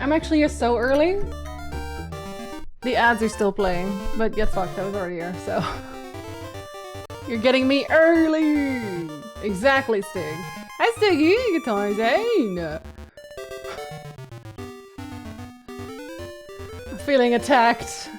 I'm actually here so early. The ads are still playing, but get fucked, I was already here, so. You're getting me early! Exactly, Stig. Hi, Stiggy! Good times, eh? I'm feeling attacked.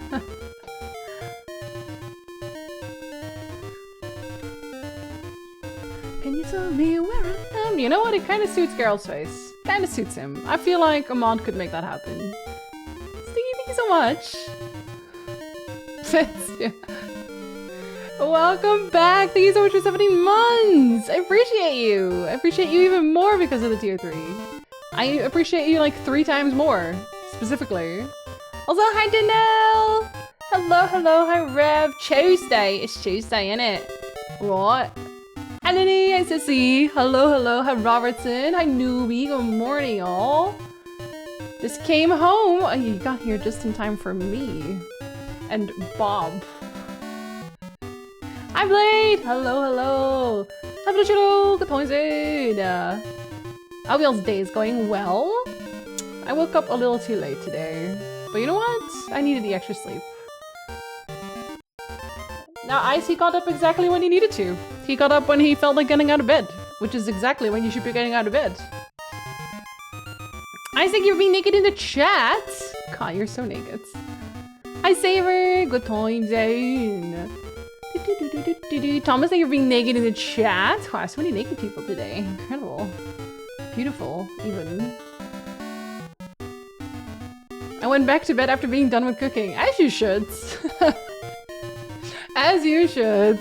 Can you tell me where I am? You know what? It kind of suits Geralt's face. Kind of suits him. I feel like a mod could make that happen. Stiggy, thank you so much. Yeah. Welcome back! Thank you so much for 17 months! I appreciate you! I appreciate you even more because of the tier 3. I appreciate you like 3 times more, specifically. Also, hi Danelle! Hello, hello, hi Rev. Tuesday! It's Tuesday, innit? Right. Hi Lenny, hi Sissy. Hello, hello, hi Robertson. Hi Newbie, good morning all. Just came home. Oh, you got here just in time for me. And Bob. Hi Blade! Hello, hello! Hello, good points in! Abiel's day is going well. I woke up a little too late today. But you know what? I needed the extra sleep. Now, Ice, he got up exactly when he needed to. He got up when he felt like getting out of bed. Which is exactly when you should be getting out of bed. I think you're being naked in the chat! God, you're so naked. Hi Saver! Good times in! Thomas, thank you for being naked in the chat. Wow, so many naked people today. Incredible. Beautiful, even. I went back to bed after being done with cooking. As you should. As you should.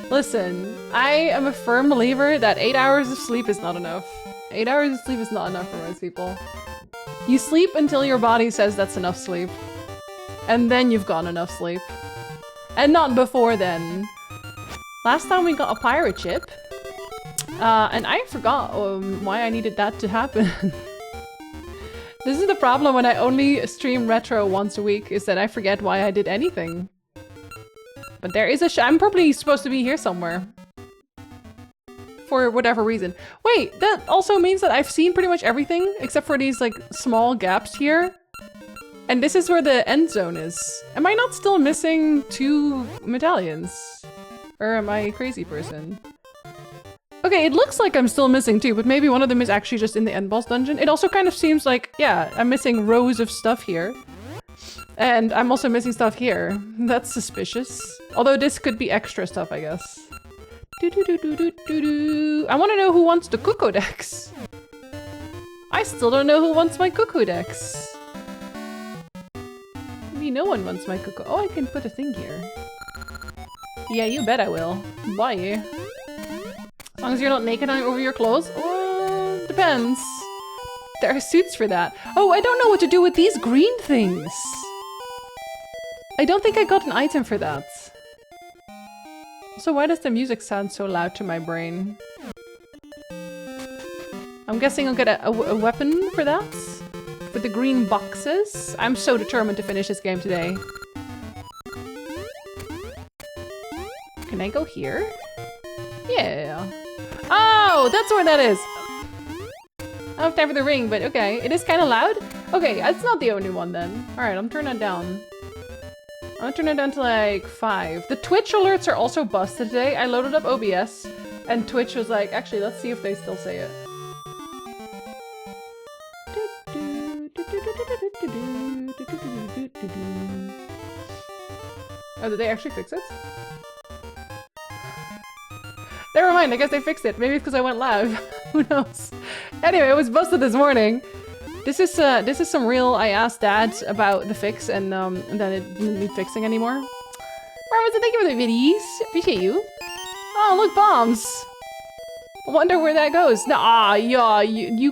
Listen, I am a firm believer that 8 hours of sleep is not enough. 8 hours of sleep is not enough for most people. You sleep until your body says that's enough sleep. And then you've got enough sleep. And not before then. Last time we got a pirate ship. And I forgot why I needed that to happen. This is the problem when I only stream retro once a week, is that I forget why I did anything. But there is a I'm probably supposed to be here somewhere. For whatever reason. Wait, that also means that I've seen pretty much everything, except for these like small gaps here. And this is where the end zone is. Am I not still missing 2 medallions? Or am I a crazy person? Okay, it looks like I'm still missing 2, but maybe one of them is actually just in the end boss dungeon. It also kind of seems like, yeah, I'm missing rows of stuff here. And I'm also missing stuff here. That's suspicious. Although this could be extra stuff, I guess. I want to know who wants the Kukodex. I still don't know who wants my Kukodex. Maybe no one wants my Kuko. Oh, I can put a thing here. Yeah, you bet I will. Why? As long as you're not naked over your clothes? Oh, depends. There are suits for that. Oh, I don't know what to do with these green things. I don't think I got an item for that. So why does the music sound so loud to my brain? I'm guessing I'll get a weapon for that? For the green boxes? I'm so determined to finish this game today. Can I go here? Yeah. Oh, that's where that is! I don't have time for the ring, but okay. It is kind of loud? Okay, it's not the only one then. Alright, I'm turning it down. I'm gonna turn it down to like 5. The Twitch alerts are also busted today. I loaded up OBS and Twitch was like, actually, let's see if they still say it. Oh, did they actually fix it? Never mind, I guess they fixed it. Maybe it's because I went live. Who knows? Anyway, it was busted this morning. This is some real. I asked Dad about the fix, and then it didn't need fixing anymore. Marvin, thank you for the viddies. Appreciate you. Oh, look, bombs. I wonder where that goes. Nah, yeah, you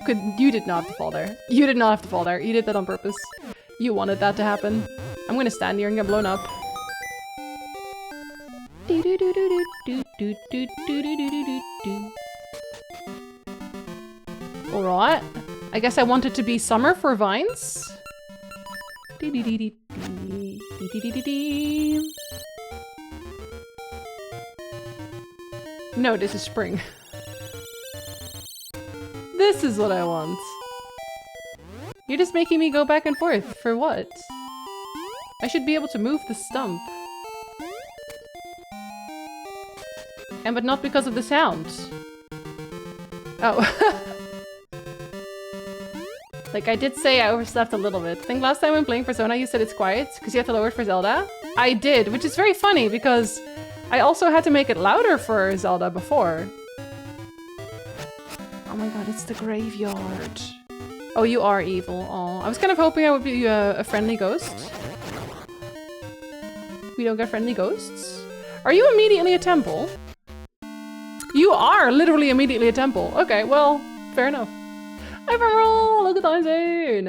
did not have to fall there. You did not have to fall there. You did that on purpose. You wanted that to happen. I'm gonna stand here and get blown up. Alright. I guess I want it to be summer for vines. No, this is spring. This is what I want. You're just making me go back and forth. For what? I should be able to move the stump. And but not because of the sound. Oh. Like, I did say I overslept a little bit. I think last time when playing Persona you said it's quiet because you have to lower it for Zelda. I did, which is very funny because I also had to make it louder for Zelda before. Oh my god, it's the graveyard. Oh, you are evil. Oh, I was kind of hoping I would be a friendly ghost. We don't get friendly ghosts? Are you immediately a temple? You are literally immediately a temple. Okay, well, fair enough. Hi, Emerald! Look at that insane!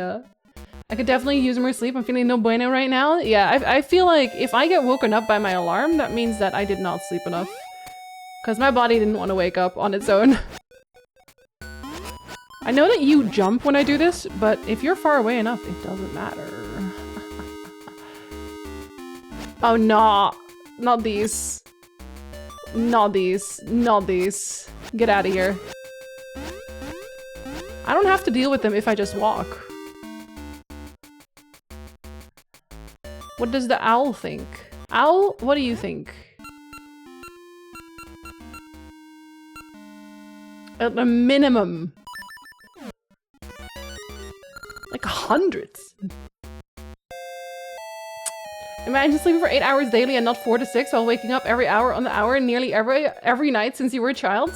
I could definitely use more sleep. I'm feeling no bueno right now. Yeah, I feel like if I get woken up by my alarm, that means that I did not sleep enough. Because my body didn't want to wake up on its own. I know that you jump when I do this, but if you're far away enough, it doesn't matter. Oh, no. Not these. Not these. Not these. Get out of here. I don't have to deal with them if I just walk. What does the owl think? Owl, what do you think? At a minimum. Like hundreds. Imagine sleeping for 8 hours daily and not 4 to 6 while waking up every hour on the hour nearly every night since you were a child.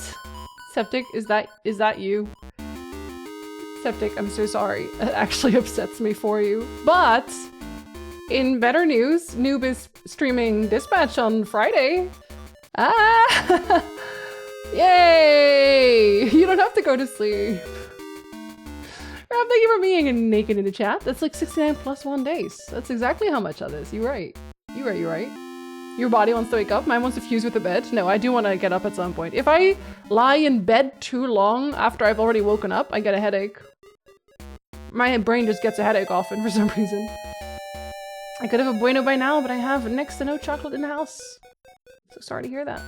Septic, is that you? Septic, I'm so sorry. It actually upsets me for you. But in better news, Noob is streaming Dispatch on Friday. Ah! Yay! You don't have to go to sleep. Thank you for being naked in the chat. That's like 69 plus 1 days. That's exactly how much that is. You're right. You're right. Your body wants to wake up. Mine wants to fuse with the bed. No, I do want to get up at some point. If I lie in bed too long after I've already woken up, I get a headache. My brain just gets a headache often for some reason. I could have a bueno by now, but I have next to no chocolate in the house. So sorry to hear that.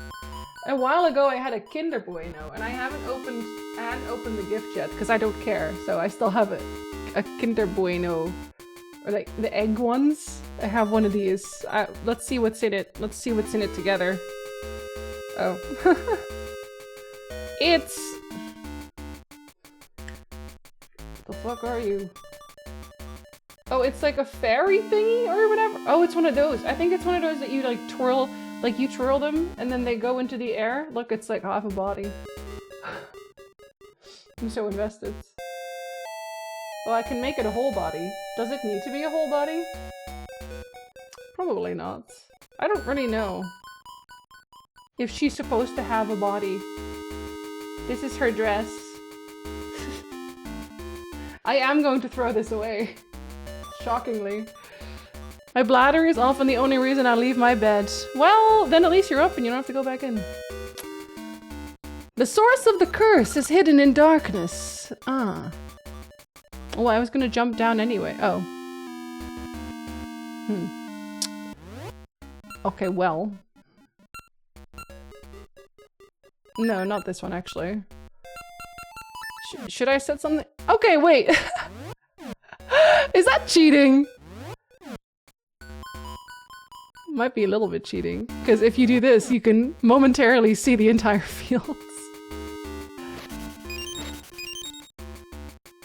A while ago I had a Kinder Bueno, and I hadn't opened the gift yet because I don't care. So I still have a Kinder Bueno, or like the egg ones. I have one of these. Let's see what's in it. Let's see what's in it together. Oh, it's. The fuck are you? Oh, it's like a fairy thingy or whatever. Oh, it's one of those. I think it's one of those that you like twirl. Like, you twirl them, and then they go into the air. Look, it's like half a body. I'm so invested. Well, I can make it a whole body. Does it need to be a whole body? Probably not. I don't really know if she's supposed to have a body. This is her dress. I am going to throw this away. Shockingly. My bladder is often the only reason I leave my bed. Well, then at least you're up and you don't have to go back in. The source of the curse is hidden in darkness. Ah. Oh, I was gonna jump down anyway. Oh. Okay, well. No, not this one, actually. Should I set something? Okay, wait. Is that cheating? Might be a little bit cheating, because if you do this, you can momentarily see the entire fields.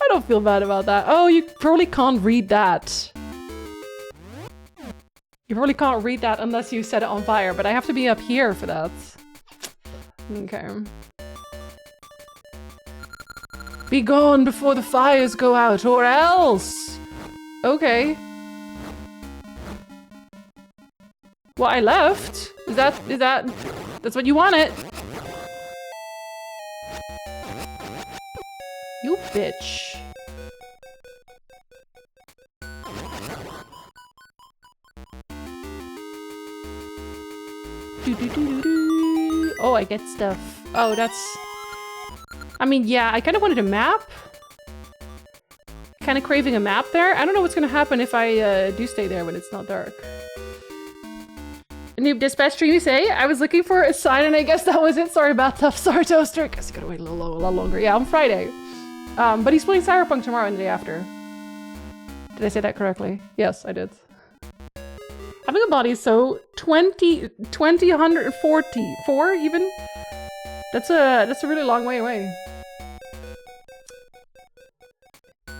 I don't feel bad about that. Oh, you probably can't read that. You probably can't read that unless you set it on fire, but I have to be up here for that. Okay. Be gone before the fires go out, or else! Okay. Well, I left. Is that that's what you wanted? You bitch. Oh, I get stuff. Oh, that's... I mean, yeah, I kind of wanted a map. Kind of craving a map there. I don't know what's gonna happen if I do stay there when it's not dark. Noob Dispatch stream, you say? I was looking for a sign and I guess that was it. Sorry about that. Sorry, Toaster. I guess you gotta wait a lot longer. Yeah, on Friday. But he's playing Cyberpunk tomorrow and the day after. Did I say that correctly? Yes, I did. Having a body so 144 even? That's a really long way away.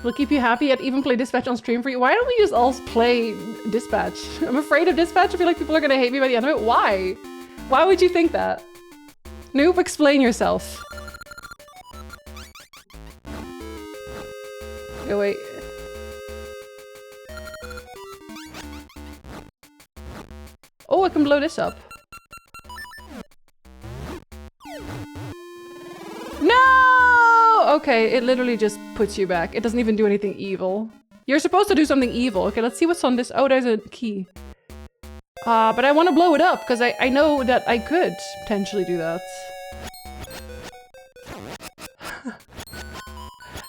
Will keep you happy yet even play Dispatch on stream for you. Why don't we just all play Dispatch? I'm afraid of Dispatch. I feel like people are gonna hate me by the end of it. Why? Why would you think that? Noob, explain yourself. Oh wait. Oh, I can blow this up. No! Okay, it literally just puts you back. It doesn't even do anything evil. You're supposed to do something evil. Okay, let's see what's on this. Oh, there's a key. But I want to blow it up because I know that I could potentially do that.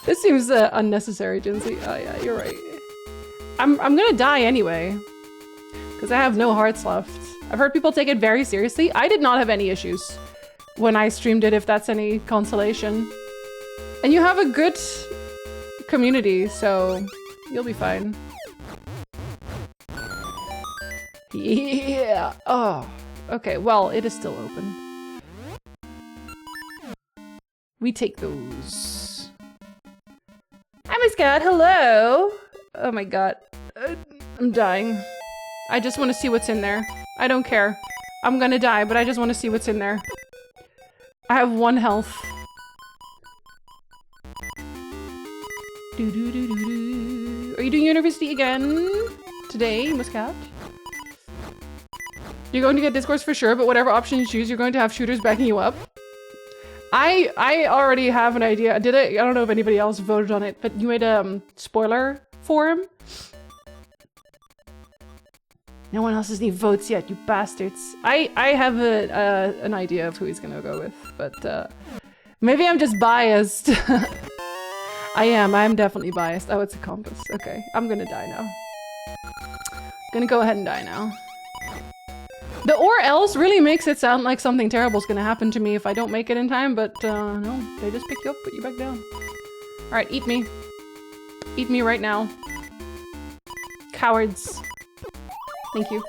This seems unnecessary, Jinzee. Oh yeah, you're right. I'm gonna die anyway. Because I have no hearts left. I've heard people take it very seriously. I did not have any issues when I streamed it, if that's any consolation. And you have a good community, so you'll be fine. Yeah. Oh, okay. Well, it is still open. We take those. Hi, Miss Cat. Hello. Oh my god. I'm dying. I just want to see what's in there. I don't care. I'm gonna die, but I just want to see what's in there. I have 1 health. Are you doing university again? Today, Muscat? You're going to get discourse for sure, but whatever option you choose, you're going to have shooters backing you up. I already have an idea. I don't know if anybody else voted on it, but you made a spoiler for him. No one else has any votes yet, you bastards. I have an idea of who he's gonna go with, but maybe I'm just biased. I'm definitely biased. Oh, it's a compass. Okay, I'm gonna die now. Gonna go ahead and die now. The or else really makes it sound like something terrible is gonna happen to me if I don't make it in time, but no, they just pick you up, put you back down. Alright, eat me. Eat me right now. Cowards. Thank you.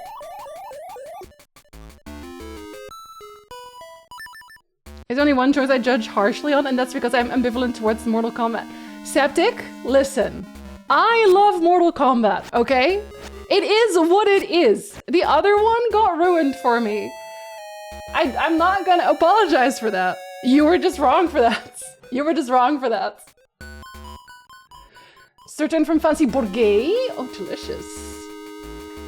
There's only one choice I judge harshly on, and that's because I'm ambivalent towards Mortal Kombat. Septic, listen. I love Mortal Kombat, okay? It is what it is. The other one got ruined for me. I'm not gonna apologize for that. You were just wrong for that. You were just wrong for that. Certain from Fancy Bourget? Oh, delicious.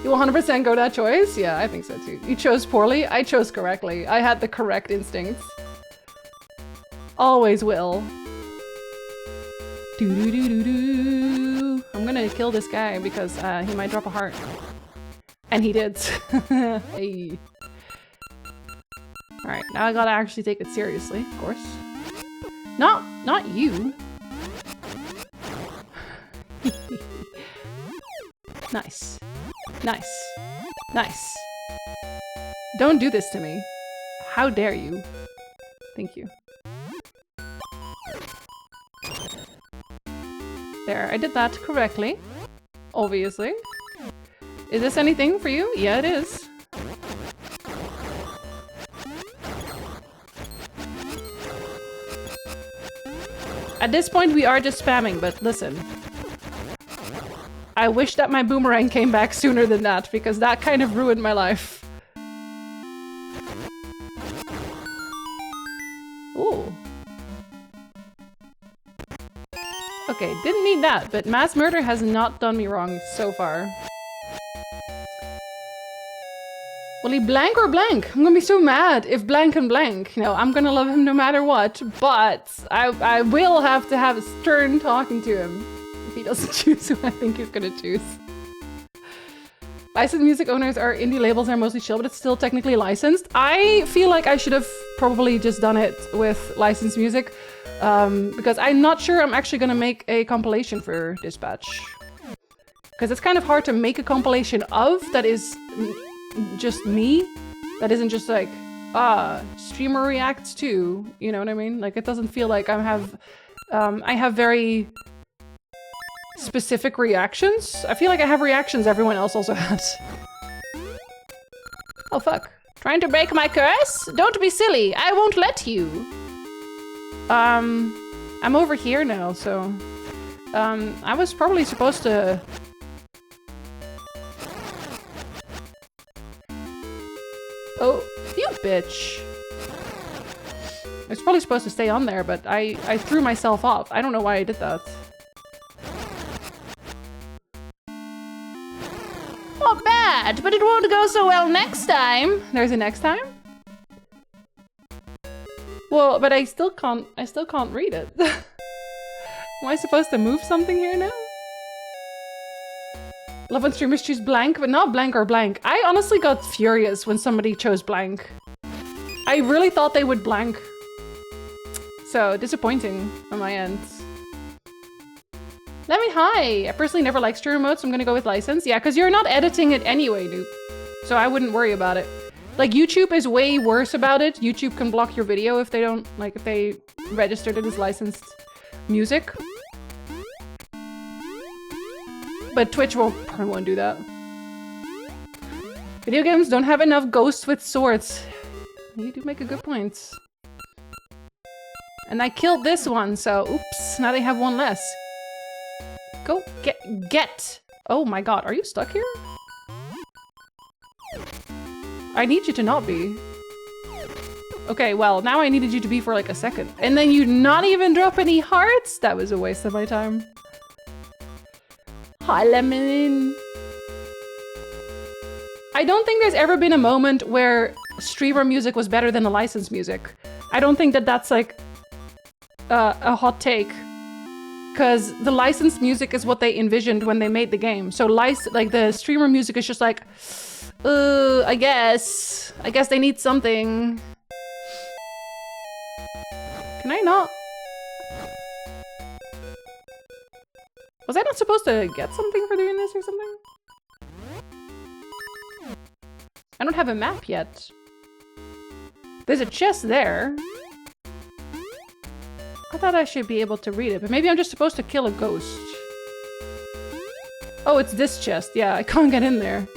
You 100% go that choice? Yeah, I think so too. You chose poorly? I chose correctly. I had the correct instincts. Always will. Doo-doo-doo-doo-doo. I'm gonna kill this guy because he might drop a heart. And he did. Hey. Alright, now I gotta actually take it seriously, of course. Not you. Nice. Nice. Nice. Don't do this to me. How dare you? Thank you. There, I did that correctly. Obviously. Is this anything for you? Yeah, it is. At this point, we are just spamming, but listen. I wish that my boomerang came back sooner than that, because that kind of ruined my life. Ooh. Okay, didn't need that, but mass murder has not done me wrong so far. Will he blank or blank? I'm gonna be so mad if blank and blank. You know, I'm gonna love him no matter what, but I will have to have a stern talking to him if he doesn't choose who I think he's gonna choose. Licensed music owners are indie labels and are mostly chill, but it's still technically licensed. I feel like I should have probably just done it with licensed music. Because I'm not sure I'm actually gonna make a compilation for Dispatch. Because it's kind of hard to make a compilation of that is just me. That isn't just like, streamer reacts to, you know what I mean? Like, it doesn't feel like I have very specific reactions. I feel like I have reactions everyone else also has. Oh fuck. Trying to break my curse? Don't be silly. I won't let you. I'm over here now, so... I was probably supposed to... Oh, you bitch. I was probably supposed to stay on there, but I threw myself off. I don't know why I did that. Not bad, but it won't go so well next time. There's a next time? Well, but I still can't read it. Am I supposed to move something here now? Love when streamers choose blank, but not blank or blank. I honestly got furious when somebody chose blank. I really thought they would blank. So, disappointing on my end. Let me hi! I personally never liked streamer mode, so I'm gonna go with license. Yeah, because you're not editing it anyway, dude. So I wouldn't worry about it. Like, YouTube is way worse about it. YouTube can block your video if they don't, like, if they registered it as licensed music. But Twitch probably won't do that. Video games don't have enough ghosts with swords. You do make a good point. And I killed this one, so oops, now they have one less. Go get. Oh my god, are you stuck here? I need you to not be. Okay, well, now I needed you to be for like a second. And then you not even drop any hearts? That was a waste of my time. Hi, Lemon. I don't think there's ever been a moment where streamer music was better than the licensed music. I don't think that that's like a hot take. Because the licensed music is what they envisioned when they made the game. So like the streamer music is just like, I guess they need something. Can I not? Was I not supposed to get something for doing this or something? I don't have a map yet. There's a chest there. I thought I should be able to read it, but maybe I'm just supposed to kill a ghost. Oh, it's this chest. Yeah, I can't get in there.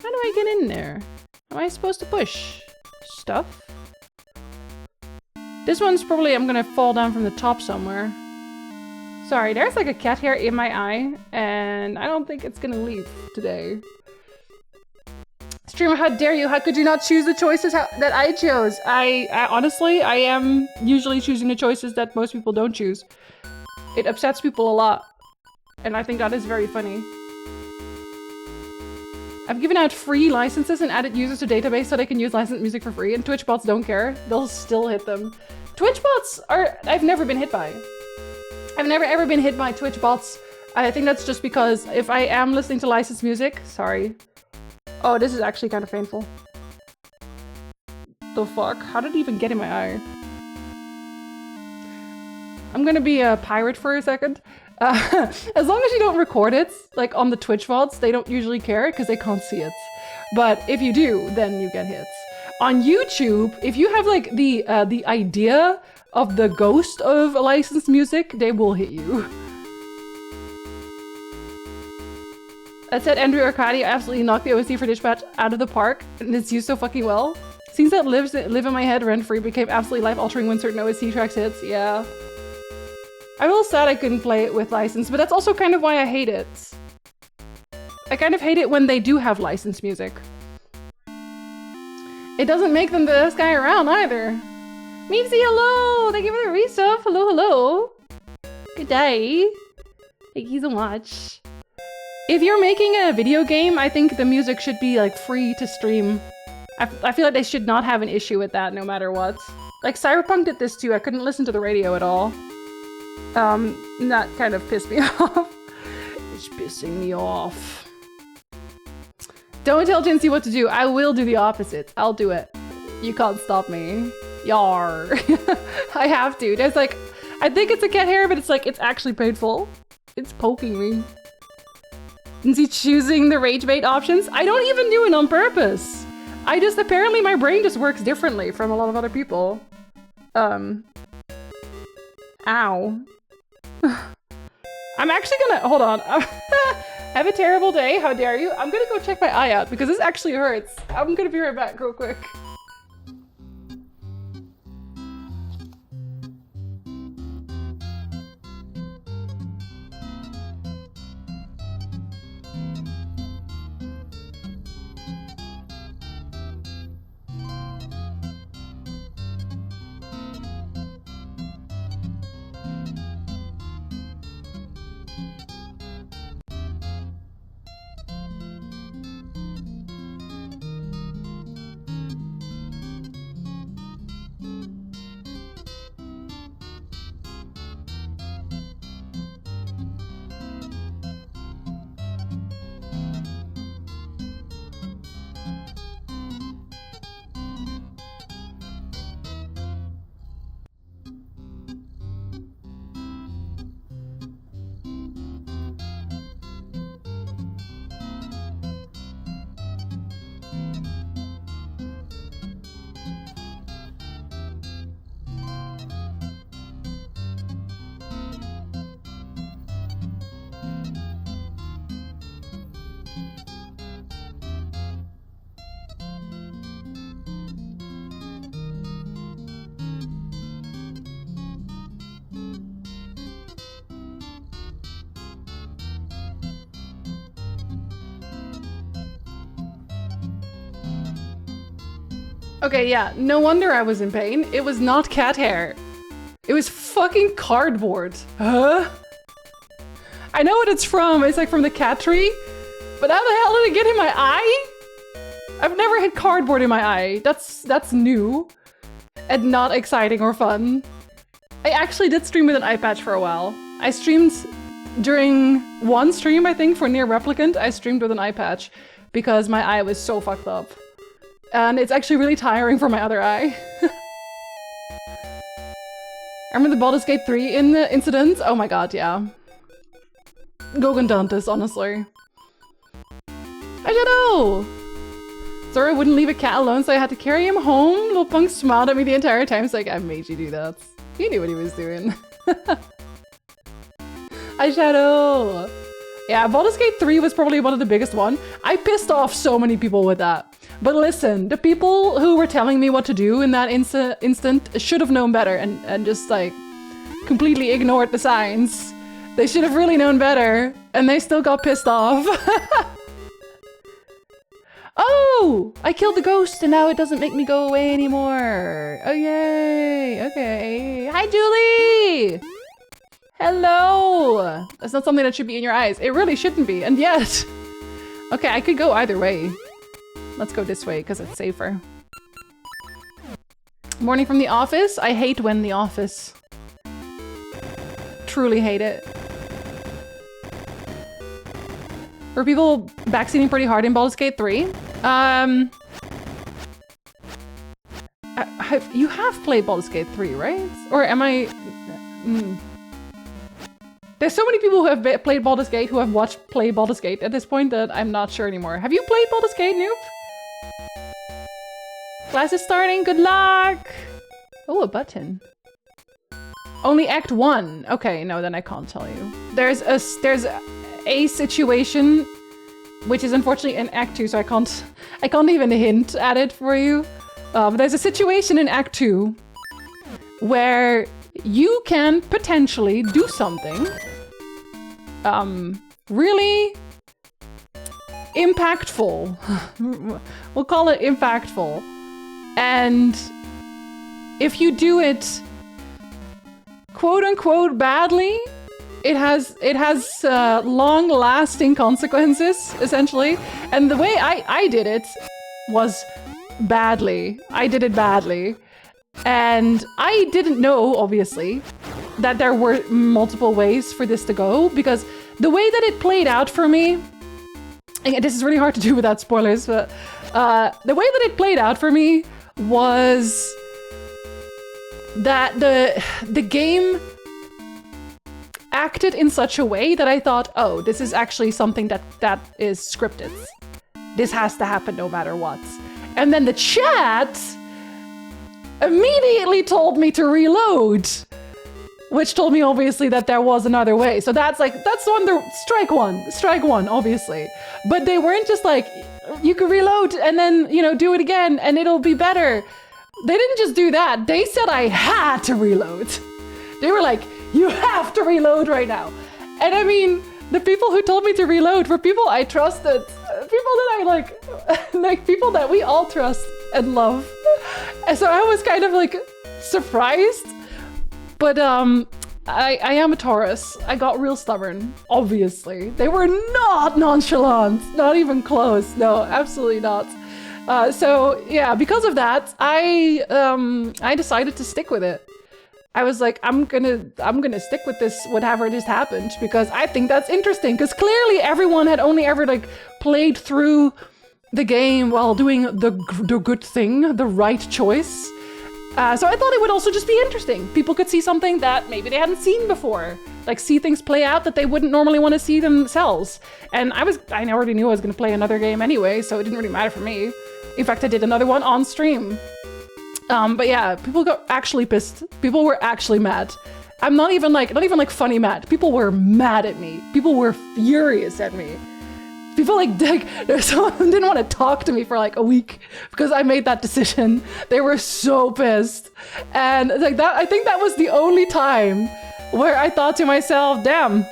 How do I get in there? Am I supposed to push stuff? This one's probably, I'm gonna fall down from the top somewhere. Sorry, there's like a cat hair in my eye, and I don't think it's gonna leave today. Streamer, how dare you? How could you not choose the choices that I chose? I honestly, I am usually choosing the choices that most people don't choose. It upsets people a lot, and I think that is very funny. I've given out free licenses and added users to database so they can use licensed music for free, and Twitch bots don't care. They'll still hit them. Twitch bots are... I've never been hit by. I've never ever been hit by Twitch bots. I think that's just because if I am listening to licensed music... Sorry. Oh, this is actually kind of painful. The fuck? How did it even get in my eye? I'm gonna be a pirate for a second. As long as you don't record it, like on the Twitch VODs, they don't usually care because they can't see it. But if you do, then you get hits. On YouTube, if you have like the idea of the ghost of licensed music, they will hit you. That said, Andrew Arcadi absolutely knocked the OST for Dispatch out of the park, and it's used so fucking well. Scenes that live in my head rent-free became absolutely life-altering when certain OST tracks hits, yeah. I'm a little sad I couldn't play it with license, but that's also kind of why I hate it. I kind of hate it when they do have licensed music. It doesn't make them the best guy around either. Meepsy, hello! Thank you for the resub. Hello, hello. Good day. Thank you so much. If you're making a video game, I think the music should be like free to stream. I feel like they should not have an issue with that no matter what. Like Cyberpunk did this too. I couldn't listen to the radio at all. That kind of pissed me off. It's pissing me off. Don't tell Jinzee what to do. I will do the opposite. I'll do it. You can't stop me. Yar. I have to. There's like, I think it's a cat hair, but it's like, it's actually painful. It's poking me. Jinzee choosing the rage bait options? I don't even do it on purpose. I just, apparently my brain just works differently from a lot of other people. Ow. I'm actually gonna, hold on. Have a terrible day, how dare you? I'm gonna go check my eye out because this actually hurts. I'm gonna be right back real quick. Okay, yeah, no wonder I was in pain. It was not cat hair. It was fucking cardboard. Huh? I know what it's from. It's like from the cat tree. But how the hell did it get in my eye? I've never had cardboard in my eye. That's new. And not exciting or fun. I actually did stream with an eye patch for a while. I streamed during one stream, I think, for Near Replicant. I streamed with an eye patch because my eye was so fucked up. And it's actually really tiring for my other eye. I remember the Baldur's Gate 3 in the incident. Oh my god, yeah. Gogandantis, honestly. I don't know. Sorry, I wouldn't leave a cat alone, so I had to carry him home. Little Punk smiled at me the entire time. It's like, I made you do that. He knew what he was doing. Eyeshadow. Yeah, Baldur's Gate 3 was probably one of the biggest one. I pissed off so many people with that. But listen, the people who were telling me what to do in that instant should have known better and just like completely ignored the signs. They should have really known better and they still got pissed off. Oh, I killed the ghost and now it doesn't make me go away anymore. Oh yay, okay. Hi Julie! Hello! That's not something that should be in your eyes. It really shouldn't be, and yet. Okay, I could go either way. Let's go this way, because it's safer. Morning from the office? I hate when the office. Truly hate it. Were people backseating pretty hard in Baldur's Gate 3? You have played Baldur's Gate 3, right? Or am I... There's so many people who have played Baldur's Gate who have watched play Baldur's Gate at this point that I'm not sure anymore. Have you played Baldur's Gate, Noob? Class is starting, good luck! Oh, a button. Only Act 1. Okay, no, then I can't tell you. There's a situation, which is unfortunately in Act 2, so I can't even hint at it for you. But there's a situation in Act 2 where you can potentially do something really impactful. We'll call it impactful. And if you do it quote unquote badly, it has long-lasting consequences, essentially. And the way I did it was badly. I did it badly. And I didn't know, obviously, that there were multiple ways for this to go, because the way that it played out for me, and this is really hard to do without spoilers, but the way that it played out for me was that the game acted in such a way that I thought, oh, this is actually something that is scripted. This has to happen no matter what. And then the chat immediately told me to reload. which told me obviously that there was another way. So that's strike one, obviously. But they weren't just like, you can reload and then, you know, do it again and it'll be better. They didn't just do that. They said I had to reload. They were like, you have to reload right now. And I mean, the people who told me to reload were people I trusted. People that I like people that we all trust and love. And so I was kind of like surprised. But I am a Taurus. I got real stubborn, obviously. They were not nonchalant, not even close. No, absolutely not. So yeah, because of that, I decided to stick with it. I was like, I'm gonna stick with this, whatever just happened, because I think that's interesting. Because clearly everyone had only ever like played through the game while doing the good thing, the right choice. So I thought it would also just be interesting. People could see something that maybe they hadn't seen before, like see things play out that they wouldn't normally want to see themselves. And I already knew I was gonna play another game anyway, so it didn't really matter for me. In fact, I did another one on stream. But yeah, people got actually pissed. People were actually mad. I'm not even like funny mad. People were mad at me. People were furious at me. People like someone didn't want to talk to me for like a week because I made that decision. They were so pissed. And like that, I think that was the only time where I thought to myself, damn,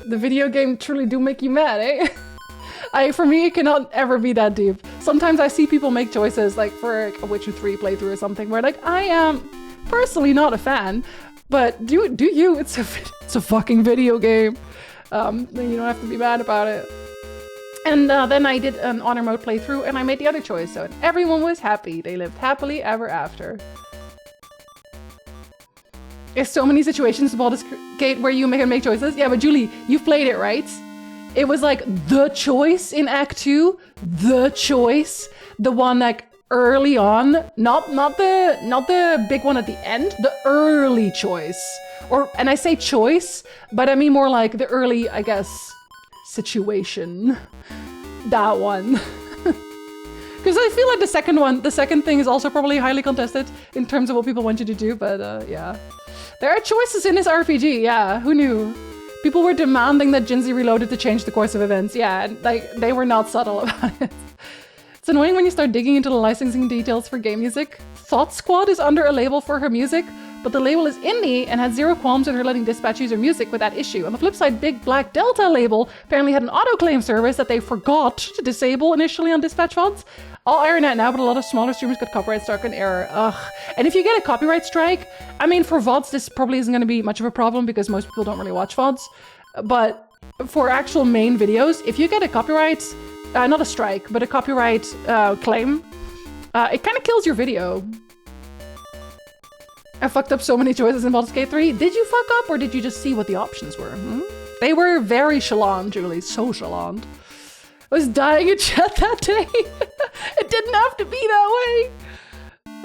the video game truly do make you mad, eh? For me, it cannot ever be that deep. Sometimes I see people make choices, like for a Witcher 3 playthrough or something, where like, I am personally not a fan, but do you? It's a fucking video game. Then you don't have to be mad about it. And then I did an honor mode playthrough and I made the other choice, so everyone was happy. They lived happily ever after. There's so many situations in Baldur's Gate where you can make choices. Yeah, but Julie, you've played it, right? It was like the choice in Act 2, the choice, the one like early on, not the big one at the end, the early choice. And I say choice, but I mean more like the early, I guess, situation. That one. Because I feel like the second thing is also probably highly contested in terms of what people want you to do, but yeah. There are choices in this RPG, yeah, who knew? People were demanding that Jinzee reloaded to change the course of events. Yeah, like they were not subtle about it. It's annoying when you start digging into the licensing details for game music. Thought Squad is under a label for her music, but the label is indie and had zero qualms with her letting Dispatch use her music with that issue. On the flip side, Big Black Delta label apparently had an auto-claim service that they forgot to disable initially on Dispatch VODs. All iron out now, but a lot of smaller streamers got copyright struck in error. Ugh. And if you get a copyright strike, I mean, for VODs, this probably isn't going to be much of a problem because most people don't really watch VODs. But for actual main videos, if you get a copyright, not a strike, but a copyright claim, it kind of kills your video. I fucked up so many choices in Baldur's Gate 3. Did you fuck up or did you just see what the options were? They were very chalant, Julie, so chalant. I was dying in chat that day. It didn't have to be that way.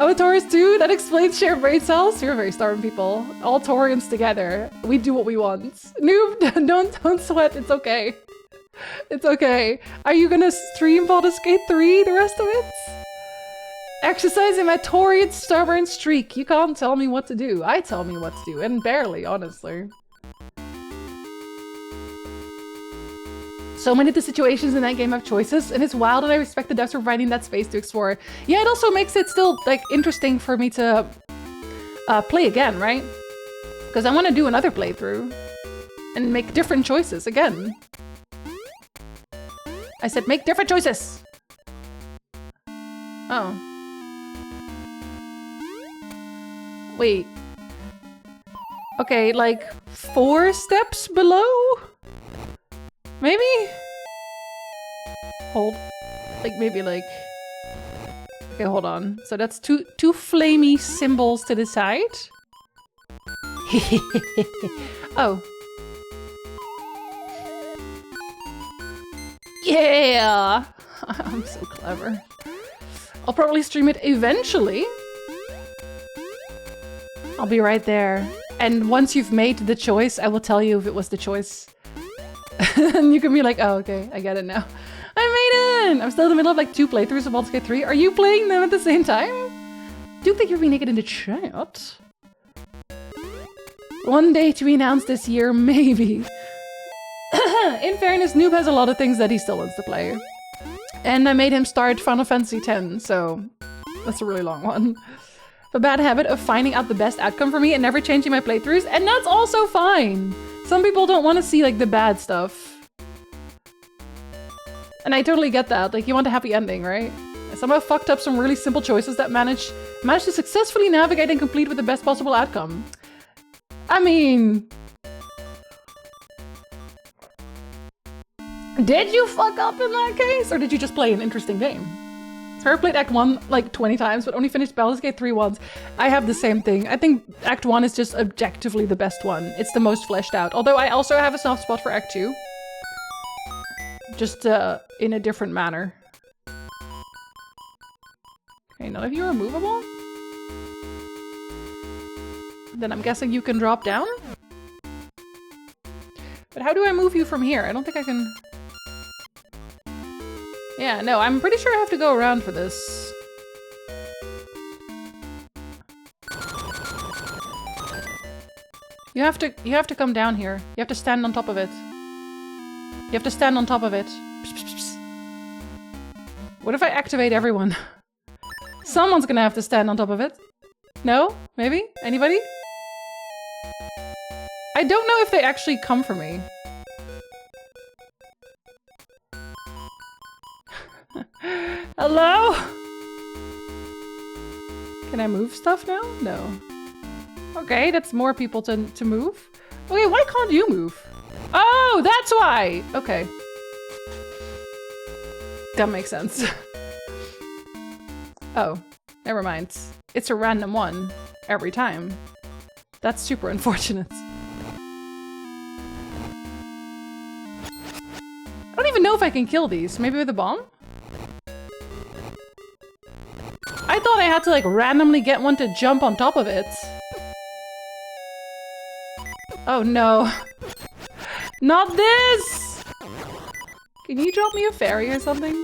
I'm a Taurus too. That explains shared brain cells. You're very stubborn people. All Taurians together. We do what we want. Noob, don't sweat. It's okay. It's okay. Are you gonna stream Baldur's Gate 3 the rest of it? Exercising my Taurian stubborn streak. You can't tell me what to do. I tell me what to do, and barely, honestly. So many of the situations in that game have choices, and it's wild, and I respect the devs for providing that space to explore. Yeah, it also makes it still like interesting for me to play again, right? Because I want to do another playthrough and make different choices again. I said make different choices. Oh. Wait. Okay, like 4 steps below? Maybe? Hold. Like, maybe like... Okay, hold on. So that's two flamey symbols to the side. Oh. Yeah! I'm so clever. I'll probably stream it eventually. I'll be right there. And once you've made the choice, I will tell you if it was the choice. And you can be like, oh, okay, I get it now. I made it! I'm still in the middle of like 2 playthroughs of Baldur's Gate 3. Are you playing them at the same time? Do you think you're being naked in the chat? One day to be announced this year, maybe. In fairness, Noob has a lot of things that he still wants to play. And I made him start Final Fantasy X, so that's a really long one. A bad habit of finding out the best outcome for me and never changing my playthroughs, and that's also fine. Some people don't want to see like the bad stuff. And I totally get that. Like, you want a happy ending, right? I somehow fucked up some really simple choices that managed to successfully navigate and complete with the best possible outcome. I mean... Did you fuck up in that case? Or did you just play an interesting game? So I played Act 1 like 20 times, but only finished Baldur's Gate 3 once. I have the same thing. I think Act 1 is just objectively the best one. It's the most fleshed out. Although I also have a soft spot for Act 2. Just in a different manner. Okay, none of you are movable? Then I'm guessing you can drop down? But how do I move you from here? I don't think I can... Yeah, no, I'm pretty sure I have to go around for this. You have to come down here. You have to stand on top of it. You have to stand on top of it. Psh, psh, psh. What if I activate everyone? Someone's gonna have to stand on top of it. No? Maybe? Anybody? I don't know if they actually come for me. Hello? Can I move stuff now? No. Okay, that's more people to move. Okay, why can't you move? Oh, that's why! Okay. That makes sense. Oh, never mind. It's a random one every time. That's super unfortunate. I don't even know if I can kill these. Maybe with a bomb? I thought I had to like randomly get one to jump on top of it. Oh no. Not this! Can you drop me a fairy or something?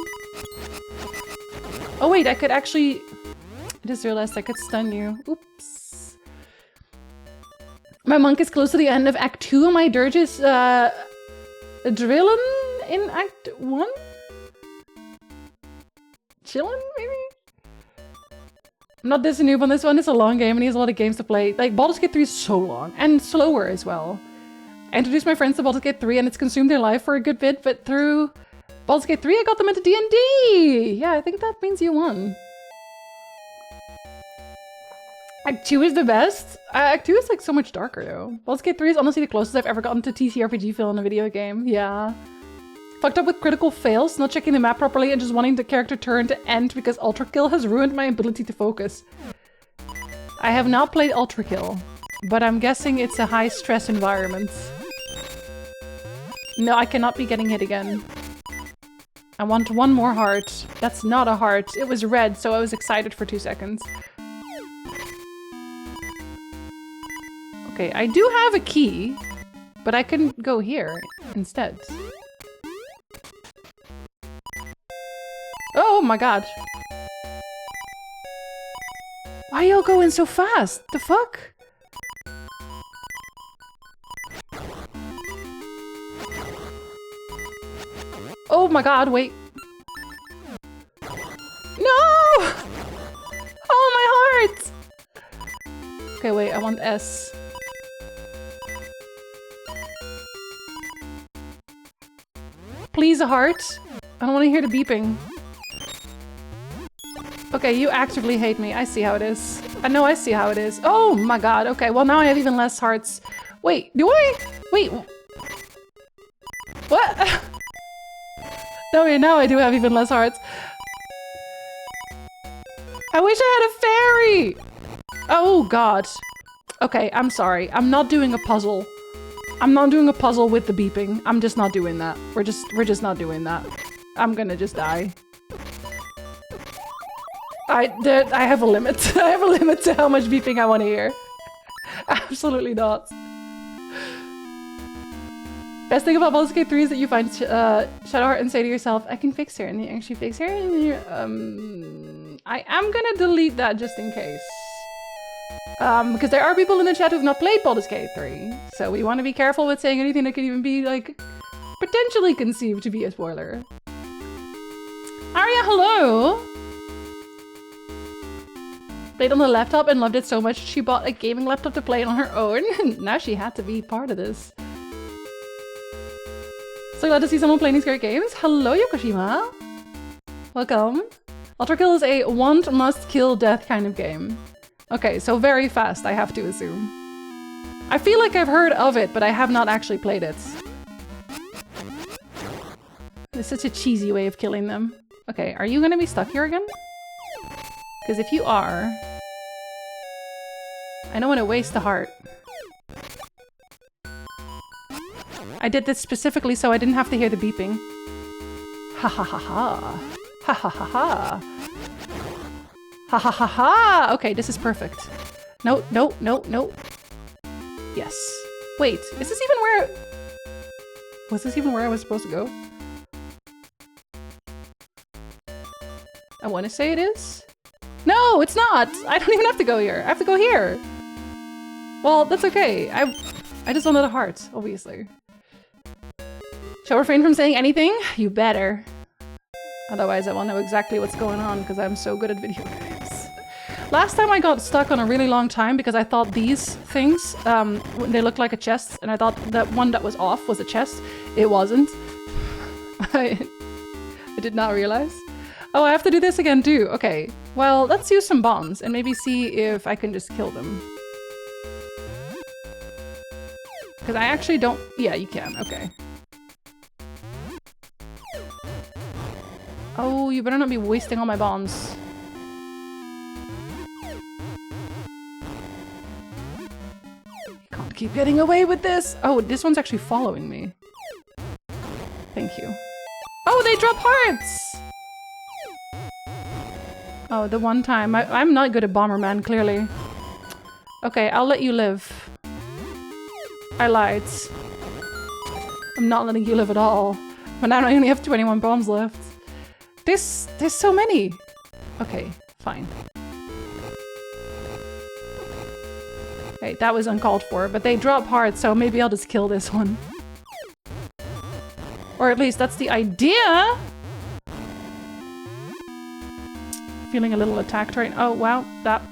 Oh wait, I could actually... I just realized I could stun you. Oops. My monk is close to the end of Act 2 and my dirge is drilling in Act 1? Chillin', maybe? I'm not this noob on this one. It's a long game and he has a lot of games to play. Like, Baldur's Gate 3 is so long and slower as well. I introduced my friends to Baldur's Gate 3 and it's consumed their life for a good bit, but through Baldur's Gate 3 I got them into D&D! Yeah, I think that means you won. Act 2 is the best? Act 2 is like so much darker though. Baldur's Gate 3 is honestly the closest I've ever gotten to TTRPG feel in a video game. Yeah. Fucked up with critical fails, not checking the map properly and just wanting the character turn to end because Ultra Kill has ruined my ability to focus. I have not played Ultra Kill, but I'm guessing it's a high stress environment. No, I cannot be getting hit again. I want one more heart. That's not a heart. It was red, so I was excited for 2 seconds. Okay, I do have a key, but I can go here instead. Oh my god. Why y'all going so fast? The fuck? Oh my god, wait. No! Oh, my heart! Okay, wait, I want S. Please, a heart. I don't want to hear the beeping. Okay, you actively hate me. I see how it is. I know I see how it is. Oh my god, okay. Well, now I have even less hearts. Wait, do I? Wait. What? No, wait, now I do have even less hearts. I wish I had a fairy! Oh god. Okay, I'm sorry. I'm not doing a puzzle. I'm not doing a puzzle with the beeping. I'm just not doing that. We're just not doing that. I'm gonna just die. I have a limit. I have a limit to how much beeping I want to hear. Absolutely not. Best thing about Baldur's Gate 3 is that you find Shadowheart and say to yourself, I can fix her, and you actually fix her, and you're, I am gonna delete that just in case. Because there are people in the chat who've not played Baldur's Gate 3. So we want to be careful with saying anything that could even be, like, potentially conceived to be a spoiler. Aria, hello! Played on the laptop and loved it so much she bought a gaming laptop to play it on her own. Now she had to be part of this. So glad to see someone playing these great games. Hello, Yokoshima! Welcome. Ultra Kill is a want, must, kill, death kind of game. Okay, so very fast, I have to assume. I feel like I've heard of it, but I have not actually played it. It's such a cheesy way of killing them. Okay, are you gonna be stuck here again? Because if you are... I don't want to waste the heart. I did this specifically so I didn't have to hear the beeping. Ha ha ha ha. Ha ha ha ha. Ha ha ha ha! Okay, this is perfect. No, no, no, no. Yes. Wait, is this even where... Was this even where I was supposed to go? I want to say it is. No, it's not! I don't even have to go here. I have to go here. Well, that's okay. I just wanted a heart, obviously. Shall I refrain from saying anything? You better. Otherwise I won't know exactly what's going on because I'm so good at video games. Last time I got stuck on a really long time because I thought these things, they looked like a chest, and I thought that one that was off was a chest. It wasn't. I did not realize. Oh, I have to do this again too. Okay, well, let's use some bombs and maybe see if I can just kill them. Because I actually don't... Yeah, you can. Okay. Oh, you better not be wasting all my bombs. Can't keep getting away with this. Oh, this one's actually following me. Thank you. Oh, they drop hearts! Oh, the one time. I'm not good at Bomberman, clearly. Okay, I'll let you live. I lied. I'm not letting you live at all. But now I only have 21 bombs left. There's so many! Okay, fine. Okay, that was uncalled for, but they drop hard, so maybe I'll just kill this one. Or at least that's the idea! Feeling a little attacked right now. Oh, wow,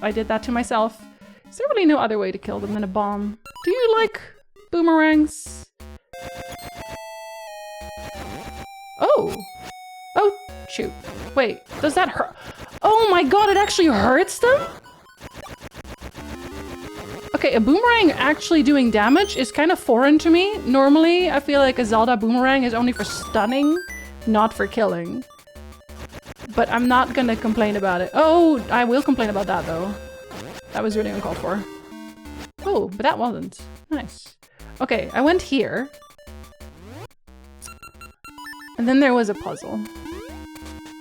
I did that to myself. Is there really no other way to kill them than a bomb? Do you like boomerangs? Oh! Oh, shoot. Wait, does that hurt? Oh my god, it actually hurts them? Okay, a boomerang actually doing damage is kind of foreign to me. Normally, I feel like a Zelda boomerang is only for stunning, not for killing. But I'm not gonna complain about it. Oh, I will complain about that though. That was really uncalled for. Oh, but that wasn't. Nice. Okay, I went here. And then there was a puzzle.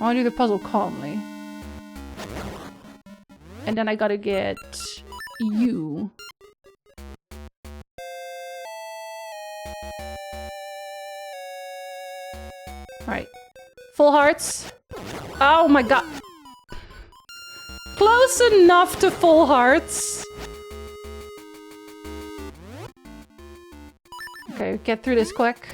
I want to do the puzzle calmly. And then I gotta get you. Right. Full hearts. Oh my god. Close enough to full hearts. Okay, get through this quick.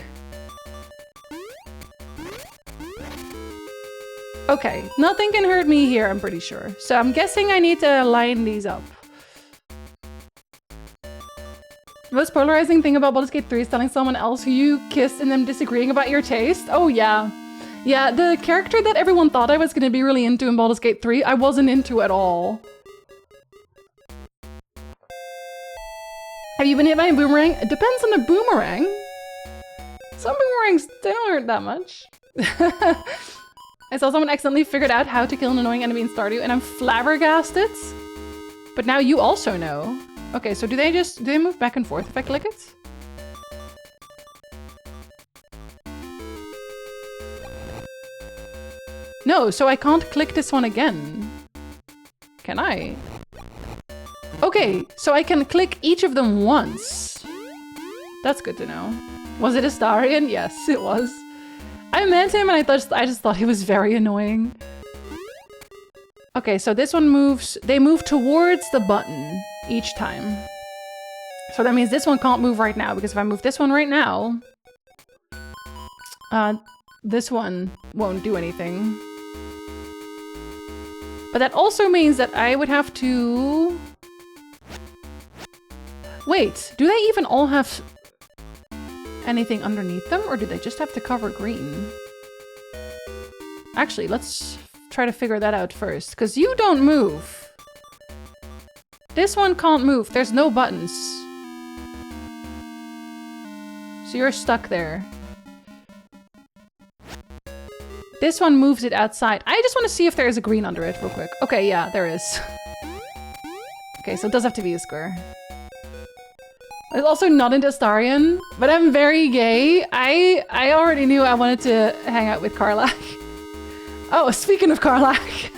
Okay, nothing can hurt me here, I'm pretty sure. So I'm guessing I need to line these up. The most polarizing thing about Baldur's Gate 3 is telling someone else who you kissed and them disagreeing about your taste. Oh yeah. Yeah, the character that everyone thought I was gonna be really into in Baldur's Gate 3, I wasn't into at all. Have you been hit by a boomerang? It depends on the boomerang. Some boomerangs, they don't hurt that much. I saw someone accidentally figured out how to kill an annoying enemy in Stardew, and I'm flabbergasted. But now you also know. Okay, so do they move back and forth if I click it? No, so I can't click this one again. Can I? Okay, so I can click each of them once. That's good to know. Was it Astarion? Yes, it was. I met him and I just thought he was very annoying. Okay, so this one moves... They move towards the button. each time. So that means this one can't move right now, because if I move this one right now, this one won't do anything. But that also means that I would have to... Wait, do they even all have anything underneath them, or do they just have to cover green? Actually, let's try to figure that out first, because you don't move. This one can't move. There's no buttons. So you're stuck there. This one moves it outside. I just want to see if there is a green under it real quick. Okay, yeah, there is. Okay, so it does have to be a square. It's also not into Astarion, but I'm very gay. I already knew I wanted to hang out with Karlach. Oh, speaking of Karlach.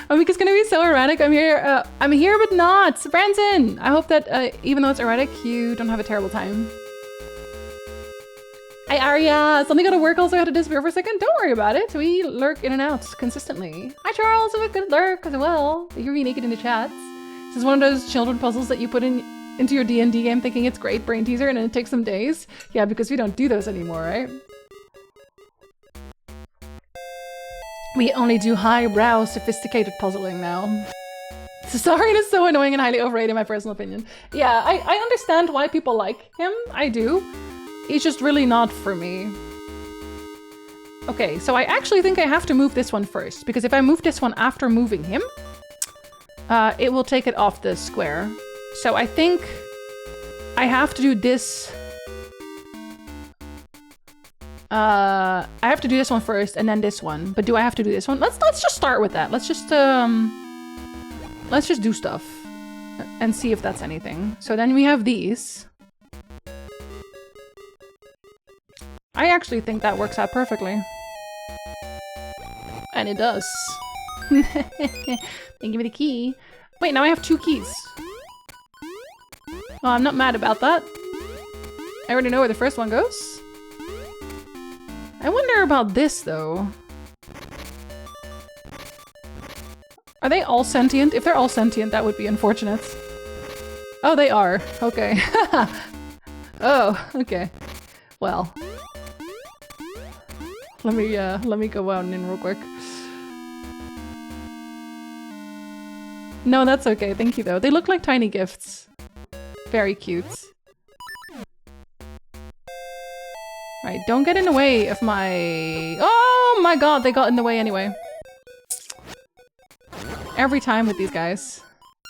Amika's gonna be so erratic. I'm here but not. Branson! I hope that even though it's erratic, you don't have a terrible time. Hi Arya! Something gotta work, also had to disappear for a second. Don't worry about it. We lurk in and out consistently. Hi Charles, have a good lurk as well. You're really naked in the chats. This is one of those children puzzles that you put into your D&D game thinking it's great, brain teaser, and then it takes some days. Yeah, because we don't do those anymore, right? We only do highbrow, sophisticated puzzling now. Astarion is so annoying and highly overrated in my personal opinion. Yeah, I understand why people like him. I do. He's just really not for me. Okay, so I actually think I have to move this one first, because if I move this one after moving him, it will take it off the square. So I think I have to do this. I have to do this one first and then this one. But do I have to do this one? Let's just start with that. Let's just do stuff and see if that's anything. So then we have these. I actually think that works out perfectly. And it does. Thank you for the key. Wait, now I have 2 keys. Oh, I'm not mad about that. I already know where the first one goes. I wonder about this, though. Are they all sentient? If they're all sentient, that would be unfortunate. Oh, they are. Okay. Oh, okay. Well. Let me go out and in real quick. No, that's okay. Thank you, though. They look like tiny gifts. Very cute. Right, don't get in the way of my... Oh my god, they got in the way anyway. Every time with these guys.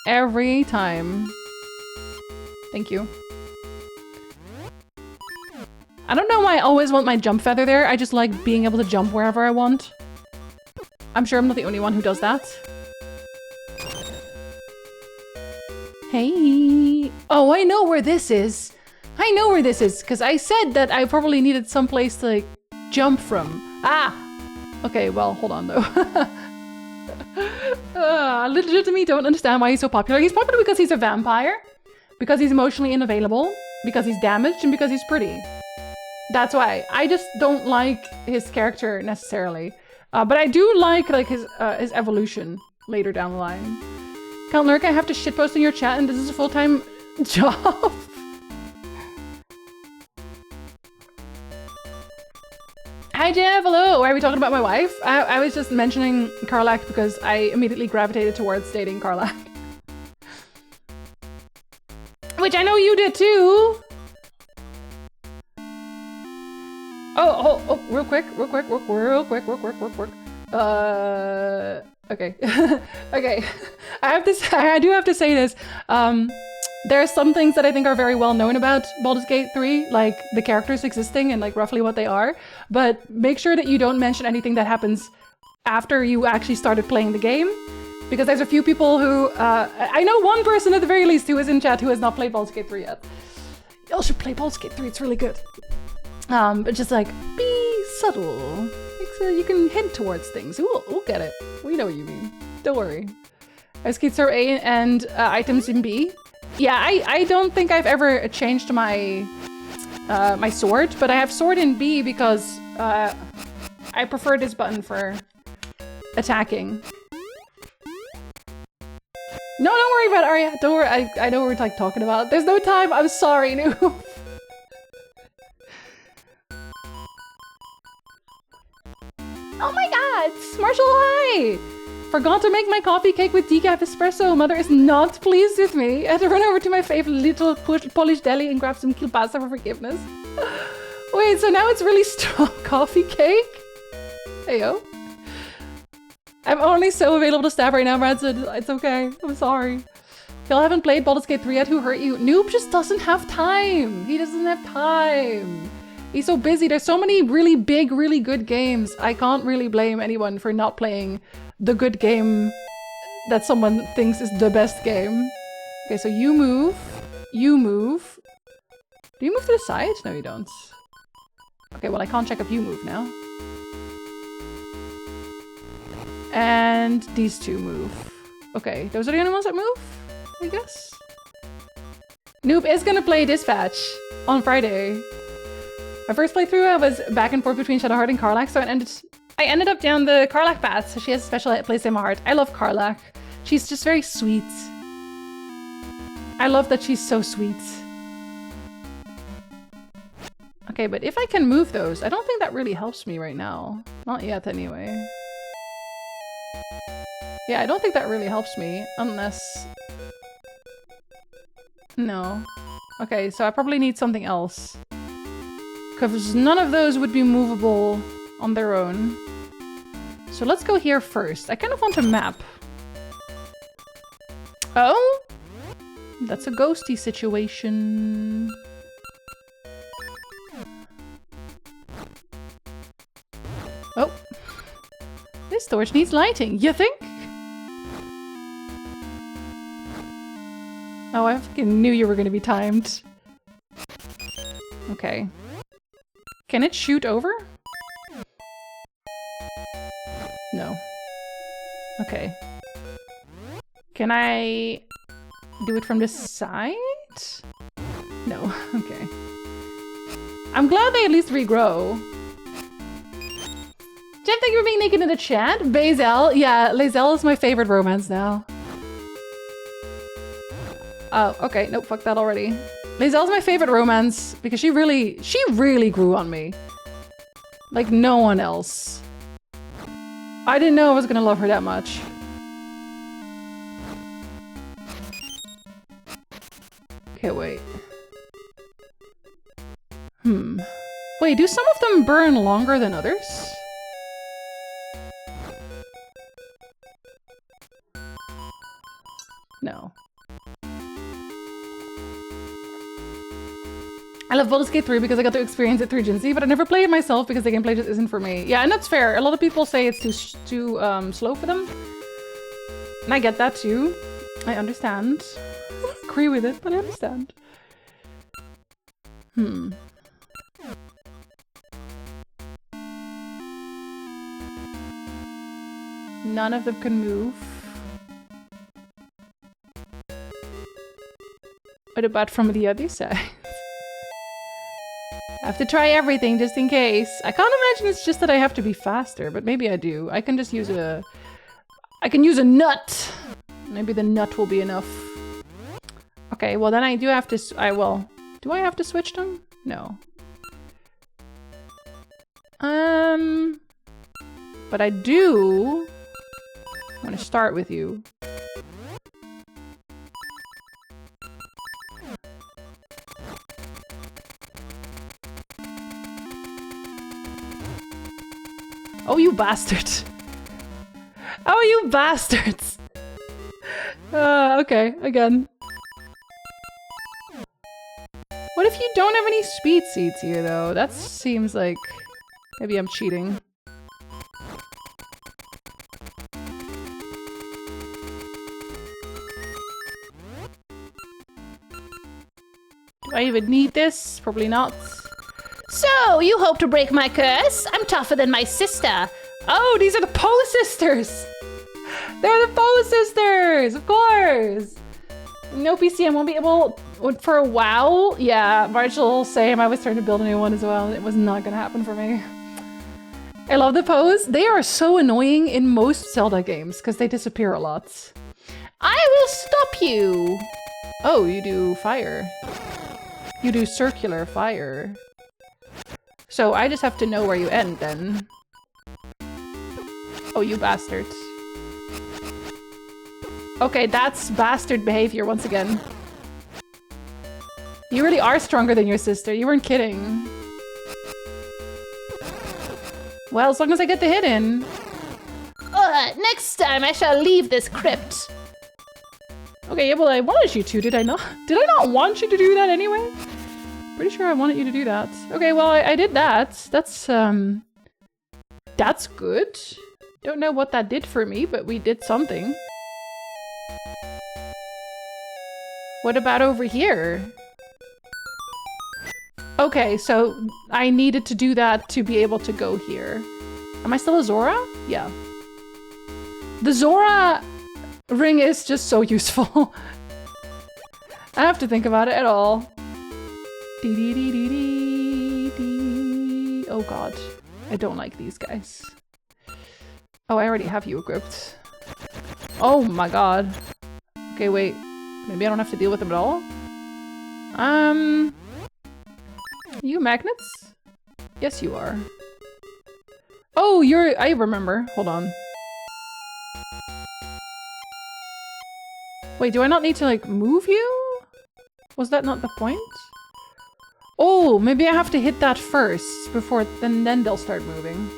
Every time. Thank you. I don't know why I always want my jump feather there. I just like being able to jump wherever I want. I'm sure I'm not the only one who does that. Hey. Oh, I know where this is. I know where this is, because I said that I probably needed some place to like, jump from. Ah! Okay, well, hold on though. Legitimately don't understand why he's so popular. He's popular because he's a vampire, because he's emotionally unavailable, because he's damaged, and because he's pretty. That's why. I just don't like his character necessarily. But I do like his evolution later down the line. Count Lurk, I have to shitpost in your chat and this is a full-time job. Hi Jeff, hello! Why are we talking about my wife? I was just mentioning Karlach because I immediately gravitated towards dating Karlach. Which I know you did too! Oh, real quick. Okay. Okay. I do have to say this. There are some things that I think are very well known about Baldur's Gate 3, like the characters existing and like roughly what they are, but make sure that you don't mention anything that happens after you actually started playing the game, because there's a few people who, I know one person at the very least who is in chat who has not played Baldur's Gate 3 yet. Y'all should play Baldur's Gate 3, it's really good. But just like, be subtle. So you can hint towards things. We'll get it. We know what you mean. Don't worry. I was Keith A and items in B. Yeah, I don't think I've ever changed my my sword, but I have sword in B because I prefer this button for attacking. No, don't worry about it, Arya. Don't worry. I know what we're like talking about. There's no time. I'm sorry, Noob. Oh my god! Marshall, hi! Forgot to make my coffee cake with decaf espresso. Mother is not pleased with me. I had to run over to my favorite little Polish deli and grab some kielbasa for forgiveness. Wait, so now it's really strong coffee cake? Heyo. I'm only so available to stab right now, Branson. It's okay. I'm sorry. Y'all haven't played Baldur's Gate 3 yet? Who hurt you? Noob just doesn't have time. He doesn't have time. He's so busy. There's so many really big, really good games. I can't really blame anyone for not playing the good game that someone thinks is the best game. Okay, so you move. You move. Do you move to the side? No, you don't. Okay, well, I can't check if you move now. And these two move. Okay, those are the only ones that move, I guess. Noob is gonna play Dispatch on Friday. My first playthrough, I was back and forth between Shadowheart and Karlach, so I ended up down the Karlach path, so she has a special place in my heart. I love Karlach. She's just very sweet. I love that she's so sweet. Okay, but if I can move those, I don't think that really helps me right now. Not yet, anyway. Yeah, I don't think that really helps me, unless... No. Okay, so I probably need something else. Because none of those would be movable on their own. So let's go here first. I kind of want a map. Oh? That's a ghosty situation. Oh. This torch needs lighting, you think? Oh, I fucking knew you were gonna be timed. Okay. Can it shoot over? No. Okay. Can I do it from the side? No. Okay. I'm glad they at least regrow. Jeff, thank you for being naked in the chat. Bazel. Yeah, Lae'zel is my favorite romance now. Oh, okay. Nope, fuck that already. Lae'zel's my favorite romance because she really grew on me. Like no one else. I didn't know I was gonna love her that much. Okay, wait. Wait, do some of them burn longer than others? No. I love Baldur's Gate 3 because I got to experience it through Jinzee, but I never played it myself because the gameplay just isn't for me. Yeah, and that's fair. A lot of people say it's too slow for them. And I get that too. I understand. I don't agree with it, but I understand. None of them can move. What about from the other side? I have to try everything just in case. I can't imagine it's just that I have to be faster, but maybe I do. I can just use a... I can use a nut! Maybe the nut will be enough. Okay, well then I do have to... Do I have to switch them? No. But I do... want to start with you. Oh, you bastard! Oh, you bastards! Okay, again. What if you don't have any speed seeds here, though? That seems like... maybe I'm cheating. Do I even need this? Probably not. So, you hope to break my curse? I'm tougher than my sister. Oh, these are the Poe sisters! They're the Poe sisters! Of course! No PC, I won't be able... for a while? Yeah, Marshall, same. I was trying to build a new one as well. It was not gonna happen for me. I love the Poes. They are so annoying in most Zelda games, because they disappear a lot. I will stop you! Oh, you do fire. You do circular fire. So I just have to know where you end then. Oh, you bastards. Okay, that's bastard behavior once again. You really are stronger than your sister. You weren't kidding. Well, as long as I get the hit in. Next time I shall leave this crypt. Okay, yeah, well, I wanted you to, did I not? Did I not want you to do that anyway? Pretty sure I wanted you to do that. Okay, well, I did that. That's good. Don't know what that did for me, but we did something. What about over here? Okay, so I needed to do that to be able to go here. Am I still a Zora? Yeah. The Zora ring is just so useful. I don't have to think about it at all. Oh god. I don't like these guys. Oh, I already have you equipped. Oh my god. Okay, wait. Maybe I don't have to deal with them at all? You magnets? Yes, you are. Oh, I remember. Hold on. Wait, do I not need to, like, move you? Was that not the point? Oh, maybe I have to hit that first before, then they'll start moving.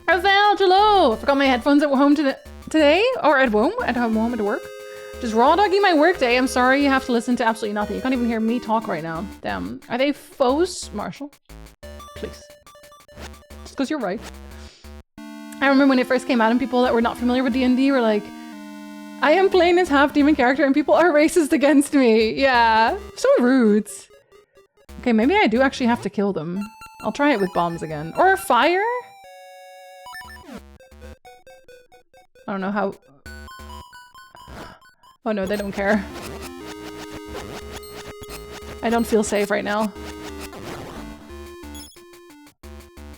Hello! I forgot my headphones at home today, or at home at work. Just raw dogging my work day. I'm sorry you have to listen to absolutely nothing. You can't even hear me talk right now. Damn. Are they foes? Marshall? Please. Just because you're right. I remember when it first came out and people that were not familiar with D&D were like, I am playing this half-demon character and people are racist against me. Yeah. So rude. Okay, maybe I do actually have to kill them. I'll try it with bombs again. Or fire? I don't know how... Oh no, they don't care. I don't feel safe right now.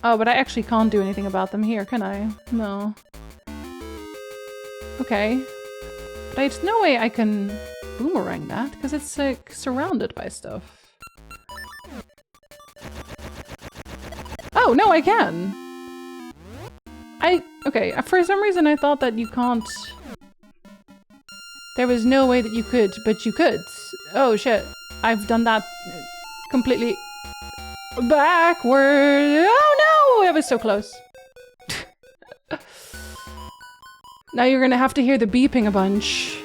Oh, but I actually can't do anything about them here, can I? No. Okay. But there's no way I can boomerang that, because it's like surrounded by stuff. Oh, no, I can! Okay, for some reason I thought that you can't... There was no way that you could, but you could. Oh shit, I've done that completely backward. Oh no, I was so close. Now you're gonna have to hear the beeping a bunch.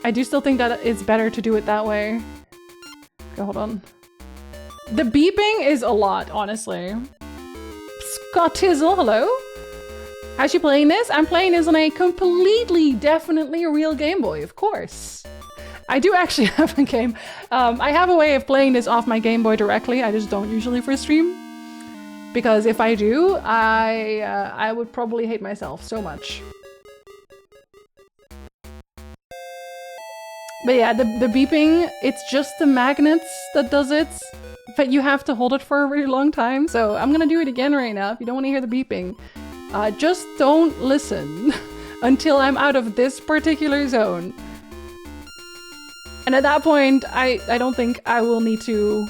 I do still think that it's better to do it that way. Okay, hold on. The beeping is a lot, honestly. Scott Tizzle, hello? How's you playing this? I'm playing this on a completely, definitely a real Game Boy, of course. I do actually have a game. I have a way of playing this off my Game Boy directly. I just don't usually for stream. Because if I do, I would probably hate myself so much. But yeah, the beeping, it's just the magnets that does it. But you have to hold it for a really long time. So I'm gonna do it again right now if you don't want to hear the beeping. Just don't listen until I'm out of this particular zone. And at that point, I don't think I will need to...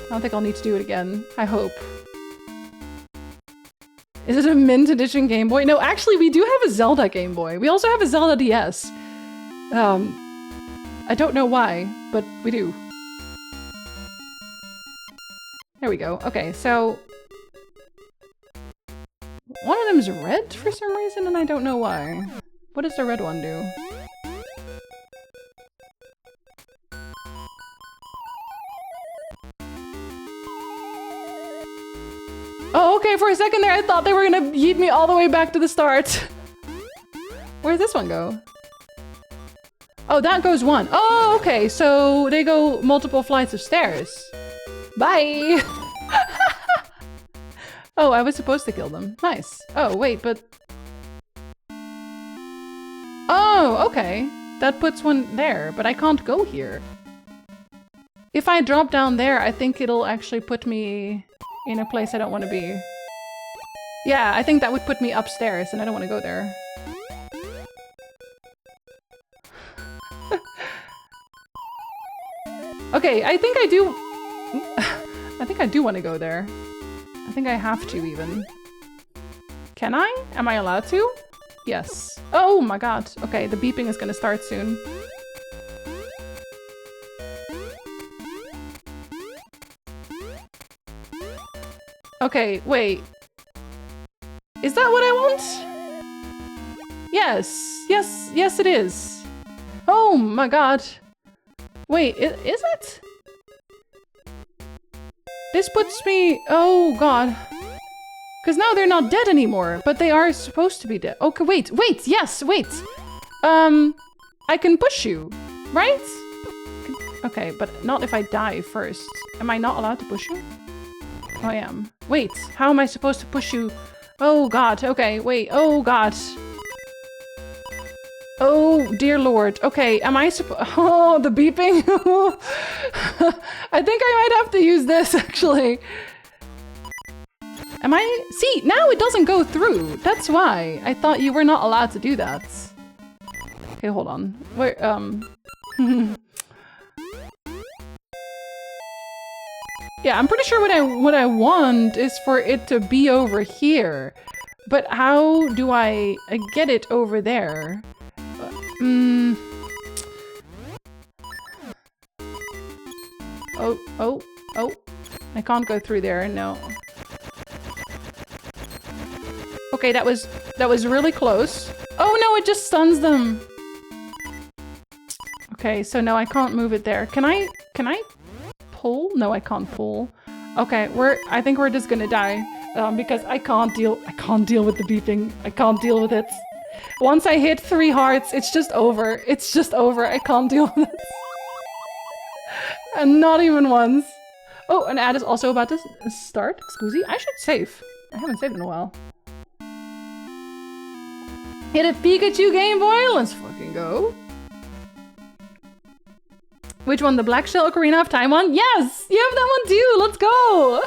I don't think I'll need to do it again. I hope. Is it a mint edition Game Boy? No, actually we do have a Zelda Game Boy. We also have a Zelda DS. I don't know why, but we do. There we go. Okay, so... One of them's red for some reason, and I don't know why. What does the red one do? Oh, okay, for a second there I thought they were gonna yeet me all the way back to the start. Where'd this one go? Oh, that goes one. Oh, okay, so they go multiple flights of stairs. Bye! Oh, I was supposed to kill them. Nice. Oh, wait, but... Oh, okay. That puts one there, but I can't go here. If I drop down there, I think it'll actually put me in a place I don't want to be. Yeah, I think that would put me upstairs, and I don't want to go there. Okay, I think I do... I think I do want to go there. I think I have to, even. Can I? Am I allowed to? Yes. Oh my god. Okay, the beeping is gonna start soon. Okay, wait. Is that what I want? Yes. Yes, yes it is. Oh my god. Wait, is it? This puts me... Oh god. Because now they're not dead anymore, but they are supposed to be dead. Okay, wait, yes, wait. I can push you, right? Okay, but not if I die first. Am I not allowed to push you? Oh, I am. Wait, how am I supposed to push you? Oh god, okay, wait, oh god. Oh, dear lord. Okay, am I Oh, the beeping? I think I might have to use this, actually. Am I? See, now it doesn't go through. That's why. I thought you were not allowed to do that. Okay, hold on. Where, Yeah, I'm pretty sure what I want is for it to be over here. But how do I get it over there? Oh. I can't go through there, no. Okay, that was really close. Oh no, it just stuns them. Okay, so no, I can't move it there. Can I pull? No, I can't pull. Okay, I think we're just gonna die. Because I can't deal with the beeping. I can't deal with it. Once I hit 3 hearts, it's just over. It's just over. I can't deal with it. And not even once. Oh, an ad is also about to start. Excuse me. I should save. I haven't saved in a while. Hit a Pikachu Game Boy? Let's fucking go. Which one? The Black Shell Ocarina of Time one? Yes! You have that one too! Let's go!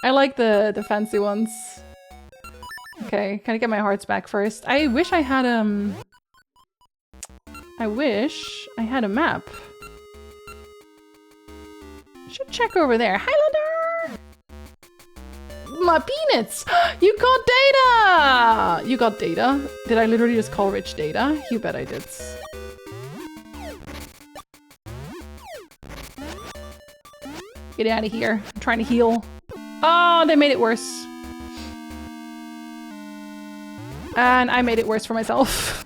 I like the fancy ones. Okay, can I get my hearts back first? I wish I had a map. I should check over there. Highlander! My peanuts! You got data! You got data? Did I literally just call Rich data? You bet I did. Get out of here. I'm trying to heal. Oh, they made it worse. And I made it worse for myself.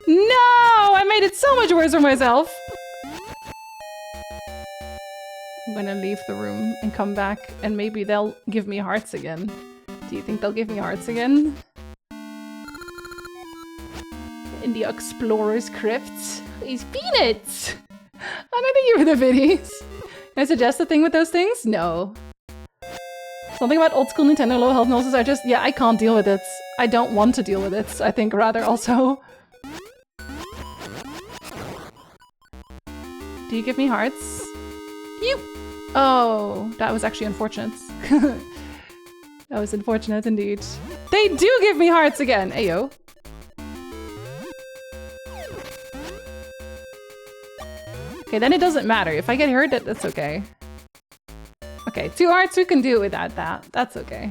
No! I made it so much worse for myself! I'm gonna leave the room and come back, and maybe they'll give me hearts again. Do you think they'll give me hearts again? In the Explorer's Crypt. These peanuts! Oh no, thank you for the biddies. Can I suggest a thing with those things? No. Something about old school Nintendo low health noses are just... Yeah, I can't deal with it. I don't want to deal with it, I think, rather, also. Do you give me hearts? You! Oh, that was actually unfortunate. That was unfortunate indeed. They do give me hearts again! Ayo. Okay, then it doesn't matter. If I get hurt, that's okay. Okay, 2 hearts, we can do it without that. That's okay.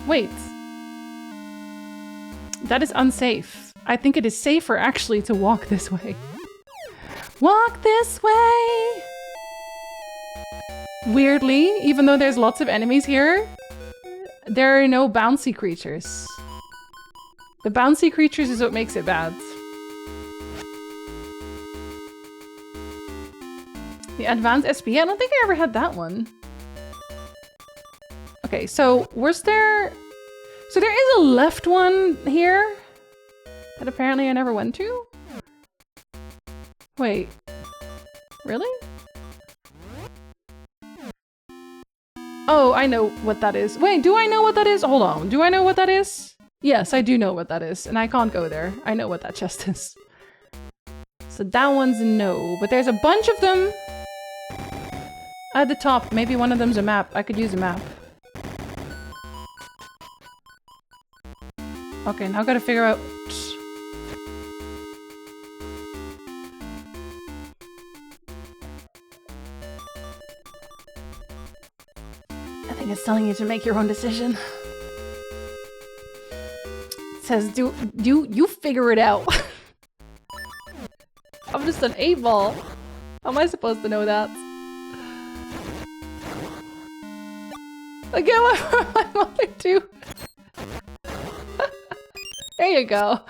Wait. That is unsafe. I think it is safer, actually, to walk this way. Walk this way! Weirdly, even though there's lots of enemies here, there are no bouncy creatures. The bouncy creatures is what makes it bad. The Advanced SP? I don't think I ever had that one. Okay, so was there... So there is a left one here that apparently I never went to? Wait. Really? Oh, I know what that is. Wait, do I know what that is? Hold on. Do I know what that is? Yes, I do know what that is, and I can't go there. I know what that chest is. So that one's no, but there's a bunch of them. At the top, maybe one of them's a map. I could use a map. Okay, now I gotta figure out... I think it's telling you to make your own decision. It says, do you figure it out. I'm just an 8-ball. How am I supposed to know that? Again, what am I mother to? There you go.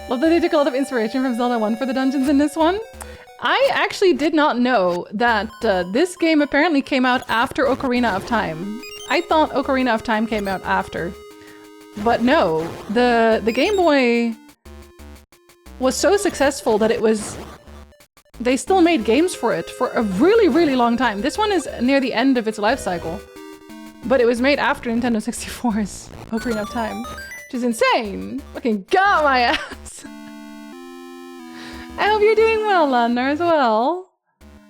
Love that they took a lot of inspiration from Zelda 1 for the dungeons in this one. I actually did not know that this game apparently came out after Ocarina of Time. I thought Ocarina of Time came out after. But no, the Game Boy was so successful that it was... They still made games for it for a really, really long time. This one is near the end of its life cycle. But it was made after Nintendo 64's Ocarina of Time, which is insane. Fucking got my ass. I hope you're doing well, Lander, as well.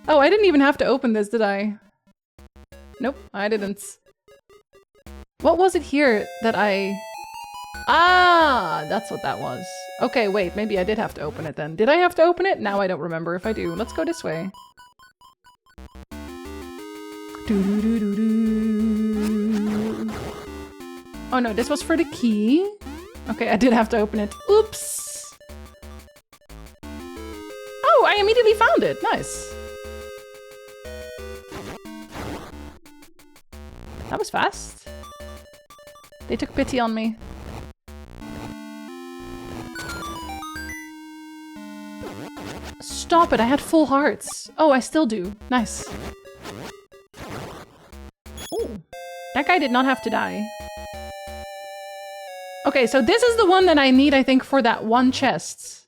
Oh, I didn't even have to open this, did I? Nope, I didn't. What was it here that I... Ah, that's what that was. Okay, wait, maybe I did have to open it then. Did I have to open it? Now I don't remember if I do. Let's go this way. Oh no, this was for the key. Okay, I did have to open it. Oops! Oh, I immediately found it. Nice. That was fast. They took pity on me. Stop it, I had full hearts. Oh, I still do. Nice. Ooh. That guy did not have to die. Okay, so this is the one that I need, I think, for that one chest.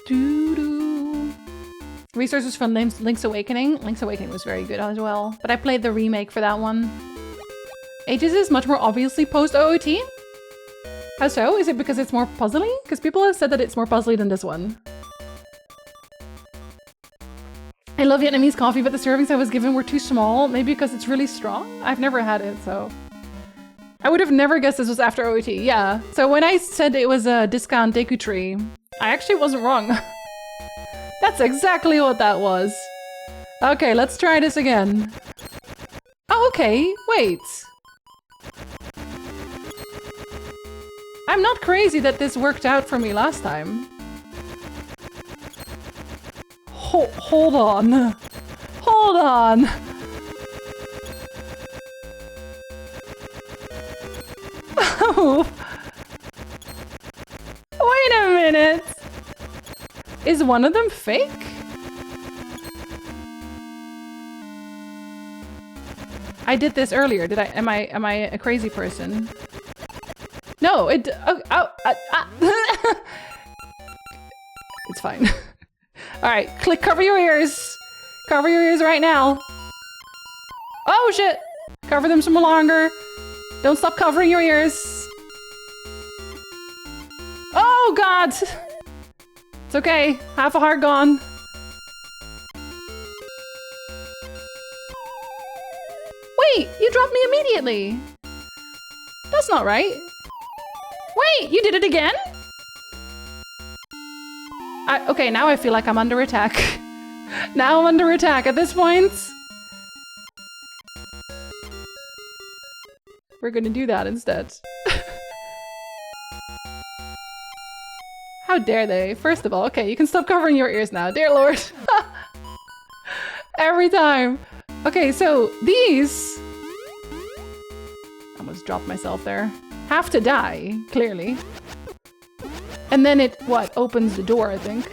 Doo-doo. Resources from Link's Awakening. Link's Awakening was very good as well, but I played the remake for that one. Ages is much more obviously post-OOT? How so? Is it because it's more puzzly? Because people have said that it's more puzzly than this one. I love Vietnamese coffee, but the servings I was given were too small. Maybe because it's really strong? I've never had it, so... I would have never guessed this was after OOT. Yeah, so when I said it was a discount Deku Tree, I actually wasn't wrong. That's exactly what that was. Okay, let's try this again. Oh, okay, wait. I'm not crazy that this worked out for me last time. Hold on. Hold on. Oh. Wait a minute. Is one of them fake? I did this earlier. Did I? Am I a crazy person? No, it. It's fine. All right, cover your ears. Cover your ears right now. Oh shit! Cover them some longer. Don't stop covering your ears. Oh god! It's okay. Half a heart gone. Wait, you dropped me immediately. That's not right. Wait, you did it again? Okay, now I feel like I'm under attack. Now I'm under attack at this point. We're gonna do that instead. How dare they? First of all, okay, you can stop covering your ears now. Dear Lord. Every time. Okay, so these... I almost dropped myself there. Have to die, clearly. And then it, what, opens the door, I think.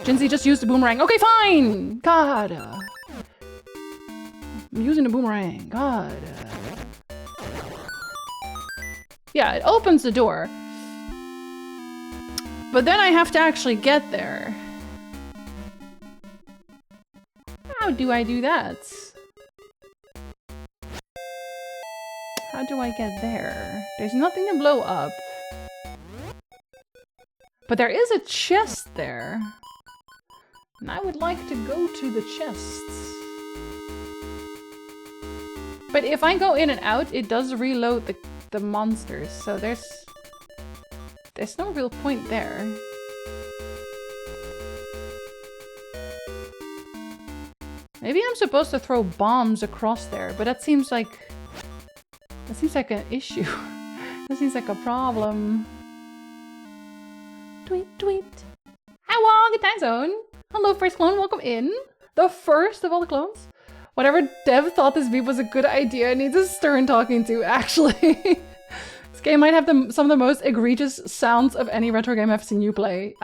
Jinzee just used the boomerang. Okay, fine! God. I'm using the boomerang. God. Yeah, it opens the door. But then I have to actually get there. How do I do that? How do I get there? There's nothing to blow up. But there is a chest there. And I would like to go to the chests. But if I go in and out, it does reload the monsters. So there's no real point there. Maybe I'm supposed to throw bombs across there, but that seems like an issue. That seems like a problem. Tweet, tweet. Hi, good time zone. Hello, first clone, welcome in. The first of all the clones. Whatever dev thought this beep was a good idea needs a stern talking to, actually. This game might have some of the most egregious sounds of any retro game I've seen you play.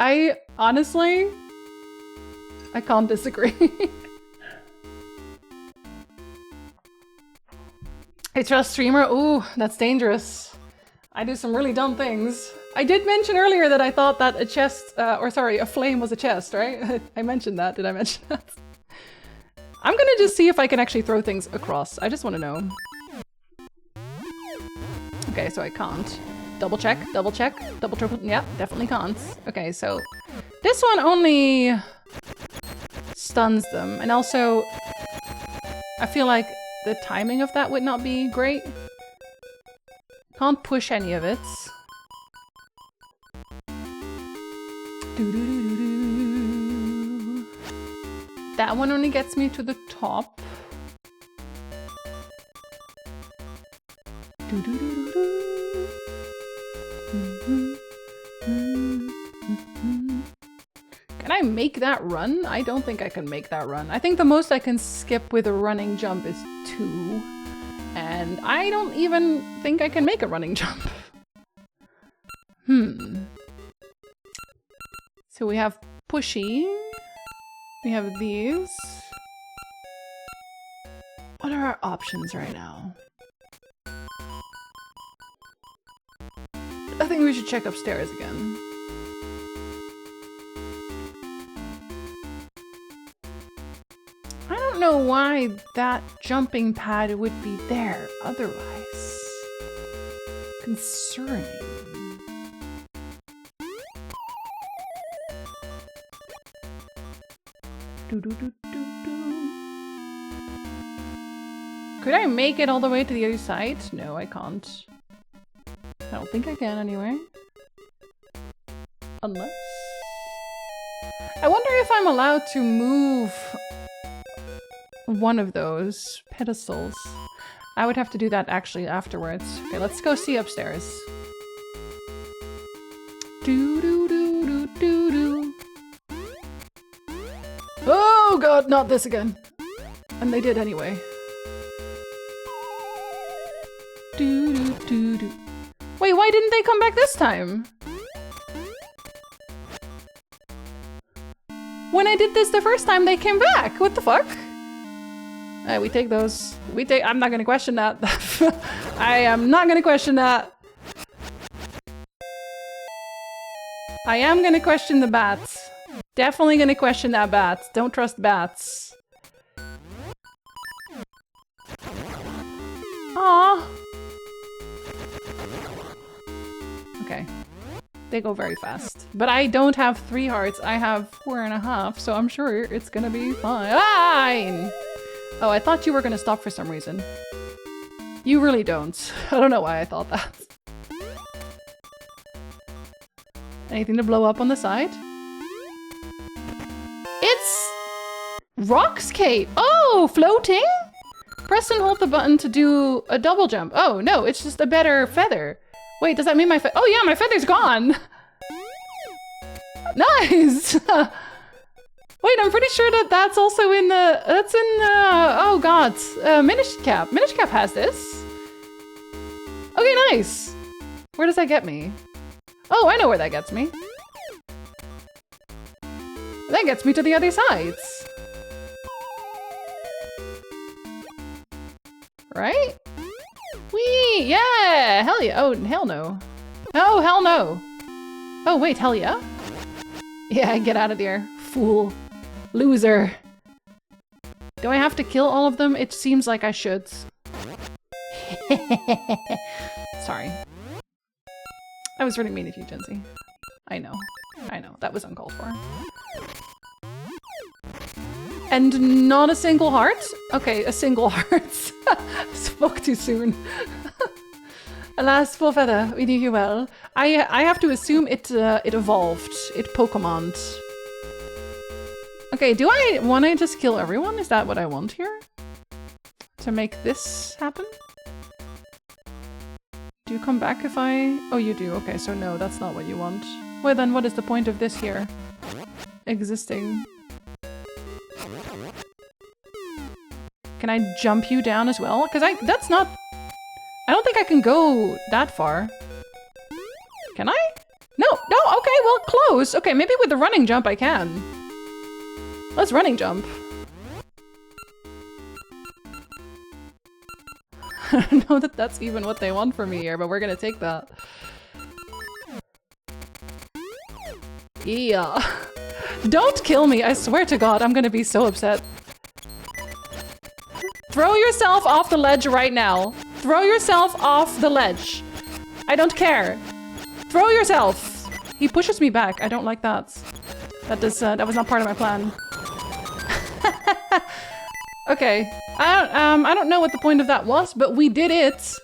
Honestly, I can't disagree. I trust streamer? Ooh, that's dangerous. I do some really dumb things. I did mention earlier that I thought that a chest, a flame was a chest, right? I mentioned that, did I mention that? I'm gonna just see if I can actually throw things across. I just want to know. Okay, so I can't. Double check, double triple, yeah, definitely can't. Okay, so this one only stuns them, and also I feel like the timing of that would not be great. Can't push any of it. That one only gets me to the top. Can I make that run? I don't think I can make that run. I think the most I can skip with a running jump is 2. And I don't even think I can make a running jump. So we have pushy. We have these. What are our options right now? I think we should check upstairs again. I don't know why that jumping pad would be there otherwise. Concerning. Could I make it all the way to the other side? No, I can't. I don't think I can anyway. Unless... I wonder if I'm allowed to move one of those pedestals. I would have to do that actually afterwards. Okay, let's go see upstairs. Oh god, not this again. And they did anyway. Wait, why didn't they come back this time? When I did this the first time, they came back. What the fuck? We take those. I'm not gonna question that. I am not gonna question that. I am gonna question the bats. Definitely gonna question that bat. Don't trust bats. Aww. Okay. They go very fast. But I don't have 3 hearts. I have 4.5, so I'm sure it's gonna be fine. Oh, I thought you were gonna stop for some reason. You really don't. I don't know why I thought that. Anything to blow up on the side? It's... Rock's Cape! Oh, floating? Press and hold the button to do a double jump. Oh, no, it's just a better feather. Wait, does that mean my oh yeah, my feather's gone! Nice! Wait, I'm pretty sure that that's also in the... That's in the... Oh god. Minish Cap. Minish Cap has this. Okay, nice! Where does that get me? Oh, I know where that gets me. That gets me to the other sides. Right? Whee! Yeah! Hell yeah! Oh, hell no. Oh, hell no! Oh, wait, hell yeah? Yeah, get out of there. Fool. Loser. Do I have to kill all of them? It seems like I should. Sorry. I was really mean of you, Jinzee. I know. I know. That was uncalled for. And not a single heart? Okay, a single heart. Spoke too soon. Alas, full feather, we do you well. I have to assume it evolved. It Pokemoned. Okay, do I want to just kill everyone? Is that what I want here? To make this happen? Do you come back if I... Oh, you do. Okay, so no, that's not what you want. Well, then what is the point of this here? Existing. Can I jump you down as well? Because that's not... I don't think I can go that far. Can I? No, no, okay, well, close. Okay, maybe with the running jump I can. Let's running jump. I don't know that that's even what they want from me here, but we're gonna take that. Yeah. Don't kill me, I swear to God, I'm gonna be so upset. Throw yourself off the ledge right now. Throw yourself off the ledge. I don't care. Throw yourself. He pushes me back. I don't like that. That was not part of my plan. Okay. I don't know what the point of that was, but we did it.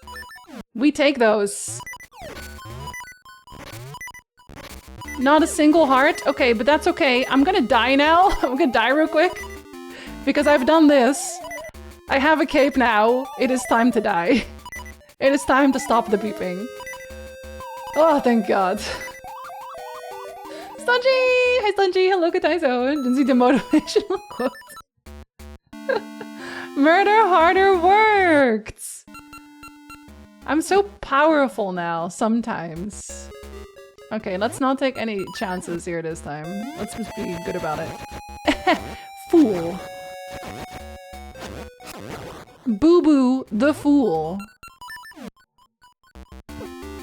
We take those. Not a single heart? Okay, but that's okay. I'm gonna die now. I'm gonna die real quick. Because I've done this. I have a cape now. It is time to die. It is time to stop the beeping. Oh, thank God. Stungy! Hi, Stungy! Hello, Kataizo! Jinzee the motivational quote. Murder harder worked! I'm so powerful now, sometimes. Okay, let's not take any chances here this time. Let's just be good about it. Fool. Boo-boo the fool.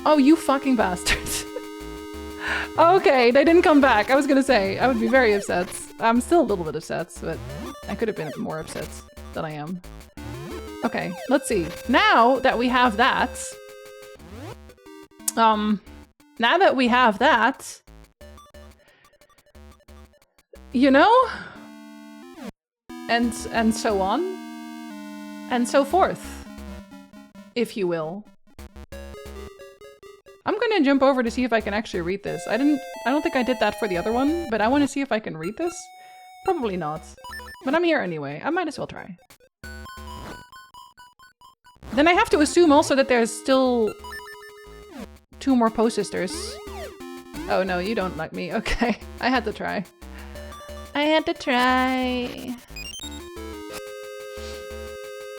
Oh, you fucking bastards. Okay, they didn't come back. I was gonna say, I would be very upset. I'm still a little bit upset, but I could have been more upset than I am. Okay, let's see. Now that we have that... now that we have that... You know? And so on. And so forth. If you will. I'm gonna jump over to see if I can actually read this. I don't think I did that for the other one, but I want to see if I can read this. Probably not. But I'm here anyway. I might as well try. Then I have to assume also that there's still 2 more post-sisters. Oh no, you don't like me. Okay. I had to try. I had to try.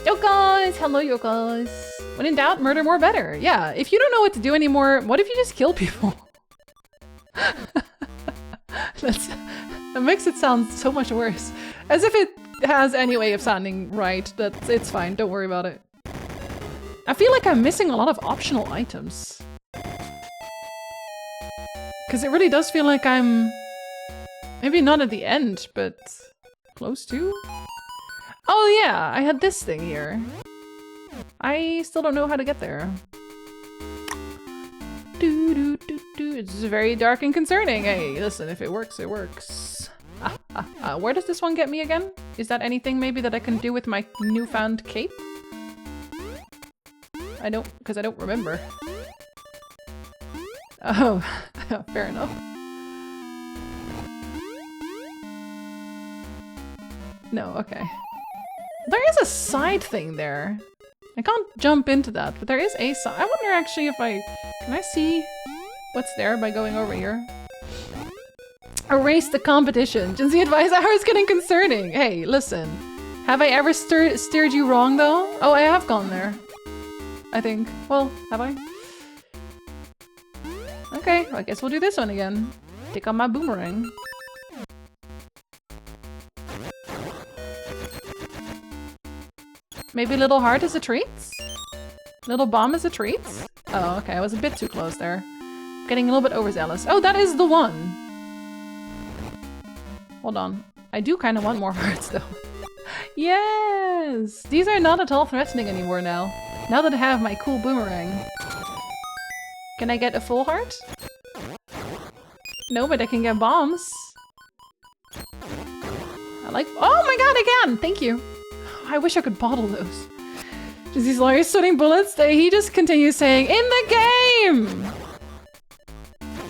Yokas! Hello, Yokas! When in doubt, murder more better. Yeah, if you don't know what to do anymore, what if you just kill people? That makes it sound so much worse. As if it has any way of sounding right. It's fine, don't worry about it. I feel like I'm missing a lot of optional items. Because it really does feel like I'm... maybe not at the end, but close to? Oh yeah, I had this thing here. I still don't know how to get there. It's very dark and concerning. Hey, listen, if it works, it works. Where does this one get me again? Is that anything maybe that I can do with my newfound cape? I don't, because I don't remember. Oh, fair enough. No, okay. There is a side thing there. I can't jump into that, but there is a side. I wonder actually if I... can I see what's there by going over here? Erase the competition. Jinzee advice hours getting concerning. Hey, listen. Have I ever steered you wrong though? Oh, I have gone there. I think. Well, have I? Okay, well, I guess we'll do this one again. Take on my boomerang. Maybe little heart is a treat? Little bomb is a treat? Oh, okay, I was a bit too close there. Getting a little bit overzealous. Oh, that is the one! Hold on. I do kind of want more hearts though. Yes! These are not at all threatening anymore now. Now that I have my cool boomerang. Can I get a full heart? No, but I can get bombs. I like- oh my god, I can! Thank you. I wish I could bottle those. Jinzee's lawyer sweating bullets. He just continues saying, in the game!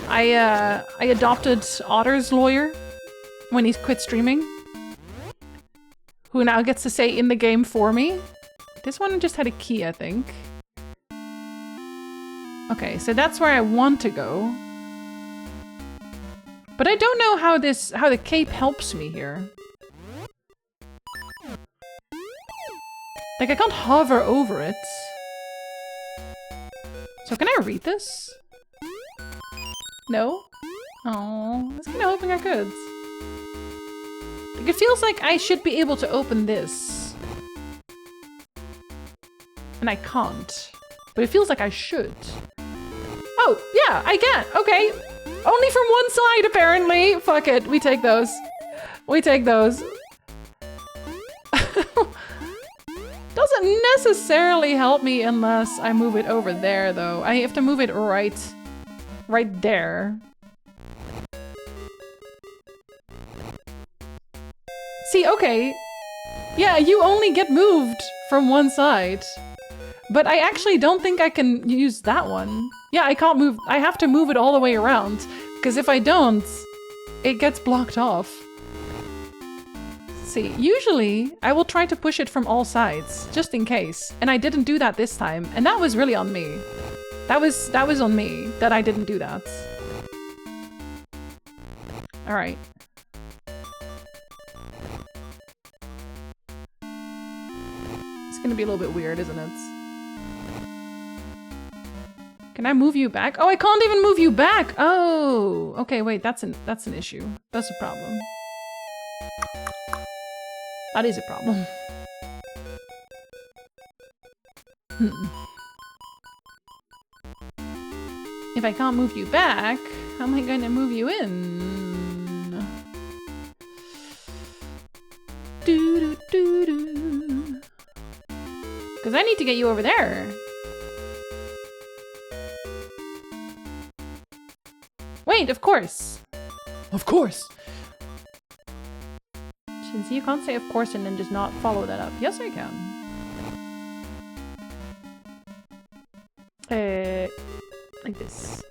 I adopted Otter's lawyer when he quit streaming. Who now gets to say in the game for me. This one just had a key, I think. Okay, so that's where I want to go. But I don't know how the cape helps me here. Like, I can't hover over it. So can I read this? No? Oh, I was kinda hoping I could. Like, it feels like I should be able to open this. And I can't. But it feels like I should. Oh, yeah, I can. Okay. Only from one side, apparently. Fuck it. We take those. We take those. Doesn't necessarily help me unless I move it over there, though. I have to move it right there. See, okay. Yeah, you only get moved from one side. But I actually don't think I can use that one. Yeah, I can't move. I have to move it all the way around. Because if I don't, it gets blocked off. See, usually I will try to push it from all sides, just in case. And I didn't do that this time. And that was really on me. That was on me that I didn't do that. All right. It's gonna be a little bit weird, isn't it? Can I move you back? Oh, I can't even move you back! Oh! Okay, wait, that's an issue. That's a problem. That is a problem. If I can't move you back, how am I going to move you in? Do-do-do-do. Because I need to get you over there. Wait, of course. Of course. Jinzee, you can't say of course and then just not follow that up. Yes, I can. Like this.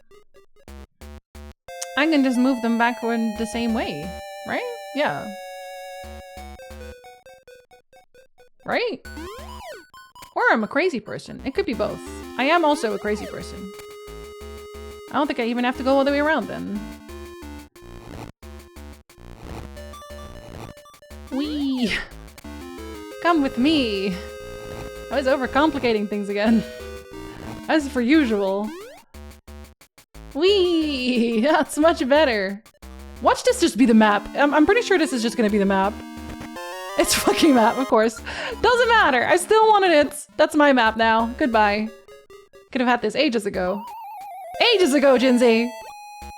I can just move them backward the same way, right? Yeah. Right? Or I'm a crazy person. It could be both. I am also a crazy person. I don't think I even have to go all the way around then. Whee! Come with me! I was overcomplicating things again. As per usual. Whee! That's much better. Watch this just be the map. I'm pretty sure this is just gonna be the map. It's fucking map, of course. Doesn't matter. I still wanted it. That's my map now. Goodbye. Could have had this ages ago. Ages ago, Jinzee!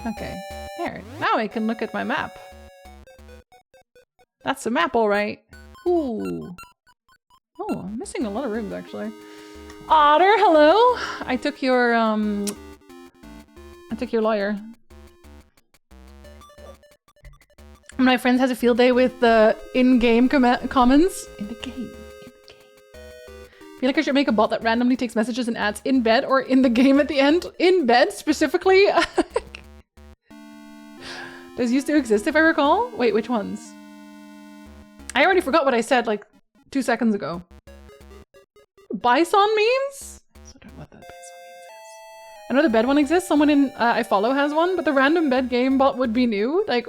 Okay. There. Now I can look at my map. That's the map, alright. Ooh. Oh, I'm missing a lot of rooms, actually. Otter, hello! I took your lawyer. My friend has a field day with the in-game comments. In the game. I feel like I should make a bot that randomly takes messages and adds in bed or in the game at the end. In bed, specifically? Does used to exist, if I recall? Wait, which ones? I already forgot what I said, like, 2 seconds ago. Bison memes? I don't know what that bison memes is. I know the bed one exists. Someone in I follow has one, but the random bed game bot would be new. Like,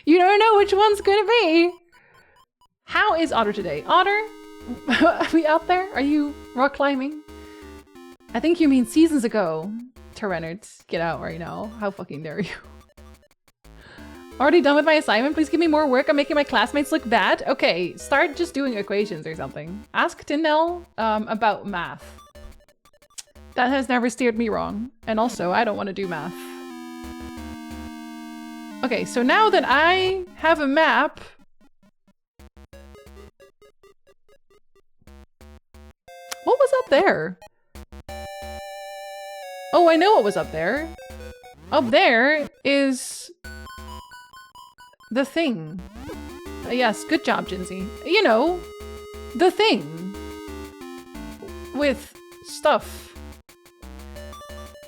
you don't know which one's gonna be. How is Otter today? Otter? Are we out there? Are you rock climbing? I think you mean seasons ago. Tyrannard, get out right now. How fucking dare you? Already done with my assignment? Please give me more work. I'm making my classmates look bad. Okay, start just doing equations or something. Ask Tyndall about math. That has never steered me wrong. And also, I don't want to do math. Okay, so now that I have a map... What was that there? Oh, I know what was up there. Up there is the thing. Yes, good job, Jinzee. You know, the thing with stuff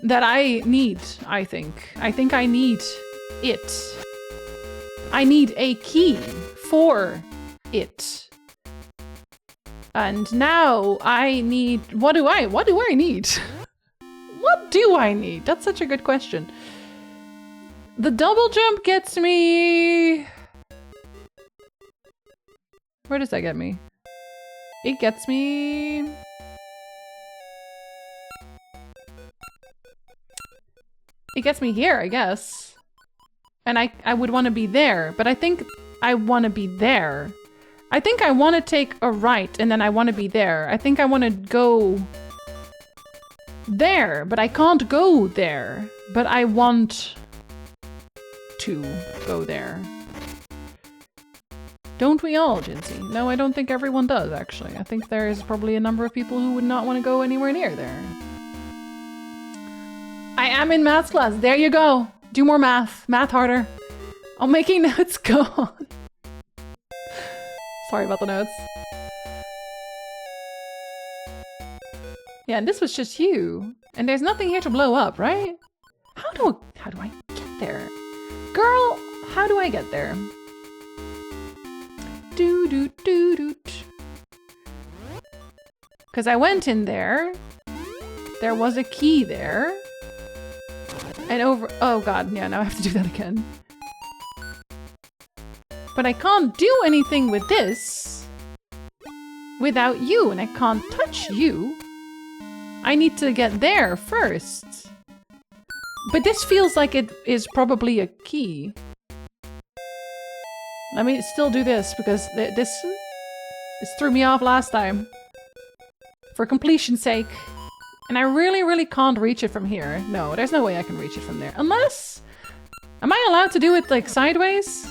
that I need, I think. I think I need it. I need a key for it. And now I need, what do I need? What do I need? That's such a good question. The double jump gets me... Where does that get me? It gets me... It gets me here, I guess. And I would want to be there, but I think I want to be there. I think I want to take a right, and then I want to be there. I think I want to go there, but I can't go there. But I want to go there. Don't we all, Jinzee? No, I don't think everyone does, actually. I think there is probably a number of people who would not want to go anywhere near there. I am in math class. There you go. Do more math. Math harder. I'm making notes. Go on. Sorry about the notes. Yeah, and this was just you. And there's nothing here to blow up, right? How do I get there? Girl, how do I get there? Because I went in there. There was a key there. And over... Oh god, yeah, now I have to do that again. But I can't do anything with this without you, and I can't touch you. I need to get there first. But this feels like it is probably a key. Let me still do this, because this threw me off last time. For completion's sake. And I really, really can't reach it from here. No, there's no way I can reach it from there. Unless... Am I allowed to do it, like, sideways?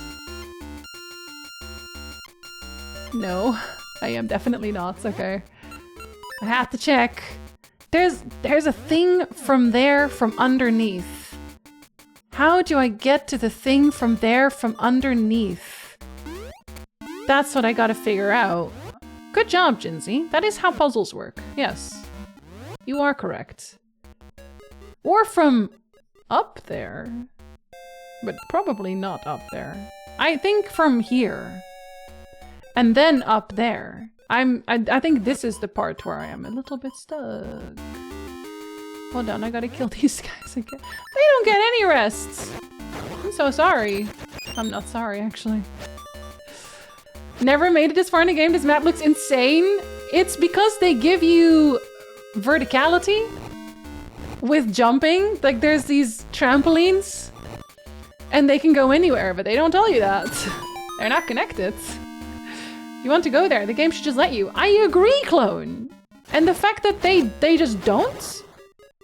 No, I am definitely not. Okay. I have to check. There's a thing from there from underneath. How do I get to the thing from there from underneath? That's what I gotta figure out. Good job, Jinzee. That is how puzzles work. Yes. You are correct. Or from up there. But probably not up there. I think from here. And then up there. I think this is the part where I am a little bit stuck. Hold on, I gotta kill these guys again. They don't get any rests! I'm so sorry. I'm not sorry, actually. Never made it this far in a game. This map looks insane. It's because they give you verticality with jumping. Like, there's these trampolines. And they can go anywhere, but they don't tell you that. They're not connected. You want to go there, the game should just let you. I agree, Clone! And the fact that they just don't?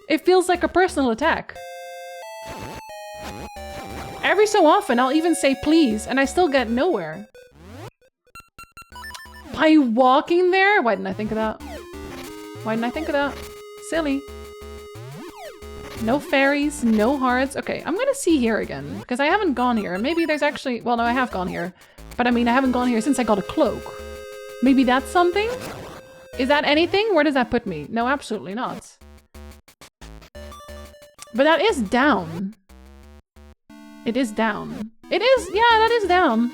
It feels like a personal attack. Every so often, I'll even say please, and I still get nowhere. By walking there? Why didn't I think of that? Why didn't I think of that? Silly. No fairies, no hearts. Okay, I'm gonna see here again, because I haven't gone here. Maybe there's actually... Well, no, I have gone here. But I mean, I haven't gone here since I got a cloak. Maybe that's something? Is that anything? Where does that put me? No, absolutely not. But that is down. It is down. It is, yeah, that is down.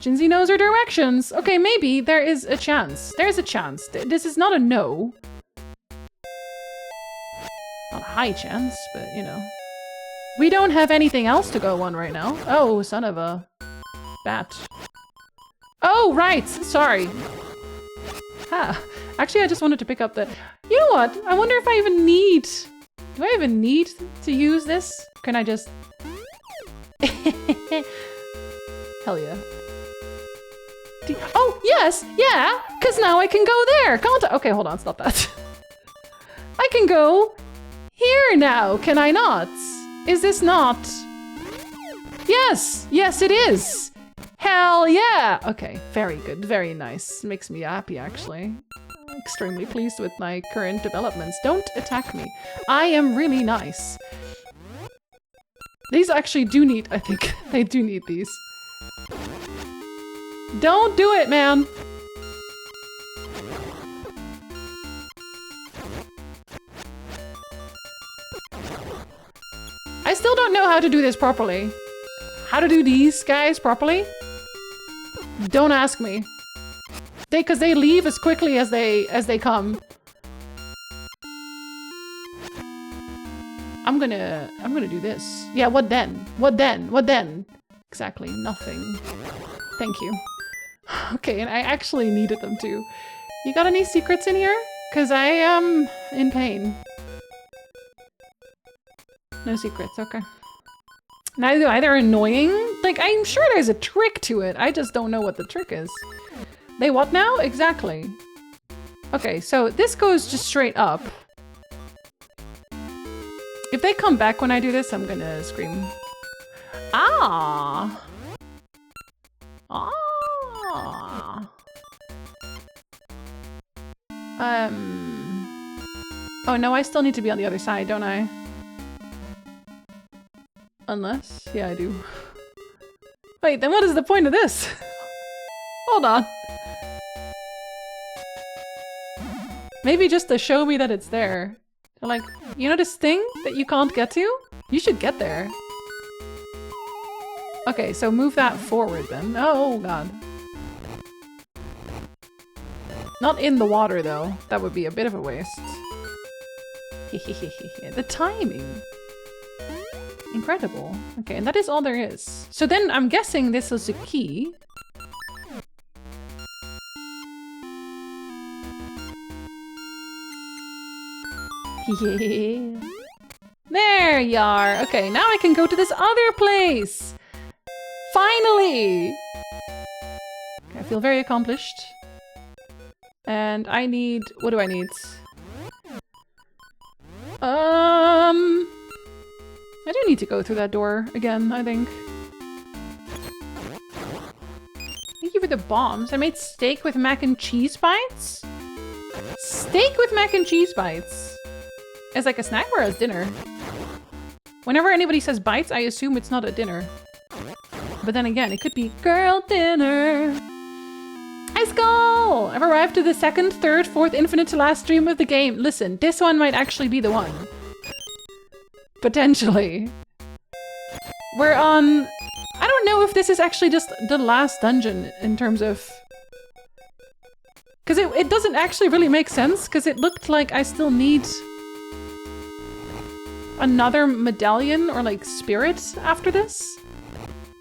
Jinzee knows her directions. Okay, maybe there is a chance. There's a chance. This is not a no. Not a high chance, but you know. We don't have anything else to go on right now. Oh, son of a bat. Oh, right! Sorry. Ha. Actually, I just wanted to pick up the... You know what? I wonder if I even need... Do I even need to use this? Can I just... Hell yeah. Oh, yes! Yeah! Because now I can go there! Can't I? Okay, hold on. Stop that. I can go here now, can I not? Is this not? Yes! Yes, it is! Hell yeah! Okay, very good. Very nice. Makes me happy, actually. extremely pleased with my current developments. Don't attack me. I am really nice. These actually do need, I think, they do need these. Don't do it, man! I still don't know how to do this properly. How to do these guys properly? Don't ask me. Because they leave as quickly as they come. I'm gonna do this. Yeah, what then? What then? What then? Exactly, nothing. Thank you. Okay, and I actually needed them too. You got any secrets in here? Cause I am in pain. No secrets, okay. Neither they're annoying. Like, I'm sure there's a trick to it. I just don't know what the trick is. They what now? Exactly. Okay, so this goes just straight up. If they come back when I do this, I'm gonna scream. Ah! Ah! Oh no, I still need to be on the other side, don't I? Unless... yeah, I do. Wait, then what is the point of this? Hold on. Maybe just to show me that it's there. Like, you know this thing that you can't get to? You should get there. Okay, so move that forward then. Oh god. Not in the water though. That would be a bit of a waste. The timing. Incredible. Okay, and that is all there is. So then I'm guessing this is a key. Yeah. There you are. Okay, now I can go to this other place. Finally! Okay, I feel very accomplished. And I need... what do I need? I do need to go through that door again, I think. Thank you for the bombs. I made steak with mac and cheese bites? Steak with mac and cheese bites? As like a snack or as dinner? Whenever anybody says bites, I assume it's not a dinner. But then again, it could be girl dinner. Ice Skull! I've arrived to the second, third, fourth, infinite to last stream of the game. Listen, this one might actually be the one. Potentially. We're on... I don't know if this is actually just the last dungeon in terms of... because it doesn't actually really make sense, because it looked like I still need... another medallion or like spirit after this.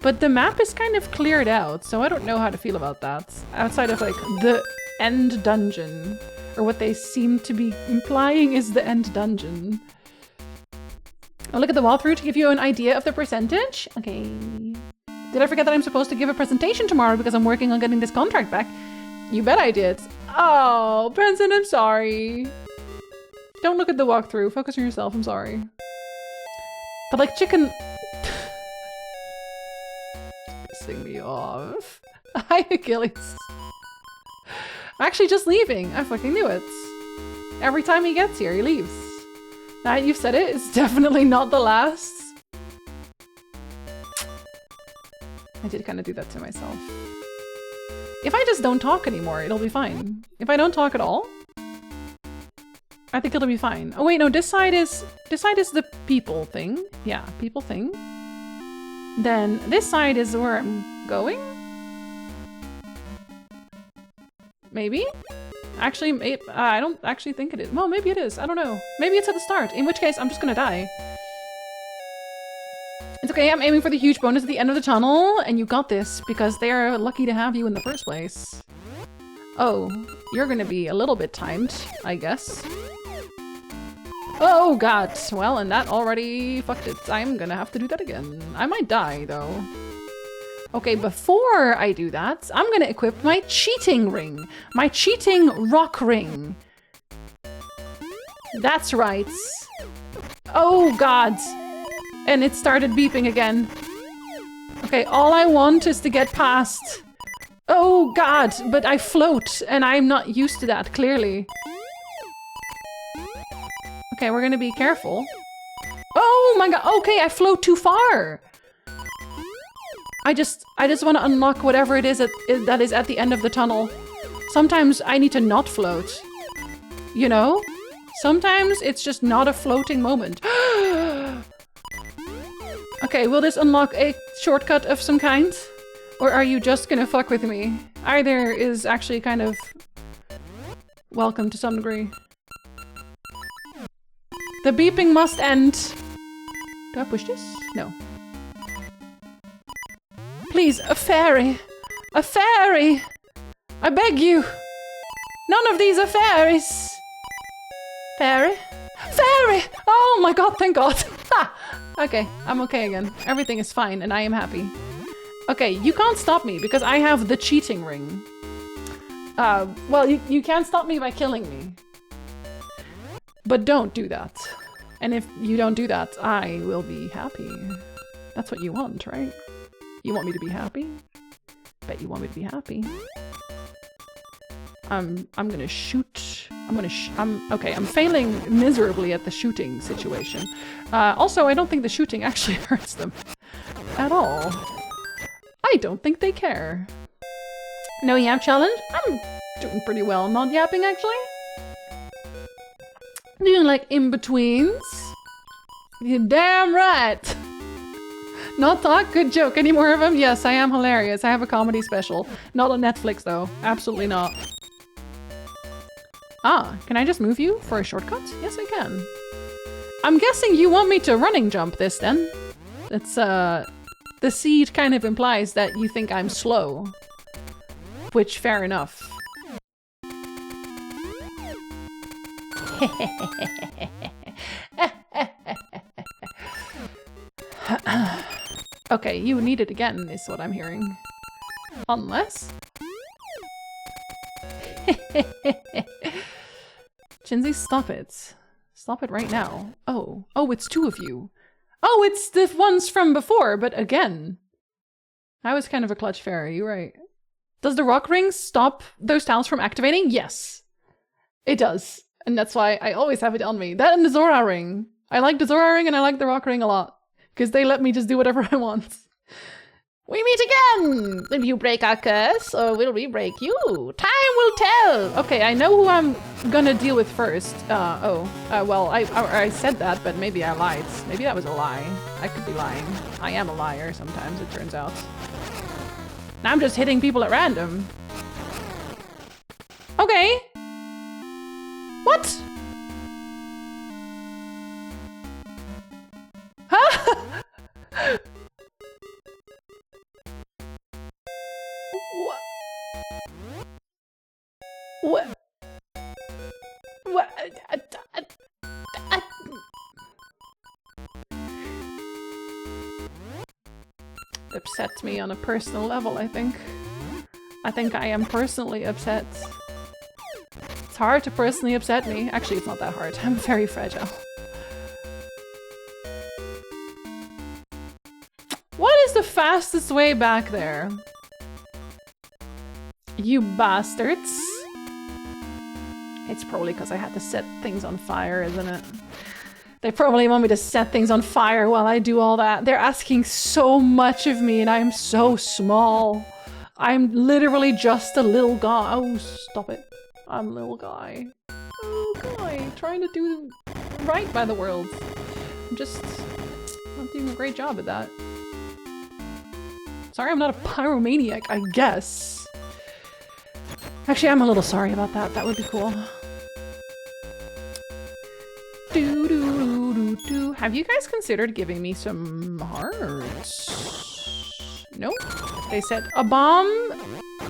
But the map is kind of cleared out, so I don't know how to feel about that. Outside of like the end dungeon. Or what they seem to be implying is the end dungeon. I'll look at the walkthrough to give you an idea of the percentage. Okay. Did I forget that I'm supposed to give a presentation tomorrow because I'm working on getting this contract back? You bet I did. Oh, Benson, I'm sorry. Don't look at the walkthrough. Focus on yourself, I'm sorry. But like chicken... pissing me off. Hi, Achilles. I'm actually just leaving. I fucking knew it. Every time he gets here, he leaves. Now you've said it, it's definitely not the last. I did kind of do that to myself. If I just don't talk anymore, it'll be fine. If I don't talk at all, I think it'll be fine. Oh wait, no, this side is the people thing. Yeah, people thing. Then this side is where I'm going? Maybe? Actually, I don't actually think it is. Well, maybe it is. I don't know. Maybe it's at the start. In which case, I'm just gonna die. It's okay, I'm aiming for the huge bonus at the end of the tunnel, and you got this, because they are lucky to have you in the first place. Oh, you're gonna be a little bit timed, I guess. Oh god, well, and that already fucked it. I'm gonna have to do that again. I might die, though. Okay, before I do that, I'm gonna equip my cheating ring. My cheating rock ring. That's right. Oh god. And it started beeping again. Okay, all I want is to get past. Oh god, but I float and I'm not used to that, clearly. Okay, we're gonna be careful. Oh my god, okay, I float too far. I just want to unlock whatever it is that is at the end of the tunnel. Sometimes I need to not float. You know? Sometimes it's just not a floating moment. Okay, will this unlock a shortcut of some kind? Or are you just gonna fuck with me? Either is actually kind of welcome to some degree. The beeping must end. Do I push this? No. Please, a fairy! A fairy! I beg you! None of these are fairies! Fairy? Fairy! Oh my god, thank god! Ha! Okay, I'm okay again. Everything is fine and I am happy. Okay, you can't stop me because I have the cheating ring. Well, you can't stop me by killing me. But don't do that. And if you don't do that, I will be happy. That's what you want, right? You want me to be happy? Bet you want me to be happy. I'm gonna shoot. Okay, I'm failing miserably at the shooting situation. Also, I don't think the shooting actually hurts them at all. I don't think they care. No yap challenge? I'm doing pretty well not yapping, actually. Doing like in-betweens. You're damn right. Not talk, good joke. Any more of them? Yes, I am hilarious. I have a comedy special. Not on Netflix, though. Absolutely not. Ah, can I just move you for a shortcut? Yes, I can. I'm guessing you want me to running jump this, then. It's, the seed kind of implies that you think I'm slow. Which, fair enough. Okay, you need it again, is what I'm hearing. Unless... Jinzee, stop it. Stop it right now. Oh. Oh, it's two of you. Oh, it's the ones from before, but again. I was kind of a clutch fairy, you're right. Does the rock ring stop those talents from activating? Yes. It does. And that's why I always have it on me. That and the Zora ring. I like the Zora ring and I like the rock ring a lot. Because they let me just do whatever I want. We meet again! Will you break our curse, or will we break you? Time will tell! Okay, I know who I'm gonna deal with first. Well, I said that, but maybe I lied. Maybe that was a lie. I could be lying. I am a liar sometimes, it turns out. Now I'm just hitting people at random. Okay. What? Huh? What? What? Upsets me on a personal level, I think. I think I am personally upset. It's hard to personally upset me. Actually, it's not that hard. I'm very fragile. What is the fastest way back there? You bastards. It's probably because I had to set things on fire, isn't it? They probably want me to set things on fire while I do all that. They're asking so much of me and I am so small. I'm literally just a little guy. Oh, stop it. I'm a little guy. Oh, guy. Trying to do right by the world. I'm just not doing a great job at that. Sorry, I'm not a pyromaniac, I guess. Actually, I'm a little sorry about that. That would be cool. Have you guys considered giving me some hearts? Nope. They said a bomb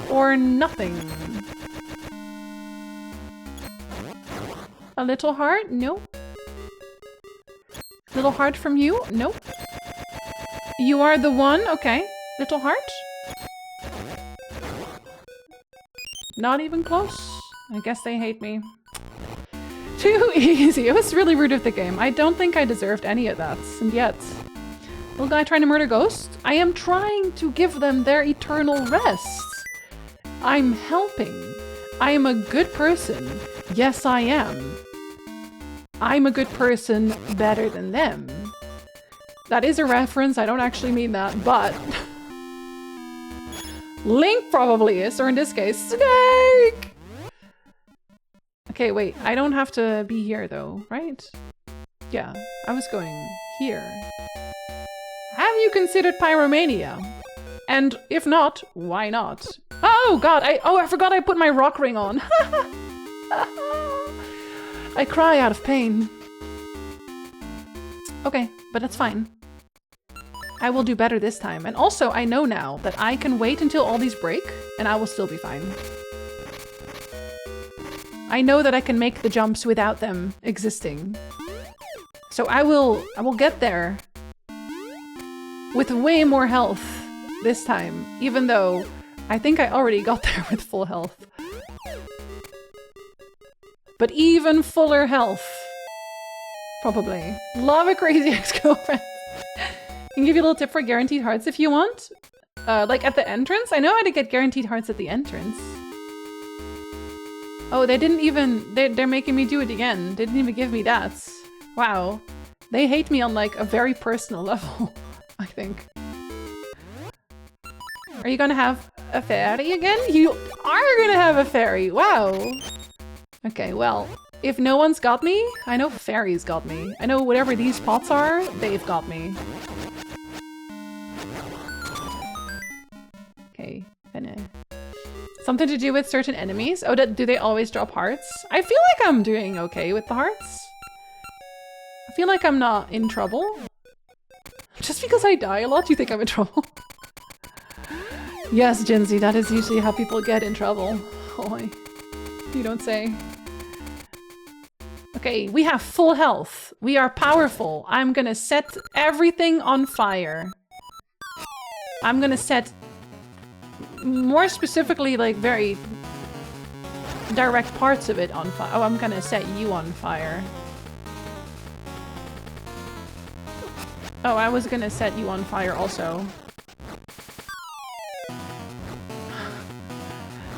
or nothing. A little heart? Nope. Little heart from you? Nope. You are the one? Okay. Little heart? Not even close. I guess they hate me. Too easy. It was really rude of the game. I don't think I deserved any of that. And yet, little guy trying to murder ghosts? I am trying to give them their eternal rest. I'm helping. I am a good person. Yes, I am. I'm a good person better than them. That is a reference. I don't actually mean that, but... Link probably is, or in this case, Snake! Okay, wait. I don't have to be here, though, right? Yeah, I was going here. Have you considered pyromania? And if not, why not? Oh god, I forgot I put my rock ring on. I cry out of pain. Okay, but that's fine. I will do better this time. And also, I know now that I can wait until all these break, and I will still be fine. I know that I can make the jumps without them existing. So I will get there with way more health this time, even though I think I already got there with full health. But even fuller health. Probably. Love a crazy ex-girlfriend. Can give you a little tip for guaranteed hearts if you want. Like at the entrance? I know how to get guaranteed hearts at the entrance. Oh, they didn't even... They're making me do it again. They didn't even give me that. Wow. They hate me on like a very personal level, I think. Are you gonna have a fairy again? You are gonna have a fairy! Wow! Okay, well, if no one's got me, I know fairies got me. I know whatever these pots are, they've got me. Okay, something to do with certain enemies? Oh, do they always drop hearts? I feel like I'm doing okay with the hearts. I feel like I'm not in trouble. Just because I die a lot, you think I'm in trouble? Yes, Jinzee, that is usually how people get in trouble. Oi. You don't say. Okay, we have full health. We are powerful. I'm gonna set everything on fire. I'm gonna set... more specifically, like, very direct parts of it on fire. Oh, I'm gonna set you on fire. Oh, I was gonna set you on fire also.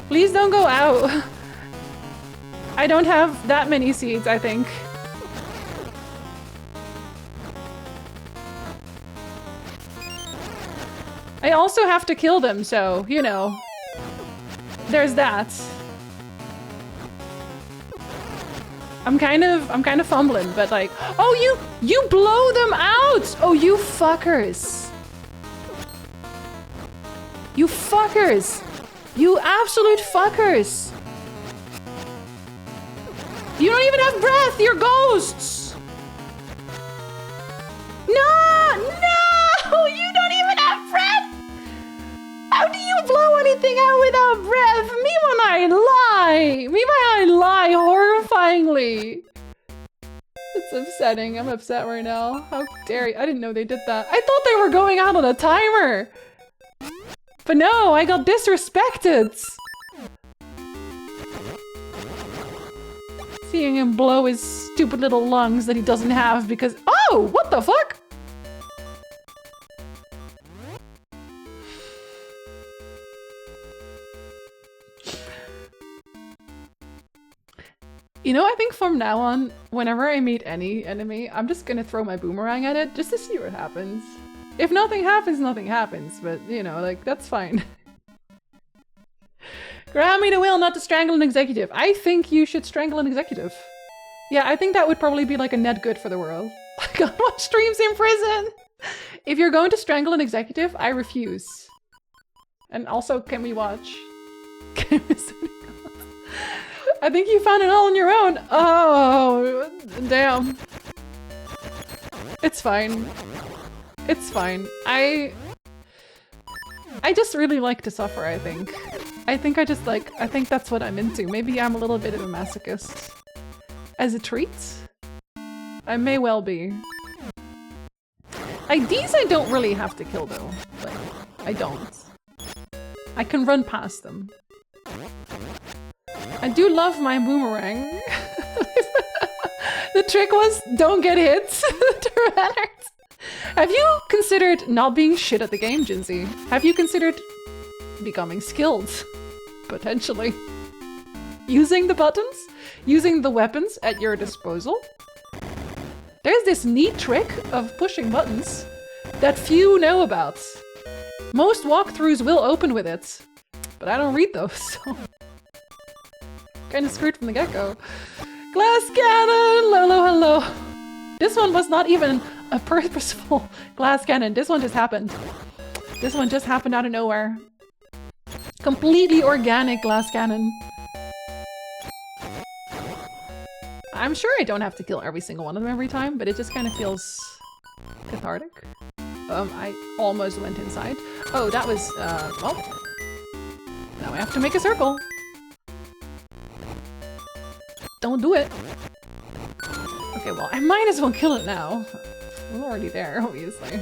Please don't go out. I don't have that many seeds, I think. I also have to kill them, so, you know. There's that. I'm kind of fumbling, but like, oh, you blow them out! Oh, you fuckers. You fuckers. You absolute fuckers! You don't even have breath! You're ghosts! No! No! You don't even have breath! How do you blow anything out without breath? Me when I lie! Me when I lie horrifyingly! It's upsetting. I'm upset right now. How dare you? I didn't know they did that. I thought they were going out on a timer! But no, I got disrespected! Seeing him blow his stupid little lungs that he doesn't have because— oh! What the fuck?! You know, I think from now on, whenever I meet any enemy, I'm just gonna throw my boomerang at it just to see what happens. If nothing happens, nothing happens, but, you know, like, that's fine. Grant me the will not to strangle an executive. I think you should strangle an executive. Yeah, I think that would probably be, like, a net good for the world. God, watch streams in prison! If you're going to strangle an executive, I refuse. And also, can we watch? I think you found it all on your own! Oh, damn. It's fine. It's fine. I just really like to suffer, I think. I think that's what I'm into. Maybe I'm a little bit of a masochist. As a treat? I may well be. Like, these I don't really have to kill though. Like, I don't. I can run past them. I do love my boomerang. The trick was don't get hit. Have you considered not being shit at the game, Jinzee? Have you considered becoming skilled? Potentially. Using the buttons? Using the weapons at your disposal? There's this neat trick of pushing buttons that few know about. Most walkthroughs will open with it, but I don't read those, so... Kinda screwed from the get-go. Glass cannon! Lolo, hello! This one was not even a purposeful glass cannon. This one just happened. This one just happened out of nowhere. Completely organic glass cannon. I'm sure I don't have to kill every single one of them every time, but it just kind of feels cathartic. I almost went inside. Oh, that was, well. Now I have to make a circle. Don't do it. Okay, well, I might as well kill it now. I'm already there, obviously.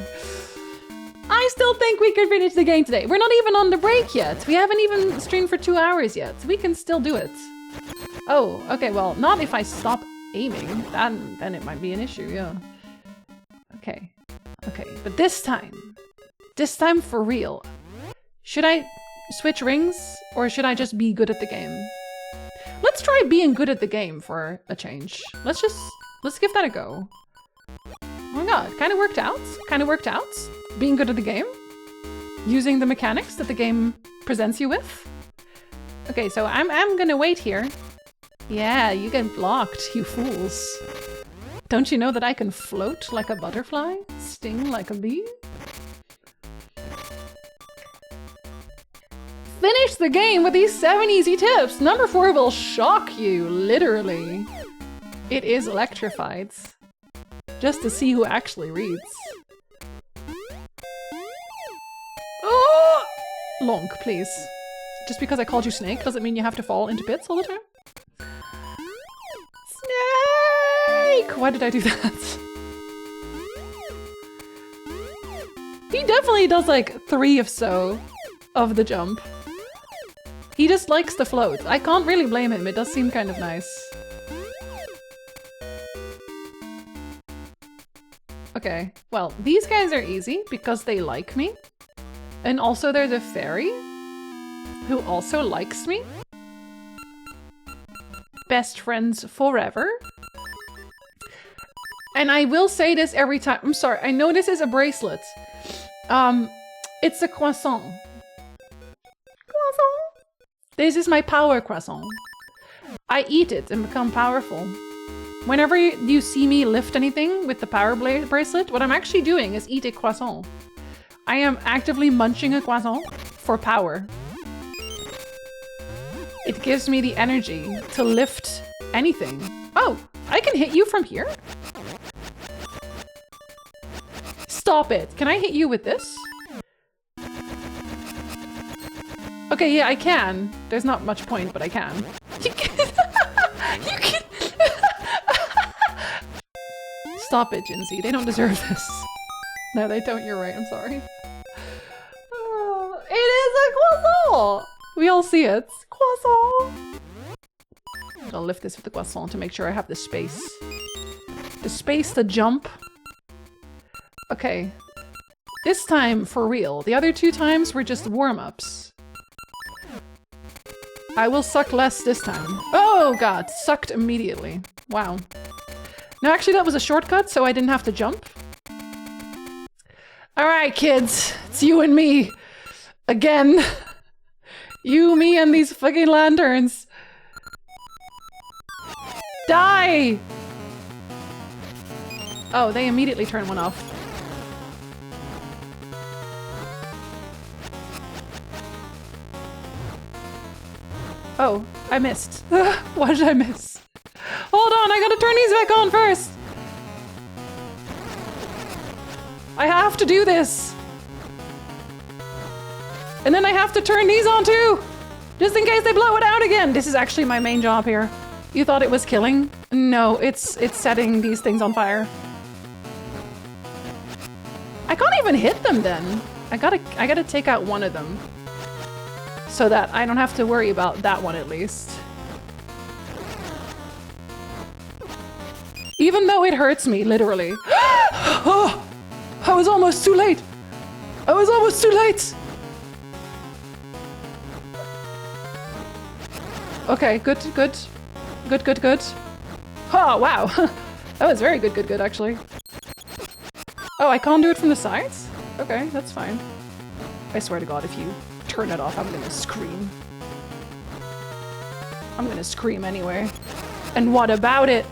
I still think we could finish the game today. We're not even on the break yet. We haven't even streamed for 2 hours yet. We can still do it. Oh, okay, well, not if I stop aiming. Then it might be an issue, yeah. Okay. Okay, but this time for real. Should I switch rings, or should I just be good at the game? Let's try being good at the game for a change. Let's give that a go. Oh my god, kind of worked out. Kind of worked out. Being good at the game. Using the mechanics that the game presents you with. Okay, so I'm gonna wait here. Yeah, you get blocked, you fools. Don't you know that I can float like a butterfly? Sting like a bee? Finish the game with these 7 easy tips! Number 4 will shock you, literally. It is electrified. Just to see who actually reads. Oh! Lonk, please. Just because I called you Snake doesn't mean you have to fall into pits all the time. Snake! Why did I do that? He definitely does like 3 or so of the jump. He just likes to float. I can't really blame him, it does seem kind of nice. Okay, well, these guys are easy because they like me. And also there's a fairy who also likes me. Best friends forever. And I will say this every time. I'm sorry, I know this is a bracelet. It's a croissant. Croissant. This is my power croissant. I eat it and become powerful. Whenever you see me lift anything with the power bracelet, what I'm actually doing is eat a croissant. I am actively munching a croissant for power. It gives me the energy to lift anything. Oh, I can hit you from here? Stop it. Can I hit you with this? Okay, yeah, I can. There's not much point, but I can. You can. You can. Stop it, Jinzee. They don't deserve this. No, they don't. You're right. I'm sorry. It is a croissant! We all see it. Croissant! I'll lift this with the croissant to make sure I have the space. The space to jump. Okay. This time, for real. The other 2 times were just warm-ups. I will suck less this time. Oh god, sucked immediately. Wow. No, actually that was a shortcut, so I didn't have to jump. Alright, kids. It's you and me. Again. You, me, and these fucking lanterns. Die! Oh, they immediately turn one off. Oh, I missed. Why did I miss? Hold on, I gotta turn these back on first! I have to do this! And then I have to turn these on too! Just in case they blow it out again! This is actually my main job here. You thought it was killing? No, it's setting these things on fire. I can't even hit them then. I gotta take out one of them. So that I don't have to worry about that one at least. Even though it hurts me, literally. Oh, I was almost too late. I was almost too late. Okay, good, good. Good, good, good. Oh, wow. That was very good, good, good, actually. Oh, I can't do it from the sides? Okay, that's fine. I swear to God, if you turn it off, I'm gonna scream. I'm gonna scream anyway. And what about it?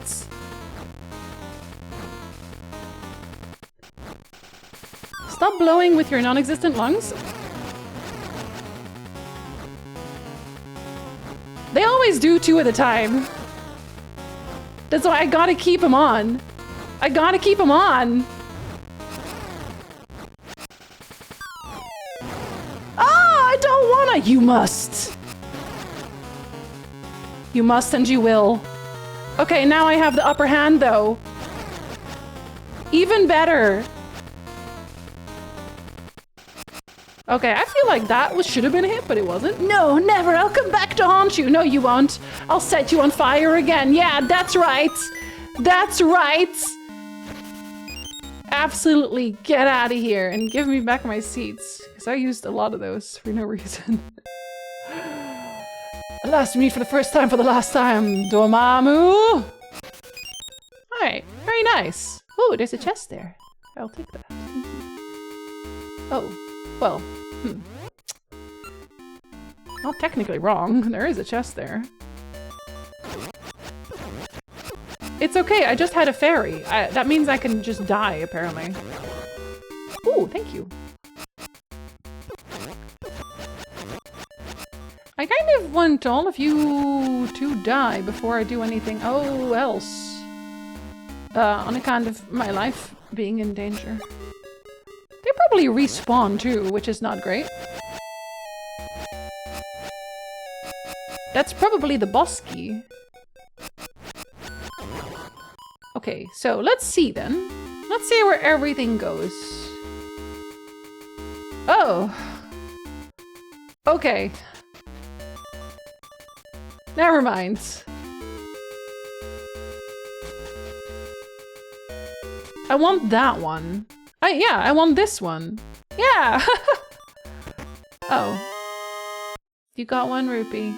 Stop blowing with your non-existent lungs. They always do 2 at a time. That's why I gotta keep them on. I gotta keep them on. Ah, I don't wanna. You must. You must and you will. Okay, now I have the upper hand though. Even better. Okay, I feel like that should have been a hit, but it wasn't. No, never. I'll come back to haunt you. No, you won't. I'll set you on fire again. Yeah, that's right. That's right. Absolutely get out of here and give me back my seats. Because I used a lot of those for no reason. Alas, me for the first time for the last time. Dormammu. Alright, very nice. Oh, there's a chest there. I'll take that. Oh, well. Not technically wrong. There is a chest there. It's okay, I just had a fairy. That means I can just die, apparently. Ooh, thank you. I kind of want all of you to die before I do anything else. On account of my life being in danger. They probably respawn too, which is not great. That's probably the boss key. Okay, so let's see then. Let's see where everything goes. Oh. Okay. Never mind. I want that one. Yeah, I want this one. Yeah! Oh. You got 1 rupee.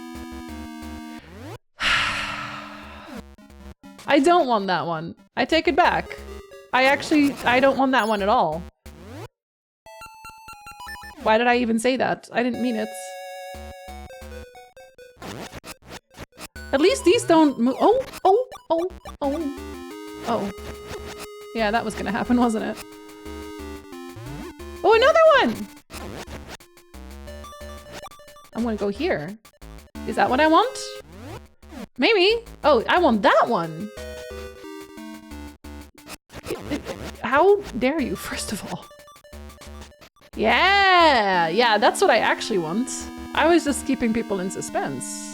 I don't want that one. I take it back. I don't want that one at all. Why did I even say that? I didn't mean it. At least these don't move. Oh, oh, oh, oh, oh. Yeah, that was gonna happen, wasn't it? Oh, another one! I'm gonna go here. Is that what I want? Maybe. Oh, I want that one. How dare you, first of all? Yeah! Yeah, that's what I actually want. I was just keeping people in suspense.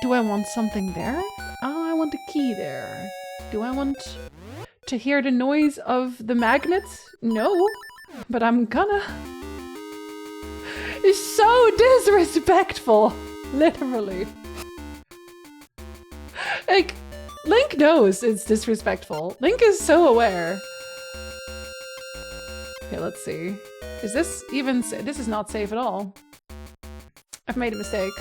Do I want something there? Oh, I want a key there. Do I want to hear the noise of the magnet? No, but I'm gonna. It's so disrespectful, literally. Like, Link knows it's disrespectful. Link is so aware. Okay, let's see. Is this even this is not safe at all. I've made a mistake.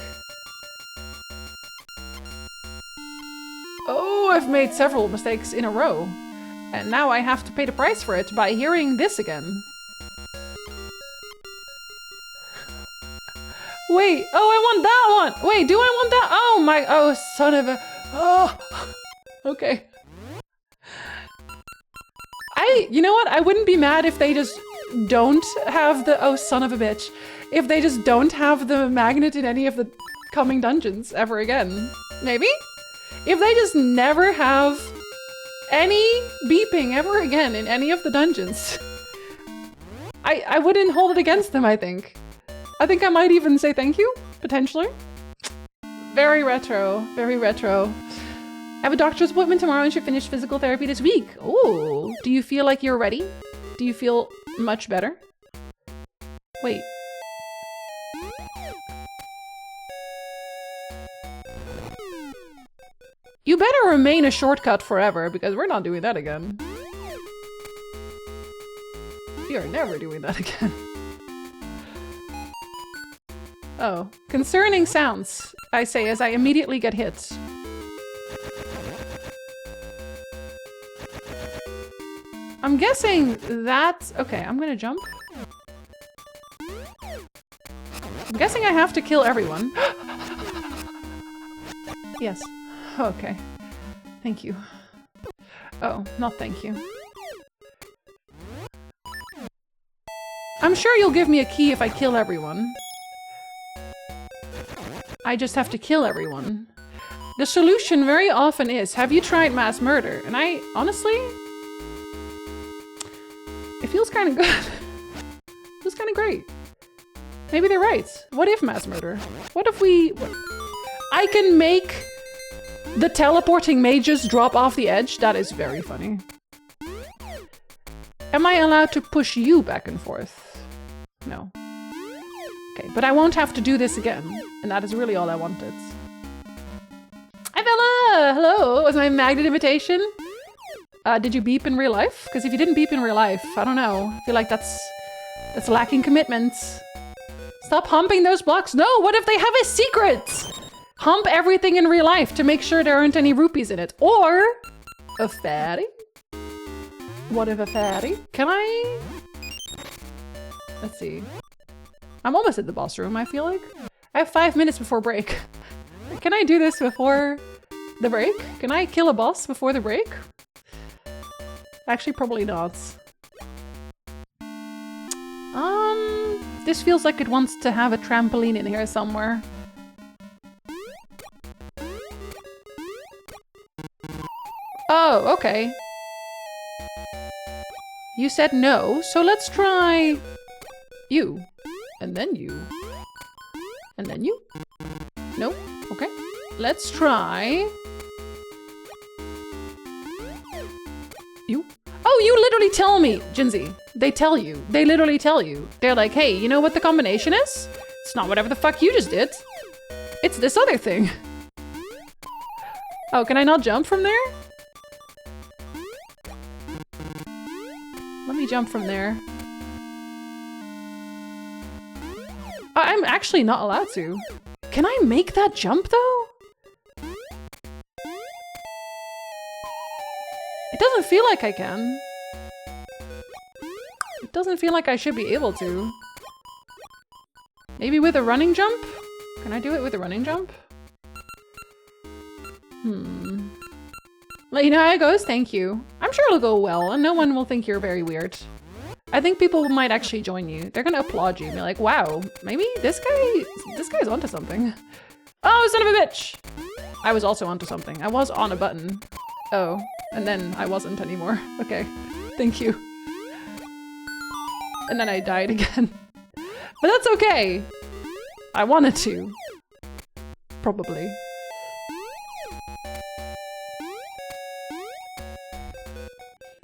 Oh, I've made several mistakes in a row. And now I have to pay the price for it by hearing this again. Wait, oh, I want that one! Wait, do I want that? Oh my, oh, son of a, oh, okay. You know what? I wouldn't be mad if they just don't have the, oh, son of a bitch. If they just don't have the magnet in any of the coming dungeons ever again. Maybe? If they just never have any beeping ever again in any of the dungeons. I wouldn't hold it against them, I think. I think I might even say thank you, potentially. Very retro, very retro. I have a doctor's appointment tomorrow and should finish physical therapy this week. Oh, do you feel like you're ready? Do you feel much better? Wait. You better remain a shortcut forever, because we're not doing that again. are never doing that again. Oh, concerning sounds, I say as I immediately get hit. I'm guessing that's... Okay, I'm gonna jump. I'm guessing I have to kill everyone. Yes. Okay. Thank you. Oh, not thank you. I'm sure you'll give me a key if I kill everyone. I just have to kill everyone. The solution very often is, have you tried mass murder? And I, honestly, it feels kind of good. It feels kind of great. Maybe they're right. What if mass murder? What if we... I can make the teleporting mages drop off the edge? That is very funny. Am I allowed to push you back and forth? No. Okay, but I won't have to do this again. And that is really all I wanted. Hi Bella! Hello! Was my magnet invitation? Did you beep in real life? Because if you didn't beep in real life, I don't know. I feel like that's lacking commitment. Stop humping those blocks. No, what if they have a secret? Hump everything in real life to make sure there aren't any rupees in it. Or a fatty. What if a fatty? Can I? Let's see. I'm almost at the boss room, I feel like. I have 5 minutes before break. Can I do this before the break? Can I kill a boss before the break? Actually, probably not. This feels like it wants to have a trampoline in here somewhere. Oh, okay. You said no, so let's try you. And then you. And then you. No? Okay. Let's try you. Oh, you literally tell me, Jinzee. They tell you. They literally tell you. They're like, hey, you know what the combination is? It's not whatever the fuck you just did. It's this other thing. Oh, can I not jump from there? Let me jump from there. I'm actually not allowed to. Can I make that jump though? It doesn't feel like I can. It doesn't feel like I should be able to. Maybe with a running jump? Can I do it with a running jump? Let you know how it goes? Thank you. I'm sure it'll go well and no one will think you're very weird. I think people might actually join you. They're gonna applaud you and be like, wow, maybe this guy's onto something. Oh, son of a bitch! I was also onto something. I was on a button. Oh, and then I wasn't anymore. Okay, thank you. And then I died again. But that's okay. I wanted to. Probably.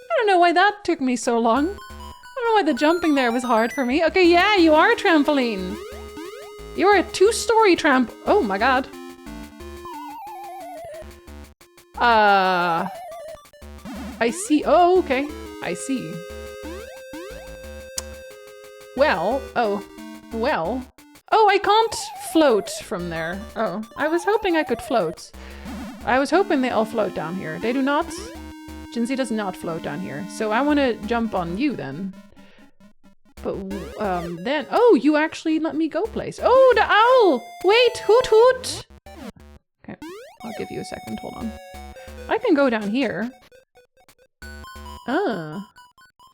I don't know why that took me so long. I don't know why the jumping there was hard for me. Okay, yeah, you are a trampoline. You are a 2-story tramp. Oh my god. I see. Oh, okay. I see. Well, oh, well. Oh, I can't float from there. Oh, I was hoping I could float. I was hoping they all float down here. They do not. Jinzee does not float down here. So I want to jump on you then. But then, oh, you actually let me go place. Oh, the owl! Wait, hoot hoot! Okay, I'll give you a second, hold on. I can go down here. Ah.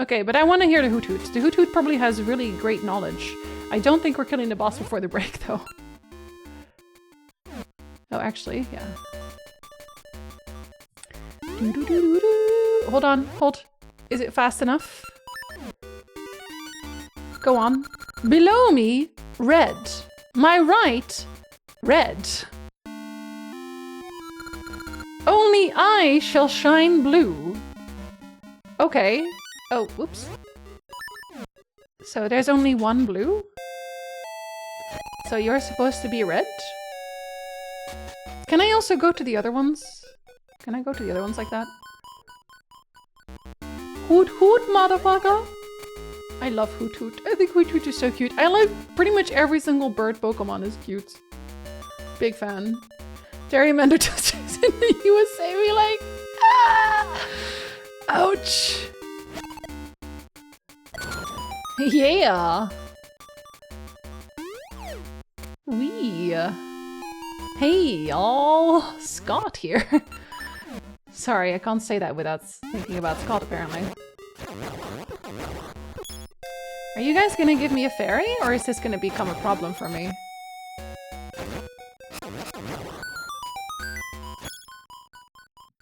Okay, but I want to hear the hoot hoot. The hoot hoot probably has really great knowledge. I don't think we're killing the boss before the break, though. Oh, actually, yeah. Hold on, hold. Is it fast enough? Go on. Below me, red. My right, red. Only I shall shine blue. Okay. Oh, whoops. So there's only one blue? So you're supposed to be red? Can I also go to the other ones? Can I go to the other ones like that? Hoot hoot, motherfucker! I love Hoot Hoot. I think Hoot Hoot is so cute. I like pretty much every single bird Pokemon is cute. Big fan. Gerrymander touches in the USA, we like, ah! Ouch. Yeah. Wee. Hey, y'all. Scott here. Sorry, I can't say that without thinking about Scott, apparently. Are you guys gonna give me a fairy, or is this gonna become a problem for me?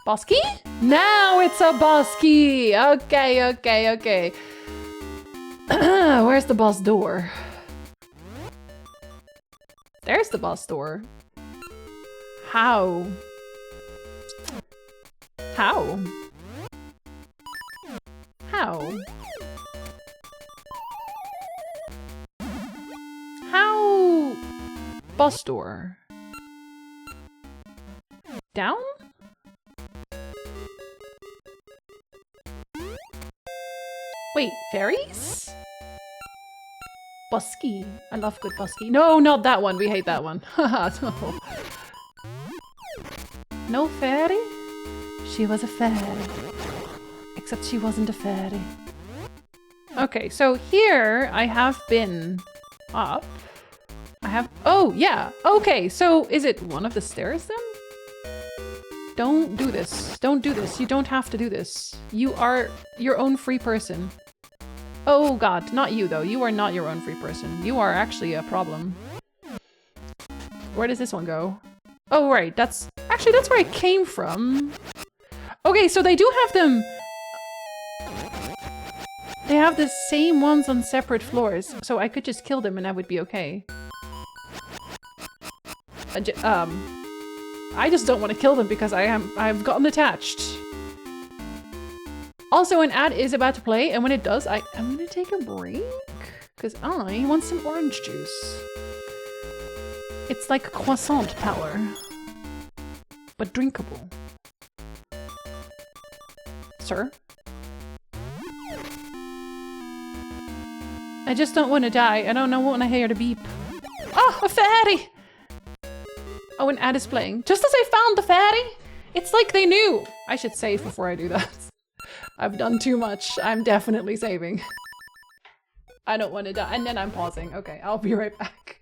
Bosky? Now it's a Bosky! Okay, okay, okay. Where's the boss door? There's the boss door. How? How? How? How? Boss door. Down? Wait, fairies? Busky. I love good busky. No, not that one. We hate that one. Haha, no. No fairy? She was a fairy. Except she wasn't a fairy. Okay, so here I have been up. I have... Oh, yeah. Okay, so is it one of the stairs then? Don't do this. Don't do this. You don't have to do this. You are your own free person. Oh god, not you though. You are not your own free person. You are actually a problem. Where does this one go? Oh right, that's... Actually, that's where I came from. Okay, so they do have them... They have the same ones on separate floors, so I could just kill them and that would be okay. I just don't want to kill them because I've gotten attached. Also, an ad is about to play, and when it does, I'm gonna take a break because I want some orange juice. It's like croissant power, but drinkable. Sir? I just don't want to die. I don't want to hear the beep. Oh, a fairy! Oh, an ad is playing. Just as I found the fairy! It's like they knew! I should save before I do that. I've done too much. I'm definitely saving. I don't want to die. And then I'm pausing. Okay, I'll be right back.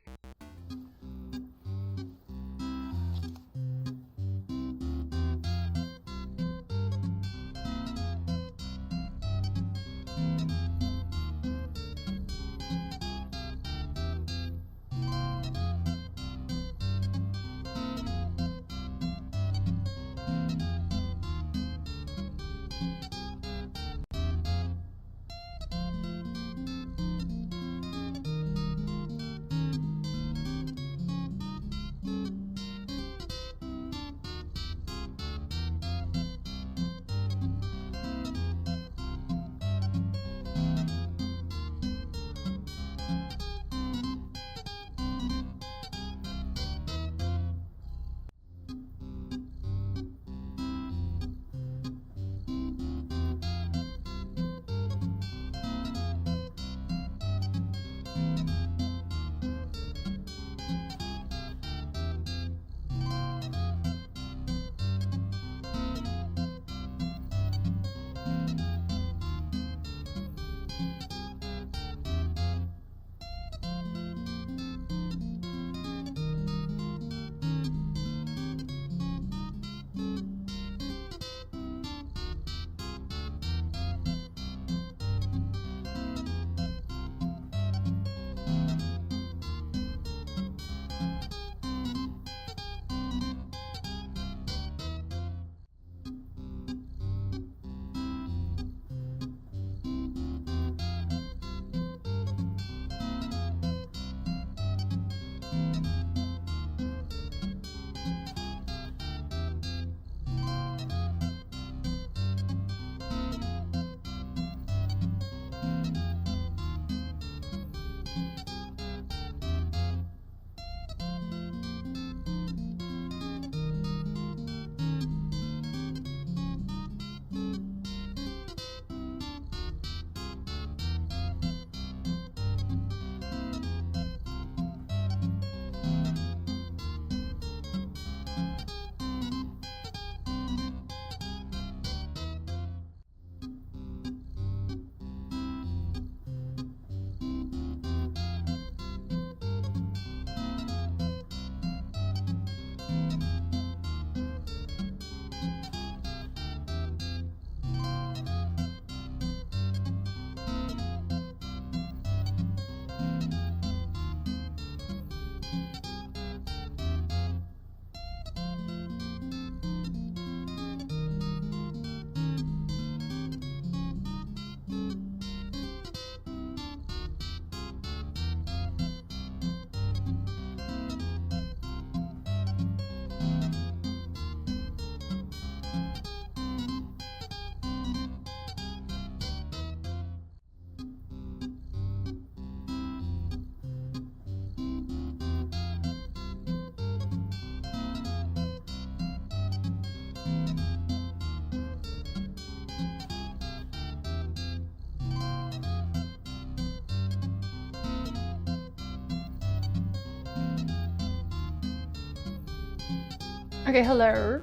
Okay, hello.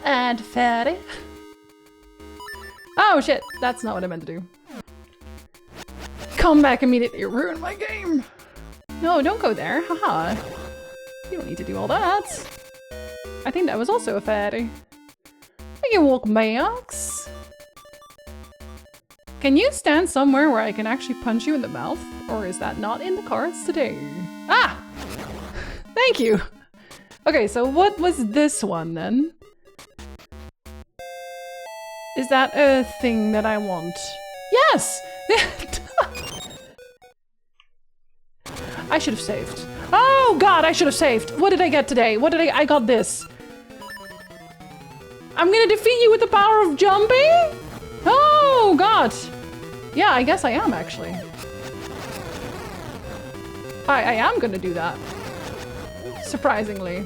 And fatty. Oh shit, that's not what I meant to do. Come back immediately, you ruined my game. No, don't go there, haha. You don't need to do all that. I think that was also a fatty. I can walk Max. Can you stand somewhere where I can actually punch you in the mouth? Or is that not in the cards today? Ah! Thank you! Okay, so what was this one then? Is that a thing that I want? Yes! I should have saved. Oh god, I should have saved. What did I get today? What did I got this. I'm gonna defeat you with the power of jumping? Oh god. Yeah, I guess I am actually. I am gonna do that. Surprisingly.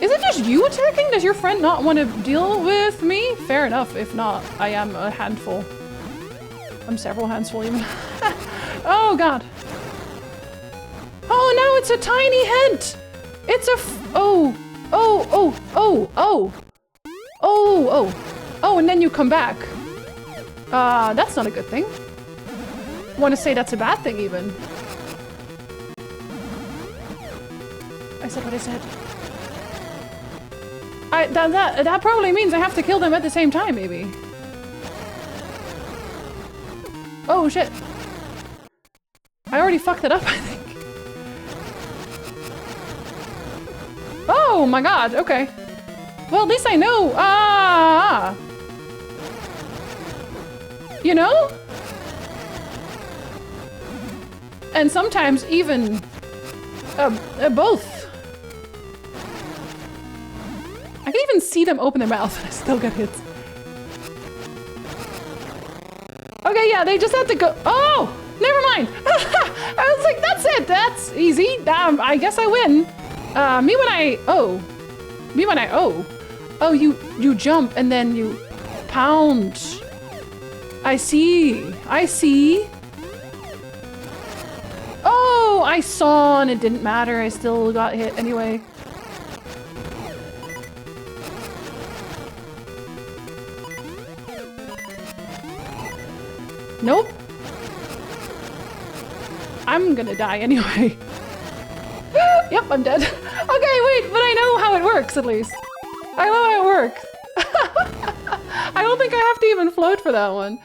Is it just you attacking? Does your friend not want to deal with me? Fair enough. If not, I am a handful. I'm several handsful even. Oh god. Oh no, it's a tiny hint. It's a oh. Oh, and then you come back. That's not a good thing. Want to say that's a bad thing even. I said what I said. That probably means I have to kill them at the same time, maybe. Oh shit. I already fucked it up, I think. Oh my god, okay. Well, at least I know. You know? And sometimes even both. I can even see them open their mouth and I still get hit. Okay, yeah, they just had to go. Oh, never mind. I was like, that's it. That's easy. I guess I win. Me when I Oh, you jump and then you pound. I see. I see. Oh, I saw and it didn't matter. I still got hit anyway. Nope. I'm gonna die anyway. Yep, I'm dead. Okay, wait, but I know how it works at least. I know how it works. I don't think I have to even float for that one.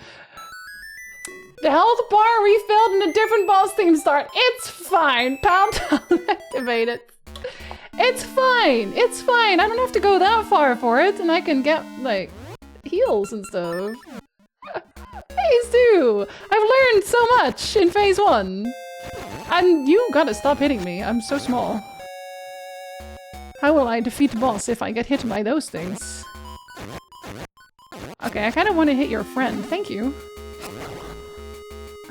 The health bar refilled and a different boss theme start. It's fine. Pound down, activate it. It's fine. It's fine. I don't have to go that far for it, and I can get like heals and stuff. Phase 2! I've learned so much in phase 1. And you gotta stop hitting me. I'm so small. How will I defeat the boss if I get hit by those things? Okay, I kind of want to hit your friend. Thank you.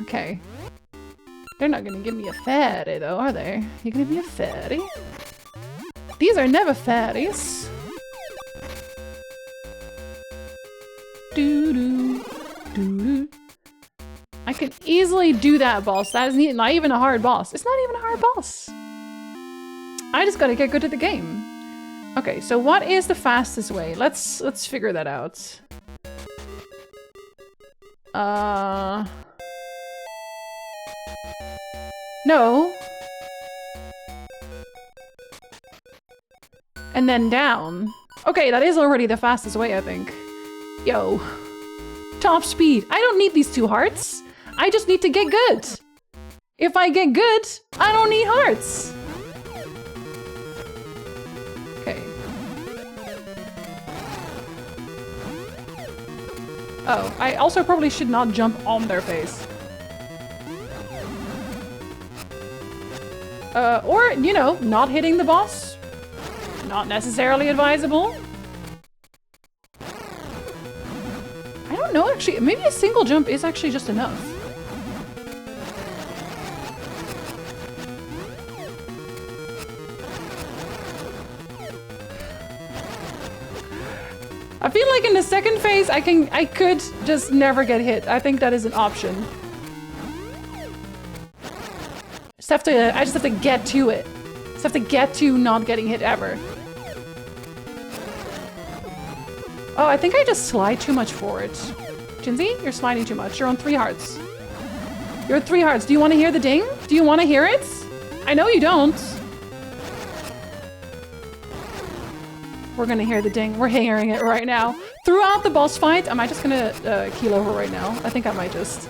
Okay. They're not gonna give me a fatty though, are they? You gonna be a fatty? These are never fatties. Doo-doo. Doo-doo. I can easily do that boss. That is not even a hard boss. It's not even a hard boss. I just gotta get good at the game. Okay, so what is the fastest way? Let's figure that out. No. And then down. Okay, that is already the fastest way, I think. Yo. Top speed. I don't need these 2 hearts. I just need to get good. If I get good, I don't need hearts. Okay. Oh, I also probably should not jump on their face. Or, you know, not hitting the boss. Not necessarily advisable. I don't know, actually. Maybe a single jump is actually just enough. I feel like in the second phase, I could just never get hit. I think that is an option. I just have to get to it. Just have to get to not getting hit ever. Oh, I think I just slide too much forward. Jinzee, you're sliding too much. You're on 3 hearts. You're at 3 hearts. Do you want to hear the ding? Do you want to hear it? I know you don't. We're gonna hear the ding. We're hearing it right now. Throughout the boss fight, am I just gonna keel over right now? I think I might just.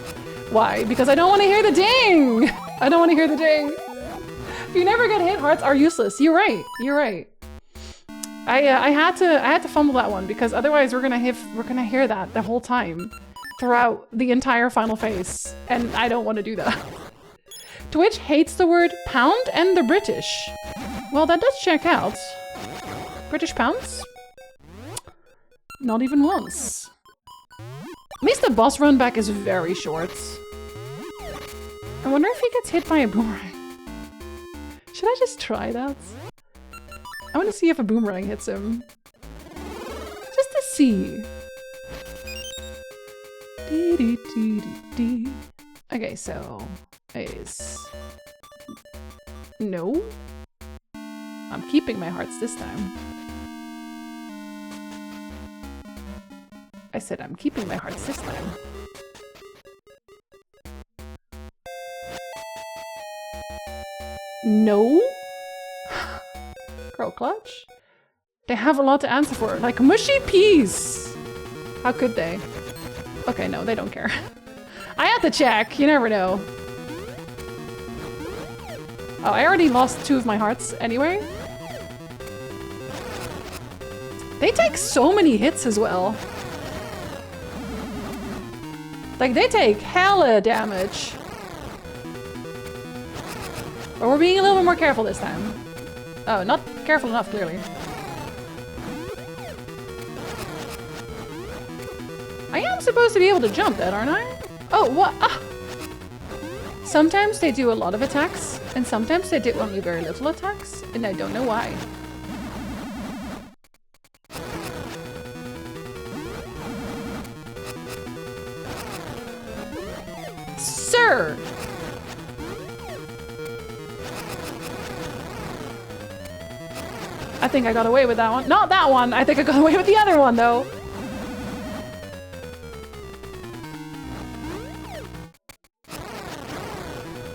Why? Because I don't want to hear the ding! I don't want to hear the ding. If you never get hit, hearts are useless. You're right. You're right. I had to fumble that one because otherwise we're gonna hear that the whole time throughout the entire final phase, and I don't want to do that. Twitch hates the word pound and the British. Well, that does check out. British pounds? Not even once. At least the boss run back is very short. I wonder if he gets hit by a boomerang. Should I just try that? I want to see if a boomerang hits him. Just to see. Okay, so is no. I'm keeping my hearts this time. I said I'm keeping my hearts this time. No? Girl clutch? They have a lot to answer for, like mushy peas! How could they? Okay, no, they don't care. I had to check, you never know. Oh, I already lost 2 of my hearts anyway. They take so many hits as well. Like, they take hella damage. But we're being a little bit more careful this time. Oh, not careful enough, clearly. I am supposed to be able to jump that, aren't I? Oh, what? Ah! Sometimes they do a lot of attacks, and sometimes they do only very little attacks, and I don't know why. Sir! I think I got away with that one. Not that one! I think I got away with the other one, though.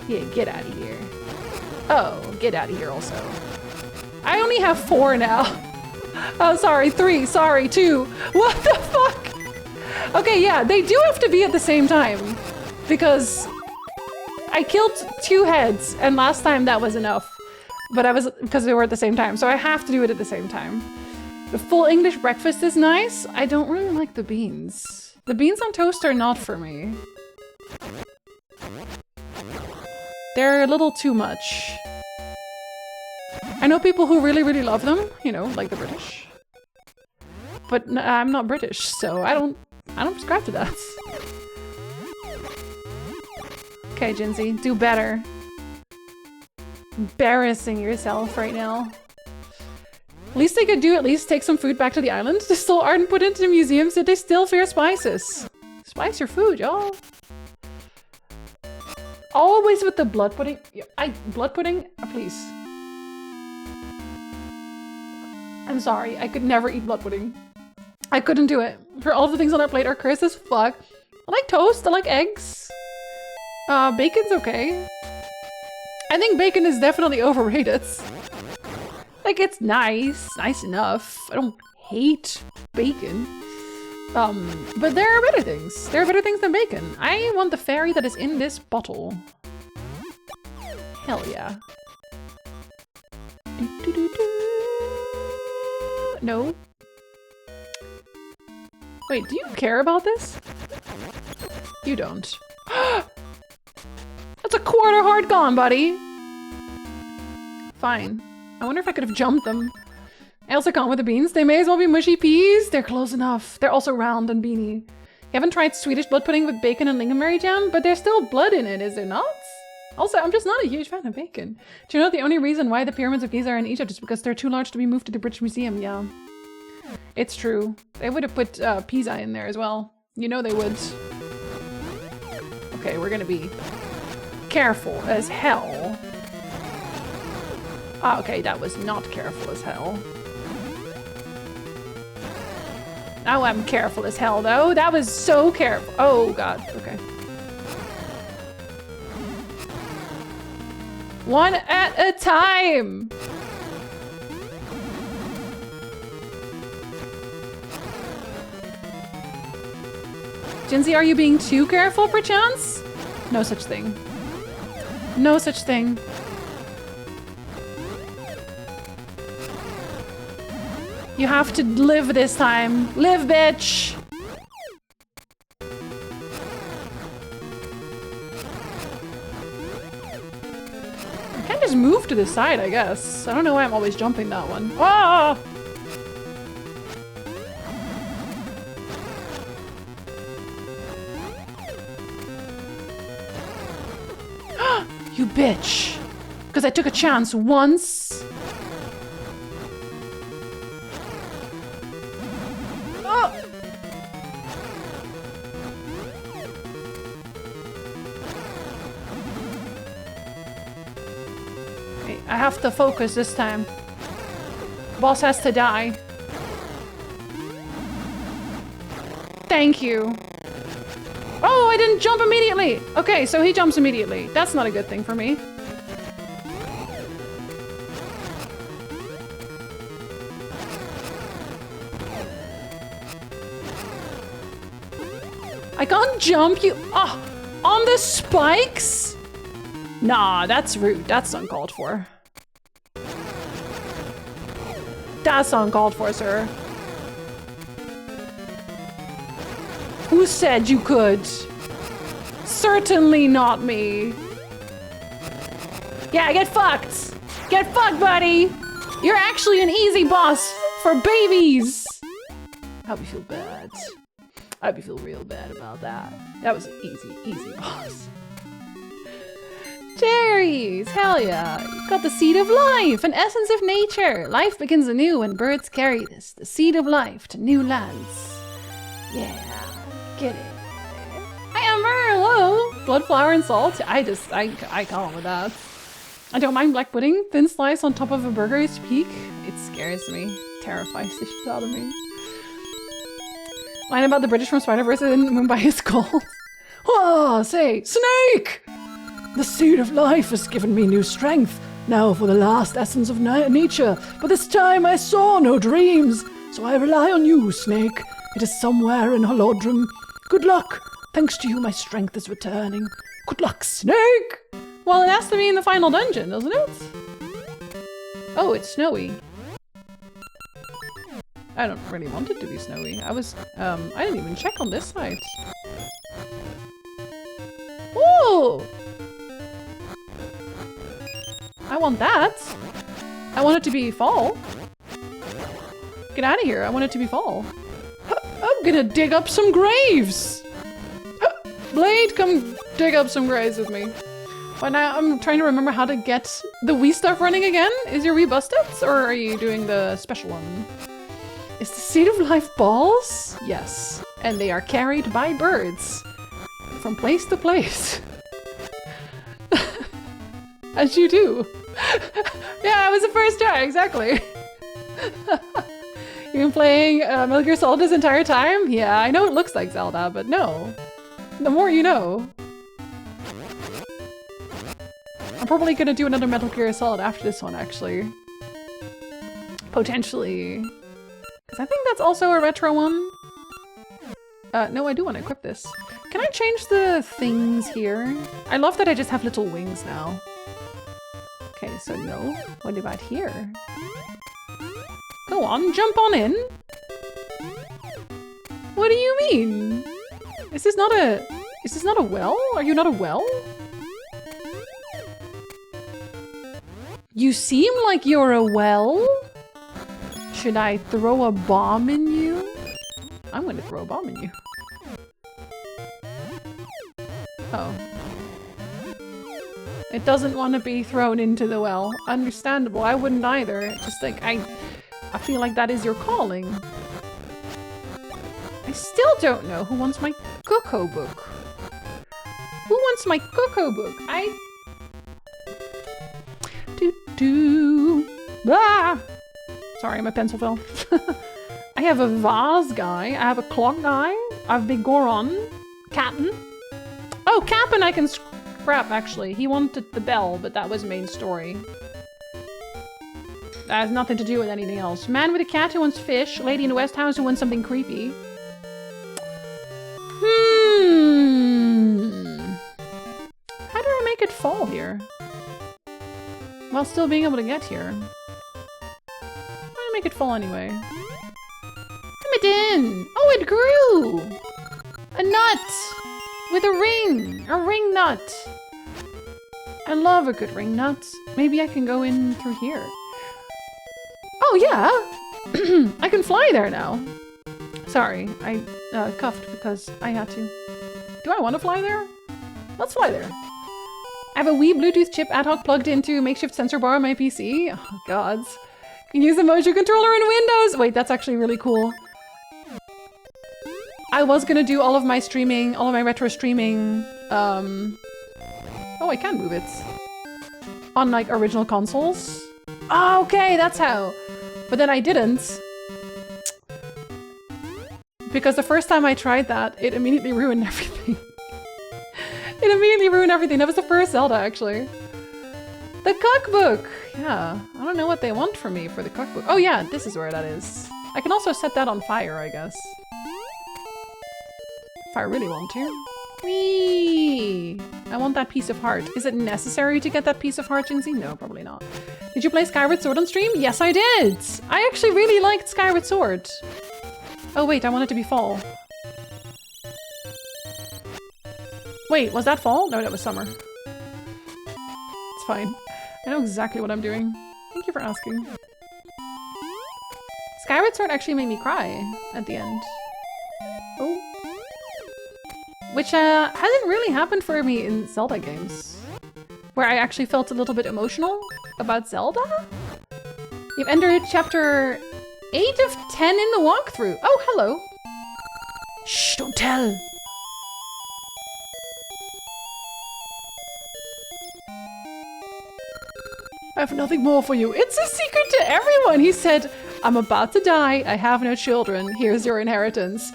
Yeah, get out of here. Oh, get out of here also. I only have 4 now. Oh, sorry, 3, sorry, 2. What the fuck? Okay, yeah, they do have to be at the same time. Because I killed 2 heads, and last time that was enough. But because they were at the same time, so I have to do it at the same time. The full English breakfast is nice. I don't really like the beans. The beans on toast are not for me. They're a little too much. I know people who really, really love them, you know, like the British. But I'm not British, so I don't subscribe to that. Okay, Jinzee, do better. Embarrassing yourself right now. Least they could do, at least take some food back to the island. They still aren't put into museums, yet they still fear spices. Spice your food, y'all. Always with the blood pudding. Blood pudding? Please. I'm sorry, I could never eat blood pudding. I couldn't do it. For all of the things on our plate are cursed as fuck. I like toast, I like eggs. Bacon's okay. I think bacon is definitely overrated. Like, it's nice enough. I don't hate bacon. But there are better things. There are better things than bacon. I want the fairy that is in this bottle. Hell yeah. No. Wait, do you care about this? You don't. That's a quarter heart gone, buddy. Fine. I wonder if I could have jumped them. I also can't with the beans. They may as well be mushy peas. They're close enough. They're also round and beanie. You haven't tried Swedish blood pudding with bacon and lingonberry jam, but there's still blood in it, is there not? Also, I'm just not a huge fan of bacon. Do you know the only reason why the pyramids of Giza are in Egypt is because they're too large to be moved to the British Museum? Yeah. It's true. They would have put pizza in there as well. You know they would. Okay, we're gonna be careful as hell. Ah, okay, that was not careful as hell. Now I'm careful as hell, though. That was so careful. Oh, God. Okay. One at a time! Jinzee, are you being too careful, perchance? No such thing. No such thing. You have to live this time. Live, bitch! I can just move to the side, I guess. I don't know why I'm always jumping that one. Ah! You bitch! Because I took a chance once. Oh! Okay, I have to focus this time. Boss has to die. Thank you. Oh, I didn't jump immediately! Okay, so he jumps immediately. That's not a good thing for me. I can't jump you- ah! On the spikes? Nah, that's rude. That's uncalled for. That's uncalled for, sir. Who said you could? Certainly not me. Yeah, get fucked! Get fucked, buddy! You're actually an easy boss for babies! I hope you feel bad. I hope you feel real bad about that. That was an easy boss. Cherries! Hell yeah! You've got the seed of life, an essence of nature. Life begins anew when birds carry this, the seed of life, to new lands. Yeah. Get it. Hi, Amber! Hello! Blood, flour, and salt. I can't with that. I don't mind black pudding. Thin slice on top of a burger is peak. It scares me. Terrifies the shit out of me. Line about the British from Spider-Verse and Mumbai is called. Oh, say, Snake! The seed of life has given me new strength. Now for the last essence of nature. But this time I saw no dreams. So I rely on you, Snake. It is somewhere in Holodrum. Good luck. Thanks to you, my strength is returning. Good luck, Snake! Well, it has to be in the final dungeon, doesn't it? Oh, it's snowy. I don't really want it to be snowy. I didn't even check on this side. Ooh! I want that. I want it to be fall. Get out of here. I want it to be fall. I'm gonna dig up some graves! Blade, come dig up some graves with me. But now I'm trying to remember how to get the Wii stuff running again. Is your Wii busted? Or are you doing the special one? Is the seed of life balls? Yes. And they are carried by birds. From place to place. As you do. Yeah, it was the first try, exactly. You've been playing Metal Gear Solid this entire time? Yeah, I know it looks like Zelda, but no. The more you know. I'm probably gonna do another Metal Gear Solid after this one, actually. Potentially. Because I think that's also a retro one. No, I do want to equip this. Can I change the things here? I love that I just have little wings now. Okay, so no. What about here? Go on, jump on in. What do you mean? Is this not a well? Are you not a well? You seem like you're a well. Should I throw a bomb in you? I'm gonna throw a bomb in you. Oh. It doesn't want to be thrown into the well. Understandable, I wouldn't either. Just like, I feel like that is your calling. I still don't know who wants my cocoa book. Who wants my cocoa book? Ah! Sorry, my pencil fell. I have a vase guy. I have a clock guy. I have Big Goron. Captain. Oh, Captain I can scrap, actually. He wanted the bell, but that was main story. That has nothing to do with anything else. Man with a cat who wants fish. Lady in the West House who wants something creepy. How do I make it fall here? While still being able to get here. How do I make it fall anyway? Come it in! Oh, it grew! A nut! With a ring! A ring nut! I love a good ring nut. Maybe I can go in through here. Oh yeah! I can fly there now. Sorry, I cuffed because I had to. Do I want to fly there? Let's fly there. I have a wee Bluetooth chip ad hoc plugged into a makeshift sensor bar on my PC. Oh gods. Can use the motion controller in Windows! Wait, that's actually really cool. I was gonna do all of my streaming, all of my retro streaming, oh, I can move it. On like original consoles. Oh, okay, that's how. But then I didn't. Because the first time I tried that, it immediately ruined everything. It immediately ruined everything. That was the first Zelda, actually. The cookbook! Yeah, I don't know what they want from me for the cookbook. Oh yeah, this is where that is. I can also set that on fire, I guess. If I really want to. Whee! I want that piece of heart. Is it necessary to get that piece of heart, Jinzee? No, probably not. Did you play Skyward Sword on stream? Yes, I did! I actually really liked Skyward Sword. Oh wait, I want it to be fall. Wait, was that fall? No, that was summer. It's fine. I know exactly what I'm doing. Thank you for asking. Skyward Sword actually made me cry at the end. Oh. Which hasn't really happened for me in Zelda games. Where I actually felt a little bit emotional about Zelda? You've entered chapter 8 of 10 in the walkthrough. Oh, hello. Shh, don't tell. I have nothing more for you. It's a secret to everyone. He said, I'm about to die. I have no children. Here's your inheritance.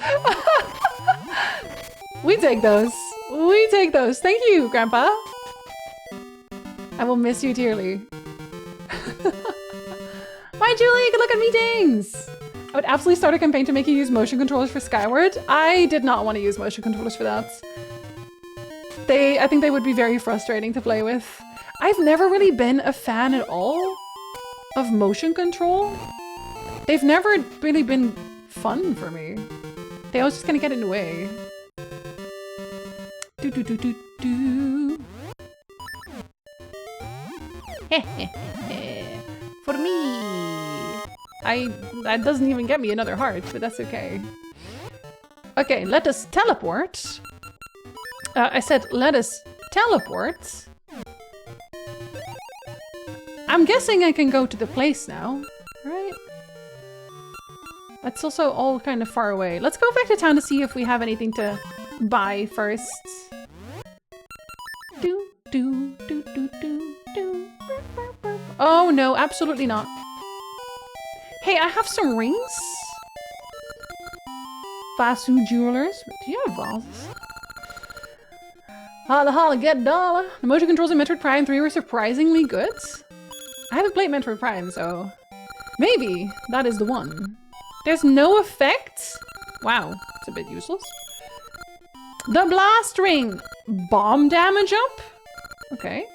We take those. We take those. Thank you, Grandpa. I will miss you dearly. Bye, Julie. Good luck at meetings. I would absolutely start a campaign to make you use motion controllers for Skyward. I did not want to use motion controllers for that. I think they would be very frustrating to play with. I've never really been a fan at all of motion control. They've never really been fun for me. They always just kind of get in the way. Do do do do do. For me. That doesn't even get me another heart, but that's okay. Okay, let us teleport. I said let us teleport. I'm guessing I can go to the place now, right? That's also all kind of far away. Let's go back to town to see if we have anything to buy first. Do, do, do, do, do, do. Oh no, absolutely not. Hey, I have some rings. Vasu Jewelers. Do you have vases? Holla holla, get dollar. The motion controls in Metroid Prime 3 were surprisingly good. I haven't played Metroid Prime, so maybe that is the one. There's no effect? Wow, it's a bit useless. The blast ring. Bomb damage up? Okay,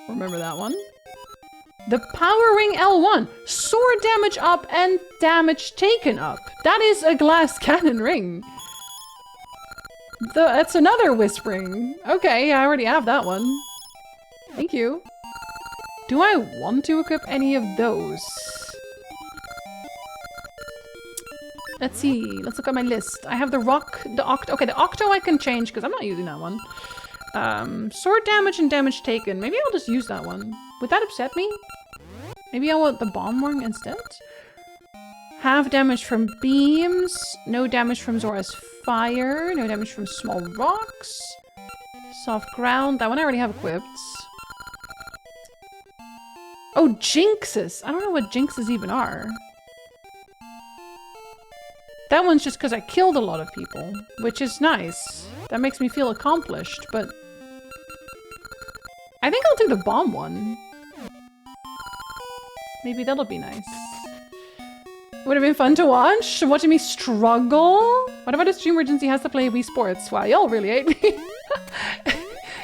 remember that one. The power ring L1. Sword damage up and damage taken up. That is a glass cannon ring. That's another whispering. Okay, I already have that one. Thank you. Do I want to equip any of those? Let's see. Let's look at my list. I have the rock, the octo. Okay, the octo I can change because I'm not using that one. Sword damage and damage taken. Maybe I'll just use that one. Would that upset me? Maybe I want the bomb ring instead? Half damage from beams. No damage from Zora's fire. No damage from small rocks. Soft ground. That one I already have equipped. Oh, jinxes. I don't know what jinxes even are. That one's just because I killed a lot of people, which is nice. That makes me feel accomplished, but... I think I'll do the bomb one. Maybe that'll be nice. Would have been fun to watch, watching me struggle. What about a stream where Jinzee has to play Wii Sports? Wow, y'all really hate me.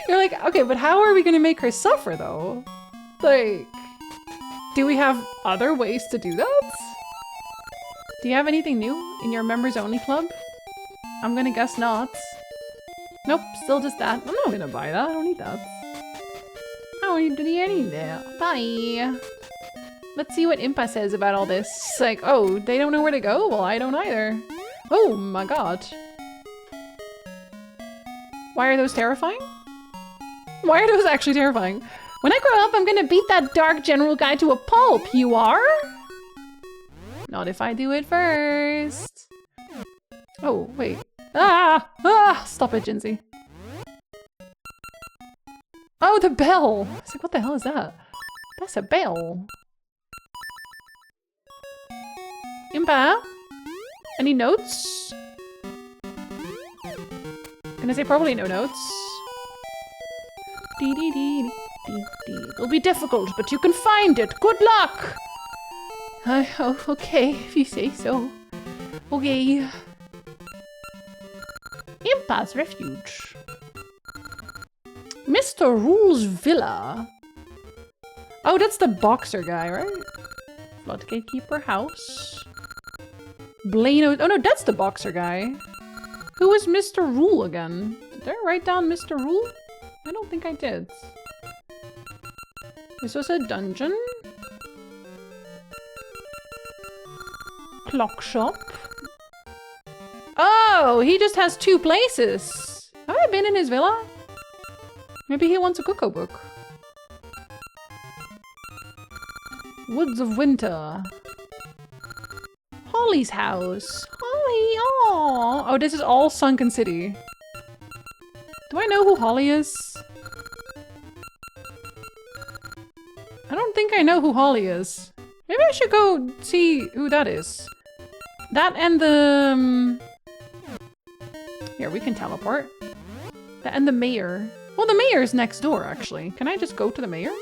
You're like, okay, but how are we gonna make her suffer though? Like, do we have other ways to do that? Do you have anything new in your members only club? I'm gonna guess not. Nope, still just that. I'm not gonna buy that, I don't need that. I don't need to do any of that. Bye. Let's see what Impa says about all this. It's like, oh, they don't know where to go? Well, I don't either. Oh my god. Why are those terrifying? Why are those actually terrifying? When I grow up, I'm gonna beat that dark general guy to a pulp. You are? Not if I do it first. Oh, wait. Ah! Ah! Stop it, Jinzee. Oh, the bell! I was like, what the hell is that? That's a bell. Impa? Any notes? Gonna say probably no notes. Dee dee dee dee dee. It'll be difficult, but you can find it. Good luck! Oh, okay, if you say so. Okay. Impa's Refuge. Mr. Rule's Villa. Oh, that's the boxer guy, right? Floodgate Keeper House. Blano. Oh no, that's the boxer guy. Who is Mr. Rule again? Did I write down Mr. Rule? I don't think I did. This was a dungeon. Clock shop. Oh, he just has 2 places. Have I been in his villa? Maybe he wants a cocoa book. Woods of Winter. Holly's house. Holly, aww. Oh, this is all Sunken City. Do I know who Holly is? I don't think I know who Holly is. Maybe I should go see who that is. That and the... Here, we can teleport. That and the mayor. Well, the mayor is next door, actually. Can I just go to the mayor?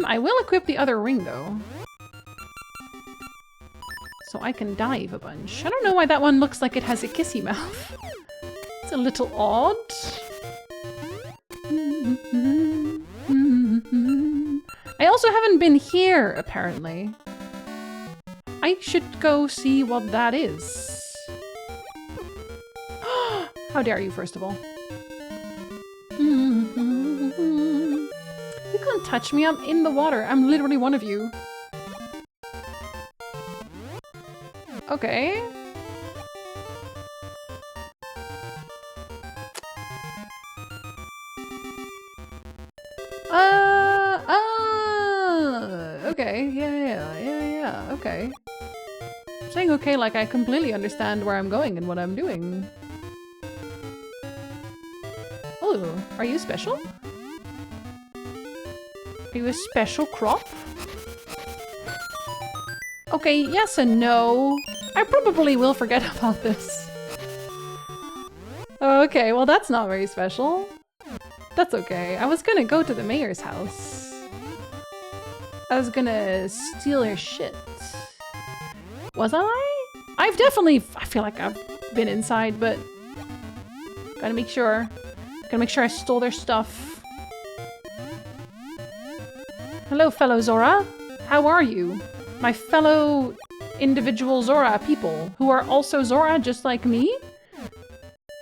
I will equip the other ring, though. So I can dive a bunch. I don't know why that one looks like it has a kissy mouth. It's a little odd. I also haven't been here, apparently. I should go see what that is. How dare you, first of all. You can't touch me, I'm in the water. I'm literally one of you. Okay. Okay, yeah, okay. I'm saying okay like I completely understand where I'm going and what I'm doing. Oh, are you special? Are you a special crop? Okay, yes and no. I probably will forget about this. Okay, well that's not very special. That's okay. I was gonna go to the mayor's house. I was gonna steal her shit. Was I? I feel like I've been inside, but gotta make sure. Gotta make sure I stole their stuff. Hello, fellow Zora. How are you? My fellow individual Zora people who are also Zora just like me?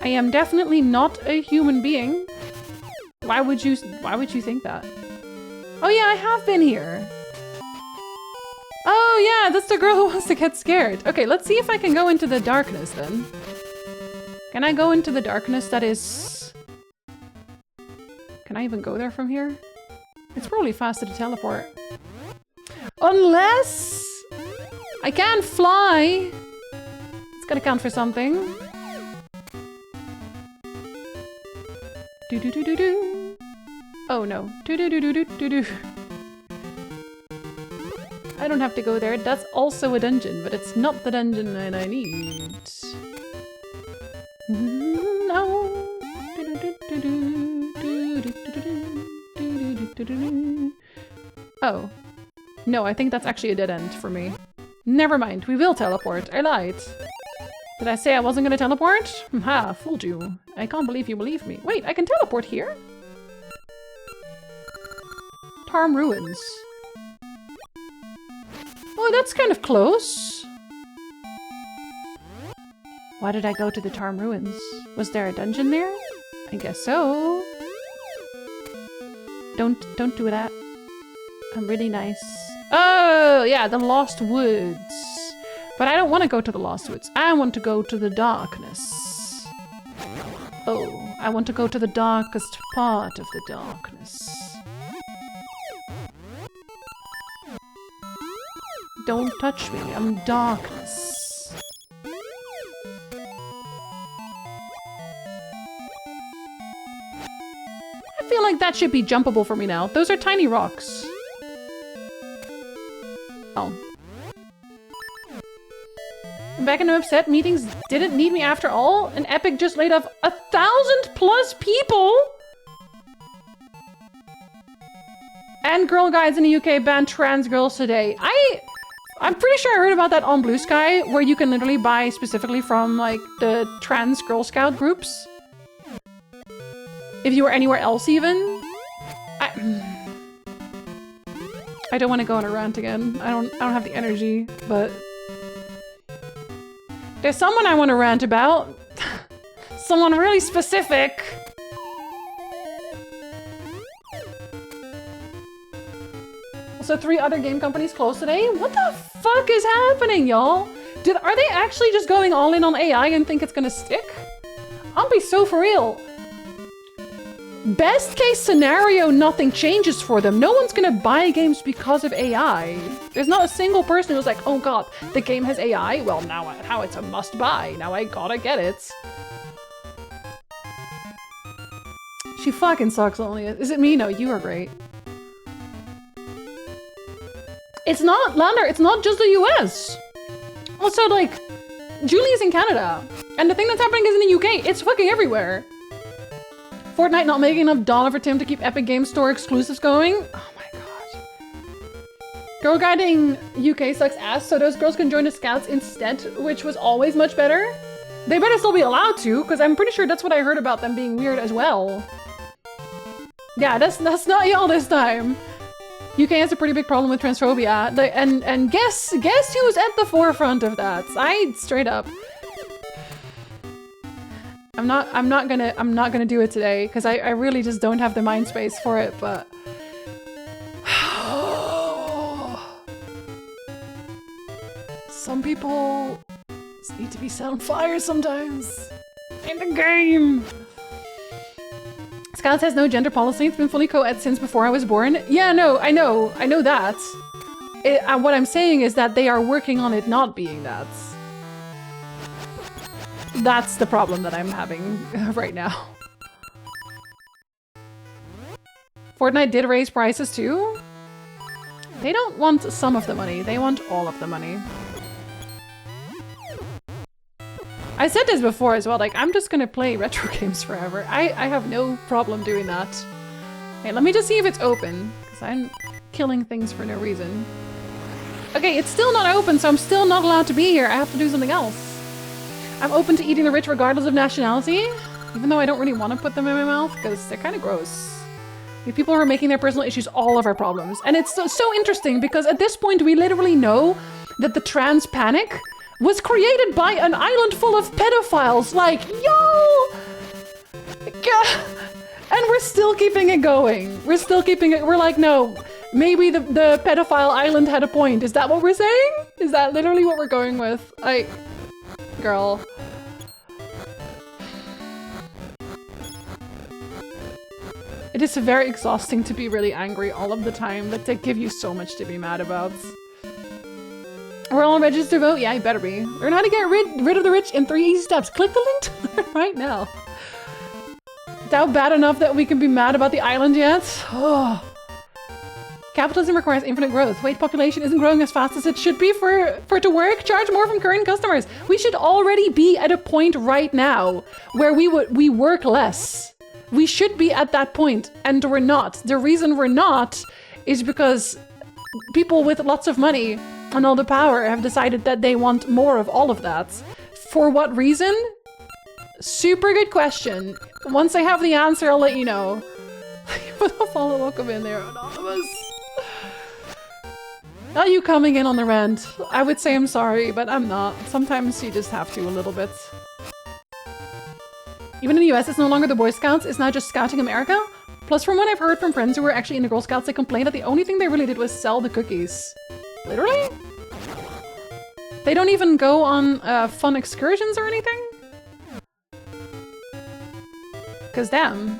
I am definitely not a human being. Why would you think that? Oh yeah, I have been here. Oh yeah, that's the girl who wants to get scared. Okay, let's see if I can go into the darkness then. Can I go into the darkness that is... Can I even go there from here? It's probably faster to teleport. Unless I can't fly. It's gotta count for something. Do do do do do. Oh no. Do do do do do do do. I don't have to go there. That's also a dungeon, but it's not the dungeon that I need. No. Oh. No, I think that's actually a dead end for me. Never mind, we will teleport. I lied. Did I say I wasn't gonna teleport? Ha, fooled you. I can't believe you believe me. Wait, I can teleport here? Tarm Ruins. Oh, that's kind of close. Why did I go to the Tarm Ruins? Was there a dungeon there? I guess so. Don't do that. I'm really nice. Oh, yeah, the Lost Woods. But I don't want to go to the Lost Woods. I want to go to the darkness. Oh, I want to go to the darkest part of the darkness. Don't touch me, I'm darkness. I feel like that should be jumpable for me now. Those are tiny rocks. Oh. I'm back in no upset. Meetings didn't need me after all. And Epic just laid off 1,000+ people. And Girl Guides in the UK banned trans girls today. I'm pretty sure I heard about that on Blue Sky, where you can literally buy specifically from like the trans Girl Scout groups. If you were anywhere else even. I don't want to go on a rant again. I don't have the energy, but there's someone I want to rant about. Someone really specific. So 3 other game companies closed today? What the fuck is happening, y'all? Are they actually just going all in on AI and think it's gonna stick? I'll be so for real. Best case scenario, nothing changes for them. No one's gonna buy games because of AI. There's not a single person who's like, oh god, the game has AI? Well, now it's a must buy. Now I gotta get it. She fucking sucks, only. Is it me? No, you are great. It's not, Lander, it's not just the US. Also, like, Julie's in Canada. And the thing that's happening is in the UK. It's fucking everywhere. Fortnite not making enough dollar for Tim to keep Epic Games Store exclusives going? Oh my god. Girl Guiding UK sucks ass, so those girls can join the Scouts instead, which was always much better. They better still be allowed to, because I'm pretty sure that's what I heard about them being weird as well. Yeah, that's not y'all this time. UK has a pretty big problem with transphobia, and guess who's at the forefront of that? I straight up. I'm not gonna do it today because I really just don't have the mind space for it. But some people just need to be set on fire sometimes in the game. Scouts has no gender policy. It's been fully co-ed since before I was born. Yeah, no, I know that. What I'm saying is that they are working on it not being that. That's the problem that I'm having right now. Fortnite did raise prices too. They don't want some of the money, they want all of the money. I said this before as well, like, I'm just gonna play retro games forever. I have no problem doing that. Okay, let me just see if it's open, because I'm killing things for no reason. Okay, it's still not open, so I'm still not allowed to be here. I have to do something else. I'm open to eating the rich regardless of nationality, even though I don't really want to put them in my mouth, because they're kind of gross. The people who are making their personal issues all of our problems. And it's so interesting, because at this point we literally know that the trans panic was created by an island full of pedophiles, like, yo! And we're still keeping it going. We're still keeping it, we're like, no, maybe the pedophile island had a point. Is that what we're saying? Is that literally what we're going with? Girl. It is very exhausting to be really angry all of the time, but they give you so much to be mad about. We're all registered to vote? Yeah, you better be. Learn how to get rid of the rich in 3 easy steps. Click the link to learn right now. Doubt bad enough that we can be mad about the island yet? Oh. Capitalism requires infinite growth. Wait, population isn't growing as fast as it should be for it to work. Charge more from current customers. We should already be at a point right now where we work less. We should be at that point, and we're not. The reason we're not is because people with lots of money and all the power have decided that they want more of all of that. For what reason? Super good question. Once I have the answer, I'll let you know. Put a follow welcome in there, Anonymous. Not you coming in on the rant. I would say I'm sorry, but I'm not. Sometimes you just have to a little bit. Even in the US, it's no longer the Boy Scouts, it's now just Scouting America. Plus, from what I've heard from friends who were actually in the Girl Scouts, they complained that the only thing they really did was sell the cookies. Literally? They don't even go on fun excursions or anything? Cause damn.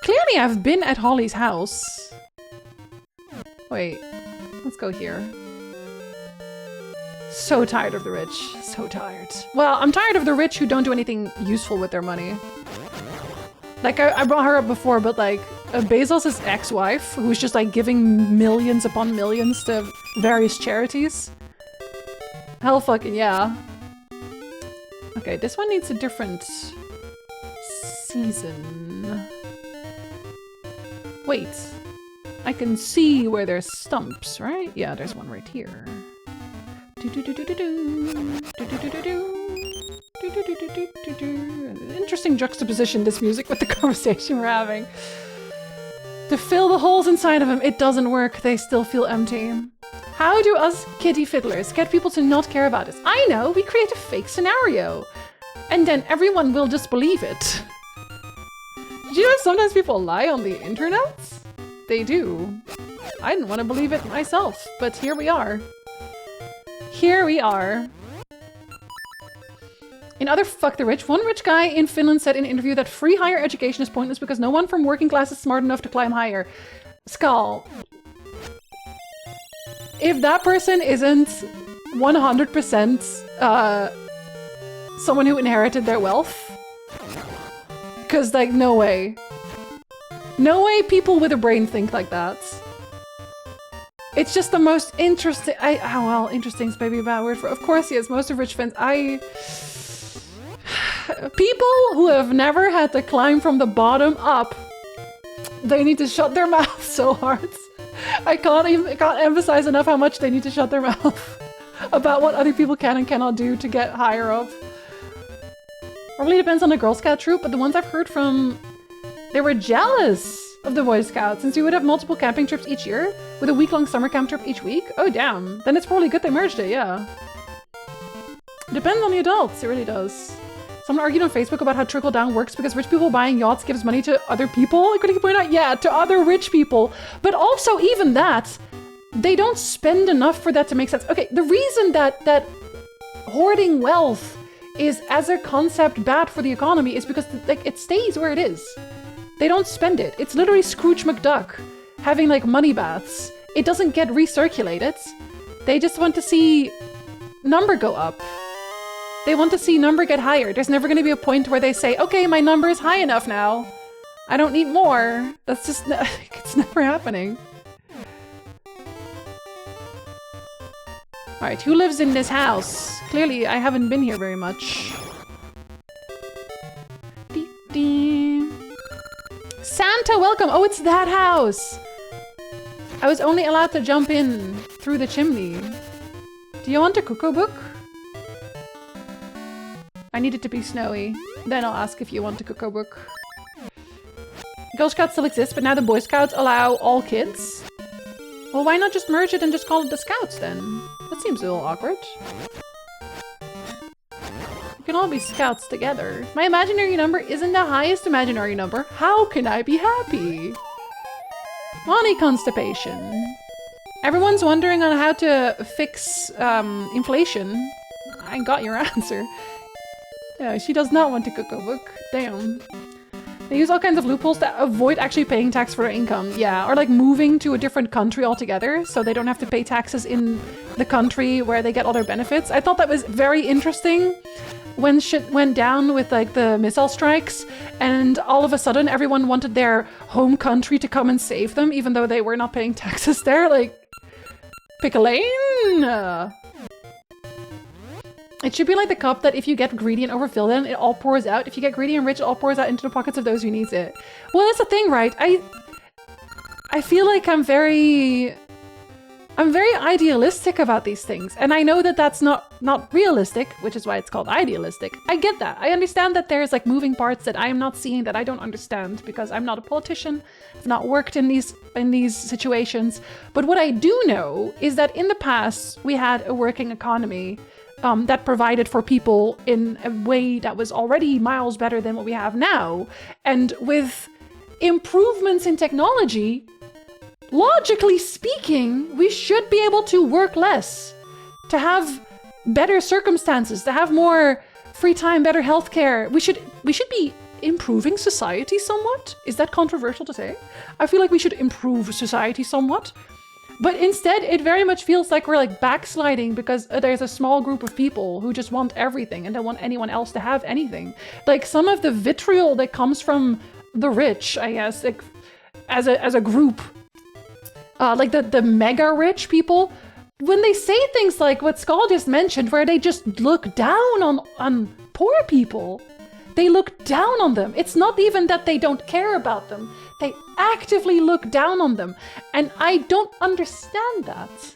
Clearly I've been at Holly's house. Wait, let's go here. So tired of the rich. So tired. Well, I'm tired of the rich who don't do anything useful with their money. Like, I brought her up before, but like, Bezos' ex-wife, who's just like giving millions upon millions to various charities. Hell fucking yeah. Okay, this one needs a different season. Wait. I can see where there's stumps, right? Yeah, there's one right here. Interesting juxtaposition, this music, with the conversation we're having. To fill the holes inside of them, it doesn't work. They still feel empty. How do us kiddie fiddlers get people to not care about us? I know, we create a fake scenario. And then everyone will just believe it. Did you know sometimes people lie on the internet? They do. I didn't want to believe it myself, but here we are. Here we are. In other fuck the rich, one rich guy in Finland said in an interview that free higher education is pointless because no one from working class is smart enough to climb higher. Skull. If that person isn't 100% someone who inherited their wealth, because like no way. No way people with a brain think like that. It's just the most interesting. Oh well, interesting is maybe a bad word for. Of course, yes. Most of rich fans. People who have never had to climb from the bottom up, they need to shut their mouth so hard. I can't emphasize enough how much they need to shut their mouth about what other people can and cannot do to get higher up. Probably depends on the Girl Scout troop, but the ones I've heard from, they were jealous of the Boy Scouts since we would have multiple camping trips each year with a week-long summer camp trip each week. Oh damn, then it's probably good they merged it, yeah. Depends on the adults, it really does. Someone argued on Facebook about how trickle-down works because rich people buying yachts gives money to other people. I couldn't point out, yeah, to other rich people. But also even that, they don't spend enough for that to make sense. Okay, the reason that hoarding wealth is as a concept bad for the economy is because like it stays where it is. They don't spend it. It's literally Scrooge McDuck having like money baths. It doesn't get recirculated. They just want to see number go up. They want to see number get higher. There's never going to be a point where they say, okay, my number is high enough now. I don't need more. That's just, it's never happening. All right, who lives in this house? Clearly, I haven't been here very much. Santa, welcome. Oh, it's that house. I was only allowed to jump in through the chimney. Do you want a cocoa book? I need it to be snowy. Then I'll ask if you want a cocoa book. Girl Scouts still exist, but now the Boy Scouts allow all kids? Well, why not just merge it and just call it the Scouts then? That seems a little awkward. You can all be Scouts together. My imaginary number isn't the highest imaginary number. How can I be happy? Money constipation. Everyone's wondering on how to fix inflation. I got your answer. Yeah, she does not want a cookbook. Damn. They use all kinds of loopholes to avoid actually paying tax for their income. Yeah, or like moving to a different country altogether so they don't have to pay taxes in the country where they get all their benefits. I thought that was very interesting when shit went down with like the missile strikes and all of a sudden everyone wanted their home country to come and save them even though they were not paying taxes there. Like, pick a lane! It should be like the cup that if you get greedy and overfill it, it all pours out. If you get greedy and rich, it all pours out into the pockets of those who needs it. Well, that's the thing, right? I feel like I'm very idealistic about these things. And I know that that's not realistic, which is why it's called idealistic. I get that. I understand that there's like moving parts that I am not seeing that I don't understand because I'm not a politician. I've not worked in these situations. But what I do know is that in the past, we had a working economy that provided for people in a way that was already miles better than what we have now. And with improvements in technology, logically speaking, we should be able to work less, to have better circumstances, to have more free time, better healthcare. We should be improving society somewhat. Is that controversial to say? I feel like we should improve society somewhat. But instead, it very much feels like we're like backsliding because there's a small group of people who just want everything and don't want anyone else to have anything. Like some of the vitriol that comes from the rich, I guess, like as a group, like the mega rich people, when they say things like what Skull just mentioned, where they just look down on poor people, they look down on them. It's not even that they don't care about them. They actively look down on them. And I don't understand that.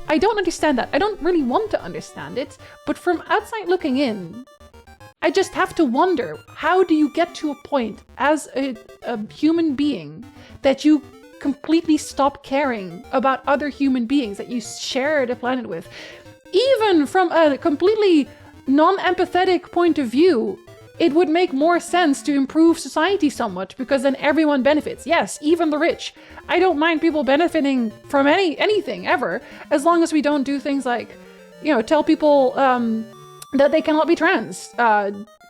I don't understand that. I don't really want to understand it. But from outside looking in, I just have to wonder, how do you get to a point as a human being that you completely stop caring about other human beings that you share the planet with? Even from a completely non-empathetic point of view, it would make more sense to improve society somewhat because then everyone benefits. Yes, even the rich. I don't mind people benefiting from anything ever, as long as we don't do things like, you know, tell people that they cannot be trans,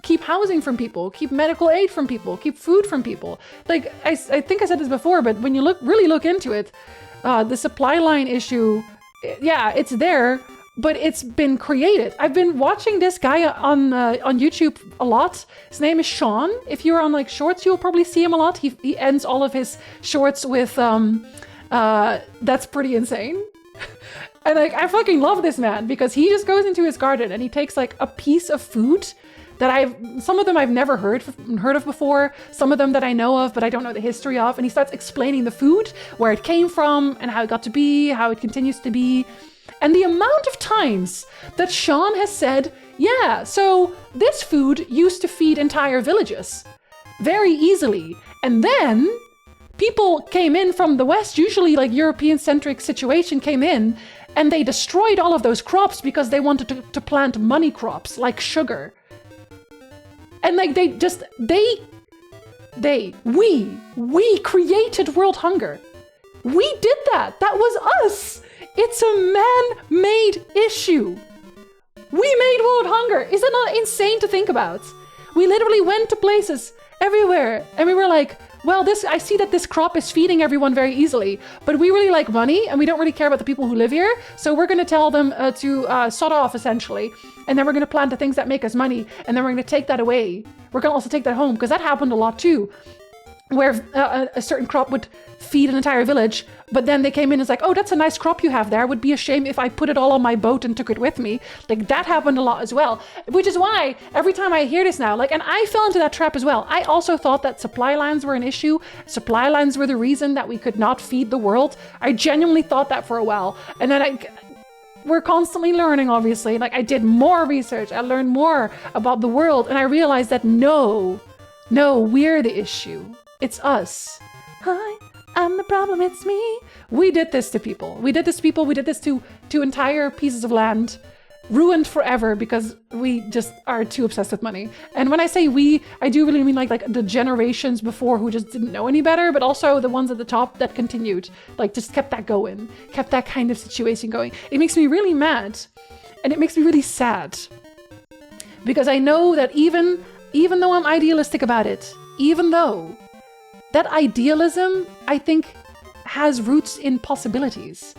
keep housing from people, keep medical aid from people, keep food from people. Like, I think I said this before, but when you really look into it, the supply line issue, yeah, it's there, but it's been created. I've been watching this guy on YouTube a lot. His name is Sean. If you're on like shorts, you'll probably see him a lot. He ends all of his shorts with that's pretty insane. And like, I fucking love this man because he just goes into his garden and he takes like a piece of food that some of them I've never heard of before, some of them that I know of, but I don't know the history of. And he starts explaining the food, where it came from and how it got to be, how it continues to be. And the amount of times that Sean has said, yeah, so this food used to feed entire villages very easily. And then people came in from the West, usually like European-centric situation came in, and they destroyed all of those crops because they wanted to plant money crops like sugar. And like we created world hunger. We did that. That was us. It's a man-made issue. We made world hunger. Is that not insane to think about? We literally went to places everywhere and we were like, well, I see that this crop is feeding everyone very easily, but we really like money and we don't really care about the people who live here. So we're going to tell them to sod off essentially. And then we're going to plant the things that make us money. And then we're going to take that away. We're going to also take that home because that happened a lot too, where a certain crop would feed an entire village, but then they came in and it's like, oh, that's a nice crop you have there. It would be a shame if I put it all on my boat and took it with me. Like that happened a lot as well, which is why every time I hear this now, like, and I fell into that trap as well. I also thought that supply lines were an issue. Supply lines were the reason that we could not feed the world. I genuinely thought that for a while. And then we're constantly learning, obviously. Like I did more research. I learned more about the world and I realized that no, we're the issue. It's us. Hi, I'm the problem, it's me. We did this to people. We did this to entire pieces of land, ruined forever because we just are too obsessed with money. And when I say we, I do really mean like the generations before who just didn't know any better, but also the ones at the top that continued, like just kept that going, kept that kind of situation going. It makes me really mad and it makes me really sad. Because I know that even though I'm idealistic about it, even though that idealism, I think, has roots in possibilities.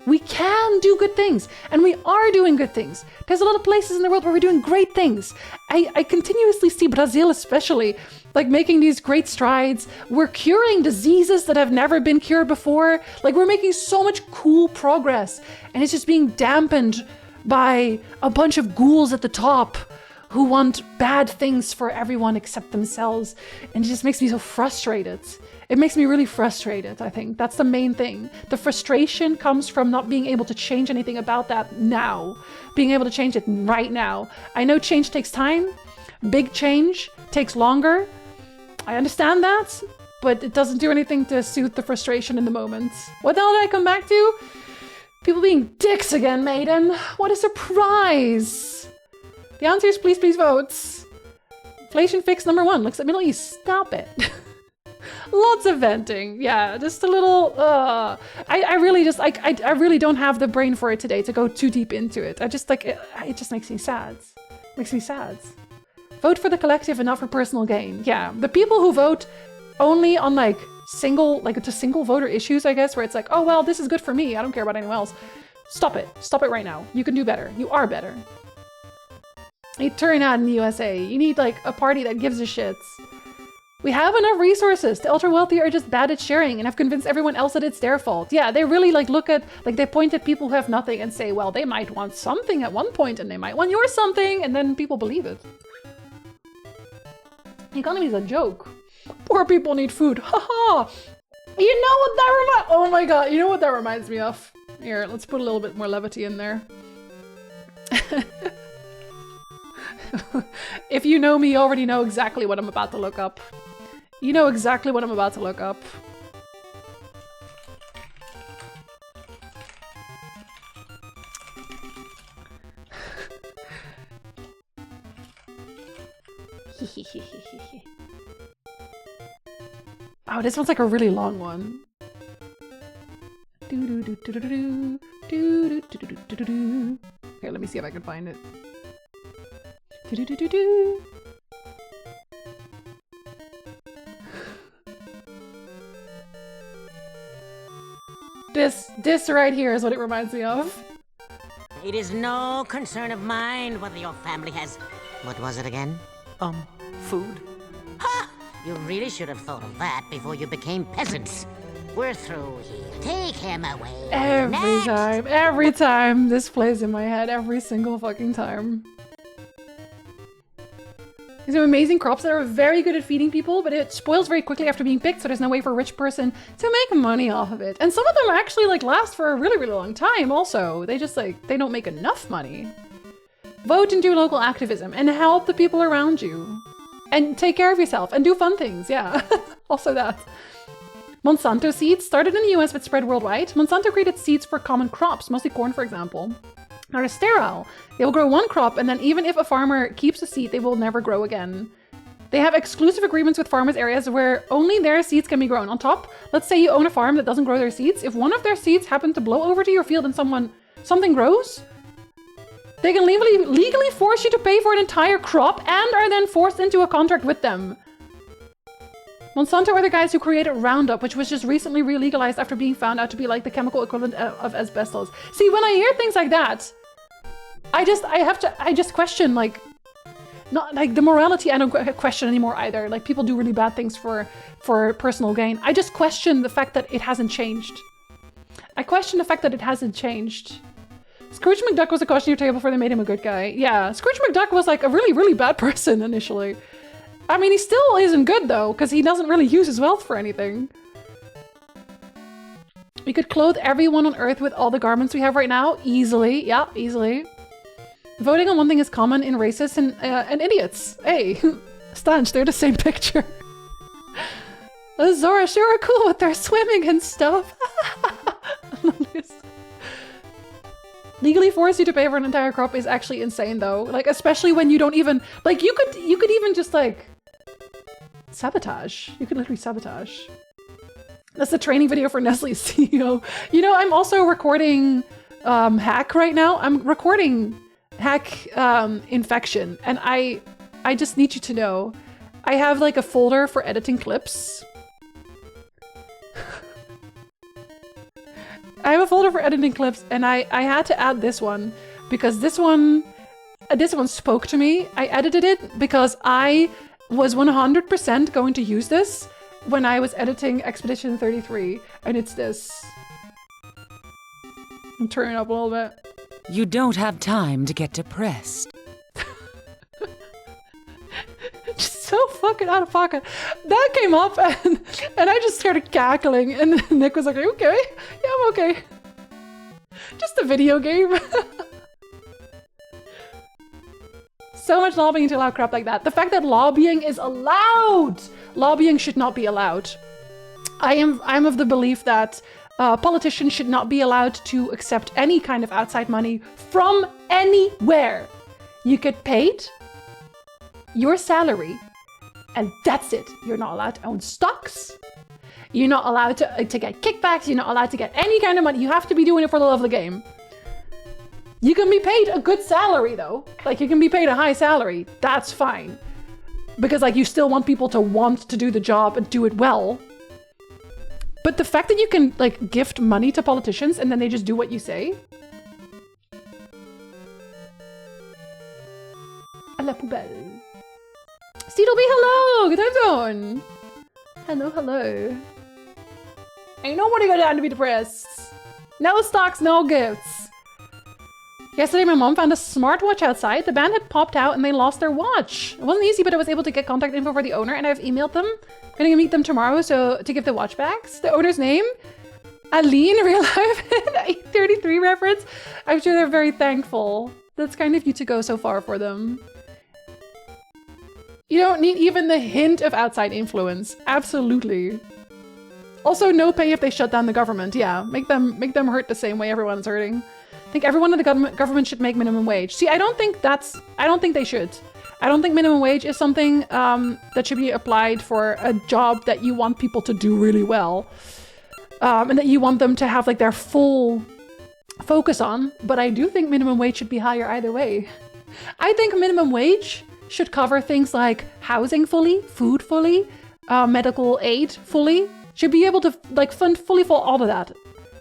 We can do good things, and we are doing good things. There's a lot of places in the world where we're doing great things. I continuously see Brazil especially, like making these great strides. We're curing diseases that have never been cured before. Like we're making so much cool progress, and it's just being dampened by a bunch of ghouls at the top who want bad things for everyone except themselves. And it just makes me so frustrated. It makes me really frustrated, I think. That's the main thing. The frustration comes from not being able to change anything about that now. Being able to change it right now. I know change takes time. Big change takes longer. I understand that, but it doesn't do anything to soothe the frustration in the moment. What the hell did I come back to? People being dicks again, Maiden. What a surprise. The answer is please, please vote. Inflation fix number 1. Looks at Middle East. Stop it. Lots of venting. Yeah, just a little, I really don't have the brain for it today to go too deep into it. I just like, it just makes me sad. Makes me sad. Vote for the collective and not for personal gain. Yeah, the people who vote only on like single voter issues, I guess, where it's like, oh, well, this is good for me. I don't care about anyone else. Stop it. Stop it right now. You can do better. You are better. You turn out in the USA. You need like a party that gives a shit. We have enough resources. The ultra wealthy are just bad at sharing and have convinced everyone else that it's their fault. Yeah, they really like look at, like they point at people who have nothing and say, well, they might want something at one point and they might want your something, and then people believe it. The economy is a joke. Poor people need food. Haha. You know what that reminds— oh my god, you know what that reminds me of? Here, let's put a little bit more levity in there. If you know me, you already know exactly what I'm about to look up. You know exactly what I'm about to look up. Oh, this one's like a really long one. Here, let me see if I can find it. This right here is what it reminds me of. It is no concern of mine whether your family has— what was it again? Food? Ha! You really should have thought of that before you became peasants. We're through here. Take him away. Every time this plays in my head, every single fucking time. These are amazing crops that are very good at feeding people, but it spoils very quickly after being picked, so there's no way for a rich person to make money off of it. And some of them actually like last for a really, really long time also. They just like, they don't make enough money. Vote and do local activism and help the people around you. And take care of yourself and do fun things, yeah. Also that. Monsanto seeds started in the US but spread worldwide. Monsanto created seeds for common crops, mostly corn for example. They're sterile. They will grow one crop, and then even if a farmer keeps a seed, they will never grow again. They have exclusive agreements with farmers areas where only their seeds can be grown. On top, let's say you own a farm that doesn't grow their seeds. If one of their seeds happen to blow over to your field and something grows, they can legally force you to pay for an entire crop and are then forced into a contract with them. Monsanto are the guys who created Roundup, which was just recently re-legalized after being found out to be like the chemical equivalent of asbestos. See, when I hear things like that, I just question, like, not like the morality. I don't question anymore either. Like, people do really bad things for personal gain. I just question the fact that it hasn't changed. I question the fact that it hasn't changed. Scrooge McDuck was a cautionary tale before they made him a good guy. Yeah, Scrooge McDuck was like a really, really bad person initially. I mean, he still isn't good though, because he doesn't really use his wealth for anything. We could clothe everyone on Earth with all the garments we have right now. Easily. Yeah, easily. Voting on one thing is common in racists and idiots. Hey, Stanch, they're the same picture. Zora sure are cool with their swimming and stuff. Legally force you to pay for an entire crop is actually insane though. Like, especially when you don't even, like, you could even just like sabotage. You could literally sabotage. That's the training video for Nestle's CEO. You know, I'm also recording Hack right now. I'm recording infection, and I just need you to know, I have like a folder for editing clips. I have a folder for editing clips, and I had to add this one because this one spoke to me. I edited it because I was 100% going to use this when I was editing Expedition 33, and it's this. I'm turning it up a little bit. You don't have time to get depressed. Just so fucking out of pocket. That came up and I just started cackling, and Nick was like, "Are you okay?" "Yeah, I'm okay." Just a video game. So much lobbying to allow crap like that. The fact that lobbying is allowed! Lobbying should not be allowed. I'm of the belief that politicians should not be allowed to accept any kind of outside money from anywhere. You get paid your salary, and that's it. You're not allowed to own stocks. You're not allowed to get kickbacks. You're not allowed to get any kind of money. You have to be doing it for the love of the game. You can be paid a good salary though. Like, you can be paid a high salary. That's fine. Because like, you still want people to want to do the job and do it well. But the fact that you can like gift money to politicians and then they just do what you say. A la poubelle. Steedleby, hello! Good time zone! Hello, hello. Ain't nobody got time to be depressed. No stocks, no gifts. Yesterday, my mom found a smartwatch outside. The band had popped out and they lost their watch. It wasn't easy, but I was able to get contact info for the owner, and I've emailed them. I'm gonna meet them tomorrow to give the watch back. The owner's name? Aline, real life, 833 reference. I'm sure they're very thankful. That's kind of you to go so far for them. You don't need even the hint of outside influence. Absolutely. Also, no pay if they shut down the government. Yeah, make them hurt the same way everyone's hurting. I think everyone in the government should make minimum wage. See, I don't think they should. I don't think minimum wage is something that should be applied for a job that you want people to do really well. And that you want them to have like their full focus on. But I do think minimum wage should be higher either way. I think minimum wage should cover things like housing fully, food fully, medical aid fully. Should be able to like fund fully for all of that.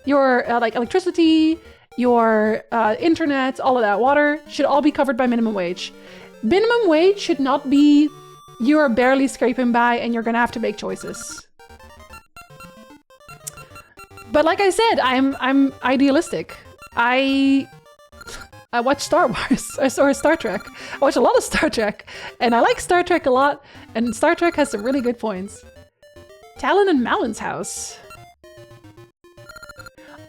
Your like electricity, your internet, all of that, water, should all be covered by minimum wage. Minimum wage should not be you're barely scraping by and you're gonna have to make choices. But like I said, I'm idealistic. I watch Star Wars, or Star Trek. I watch a lot of Star Trek, and I like Star Trek a lot, and Star Trek has some really good points. Talon and Malon's house.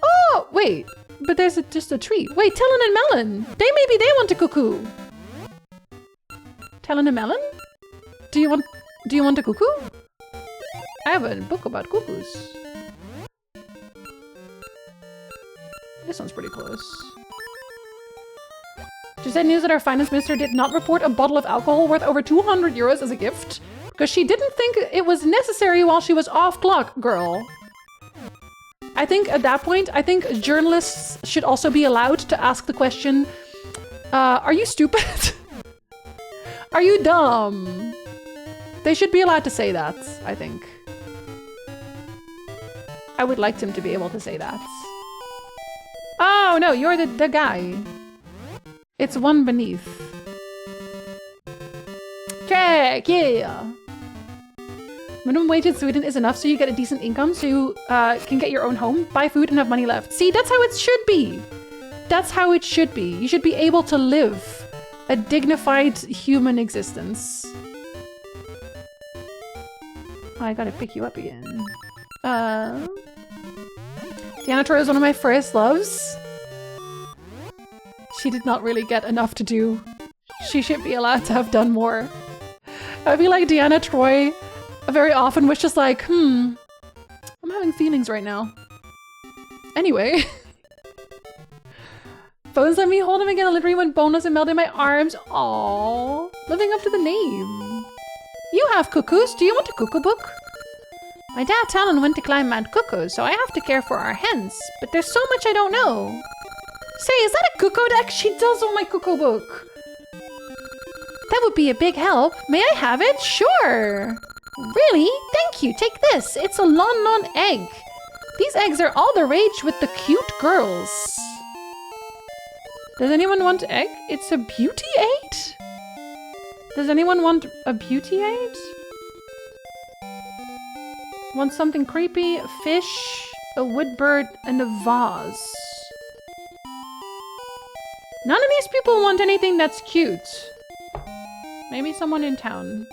Oh, wait. But there's just a tree. Wait, Talon and Malon! Maybe they want a cuckoo! Talon and Malon? Do you want a cuckoo? I have a book about cuckoos. This one's pretty close. Just said news that our finance minister did not report a bottle of alcohol worth over 200 euros as a gift because she didn't think it was necessary while she was off clock, girl. I think at that point, I think journalists should also be allowed to ask the question, are you stupid? Are you dumb? They should be allowed to say that, I think. I would like them to be able to say that. Oh no, you're the guy. It's one beneath. Check, yeah. Minimum wage in Sweden is enough so you get a decent income so you can get your own home, buy food, and have money left. See, that's how it should be. That's how it should be. You should be able to live a dignified human existence. Oh, I gotta pick you up again. Deanna Troy is one of my first loves. She did not really get enough to do. She should be allowed to have done more. I feel like Deanna Troy very often was just like, I'm having feelings right now. Anyway. Phones let me hold him again. A literally went boneless and melted in my arms. Aww. Living up to the name. You have cuckoos. Do you want a cuckoo book? My dad Talon went to climb Mount Cuckoo, so I have to care for our hens. But there's so much I don't know. Say, is that a Cuckoo deck? She does own my Cuckoo book. That would be a big help. May I have it? Sure. Really? Thank you. Take this. It's a Lon Non egg. These eggs are all the rage with the cute girls. Does anyone want egg? It's a beauty aid? Does anyone want a beauty aid? Want something creepy? A fish, a wood bird, and a vase. None of these people want anything that's cute. Maybe someone in town.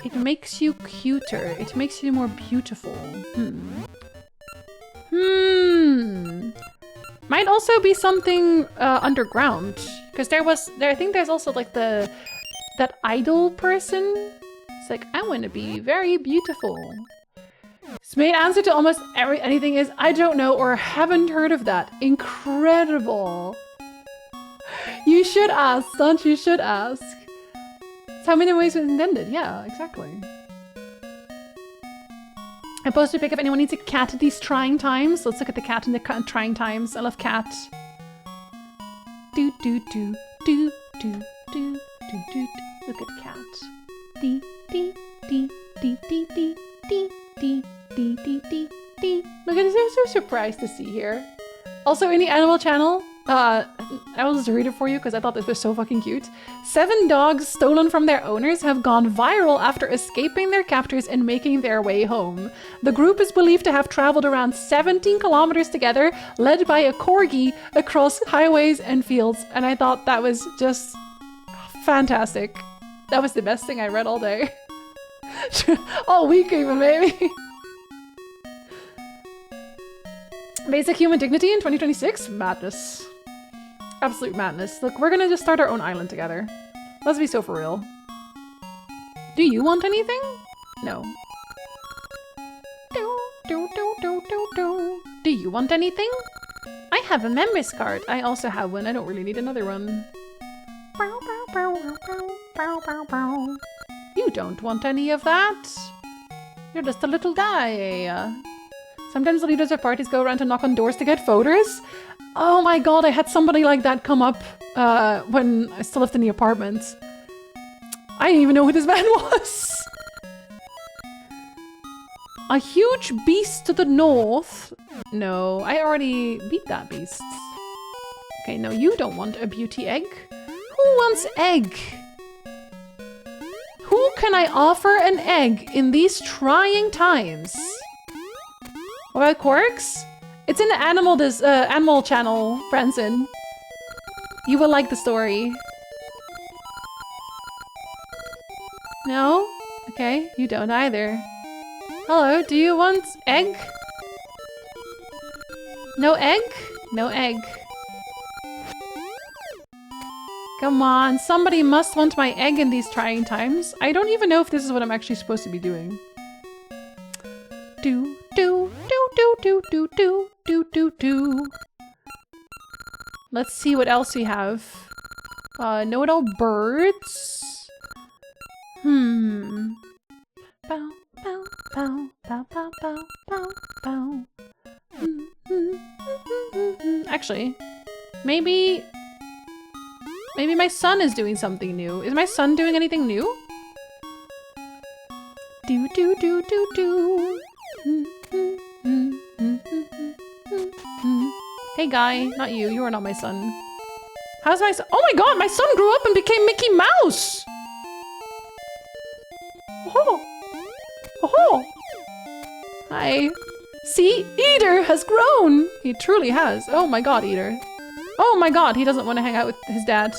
It makes you cuter. It makes you more beautiful. Might also be something underground. Because I think there's also like that idol person. It's like, I want to be very beautiful. His main answer to almost anything is, I don't know or haven't heard of that. Incredible. You should ask, son. You should ask. It's how many ways it was intended. Yeah, exactly. I posted a pic if anyone needs a cat at these trying times. Let's look at the cat in the trying times. I love cat. Do do do do do do do do. Look at cat. Dee dee dee dee dee dee dee dee dee dee dee dee. Look at this. I'm so surprised to see here. Also in the animal channel, I will just read it for you because I thought this was so fucking cute. 7 dogs stolen from their owners have gone viral after escaping their captors and making their way home. The group is believed to have traveled around 17 kilometers together, led by a corgi across highways and fields. And I thought that was just fantastic. That was the best thing I read all day. All week even, maybe. Basic human dignity in 2026? Madness. Absolute madness. Look, we're gonna just start our own island together. Let's be so for real. Do you want anything? No. Do you want anything? I have a members card. I also have one. I don't really need another one. You don't want any of that. You're just a little guy. Sometimes the leaders of parties go around to knock on doors to get voters. Oh my god, I had somebody like that come up when I still lived in the apartment. I didn't even know who this man was. A huge beast to the north. No, I already beat that beast. Okay, no, you don't want a beauty egg. Who wants egg? Who can I offer an egg in these trying times? What about quirks? It's in the animal channel, Branson. You will like the story. No? Okay, you don't either. Hello, do you want egg? No egg? No egg. Come on, somebody must want my egg in these trying times. I don't even know if this is what I'm actually supposed to be doing. Do, do, do, do, do, do, do, do, do, do. Let's see what else we have. Know-it-all birds. Bow, bow, bow, bow, bow, bow, bow, bow. Actually, maybe my son is doing something new. Is my son doing anything new? Do, do, do, do, do. Hey guy, not you. You are not my son. How's my son? Oh my god, my son grew up and became Mickey Mouse! Oh! Oh! Hi. See? Eater has grown! He truly has. Oh my god, Eater. Oh my god, he doesn't want to hang out with his dad.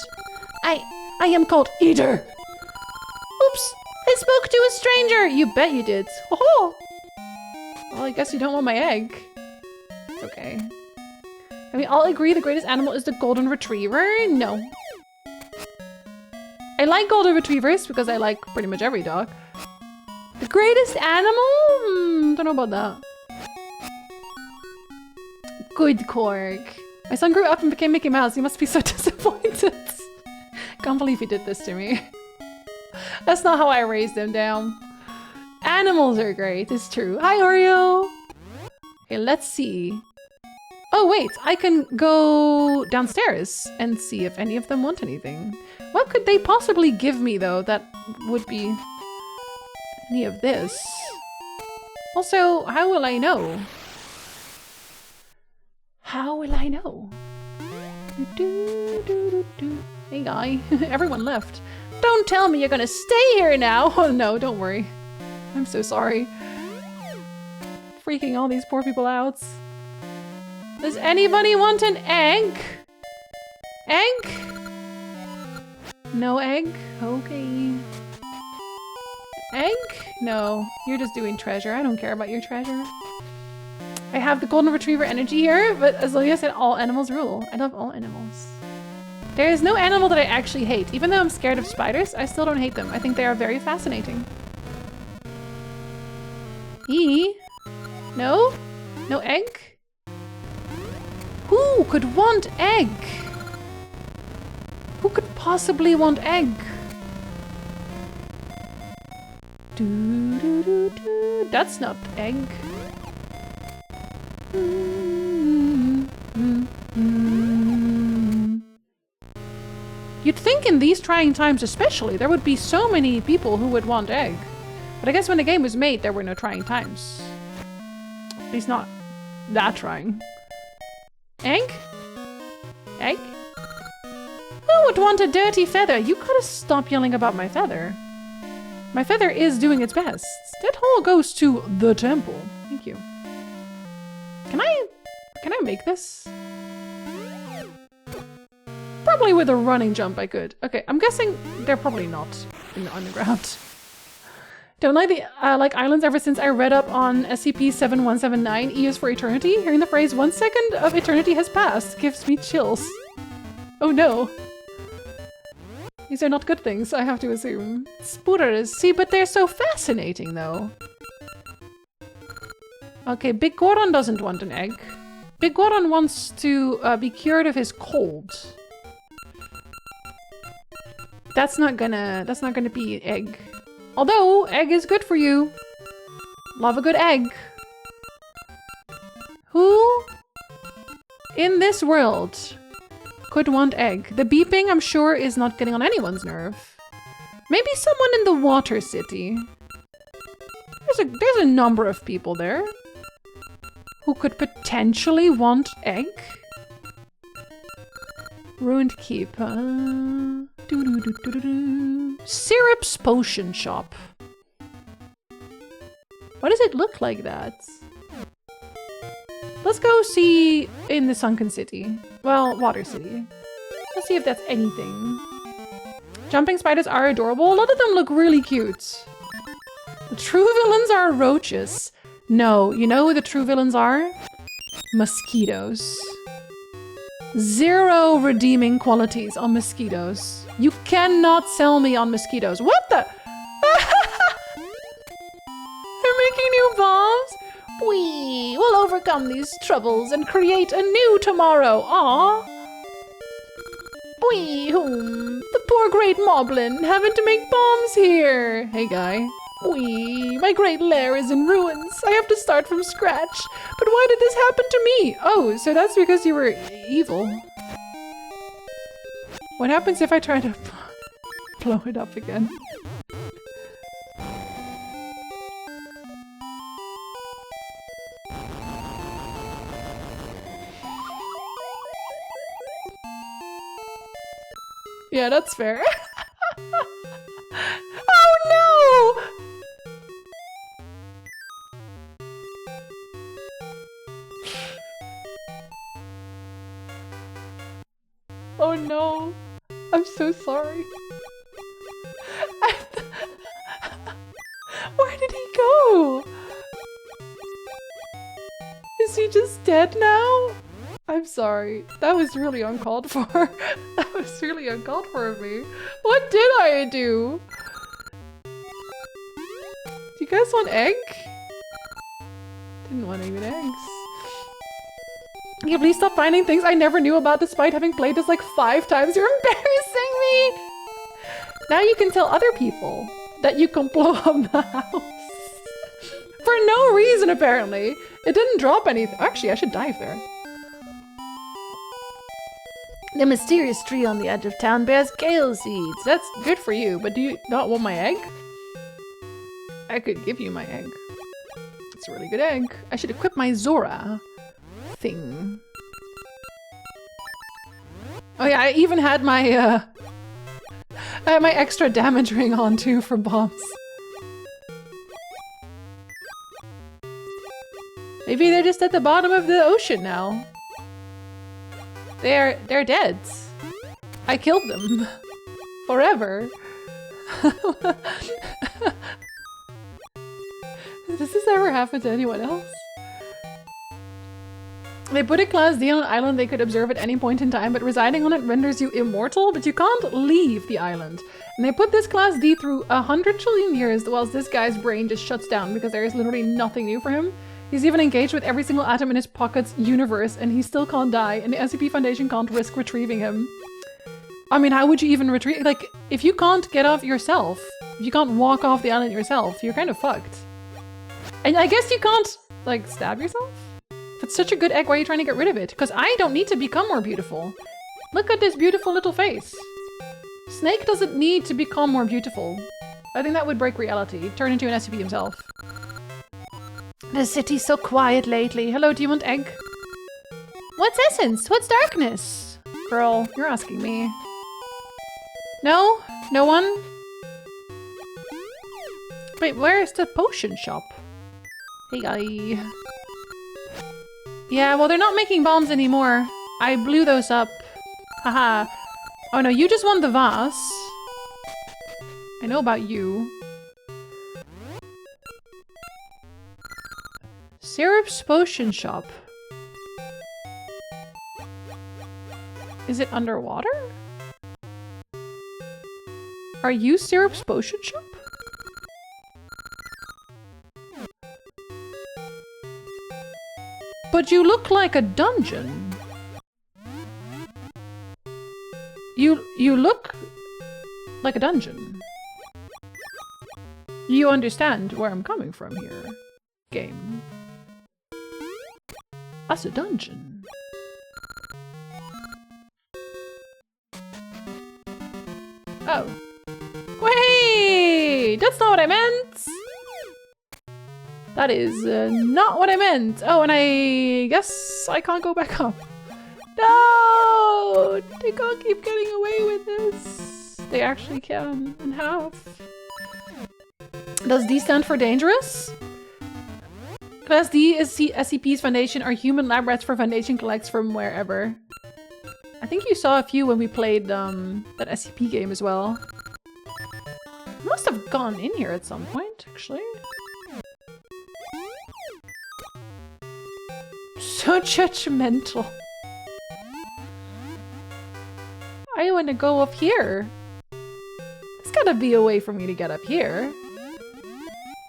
I am called Eater! Oops! I spoke to a stranger! You bet you did. Oh! Well, I guess you don't want my egg. It's okay. Can we all agree the greatest animal is the golden retriever? No. I like golden retrievers because I like pretty much every dog. The greatest animal? Don't know about that. Good Cork. My son grew up and became Mickey Mouse. He must be so disappointed. Can't believe he did this to me. That's not how I raised him, damn. animals are great, it's true. Hi, Oreo! Okay, let's see. Oh, wait, I can go downstairs and see if any of them want anything. What could they possibly give me, though, that would be any of this? Also, how will I know? How will I know? Hey, guy. Everyone left. Don't tell me you're gonna stay here now! Oh, no, don't worry. I'm so sorry. Freaking all these poor people out. Does anybody want an egg? Egg? No egg? Okay. Egg? No, you're just doing treasure. I don't care about your treasure. I have the golden retriever energy here, but as Lilia said, all animals rule. I love all animals. There is no animal that I actually hate. Even though I'm scared of spiders, I still don't hate them. I think they are very fascinating. No? No egg? Who could want egg? Who could possibly want egg? That's not egg. You'd think in these trying times especially, there would be so many people who would want egg. But I guess when the game was made, there were no trying times. At least not that trying. Egg? Egg? Who would want a dirty feather? You gotta stop yelling about my feather. My feather is doing its best. That hole goes to the temple. Thank you. Can I make this? Probably with a running jump I could. Okay, I'm guessing they're probably not in the underground. Don't like the like islands ever since I read up on SCP-7179, E is for eternity. Hearing the phrase 1 second of eternity has passed gives me chills. Oh no. These are not good things, I have to assume. Spooters, see, but they're so fascinating though. Okay, Big Goron doesn't want an egg. Big Goron wants to be cured of his cold. That's not gonna be egg. Although, egg is good for you. Love a good egg. Who in this world could want egg? The beeping, I'm sure, is not getting on anyone's nerve. Maybe someone in the water city. There's a number of people there who could potentially want egg. Ruined Keep. Syrup's Potion Shop. Why does it look like that? Let's go see in the Sunken City. Well, Water City. Let's see if that's anything. Jumping spiders are adorable. A lot of them look really cute. The true villains are roaches. No, you know who the true villains are? Mosquitoes. 0 redeeming qualities on mosquitoes. You cannot sell me on mosquitoes. What the? They're making new bombs? We will overcome these troubles and create a new tomorrow. Aww. We whom? The poor great moblin having to make bombs here. Hey guy. My great lair is in ruins. I have to start from scratch. But why did this happen to me? Oh, so that's because you were evil. What happens if I try to blow it up again? Yeah, that's fair. Oh no! Oh no, I'm so sorry. Where did he go? Is he just dead now? I'm sorry. That was really uncalled for. That was really uncalled for of me. What did I do? Do you guys want egg? Didn't want even eggs. Can you please stop finding things I never knew about despite having played this like 5 times? You're embarrassing me! Now you can tell other people that you can blow up the house. For no reason, apparently. It didn't drop anything. Actually, I should dive there. The mysterious tree on the edge of town bears kale seeds. That's good for you, but do you not want my egg? I could give you my egg. It's a really good egg. I should equip my Zora thing. Oh yeah, I even had my I had my extra damage ring on too for bombs. Maybe they're just at the bottom of the ocean now. They're dead. I killed them. Forever. Does this ever happen to anyone else? They put a class D on an island they could observe at any point in time, but residing on it renders you immortal, but you can't leave the island. And they put this class D through 100 trillion years, whilst this guy's brain just shuts down because there is literally nothing new for him. He's even engaged with every single atom in his pocket's universe, and he still can't die, and the SCP Foundation can't risk retrieving him. I mean, how would you even retrieve- like, if you can't get off yourself, if you can't walk off the island yourself, you're kind of fucked. And I guess you can't, like, stab yourself? If it's such a good egg, why are you trying to get rid of it? Because I don't need to become more beautiful. Look at this beautiful little face. Snake doesn't need to become more beautiful. I think that would break reality. Turn into an SCP himself. The city's so quiet lately. Hello, do you want egg? What's essence? What's darkness? Girl, you're asking me. No? No one? Wait, where's the potion shop? Hey, guy. Yeah, well, they're not making bombs anymore. I blew those up. Haha. Oh no, you just want the vase. I know about you. Syrup's potion shop. Is it underwater? Are you Syrup's potion shop? But you look like a dungeon. You look like a dungeon. You understand where I'm coming from here, game. That's a dungeon. Oh. Wait! That's not what I meant! That is not what I meant! Oh, and I guess I can't go back up. No! They can't keep getting away with this. They actually can, and have. Does D stand for dangerous? Class D is SCP's Foundation are human lab rats for Foundation collects from wherever. I think you saw a few when we played that SCP game as well. Must have gone in here at some point, actually. So judgmental. I want to go up here. There's gotta be a way for me to get up here.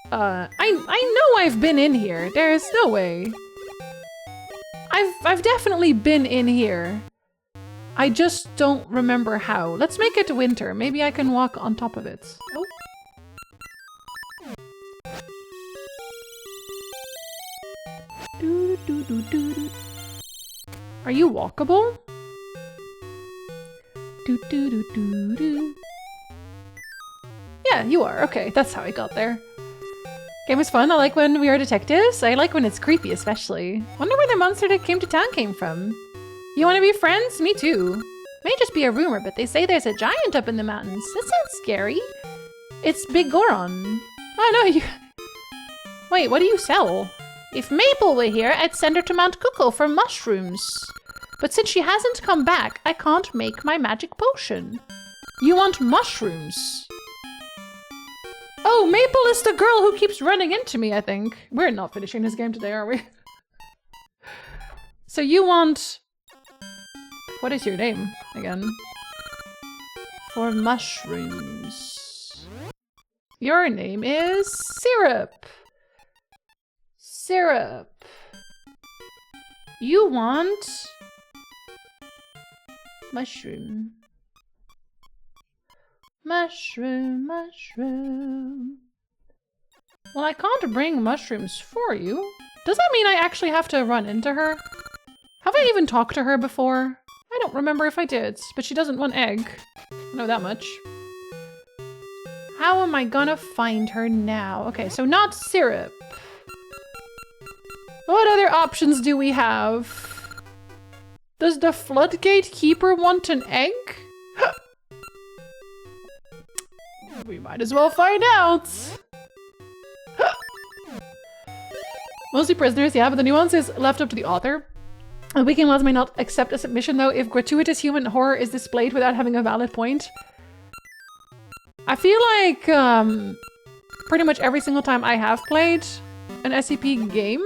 I know I've been in here. There's no way. I've definitely been in here. I just don't remember how. Let's make it winter. Maybe I can walk on top of it. Oh. Are you walkable? Yeah, you are. Okay, that's how I got there. Game was fun. I like when we are detectives. I like when it's creepy, especially. Wonder where the monster that came to town came from. You want to be friends? Me too. May just be a rumor, but they say there's a giant up in the mountains. That sounds scary. It's Big Goron. Oh no, you... Wait, what do you sell? If Maple were here, I'd send her to Mount Cuckoo for mushrooms. But since she hasn't come back, I can't make my magic potion. You want mushrooms? Oh, Maple is the girl who keeps running into me, I think. We're not finishing this game today, are we? So you want... What is your name, again? For mushrooms. Your name is Syrup. Syrup. You want... Mushroom. Mushroom, mushroom. Well, I can't bring mushrooms for you. Does that mean I actually have to run into her? Have I even talked to her before? I don't remember if I did, but she doesn't want egg. I know that much. How am I gonna find her now? Okay, so not syrup. What other options do we have? Does the floodgate keeper want an egg? We might as well find out. Mostly prisoners, yeah, but the nuance is left up to the author. The weekend lads may not accept a submission though if gratuitous human horror is displayed without having a valid point. I feel like pretty much every single time I have played an SCP game,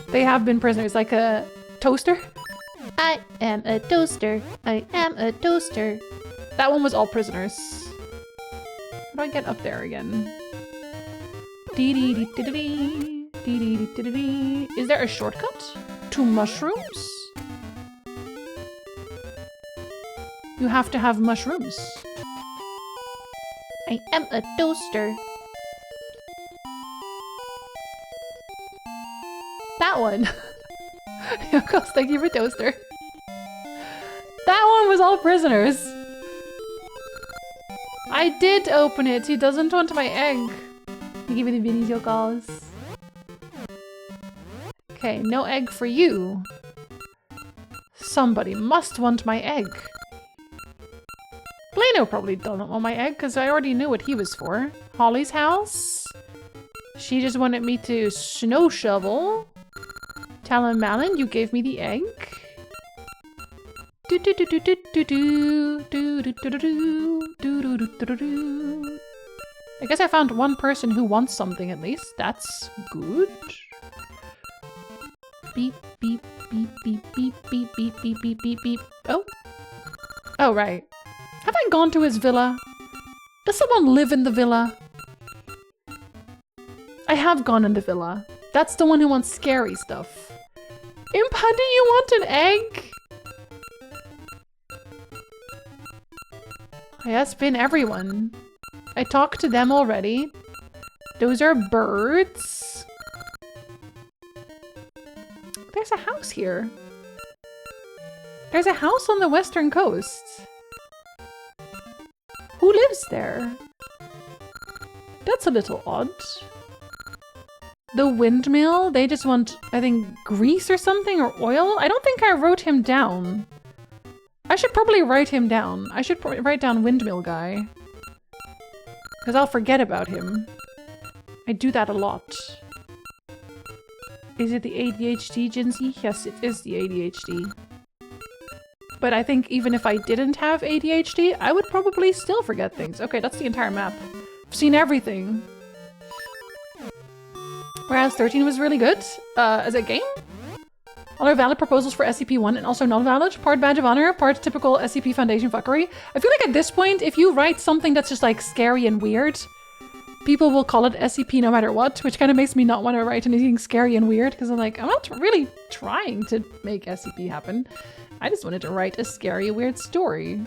they have been prisoners, like a toaster. I am a toaster. I am a toaster. That one was all prisoners. How do I get up there again? Is there a shortcut to mushrooms? You have to have mushrooms. I am a toaster. That one. Of course, thank you for toaster. That one was all prisoners. I did open it. He doesn't want my egg. You give me the video calls. Okay, no egg for you. Somebody must want my egg. Plano probably doesn't want my egg because I already knew what he was for. Holly's house. She just wanted me to snow shovel. Talon Malin, you gave me the egg. I guess I found one person who wants something at least. That's good. Beep, beep, beep, beep, beep, beep, beep, beep, beep, beep, beep. Oh. Oh, right. Have I gone to his villa? Does someone live in the villa? I have gone in the villa. That's the one who wants scary stuff. Impa, do you want an egg? Yes, been everyone. I talked to them already. Those are birds. There's a house here. There's a house on the western coast. Who lives there? That's a little odd. The windmill, they just want, I think, grease or something, or oil? I don't think I wrote him down. I should probably write him down. I should write down windmill guy. Because I'll forget about him. I do that a lot. Is it the ADHD, Jinzee? Yes, it is the ADHD. But I think even if I didn't have ADHD, I would probably still forget things. Okay, that's the entire map. I've seen everything. Whereas 13 was really good as a game. All are valid proposals for SCP-1 and also non-valid. Part badge of honor, part typical SCP Foundation fuckery. I feel like at this point, if you write something that's just like scary and weird, people will call it SCP no matter what, which kind of makes me not want to write anything scary and weird because I'm like, I'm not really trying to make SCP happen. I just wanted to write a scary, weird story.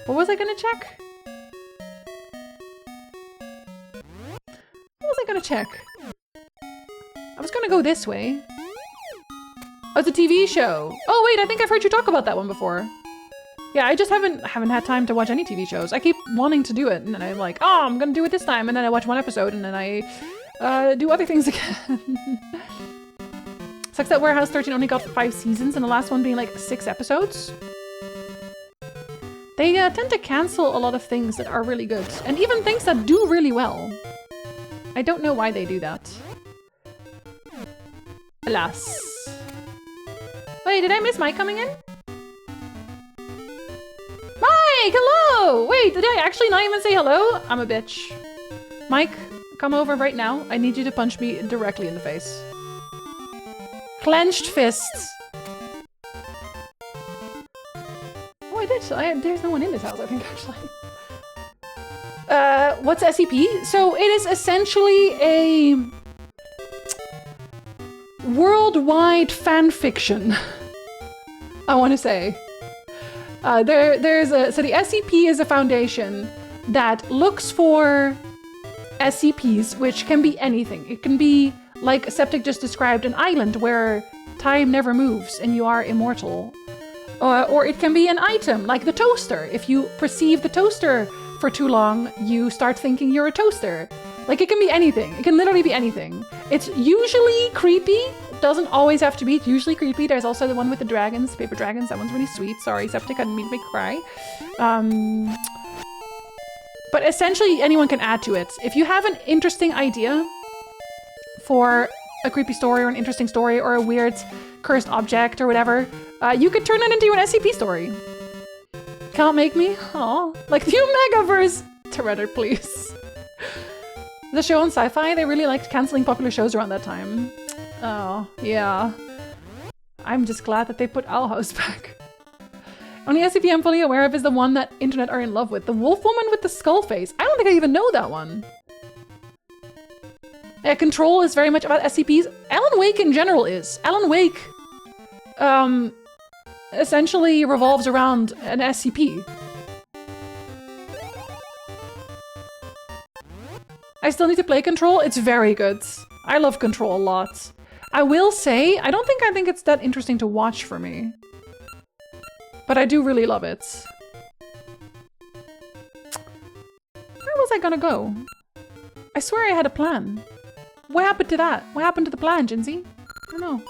What was I gonna check? What was I gonna check? I was gonna go this way. Oh, it's a TV show. Oh wait, I think I've heard you talk about that one before. Yeah, I just haven't had time to watch any TV shows. I keep wanting to do it, and then I'm like, oh, I'm gonna do it this time, and then I watch one episode, and then I do other things again. Sucks that Warehouse 13 only got 5 seasons, and the last one being like 6 episodes. They tend to cancel a lot of things that are really good, and even things that do really well. I don't know why they do that. Alas. Wait, did I miss Mike coming in? Mike, hello! Wait, did I actually not even say hello? I'm a bitch. Mike, come over right now. I need you to punch me directly in the face. Clenched fists. Oh, I did. There's no one in this house, I think, actually. What's SCP? So it is essentially a worldwide fan fiction, I want to say. So the SCP is a foundation that looks for SCPs, which can be anything. It can be, like Septic just described, an island where time never moves and you are immortal. Or it can be an item, like the toaster. If you perceive the toaster for too long, you start thinking you're a toaster. Like, it can be anything. It can literally be anything. It's usually creepy. It doesn't always have to be. It's usually creepy. There's also the one with the dragons, paper dragons. That one's really sweet. Sorry, Septic, I didn't mean to make you cry. But essentially, anyone can add to it. If you have an interesting idea for a creepy story or an interesting story or a weird cursed object or whatever, you could turn it into an SCP story. Can't make me? Aw. Like the Omegaverse! Reddit, please. The show on Sci-Fi, they really liked cancelling popular shows around that time. Oh, yeah. I'm just glad that they put Owl House back. Only SCP I'm fully aware of is the one that internet are in love with. The wolf woman with the skull face. I don't think I even know that one. Yeah, Control is very much about SCPs. Alan Wake in general is. Alan Wake, essentially revolves around an SCP. I still need to play Control. It's very good. I love Control a lot. I will say, I don't think it's that interesting to watch for me. But I do really love it. Where was I gonna go? I swear I had a plan. What happened to that? What happened to the plan, Jinzee? I don't know.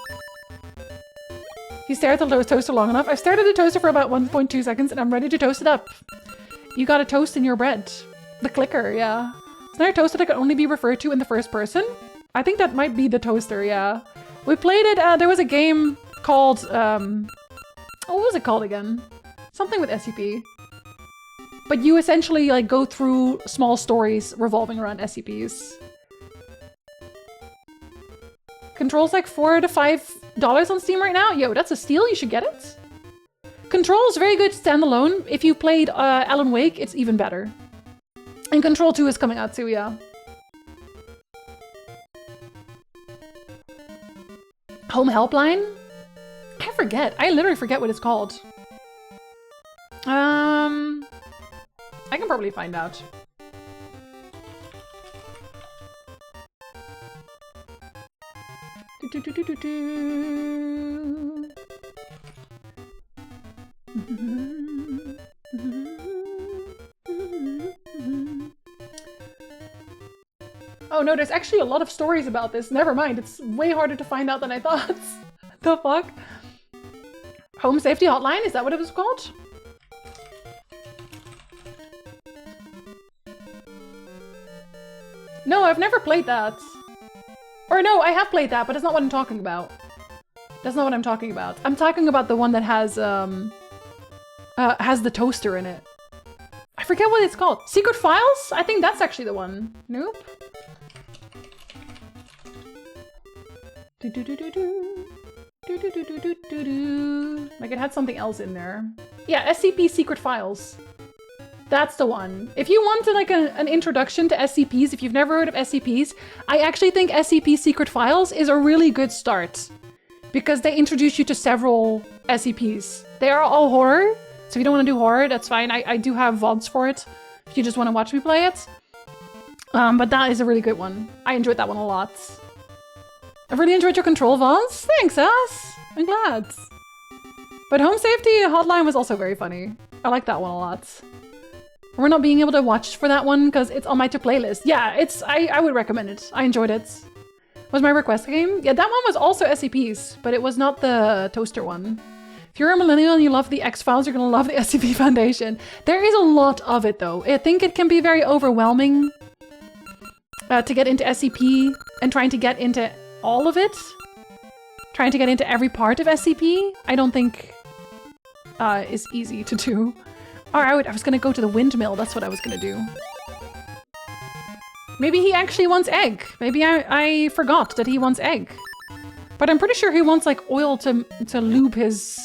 You stared at the toaster long enough. I've stared at the toaster for about 1.2 seconds and I'm ready to toast it up. You got a toast in your bread. The clicker, yeah. Is there a toaster that can only be referred to in the first person? I think that might be the toaster, yeah. We played it, there was a game called, what was it called again? Something with SCP. But you essentially like go through small stories revolving around SCPs. Control's like $4 to $5 on Steam right now. Yo, that's a steal. You should get it. Control is very good standalone. If you played Alan Wake, it's even better. And Control 2 is coming out too, yeah. Home Helpline? I forget. I literally forget what it's called. I can probably find out. Oh no, there's actually a lot of stories about this. Never mind, it's way harder to find out than I thought. The fuck? Home Safety Hotline? Is that what it was called? No, I've never played that. Or no, I have played that, but that's not what I'm talking about. That's not what I'm talking about. I'm talking about the one that has the toaster in it. I forget what it's called. Secret Files? I think that's actually the one. Nope. Like it had something else in there. Yeah, SCP Secret Files. That's the one. If you want to, like an introduction to SCPs, if you've never heard of SCPs, I actually think SCP Secret Files is a really good start. Because they introduce you to several SCPs. They are all horror, so if you don't want to do horror, that's fine. I do have VODs for it, if you just want to watch me play it. But that is a really good one. I enjoyed that one a lot. I've really enjoyed your Control VODs. Thanks, Ass. I'm glad. But Home Safety Hotline was also very funny. I like that one a lot. We're not being able to watch for that one because it's on my to-playlist. Yeah, I would recommend it. I enjoyed it. Was my request game? Yeah, that one was also SCPs, but it was not the toaster one. If you're a millennial and you love the X-Files, you're gonna love the SCP Foundation. There is a lot of it though. I think it can be very overwhelming to get into SCP and trying to get into all of it. Trying to get into every part of SCP, I don't think is easy to do. Alright, I was gonna go to the windmill, that's what I was gonna do. Maybe he actually wants egg. Maybe I forgot that he wants egg. But I'm pretty sure he wants like oil to lube his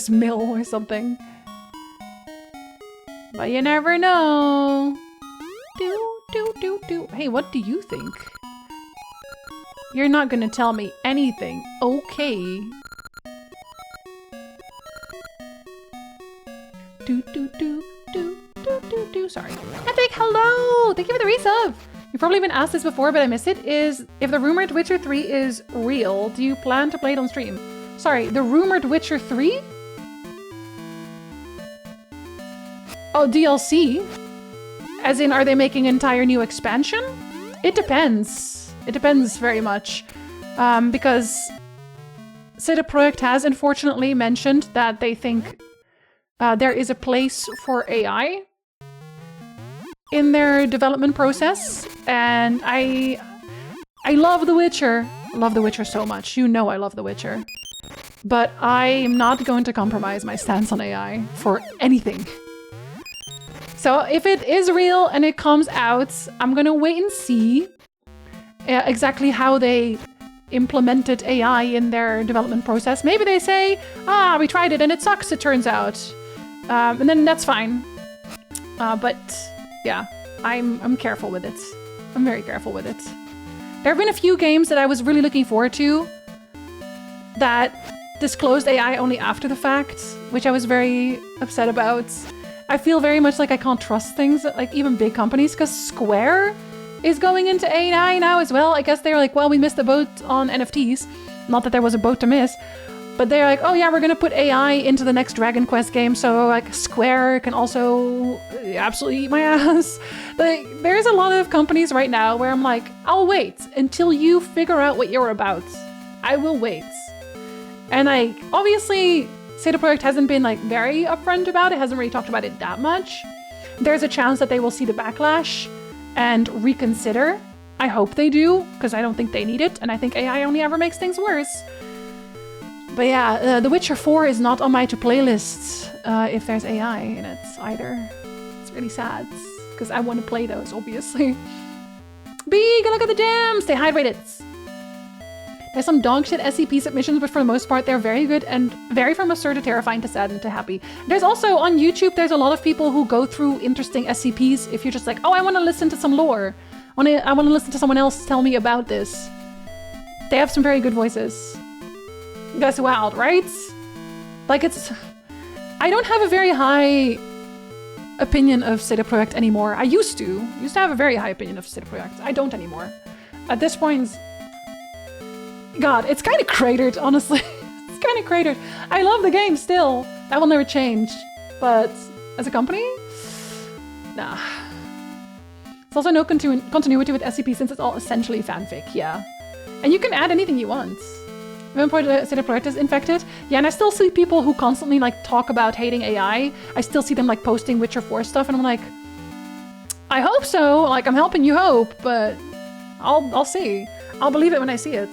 mill or something. But you never know. Hey, what do you think? You're not gonna tell me anything. Okay. Do do do do do do do you? Sorry. Epic, hello! Thank you for the resub! You've probably been asked this before, but I missed it. Is if the rumored Witcher 3 is real, do you plan to play it on stream? Sorry, the rumored Witcher 3? Oh, DLC? As in, are they making an entire new expansion? It depends. It depends very much. Because CD Projekt has unfortunately mentioned that they think there is a place for AI in their development process, and I love The Witcher. I love The Witcher so much. You know I love The Witcher. But I'm not going to compromise my stance on AI for anything. So if it is real and it comes out, I'm gonna wait and see exactly how they implemented AI in their development process. Maybe they say, ah, we tried it and it sucks, it turns out. And then that's fine. But yeah, I'm careful with it. I'm very careful with it. There have been a few games that I was really looking forward to that disclosed AI only after the fact, which I was very upset about. I feel very much like I can't trust things, like even big companies, because Square is going into AI now as well. I guess they're like, well, we missed the boat on NFTs. Not that there was a boat to miss. But they're like, oh yeah, we're gonna put AI into the next Dragon Quest game, so like Square can also absolutely eat my ass. Like, there's a lot of companies right now where I'm like, I'll wait until you figure out what you're about. I will wait. And obviously, CD Projekt hasn't been like very upfront about it, hasn't really talked about it that much. There's a chance that they will see the backlash and reconsider. I hope they do, because I don't think they need it, and I think AI only ever makes things worse. But yeah, The Witcher 4 is not on my to-play list if there's AI in it either. It's really sad, because I want to play those, obviously. B, go look at the gem! Stay hydrated! There's some dog shit SCP submissions, but for the most part, they're very good and vary from absurd to terrifying to sad and to happy. There's also, on YouTube, there's a lot of people who go through interesting SCPs if you're just like, oh, I want to listen to some lore. I want to listen to someone else tell me about this. They have some very good voices. That's wild, right? Like, I don't have a very high opinion of CD Projekt anymore. I used to have a very high opinion of CD Projekt. I don't anymore. At this point, God, it's kind of cratered, honestly. It's kind of cratered. I love the game still. That will never change. But as a company? Nah. There's also no continuity with SCP since it's all essentially fanfic, yeah. And you can add anything you want. CD Projekt is infected. Yeah, and I still see people who constantly like talk about hating AI. I still see them like posting Witcher 4 stuff, and I'm like, I hope so. Like, I'm helping you hope, but I'll see. I'll believe it when I see it.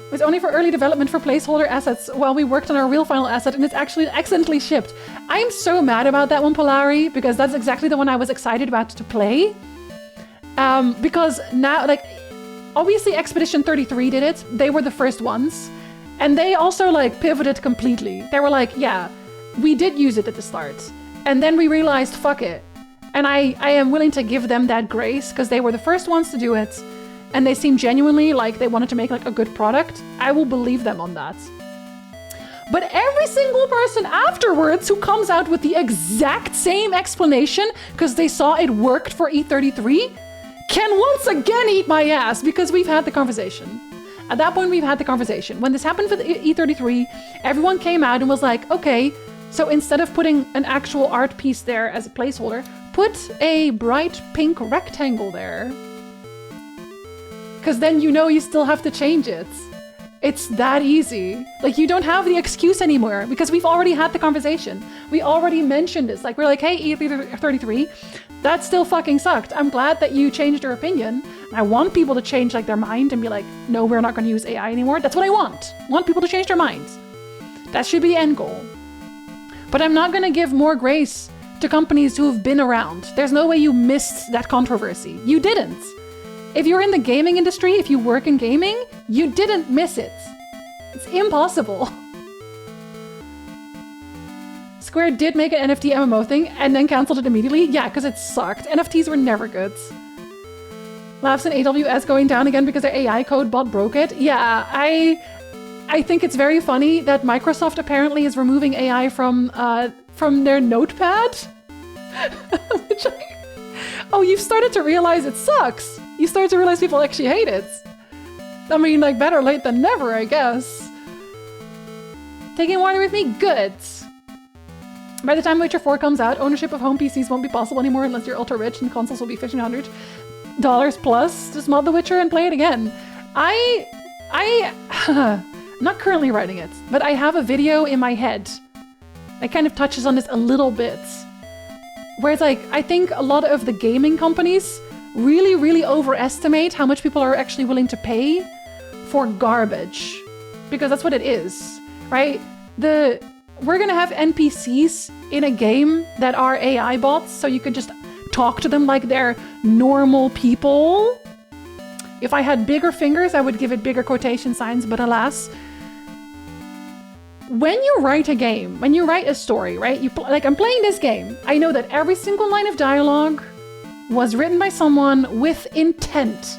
It was only for early development for placeholder assets while we worked on our real final asset, and it's actually excellently shipped. I'm so mad about that one, Polari, because that's exactly the one I was excited about to play. Because now, like, obviously Expedition 33 did it. They were the first ones. And they also, like, pivoted completely. They were like, yeah, we did use it at the start. And then we realized, fuck it. And I am willing to give them that grace, because they were the first ones to do it. And they seem genuinely like they wanted to make, like, a good product. I will believe them on that. But every single person afterwards who comes out with the exact same explanation, because they saw it worked for E33, can once again eat my ass, because we've had the conversation. At that point, we've had the conversation. When this happened for the E33, everyone came out and was like, okay, so instead of putting an actual art piece there as a placeholder, put a bright pink rectangle there. Because then you know you still have to change it. It's that easy. Like, you don't have the excuse anymore, because we've already had the conversation. We already mentioned this. Like, we're like, hey, E33, that still fucking sucked. I'm glad that you changed your opinion. I want people to change, like, their mind and be like, no, we're not going to use AI anymore. That's what I want. I want people to change their minds. That should be the end goal. But I'm not going to give more grace to companies who have been around. There's no way you missed that controversy. You didn't. If you're in the gaming industry, if you work in gaming, you didn't miss it. It's impossible. Square did make an NFT MMO thing and then canceled it immediately. Yeah, because it sucked. NFTs were never good. Laughs in AWS going down again because their AI code bot broke it. Yeah, I think it's very funny that Microsoft apparently is removing AI from their notepad. Oh, you've started to realize it sucks. You started to realize people actually hate it. I mean, like, better late than never, I guess. Taking water with me? Good. By the time Witcher 4 comes out, ownership of home PCs won't be possible anymore unless you're ultra rich, and consoles will be $1,500 plus. Just mod The Witcher and play it again. I'm not currently writing it, but I have a video in my head that kind of touches on this a little bit. Where it's like, I think a lot of the gaming companies really, really overestimate how much people are actually willing to pay for garbage. Because that's what it is, right? We're gonna have NPCs in a game that are AI bots, so you can just talk to them like they're normal people. If I had bigger fingers, I would give it bigger quotation signs, but alas. When you write a game, when you write a story, right? Like, I'm playing this game. I know that every single line of dialogue was written by someone with intent.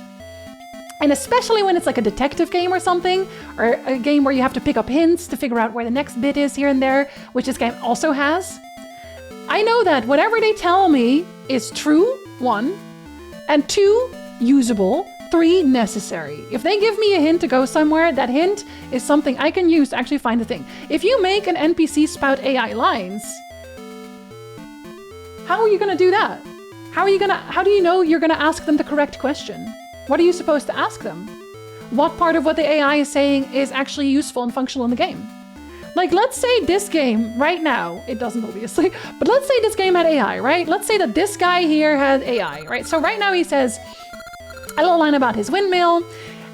And especially when it's like a detective game or something, or a game where you have to pick up hints to figure out where the next bit is here and there, which this game also has. I know that whatever they tell me is true, 1, and 2, usable, 3, necessary. If they give me a hint to go somewhere, that hint is something I can use to actually find the thing. If you make an NPC spout AI lines, how are you gonna do that? How do you know you're gonna ask them the correct question? What are you supposed to ask them? What part of what the AI is saying is actually useful and functional in the game? Like, let's say this game right now, it doesn't obviously, but let's say this game had AI, right? Let's say that this guy here had AI, right? So right now he says a little line about his windmill.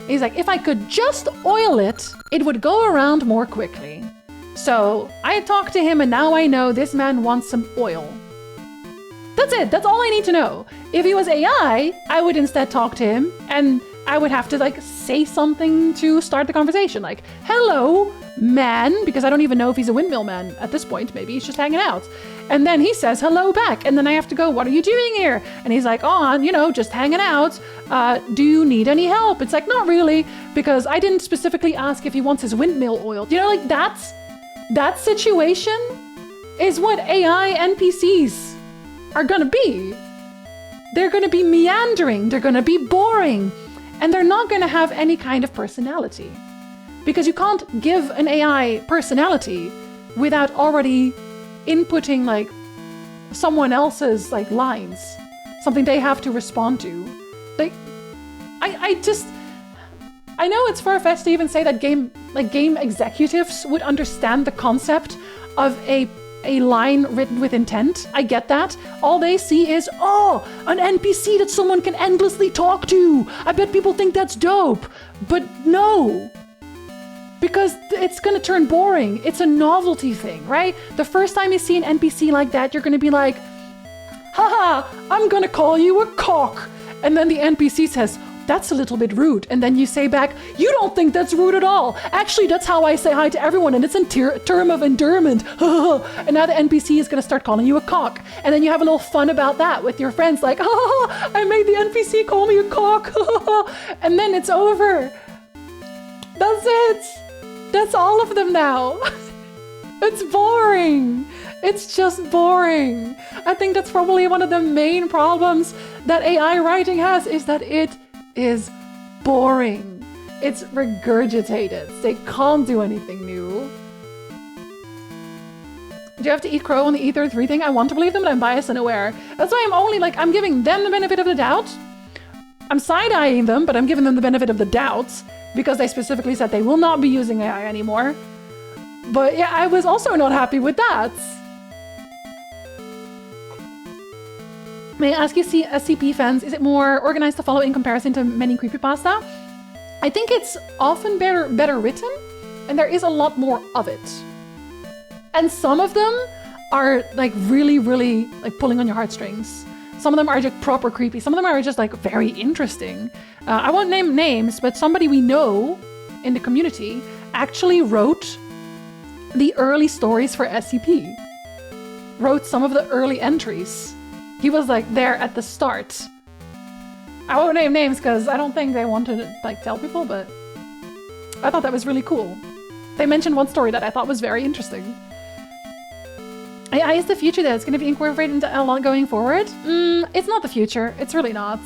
He's like, if I could just oil it, it would go around more quickly. So I talked to him and now I know this man wants some oil. That's it. That's all I need to know. If he was AI, I would instead talk to him and I would have to like say something to start the conversation. Like, hello, man, because I don't even know if he's a windmill man at this point. Maybe he's just hanging out. And then he says hello back. And then I have to go, what are you doing here? And he's like, oh, you know, just hanging out. Do you need any help? It's like, not really, because I didn't specifically ask if he wants his windmill oiled. You know, like that situation is what AI NPCs are gonna be. They're gonna be meandering, they're gonna be boring, and they're not gonna have any kind of personality. Because you can't give an AI personality without already inputting like someone else's like lines, something they have to respond to. Like, I know it's far-fetched to even say that game executives would understand the concept of a line written with intent. I get that. All they see is, oh, an NPC that someone can endlessly talk to. I bet people think that's dope. But no. Because it's gonna turn boring. It's a novelty thing, right? The first time you see an NPC like that, you're gonna be like, haha, I'm gonna call you a cock. And then the NPC says, that's a little bit rude. And then you say back, you don't think that's rude at all. Actually, that's how I say hi to everyone, and it's in term of endearment. And now the NPC is gonna start calling you a cock. And then you have a little fun about that with your friends, like, I made the NPC call me a cock. And then it's over. That's it. That's all of them now. It's boring. It's just boring. I think that's probably one of the main problems that AI writing has, is that it is boring. It's regurgitated. They can't do anything new. Do you have to eat crow on the E33 thing? I want to believe them, but I'm biased and aware. That's why I'm only like, I'm giving them the benefit of the doubt. I'm side-eyeing them, but I'm giving them the benefit of the doubt because they specifically said they will not be using AI anymore. But yeah, I was also not happy with that. May I ask you, SCP fans, is it more organized to follow in comparison to many creepypasta? I think it's often better written, and there is a lot more of it. And some of them are like really, really like pulling on your heartstrings. Some of them are just proper creepy. Some of them are just like very interesting. I won't name names, but somebody we know in the community actually wrote the early stories for SCP. Wrote some of the early entries. He was like there at the start. I won't name names because I don't think they want to like tell people, but I thought that was really cool. They mentioned one story that I thought was very interesting. AI is the future though. It's going to be incorporated into a lot going forward. It's not the future. It's really not.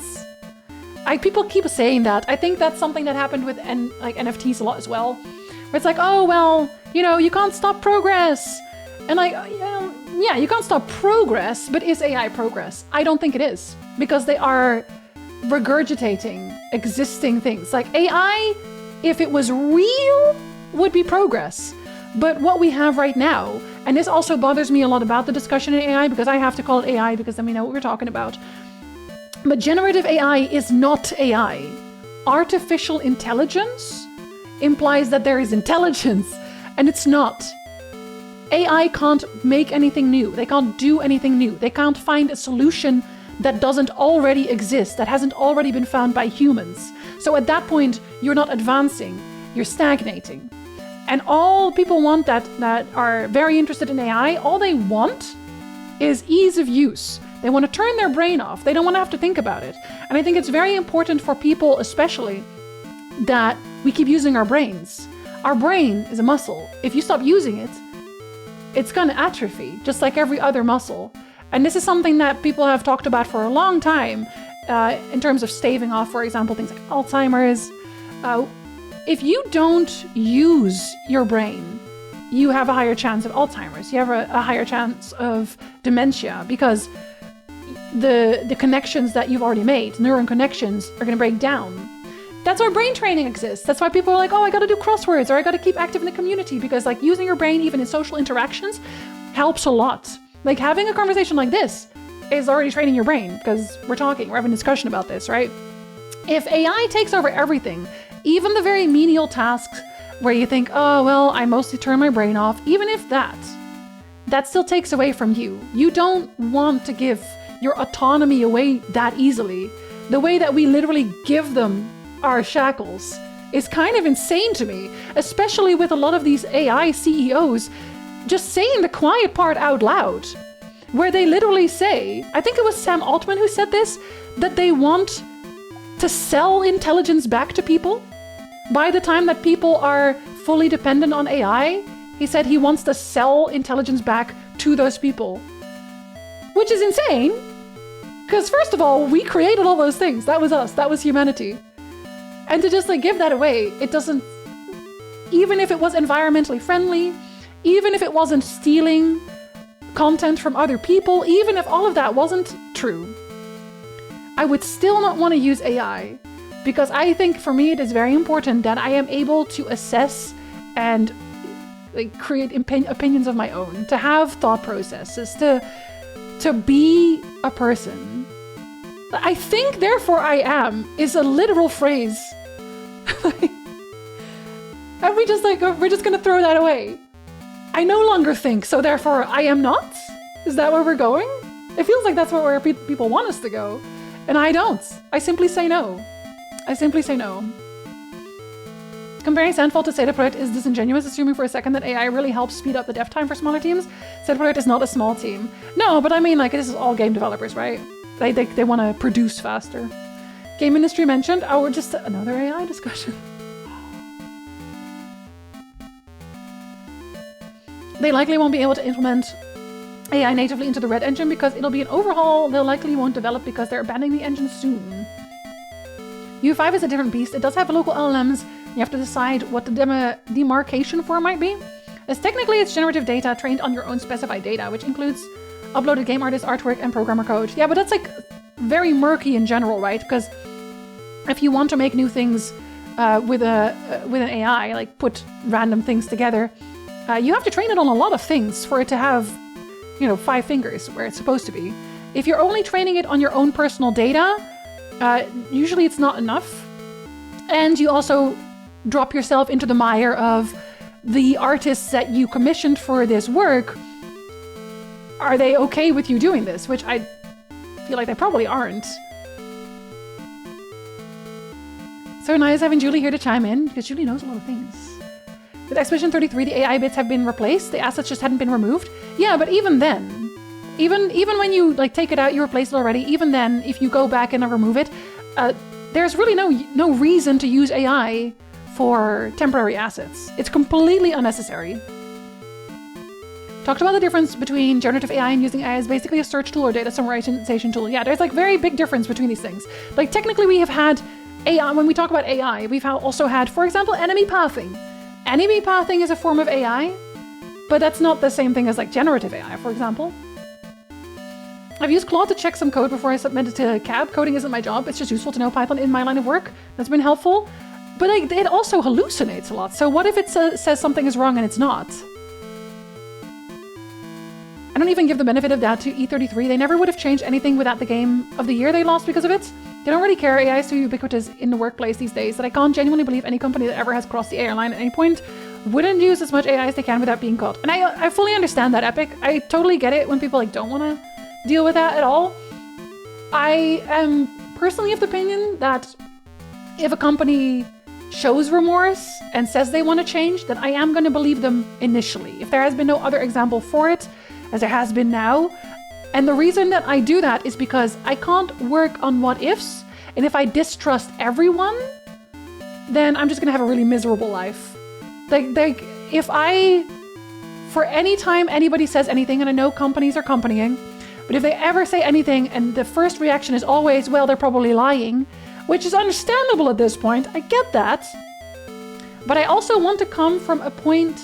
People keep saying that. I think that's something that happened with NFTs a lot as well. Where it's like, oh, well, you know, you can't stop progress. And like, yeah, you can't stop progress, but is AI progress? I don't think it is. Because they are regurgitating existing things. Like AI, if it was real, would be progress. But what we have right now, and this also bothers me a lot about the discussion in AI, because I have to call it AI because then we know what we're talking about. But generative AI is not AI. Artificial intelligence implies that there is intelligence, and it's not. AI can't make anything new. They can't do anything new. They can't find a solution that doesn't already exist, that hasn't already been found by humans. So at that point, you're not advancing, you're stagnating. And all people want that are very interested in AI, all they want is ease of use. They want to turn their brain off. They don't want to have to think about it. And I think it's very important for people, especially, that we keep using our brains. Our brain is a muscle. If you stop using it, it's going to atrophy, just like every other muscle. And this is something that people have talked about for a long time in terms of staving off, for example, things like Alzheimer's. If you don't use your brain, you have a higher chance of Alzheimer's. You have a higher chance of dementia because the connections that you've already made, neuron connections, are going to break down. That's why brain training exists. That's why people are like, oh, I got to do crosswords, or I got to keep active in the community, because like using your brain even in social interactions helps a lot. Like having a conversation like this is already training your brain because we're talking, we're having a discussion about this, right? If AI takes over everything, even the very menial tasks where you think, oh, well, I mostly turn my brain off, even if that still takes away from you. You don't want to give your autonomy away that easily. The way that we literally give them our shackles is kind of insane to me, especially with a lot of these AI CEOs just saying the quiet part out loud, where they literally say, I think it was Sam Altman who said this, that they want to sell intelligence back to people. By the time that people are fully dependent on AI, he said he wants to sell intelligence back to those people. Which is insane, because first of all, we created all those things. That was us, that was humanity. And to just like give that away, it doesn't, even if it was environmentally friendly, even if it wasn't stealing content from other people, even if all of that wasn't true, I would still not want to use AI, because I think for me it is very important that I am able to assess and like create opinions of my own, to have thought processes, to be a person. I think, therefore I am is a literal phrase. And we're just gonna throw that away. I no longer think, so therefore I am not? Is that where we're going? It feels like that's where people want us to go. And I don't. I simply say no. I simply say no. Comparing Sandfall to CD Projekt is disingenuous, assuming for a second that AI really helps speed up the dev time for smaller teams. CD Projekt is not a small team. No, but I mean, like, this is all game developers, right? They want to produce faster. Game industry mentioned. Oh, just another AI discussion. They likely won't be able to implement AI natively into the Red engine because it'll be an overhaul. They'll likely won't develop because they're abandoning the engine soon. U5 is a different beast. It does have local LLMs. You have to decide what the demarcation for might be. As technically it's generative data trained on your own specified data, which includes uploaded game artist artwork and programmer code. Yeah, but that's like very murky in general, right? Because if you want to make new things with an AI, like put random things together, you have to train it on a lot of things for it to have, 5 fingers where it's supposed to be. If you're only training it on your own personal data, usually it's not enough. And you also drop yourself into the mire of the artists that you commissioned for this work. Are they okay with you doing this? Which I feel like they probably aren't. So nice having Julie here to chime in, because Julie knows a lot of things. With Expedition 33, the AI bits have been replaced. The assets just hadn't been removed. Yeah, but even then, even when you take it out, you replace it already. Even then, if you go back and remove it, there's really no reason to use AI for temporary assets. It's completely unnecessary. Talked about the difference between generative AI and using AI as basically a search tool or data summarization tool. Yeah, there's like very big difference between these things. Like technically we have had AI, when we talk about AI, we've also had, for example, enemy pathing. Enemy pathing is a form of AI, but that's not the same thing as like generative AI, for example. I've used Claude to check some code before I submit it to CAB. Coding isn't my job, it's just useful to know Python in my line of work. That's been helpful. But like, it also hallucinates a lot. So what if it says something is wrong and it's not? I don't even give the benefit of doubt to E33. They never would have changed anything without the game of the year they lost because of it. They don't really care. AI is so ubiquitous in the workplace these days that I can't genuinely believe any company that ever has crossed the AI line at any point wouldn't use as much AI as they can without being caught. And I fully understand that, Epic. I totally get it when people like don't want to deal with that at all. I am personally of the opinion that if a company shows remorse and says they want to change, then I am going to believe them initially. If there has been no other example for it, as there has been now. And the reason that I do that is because I can't work on what ifs. And if I distrust everyone, then I'm just going to have a really miserable life. Like if for any time anybody says anything, and I know companies are companying, but if they ever say anything and the first reaction is always, well, they're probably lying, which is understandable at this point, I get that. But I also want to come from a point,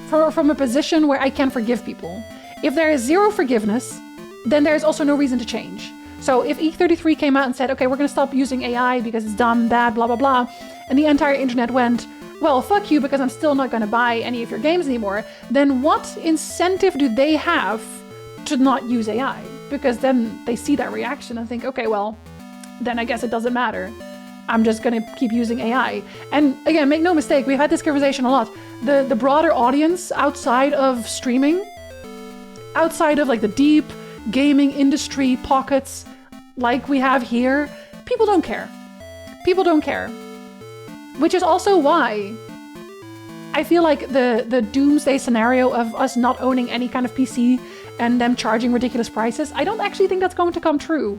from a position where I can forgive people. If there is zero forgiveness, then there's also no reason to change. So if E33 came out and said, okay, we're going to stop using AI because it's dumb, bad, blah, blah, blah, and the entire internet went, well, fuck you because I'm still not going to buy any of your games anymore, then what incentive do they have to not use AI? Because then they see that reaction and think, okay, well, then I guess it doesn't matter. I'm just going to keep using AI. And again, make no mistake, we've had this conversation a lot. The broader audience outside of streaming, outside of like the deep gaming industry pockets like we have here, people don't care. People don't care. Which is also why I feel like the doomsday scenario of us not owning any kind of PC and them charging ridiculous prices, I don't actually think that's going to come true.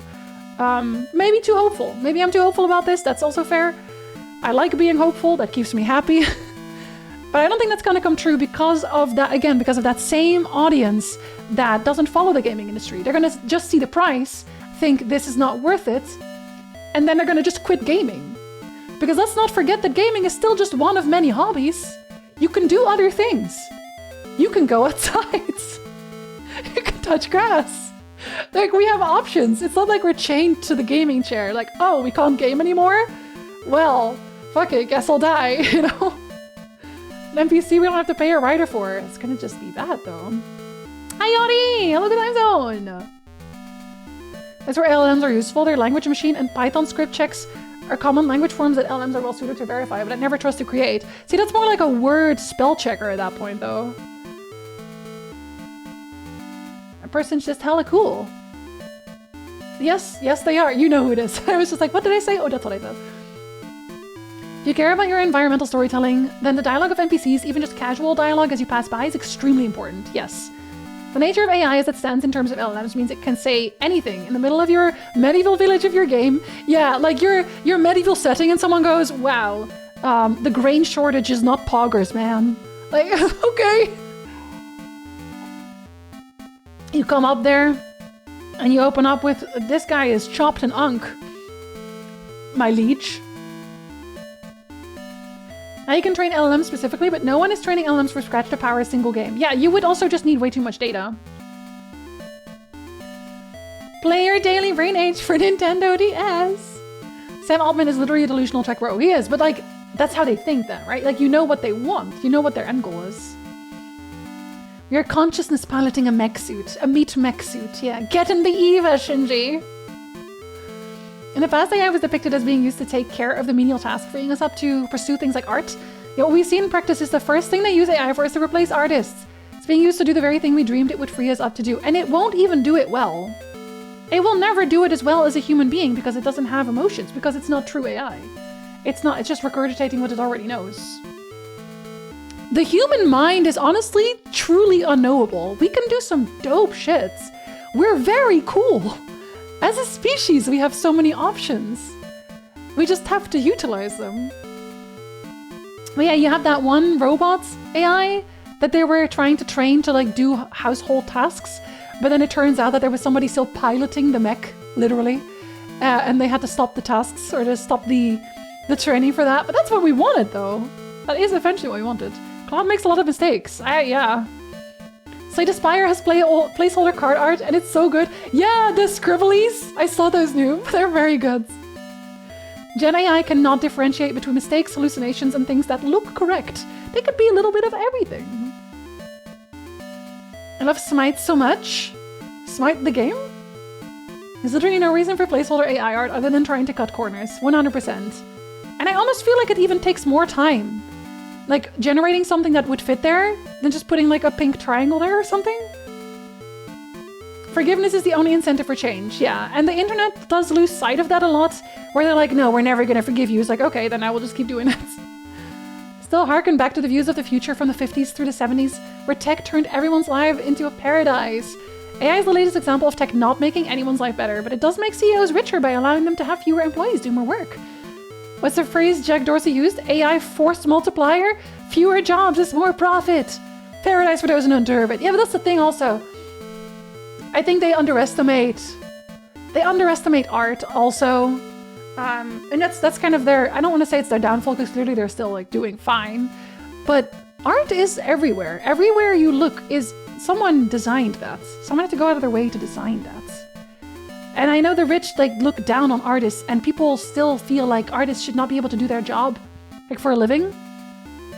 Maybe too hopeful. Maybe I'm too hopeful about this. That's also fair. I like being hopeful. That keeps me happy. But I don't think that's going to come true because of that, again, because of that same audience that doesn't follow the gaming industry. They're going to just see the price, think this is not worth it, and then they're going to just quit gaming. Because let's not forget that gaming is still just one of many hobbies. You can do other things. You can go outside. You can touch grass. Like, we have options. It's not like we're chained to the gaming chair. Like, oh, we can't game anymore? Well, fuck it, guess I'll die, you know? An NPC we don't have to pay a writer for. It's gonna just be bad, though. Hi, Yori! Hello, good time zone! That's where LLMs are useful. Their language machine and Python script checks are common language forms that LLMs are well suited to verify, but I never trust to create. See, that's more like a word spell checker at that point, though. A person's just hella cool. Yes, yes, they are. You know who it is. I was just like, what did I say? Oh, that's what I said. If you care about your environmental storytelling, then the dialogue of NPCs, even just casual dialogue as you pass by, is extremely important. Yes. The nature of AI as it stands in terms of LLMs means it can say anything in the middle of your medieval village of your game. Yeah, like your medieval setting and someone goes, wow, the grain shortage is not poggers, man. Like, okay. You come up there and you open up with, this guy is chopped and unk, my liege. Now you can train LLMs specifically, but no one is training LLMs from scratch to power a single game. Yeah, you would also just need way too much data. Play your daily brain age for Nintendo DS. Sam Altman is literally a delusional tech bro. He is, but like, that's how they think then, right? Like, you know what they want. You know what their end goal is. You're consciousness piloting a mech suit. A meat mech suit, yeah. Get in the Eva, Shinji! In the past, AI was depicted as being used to take care of the menial task, freeing us up to pursue things like art. Yet what we see in practice is the first thing they use AI for is to replace artists. It's being used to do the very thing we dreamed it would free us up to do, and it won't even do it well. It will never do it as well as a human being because it doesn't have emotions, because it's not true AI. It's just regurgitating what it already knows. The human mind is honestly truly unknowable. We can do some dope shits. We're very cool. As a species, we have so many options. We just have to utilize them. But yeah, you have that one robot AI that they were trying to train to like do household tasks, but then it turns out that there was somebody still piloting the mech, literally, and they had to stop the tasks or to stop the training for that. But that's what we wanted, though. That is eventually what we wanted. Claude makes a lot of mistakes. Yeah. Slay the Spire has placeholder card art, and it's so good. Yeah, the scribblies. I saw those new. They're very good. Gen AI cannot differentiate between mistakes, hallucinations, and things that look correct. They could be a little bit of everything. I love Smite so much. Smite the game? There's literally no reason for placeholder AI art other than trying to cut corners. 100%. And I almost feel like it even takes more time. Like, generating something that would fit there than just putting like a pink triangle there or something. Forgiveness is the only incentive for change, yeah. And the internet does lose sight of that a lot, where they're like, no, we're never gonna forgive you. It's like, okay, then I will just keep doing it. Still harken back to the views of the future from the 50s through the 70s, where tech turned everyone's life into a paradise. AI is the latest example of tech not making anyone's life better, but it does make CEOs richer by allowing them to have fewer employees do more work. What's the phrase Jack Dorsey used? AI forced multiplier? Fewer jobs is more profit. Paradise for those who don't deserve it. Yeah, but that's the thing also. I think they underestimate art also. And that's kind of their, I don't want to say it's their downfall because clearly they're still like doing fine. But art is everywhere. Everywhere you look is someone designed that. Someone had to go out of their way to design that. And I know the rich like look down on artists, and people still feel like artists should not be able to do their job like for a living.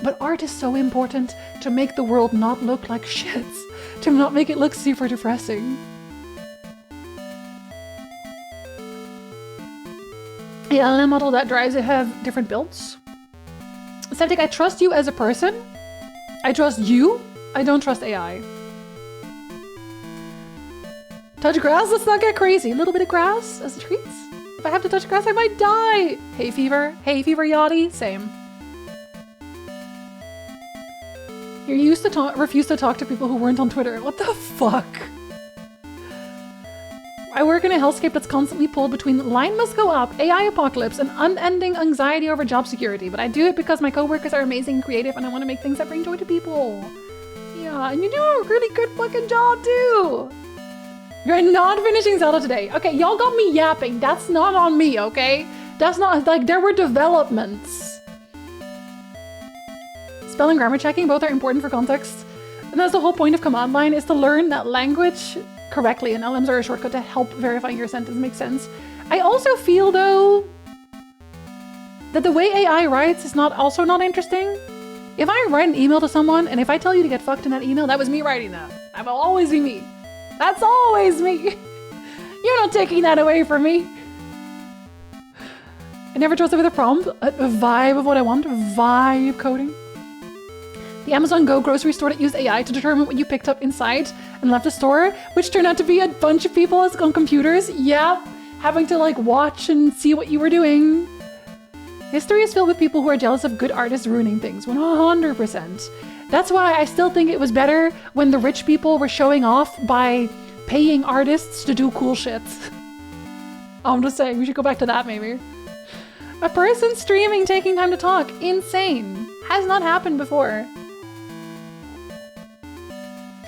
But art is so important to make the world not look like shit, to not make it look super depressing. The LLM model that drives it have different builds. Septic, I trust you as a person. I trust you. I don't trust AI. Touch grass? Let's not get crazy. A little bit of grass as a treat. If I have to touch grass, I might die. Hay fever. Hay fever, yachty. Same. You used to refuse to talk to people who weren't on Twitter. What the fuck? I work in a hellscape that's constantly pulled between line must go up, AI apocalypse, and unending anxiety over job security. But I do it because my coworkers are amazing and creative, and I want to make things that bring joy to people. Yeah, and you do a really good fucking job too. You're not finishing Zelda today. Okay, y'all got me yapping. That's not on me, okay? That's not, like, there were developments. Spell and grammar checking, both are important for context. And that's the whole point of command line, is to learn that language correctly, and LMs are a shortcut to help verifying your sentence makes sense. I also feel, though, that the way AI writes is also not interesting. If I write an email to someone, and if I tell you to get fucked in that email, that was me writing that. That will always be me. That's always me. You're not taking that away from me. I never trust it with a prompt, a vibe of what I want, vibe coding. The Amazon Go grocery store that used AI to determine what you picked up inside and left the store, which turned out to be a bunch of people on computers. Yeah, having to like watch and see what you were doing. History is filled with people who are jealous of good artists ruining things, 100%. That's why I still think it was better when the rich people were showing off by paying artists to do cool shit. I'm just saying, we should go back to that maybe. A person streaming taking time to talk. Insane. Has not happened before.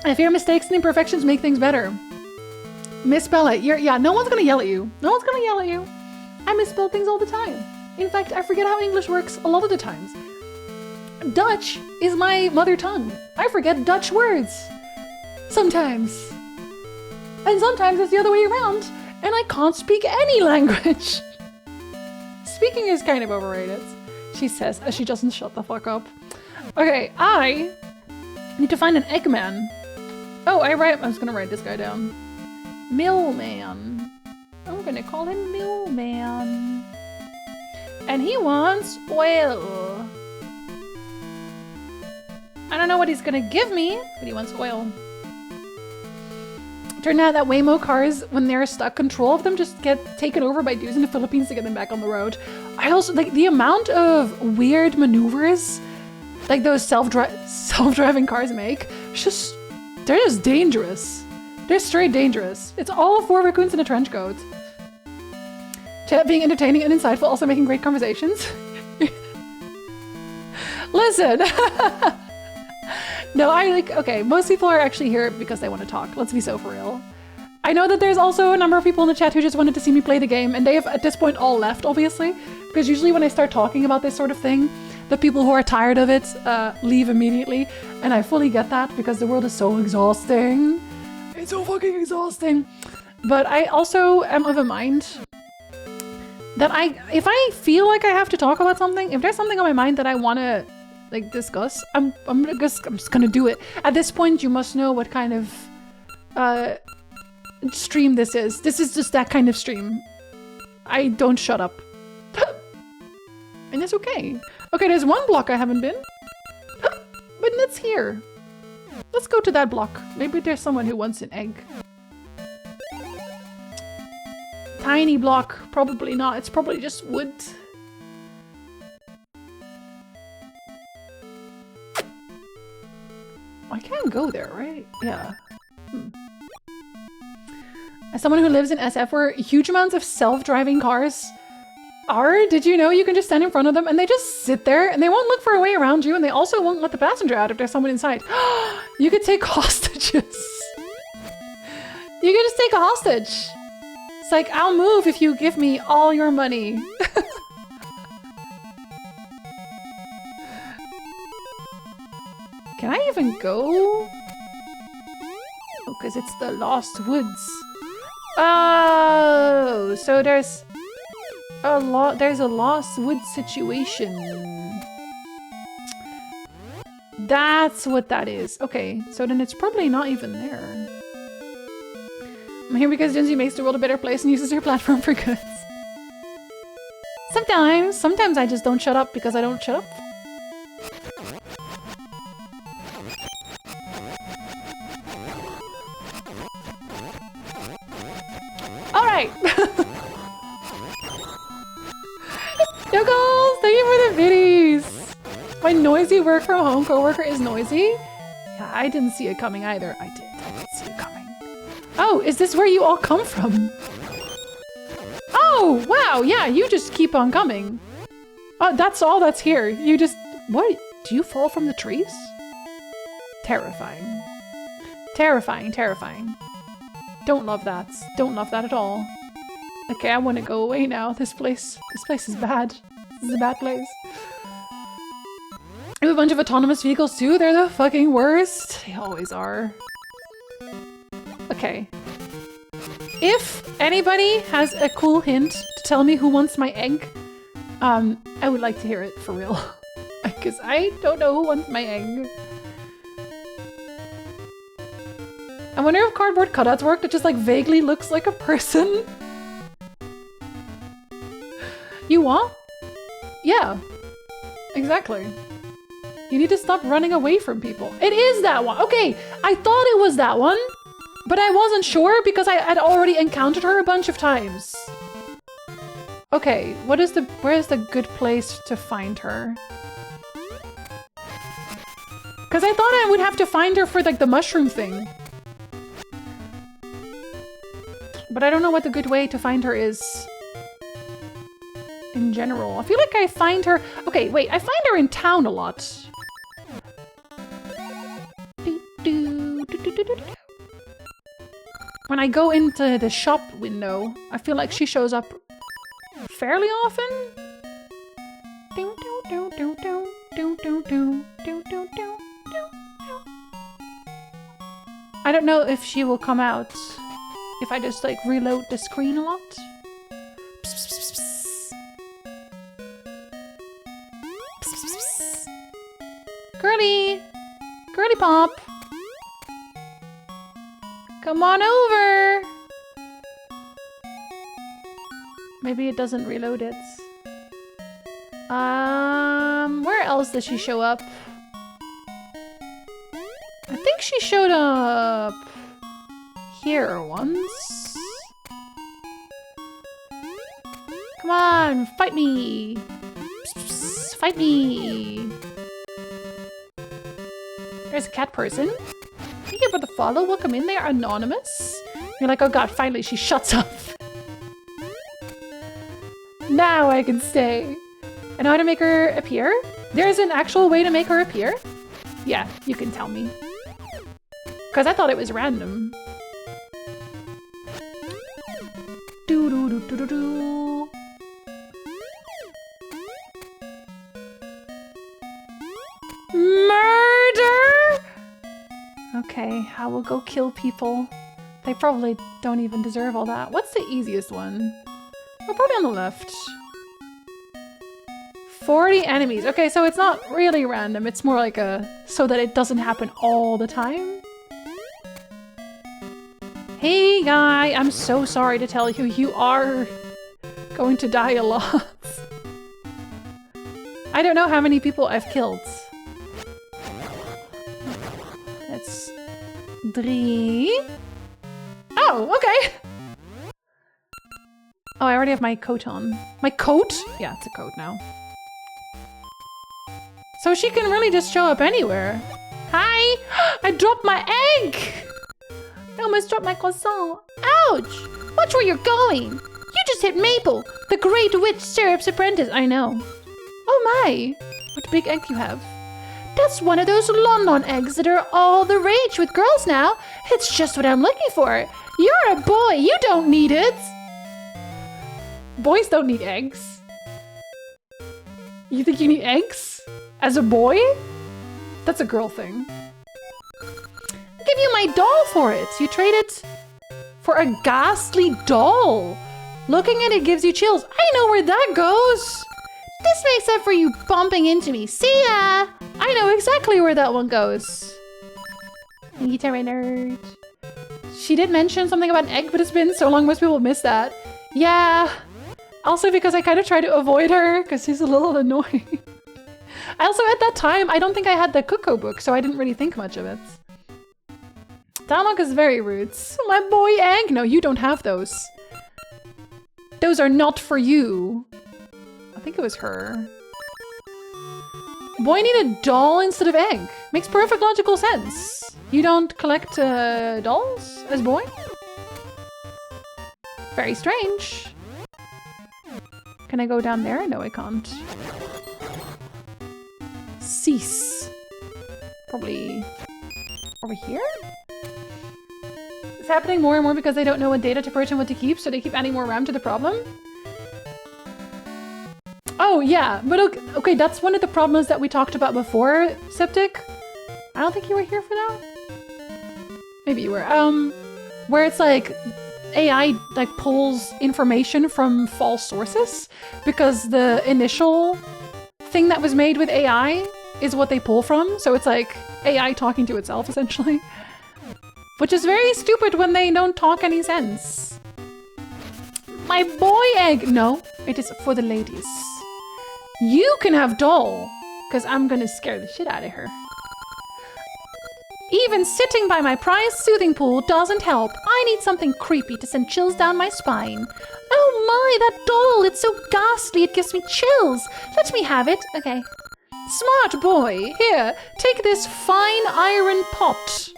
I fear mistakes and imperfections make things better. Misspell it. Yeah, no one's gonna yell at you. No one's gonna yell at you. I misspell things all the time. In fact, I forget how English works a lot of the times. Dutch is my mother tongue. I forget Dutch words. Sometimes. And sometimes it's the other way around, and I can't speak any language. Speaking is kind of overrated, she says, as she doesn't shut the fuck up. Okay, I need to find an Eggman. Oh, I was gonna write this guy down. Millman. I'm gonna call him Millman. And he wants oil. I don't know what he's gonna give me, but he wants oil. Turned out that Waymo cars, when they're stuck, control of them just get taken over by dudes in the Philippines to get them back on the road. I also, like, the amount of weird maneuvers like those self-driving cars make, they're just dangerous. They're straight dangerous. It's all 4 raccoons in a trench coat. Chat being entertaining and insightful, also making great conversations. Listen, No, okay, most people are actually here because they want to talk. Let's be so for real. I know that there's also a number of people in the chat who just wanted to see me play the game, and they have at this point all left, obviously, because usually when I start talking about this sort of thing, the people who are tired of it leave immediately, and I fully get that because the world is so exhausting. It's so fucking exhausting. But I also am of a mind that if I feel like I have to talk about something, if there's something on my mind that I want to like discuss, I'm just gonna do it. At this point, you must know what kind of stream this is. This is just that kind of stream. I don't shut up. And it's okay. Okay, there's one block I haven't been. But it's here. Let's go to that block. Maybe there's someone who wants an egg. Tiny block. Probably not. It's probably just wood. I can't go there, right? Yeah. As someone who lives in SF where huge amounts of self-driving cars are, did you know you can just stand in front of them and they just sit there and they won't look for a way around you, and they also won't let the passenger out if there's someone inside. You could take hostages. You could just take a hostage. It's like, I'll move if you give me all your money. Can I even go? Oh, because it's the Lost Woods. Oh, so there's a Lost Woods situation. That's what that is. Okay, so then it's probably not even there. I'm here because Jinzee makes the world a better place and uses her platform for good. Sometimes I just don't shut up because I don't shut up. Alright! Yuggles, thank you for the biddies! My noisy work from home coworker is noisy? Yeah, I didn't see it coming either. I did see it coming. Oh, is this where you all come from? Oh, wow, yeah, you just keep on coming. Oh, that's all that's here. You just... What? Do you fall from the trees? Terrifying. Terrifying, terrifying. Don't love that. Don't love that at all. Okay, I want to go away now. This place is bad. This is a bad place. We have a bunch of autonomous vehicles too. They're the fucking worst. They always are. Okay. If anybody has a cool hint to tell me who wants my egg, I would like to hear it for real. Because I don't know who wants my egg. I wonder if cardboard cutouts work that just like vaguely looks like a person. You want? Yeah. Exactly. You need to stop running away from people. It is that one. Okay, I thought it was that one, but I wasn't sure because I had already encountered her a bunch of times. Okay, where is the good place to find her? Because I thought I would have to find her for like the mushroom thing. But I don't know what the good way to find her is. In general. I feel like I find her... Okay, wait, I find her in town a lot. When I go into the shop window, I feel like she shows up fairly often. I don't know if she will come out if I just like reload the screen a lot. Girly! Girly Pop! Come on over! Maybe it doesn't reload it. Where else does she show up? I think she showed up here once. Come on, fight me! Fight me! There's a cat person. Thank you for the follow. Welcome in. They are anonymous. You're like, oh god, finally she shuts up. Now I can stay. I know how to make her appear. There's an actual way to make her appear. Yeah, you can tell me. Because I thought it was random. Do do do do do do. Murder! Okay, I will go kill people. They probably don't even deserve all that. What's the easiest one? Oh, probably on the left. 40 enemies. Okay, so it's not really random. It's more like a so that it doesn't happen all the time. Hey guy, I'm so sorry to tell you, you are going to die a lot. I don't know how many people I've killed. That's 3. Oh, okay. Oh, I already have my coat on. My coat? Yeah, it's a coat now. So she can really just show up anywhere. Hi! I dropped my egg! I almost dropped my croissant. Ouch! Watch where you're going! You just hit Maple, the Great Witch Syrup's apprentice. I know. Oh my! What a big egg you have. That's one of those Lon-Lon eggs that are all the rage with girls now. It's just what I'm looking for. You're a boy, you don't need it! Boys don't need eggs. You think you need eggs? As a boy? That's a girl thing. I'll give you my doll for it. You trade it for a ghastly doll. Looking at it gives you chills. I know where that goes. This makes up for you bumping into me. See ya! I know exactly where that one goes. Guitar nerd. She did mention something about an egg, but it's been so long most people miss that. Yeah. Also because I kind of try to avoid her because she's a little annoying. Also at that time, I don't think I had the Coco book, so I didn't really think much of it. Dialogue is very rude. My boy egg? No, you don't have those. Those are not for you. I think it was her. Boy need a doll instead of egg. Makes perfect logical sense. You don't collect dolls as boy? Very strange. Can I go down there? No, I can't. Cease. Probably over here? It's happening more and more because they don't know what data to purge and what to keep, so they keep adding more RAM to the problem. Oh yeah, but okay, that's one of the problems that we talked about before, Septic. I don't think you were here for that. Maybe you were. Where it's like AI like pulls information from false sources because the initial thing that was made with AI is what they pull from. So it's like AI talking to itself essentially, which is very stupid when they don't talk any sense. My boy egg. No, it is for the ladies. You can have doll, because I'm gonna scare the shit out of her. Even sitting by my prized soothing pool doesn't help. I need something creepy to send chills down my spine. Oh my, that doll, it's so ghastly, it gives me chills. Let me have it. Okay. Smart boy. Here, take this fine iron pot.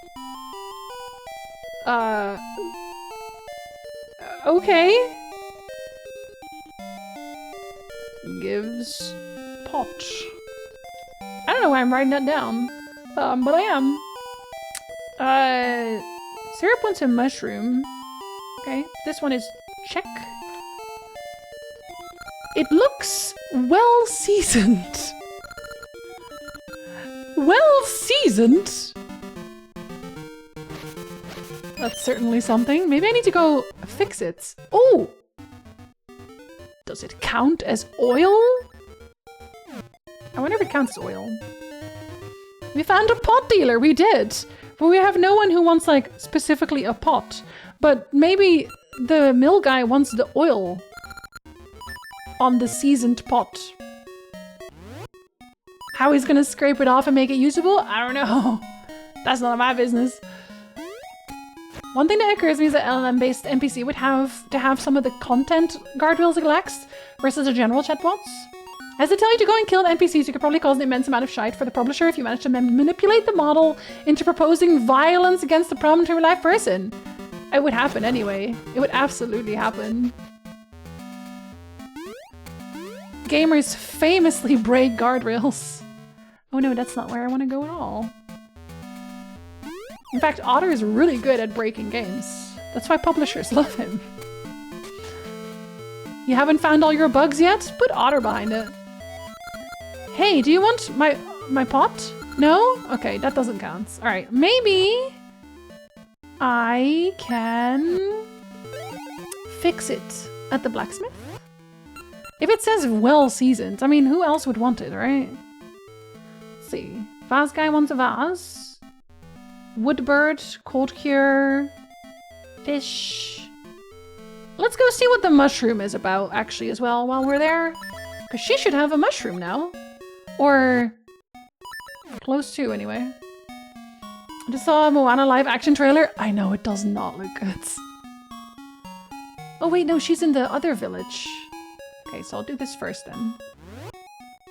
Okay. Gives pot. I don't know why I'm writing that down. But I am. Syrup wants a mushroom. Okay, this one is check. It looks well seasoned. Well seasoned? That's certainly something. Maybe I need to go fix it. Oh! Does it count as oil? I wonder if it counts as oil. We found a pot dealer, we did. But we have no one who wants like specifically a pot. But maybe the mill guy wants the oil on the seasoned pot. How he's gonna scrape it off and make it usable? I don't know. That's none of my business. One thing that occurs to me is that LLM-based NPC would have to have some of the content guardrails it lacks versus the general chatbots. As they tell you to go and kill the NPCs, you could probably cause an immense amount of shite for the publisher if you manage to manipulate the model into proposing violence against the problem to real-life person. It would happen anyway. It would absolutely happen. Gamers famously break guardrails. Oh no, that's not where I want to go at all. In fact, Otter is really good at breaking games. That's why publishers love him. You haven't found all your bugs yet? Put Otter behind it. Hey, do you want my pot? No? Okay, that doesn't count. Alright, maybe I can fix it at the blacksmith? If it says well seasoned, I mean, who else would want it, right? Let's see. Vase guy wants a vase. Woodbird, cold cure, fish. Let's go see what the mushroom is about, actually, as well, while we're there. Because she should have a mushroom now. Or close to, anyway. I just saw a Moana live action trailer. I know, it does not look good. Oh wait, no, she's in the other village. Okay, so I'll do this first then.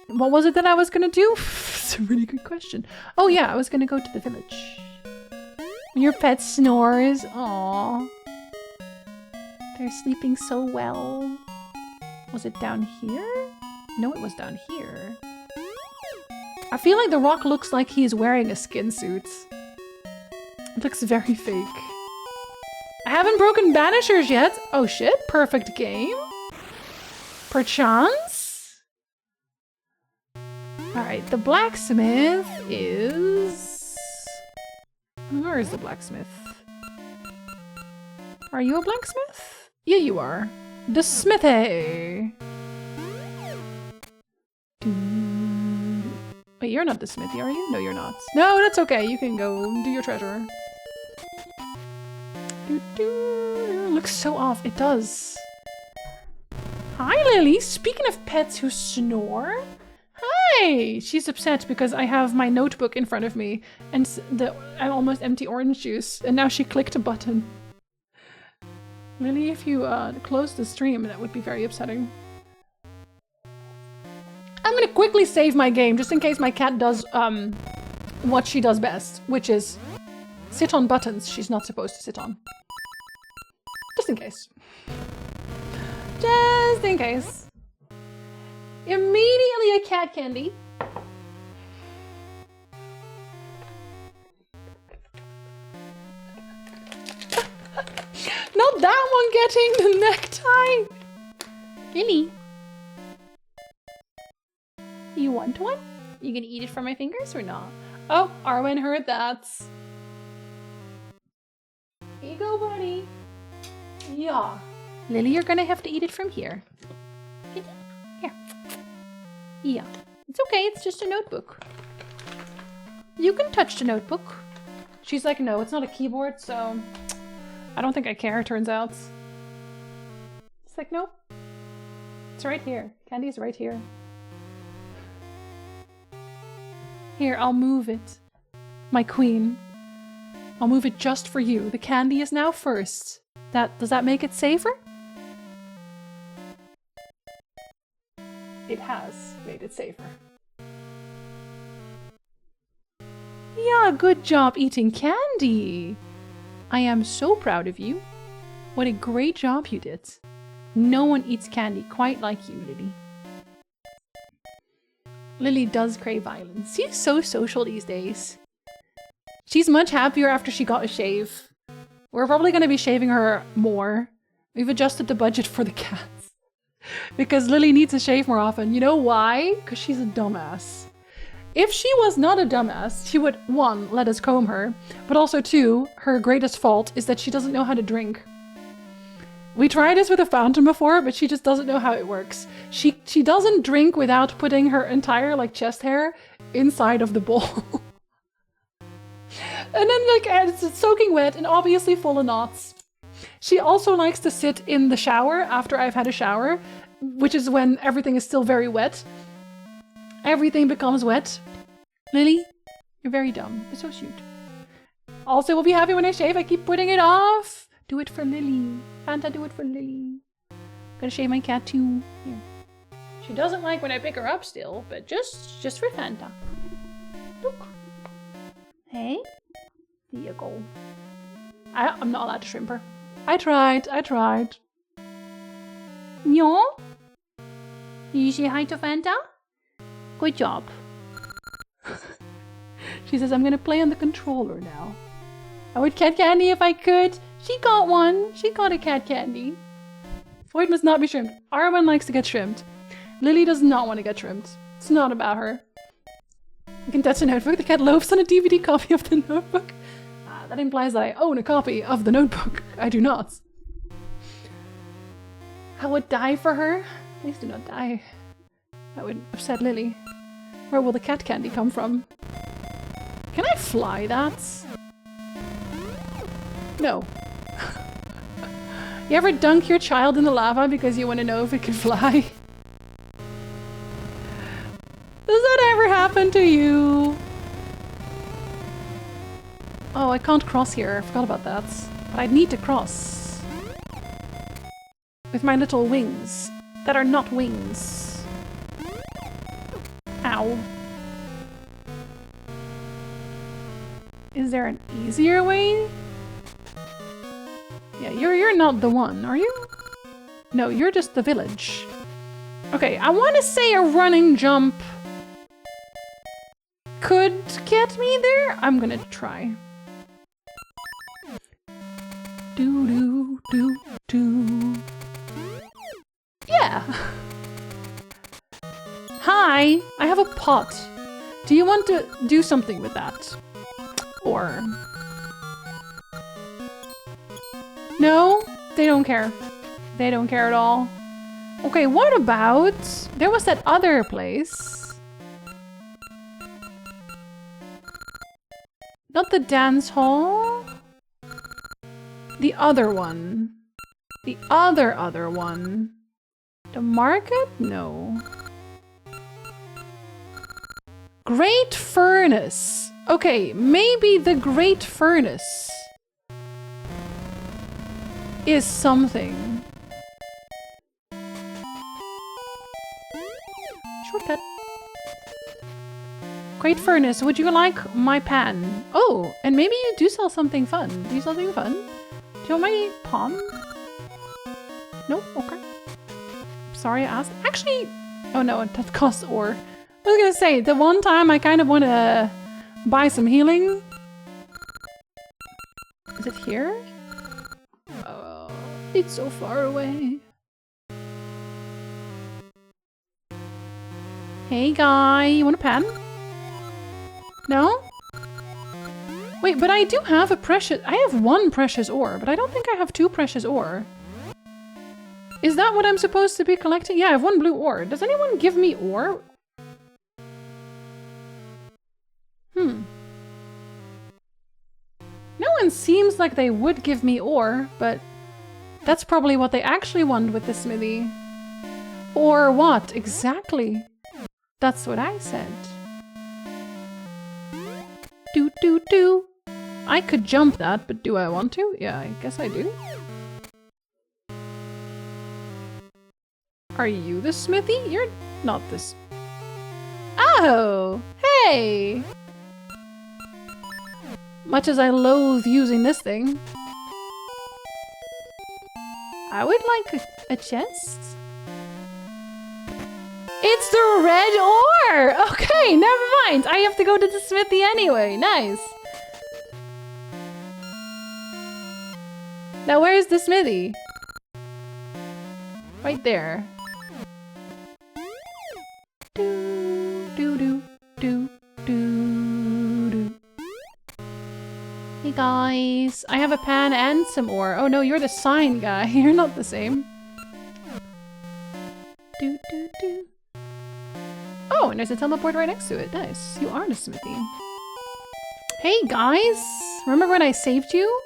What was it that I was gonna do? It's a really good question. Oh yeah, I was gonna go to the village. Your pet snores. Aww. They're sleeping so well. Was it down here? No, it was down here. I feel like the rock looks like he's wearing a skin suit. It looks very fake. I haven't broken banishers yet. Oh shit, perfect game. Perchance? Alright, the blacksmith is... Where is the blacksmith? Are you a blacksmith? Yeah, you are. The smithy! Wait, you're not the smithy, are you? No, you're not. No, that's okay. You can go do your treasure. Looks so off. It does. Hi, Lily. Speaking of pets who snore. Hi! She's upset because I have my notebook in front of me and the almost empty orange juice, and now she clicked a button. Lily, if you close the stream, that would be very upsetting. I'm gonna quickly save my game just in case my cat does what she does best, which is sit on buttons she's not supposed to sit on. Just in case. Just in case. Immediately a cat candy. Not that one getting the necktie! Lily. You want one? You gonna eat it from my fingers or not? Oh, Arwen heard that. Here you go, buddy. Yeah. Lily, you're gonna have to eat it from here. Here. Yeah. It's okay, it's just a notebook. You can touch the notebook. She's like, no, it's not a keyboard, so... I don't think I care, turns out. It's like, nope. It's right here. Candy's right here. Here, I'll move it. My queen. I'll move it just for you. The candy is now first. Does that make it safer? It has made it safer. Yeah, good job eating candy. I am so proud of you. What a great job you did. No one eats candy quite like you, Lily. Lily does crave violence. She's so social these days. She's much happier after she got a shave. We're probably going to be shaving her more. We've adjusted the budget for the cats. Because Lily needs a shave more often. You know why? Because she's a dumbass. If she was not a dumbass, she would, 1, let us comb her, but also 2, her greatest fault is that she doesn't know how to drink. We tried this with a fountain before, but she just doesn't know how it works. She doesn't drink without putting her entire, like, chest hair inside of the bowl. And then, like, it's soaking wet and obviously full of knots. She also likes to sit in the shower after I've had a shower, which is when everything is still very wet. Everything becomes wet. Lily, you're very dumb. You're so cute. Also, we'll be happy when I shave. I keep putting it off. Do it for Lily. Fanta, do it for Lily. Gotta shave my cat too. Here. She doesn't like when I pick her up still, but just for Fanta. Look. Hey. There you go. I'm not allowed to shrimp her. I tried. Yeah? You say hi to Fanta? Good job. She says, I'm gonna play on the controller now. I would cat candy if I could. She got one. She got a cat candy. Void must not be shrimmed. Arwen likes to get shrimmed. Lily does not want to get shrimmed. It's not about her. You can touch a notebook. The cat loafs on a DVD copy of the notebook. That implies that I own a copy of the notebook. I do not. I would die for her. Please do not die. That would upset Lily. Where will the cat candy come from? Can I fly that? No. You ever dunk your child in the lava because you want to know if it can fly? Does that ever happen to you? Oh, I can't cross here. I forgot about that. But I need to cross. With my little wings. That are not wings. Ow. Is there an easier way? Yeah, you're not the one, are you? No, you're just the village. Okay, I want to say a running jump could get me there. I'm gonna try. Do do do do. Yeah. Hi, I have a pot. Do you want to do something with that? Or... No, they don't care. They don't care at all. Okay, what about... There was that other place. Not the dance hall. The other one. The other one. The market? No. Great Furnace. Okay, maybe the Great Furnace is something. Shortcut. Great Furnace, would you like my pan? Oh, and maybe you do sell something fun. Do you sell something fun? Do you want my palm? Nope, okay. Sorry I asked. Actually, oh no, that costs ore. I was gonna say, the one time I kind of want to buy some healing. Is it here? Oh, it's so far away. Hey guy, you want a pen? No? Wait, but I do have a precious... I have one precious ore, but I don't think I have two precious ore. Is that what I'm supposed to be collecting? Yeah, I have one blue ore. Does anyone give me ore? No one seems like they would give me ore, but that's probably what they actually want with the smithy. Or what? Exactly. That's what I said. Do do do. I could jump that, but do I want to? Yeah, I guess I do. Are you the smithy? You're not this. Oh! Hey! Much as I loathe using this thing. I would like a chest. It's the red ore! Okay, never mind. I have to go to the smithy anyway. Nice. Now where's the smithy? Right there. Do do do do do do. Hey guys, I have a pan and some ore. Oh no, you're the sign guy. You're not the same. Do do do. Oh, and there's a teleport right next to it. Nice. You are the smithy. Hey guys, remember when I saved you?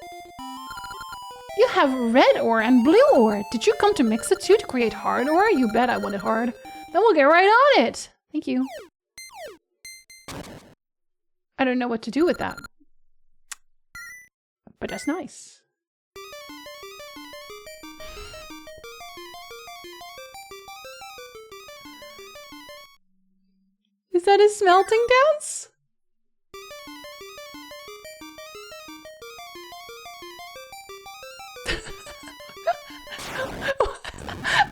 You have red ore and blue ore. Did you come to mix the two to create hard ore? You bet I wanted hard. Then we'll get right on it. Thank you. I don't know what to do with that. But that's nice. Is that a smelting dance?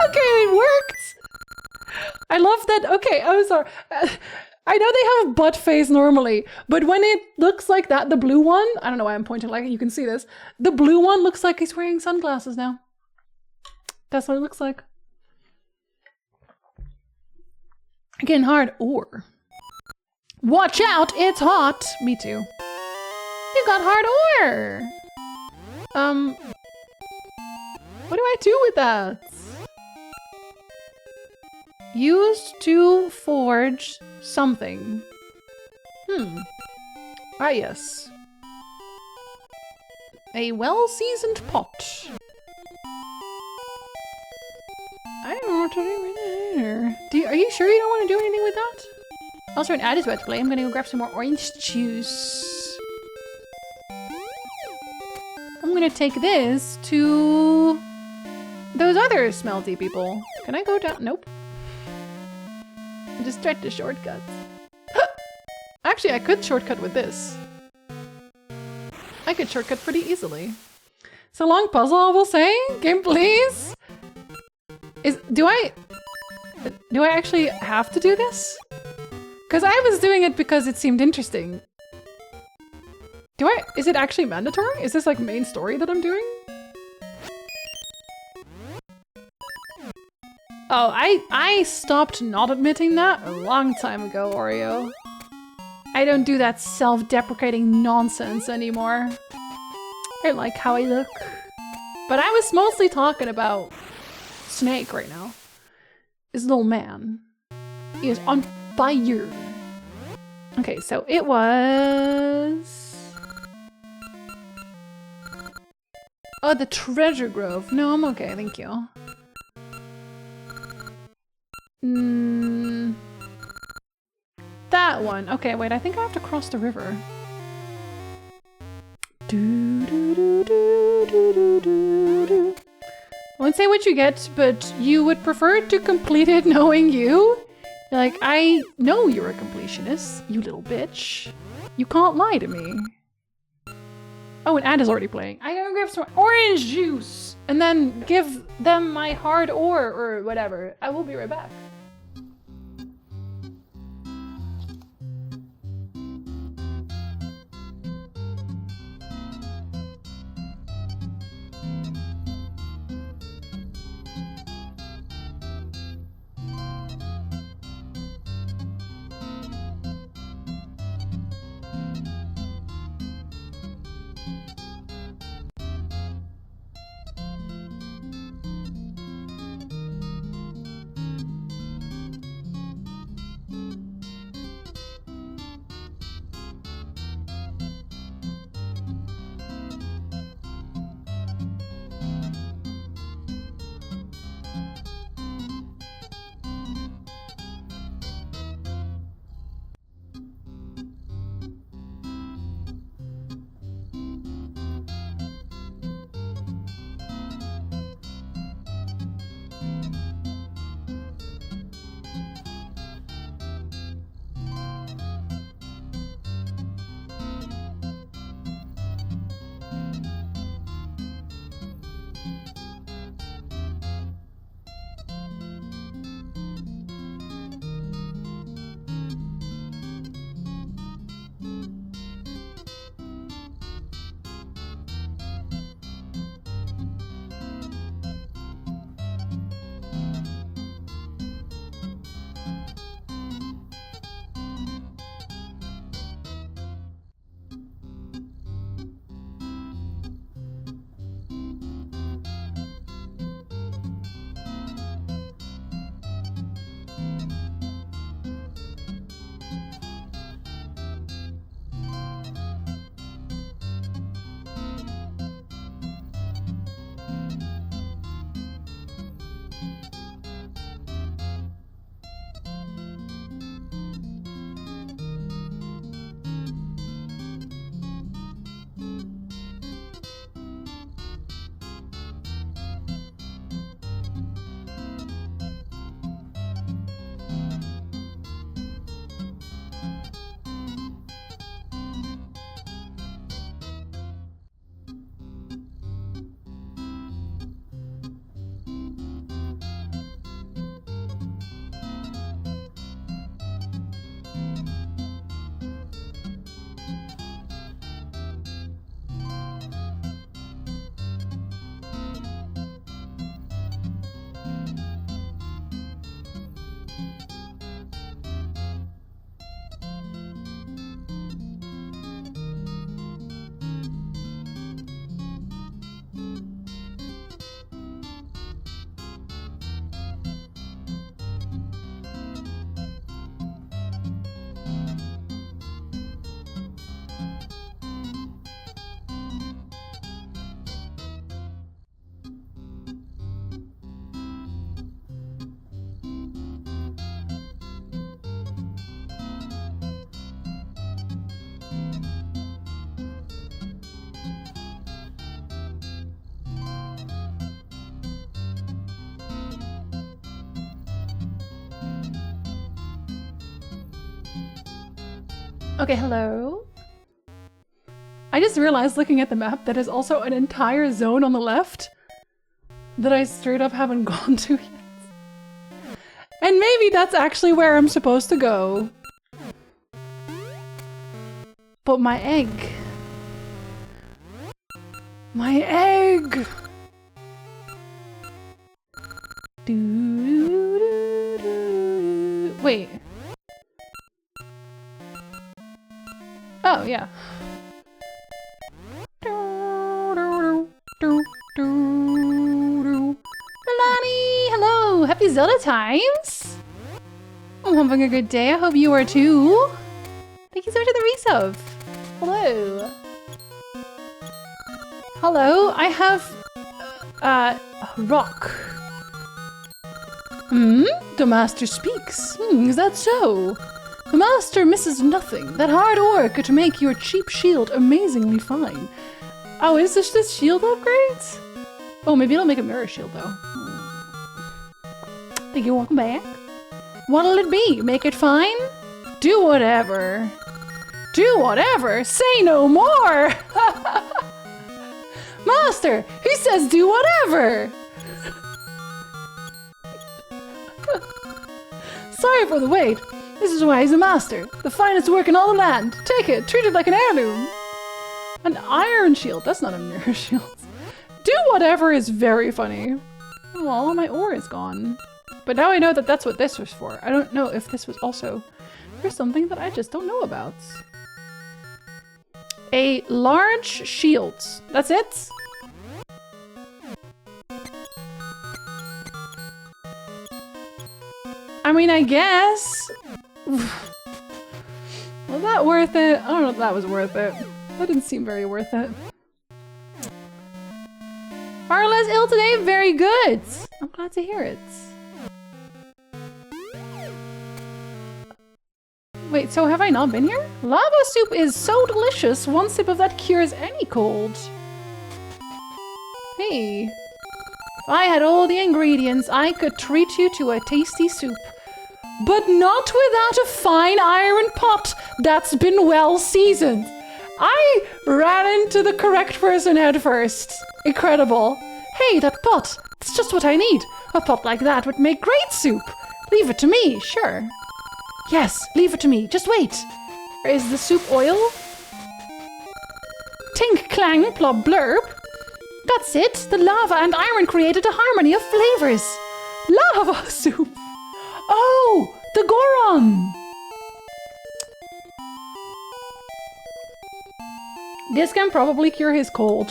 Okay, it worked! I love that. Okay, I'm sorry. I know they have butt face normally, but when it looks like that, the blue one, I don't know why I'm pointing like you can see this. The blue one looks like he's wearing sunglasses now. That's what it looks like. Again, hard ore. Watch out, it's hot. Me too. You got hard ore. What do I do with that? Used to forge something. Ah, yes. A well-seasoned pot. I don't know what to do with it. Are you sure you don't want to do anything with that? Also, an ad is about to play. I'm gonna go grab some more orange juice. I'm gonna take this to those other smelty people. Can I go down? Nope. Just tried to shortcut. Actually, I could shortcut with this. I could shortcut pretty easily. It's a long puzzle, I will say. Game, please. Do I actually have to do this? Because I was doing it because it seemed interesting. Is it actually mandatory? Is this like main story that I'm doing? Oh, I stopped not admitting that a long time ago, Oreo. I don't do that self-deprecating nonsense anymore. I like how I look. But I was mostly talking about Snake right now. This little man. He is on fire. Okay, so it was... Oh, the treasure grove. No, I'm okay, thank you. That one. Okay, wait, I think I have to cross the river. I won't say what you get, but you would prefer to complete it knowing you? Like, I know you're a completionist, you little bitch. You can't lie to me. Oh, an ad is already playing. I gotta grab some orange juice and then give them my hard ore or whatever. I will be right back. Okay, hello. I just realized looking at the map that there's also an entire zone on the left that I straight up haven't gone to yet. And maybe that's actually where I'm supposed to go. But my egg. My egg! Wait. Oh, yeah. Milani! Hello! Happy Zelda times! I'm having a good day. I hope you are too. Thank you so much for the resub. Hello. Hello, I have rock. The master speaks. Is that so? The master misses nothing. That hard ore could make your cheap shield amazingly fine. Oh, is this shield upgrade? Oh, maybe it'll make a mirror shield though. Thank you, welcome back. What'll it be? Make it fine? Do whatever. Do whatever? Say no more! Master, he says do whatever! Sorry for the wait. This is why he's a master. The finest work in all the land. Take it, treat it like an heirloom. An iron shield. That's not a mirror shield. Do whatever is very funny. Oh, my ore is gone. But now I know that that's what this was for. I don't know if this was also for something that I just don't know about. A large shield. That's it? I mean, I guess. Was that worth it? I don't know if that was worth it. That didn't seem very worth it. Marla's ill today? Very good! I'm glad to hear it. Wait, so have I not been here? Lava soup is so delicious. One sip of that cures any cold. Hey. If I had all the ingredients, I could treat you to a tasty soup. But not without a fine iron pot that's been well seasoned. I ran into the correct person head first. Incredible. Hey, that pot. It's just what I need. A pot like that would make great soup. Leave it to me, sure. Yes, leave it to me. Just wait. Is the soup oil? Tink clang plop blurb. That's it. The lava and iron created a harmony of flavors. Lava soup. Oh, the Goron. This can probably cure his cold.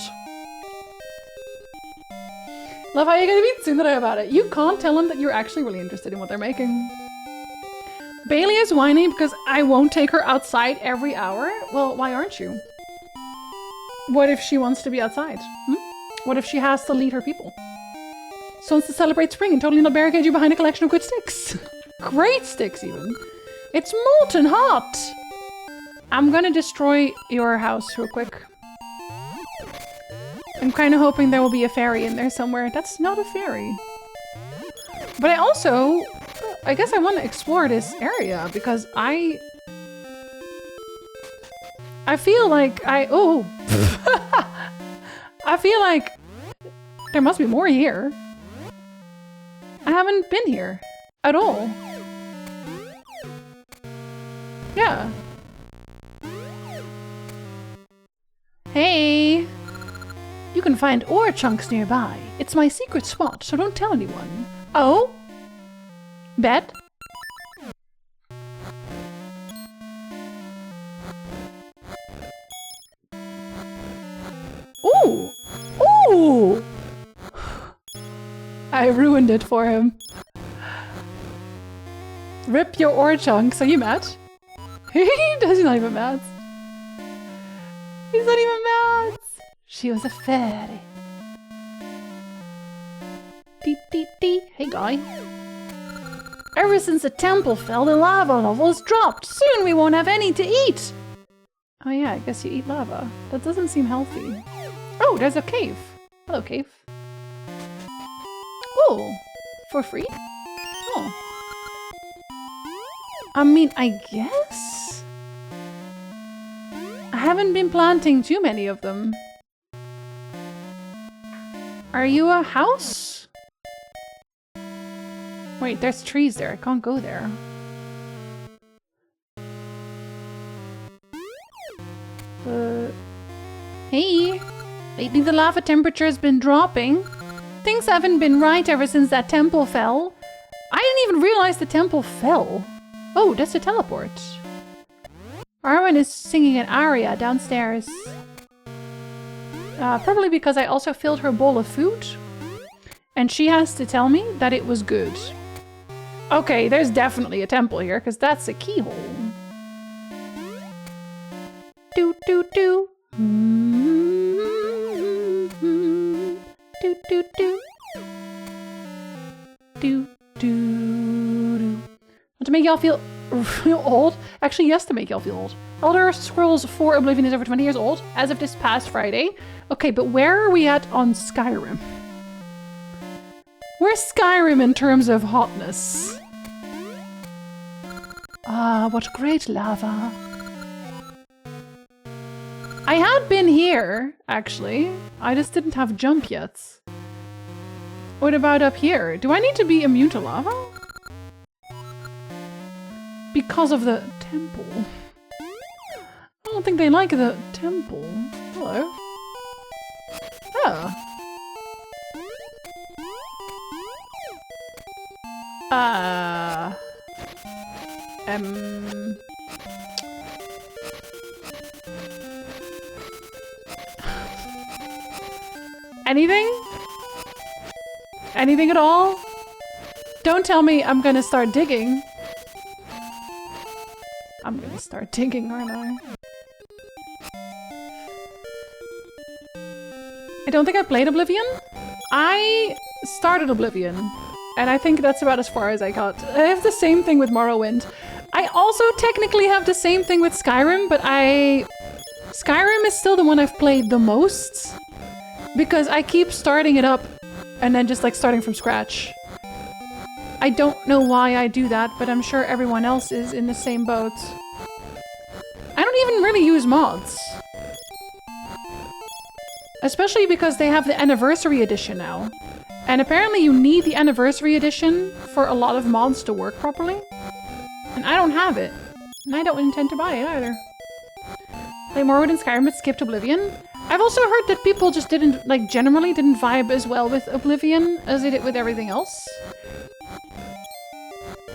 Love how you're gonna be tsundere about it. You can't tell him that you're actually really interested in what they're making. Bailey is whining because I won't take her outside every hour. Well, why aren't you? What if she wants to be outside? What if she has to lead her people? She wants to celebrate spring and totally not barricade you behind a collection of good sticks. Great sticks, even. It's molten hot! I'm gonna destroy your house real quick. I'm kind of hoping there will be a fairy in there somewhere. That's not a fairy. But I guess I want to explore this area because I feel like I feel like there must be more here. I haven't been here at all. Yeah. Hey! You can find ore chunks nearby. It's my secret spot, so don't tell anyone. Oh? Bet? Ooh! Ooh! I ruined it for him. Rip your ore chunks. Are you mad? He's not even mad. He's not even mad. She was a fairy. Dee dee dee. Hey guy. Ever since the temple fell, the lava level has dropped. Soon we won't have any to eat. Oh yeah, I guess you eat lava. That doesn't seem healthy. Oh, there's a cave. Hello, cave. Oh, for free? Oh. I mean, I guess? haven't been planting too many of them. Are you a house? Wait, there's trees there. I can't go there. Hey, lately the lava temperature has been dropping. Things haven't been right ever since that temple fell. I didn't even realize the temple fell. Oh, that's a teleport. Arwen is singing an aria downstairs. Probably because I also filled her bowl of food. And she has to tell me that it was good. Okay, there's definitely a temple here, because that's a keyhole. Do do do. Do do do. Do do do. Want to make y'all feel real old? Actually, yes, to make y'all feel old. Elder Scrolls 4 Oblivion is over 20 years old, as of this past Friday. Okay, but where are we at on Skyrim? Where's Skyrim in terms of hotness? Ah, what great lava. I had been here, actually. I just didn't have jump yet. What about up here? Do I need to be immune to lava? Because of the temple. I don't think they like the temple. Hello. Oh. Anything? Anything at all? Don't tell me I'm gonna start digging. I'm gonna start digging, aren't I? I don't think I played Oblivion. I started Oblivion, and I think that's about as far as I got. I have the same thing with Morrowind. I also technically have the same thing with Skyrim, but Skyrim is still the one I've played the most, because I keep starting it up and then just like starting from scratch. I don't know why I do that, but I'm sure everyone else is in the same boat. I don't even really use mods. Especially because they have the Anniversary Edition now. And apparently you need the Anniversary Edition for a lot of mods to work properly. And I don't have it. And I don't intend to buy it either. Play Morrowind and Skyrim but skipped Oblivion. I've also heard that people just didn't, like, generally didn't vibe as well with Oblivion as they did with everything else.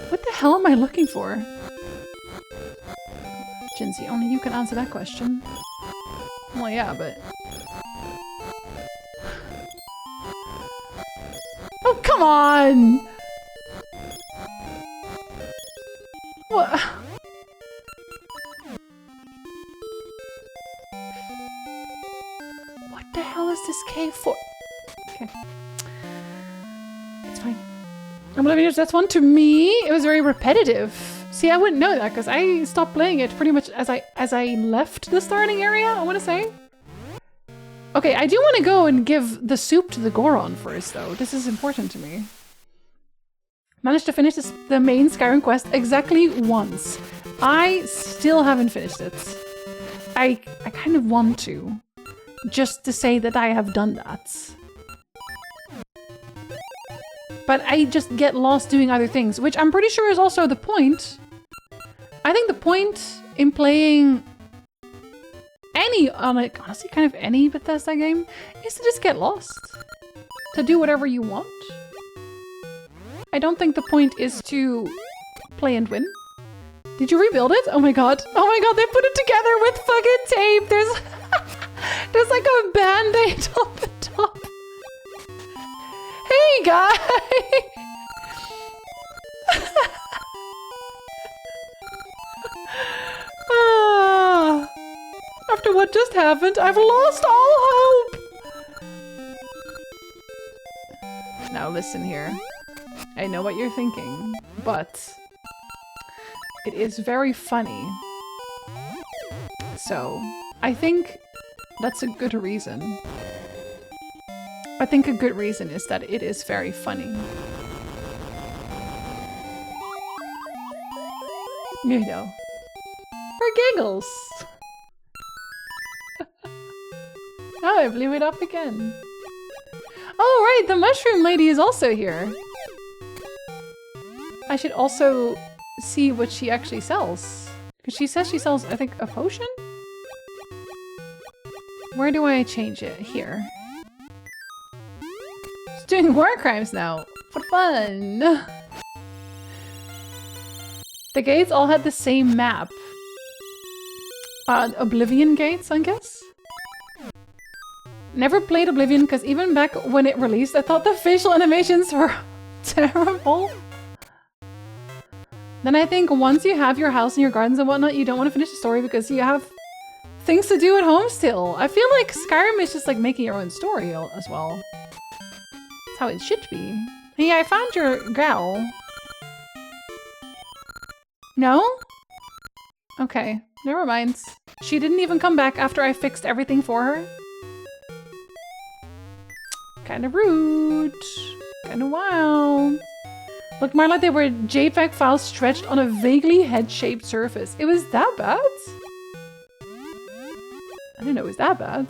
What the hell am I looking for? Jinzee, only you can answer that question. Well, yeah, but... Oh, come on! What? What the hell is this cave for? Okay. It's fine. Oblivion, that's one to me. It was very repetitive. See, I wouldn't know that because I stopped playing it pretty much as I left the starting area, I want to say. Okay, I do want to go and give the soup to the Goron first, though. This is important to me. Managed to finish the main Skyrim quest exactly once. I still haven't finished it. I kind of want to. Just to say that I have done that. But I just get lost doing other things, which I'm pretty sure is also the point. I think the point in playing honestly, kind of any Bethesda game is to just get lost. To do whatever you want. I don't think the point is to play and win. Did you rebuild it? Oh my god. Oh my god, they put it together with fucking tape. There's like a band-aid on the top. Hey, guy! After what just happened, I've lost all hope! Now listen here. I know what you're thinking, but it is very funny. So, I think that's a good reason. I think a good reason is that it is very funny. You know. For giggles. Oh, I blew it up again. Oh, right, the mushroom lady is also here. I should also see what she actually sells. Because she says she sells, I think, a potion? Where do I change it? Here. She's doing war crimes now. What fun! The gates all had the same map. Oblivion gates, I guess? Never played Oblivion because even back when it released, I thought the facial animations were terrible. Then I think once you have your house and your gardens and whatnot, you don't want to finish the story because you have things to do at home still. I feel like Skyrim is just like making your own story as well. That's how it should be. Hey, I found your gal. No? Okay, never mind. She didn't even come back after I fixed everything for her. Kinda rude. Kinda wild. Looked more like they were JPEG files stretched on a vaguely head-shaped surface. It was that bad? I didn't know it was that bad.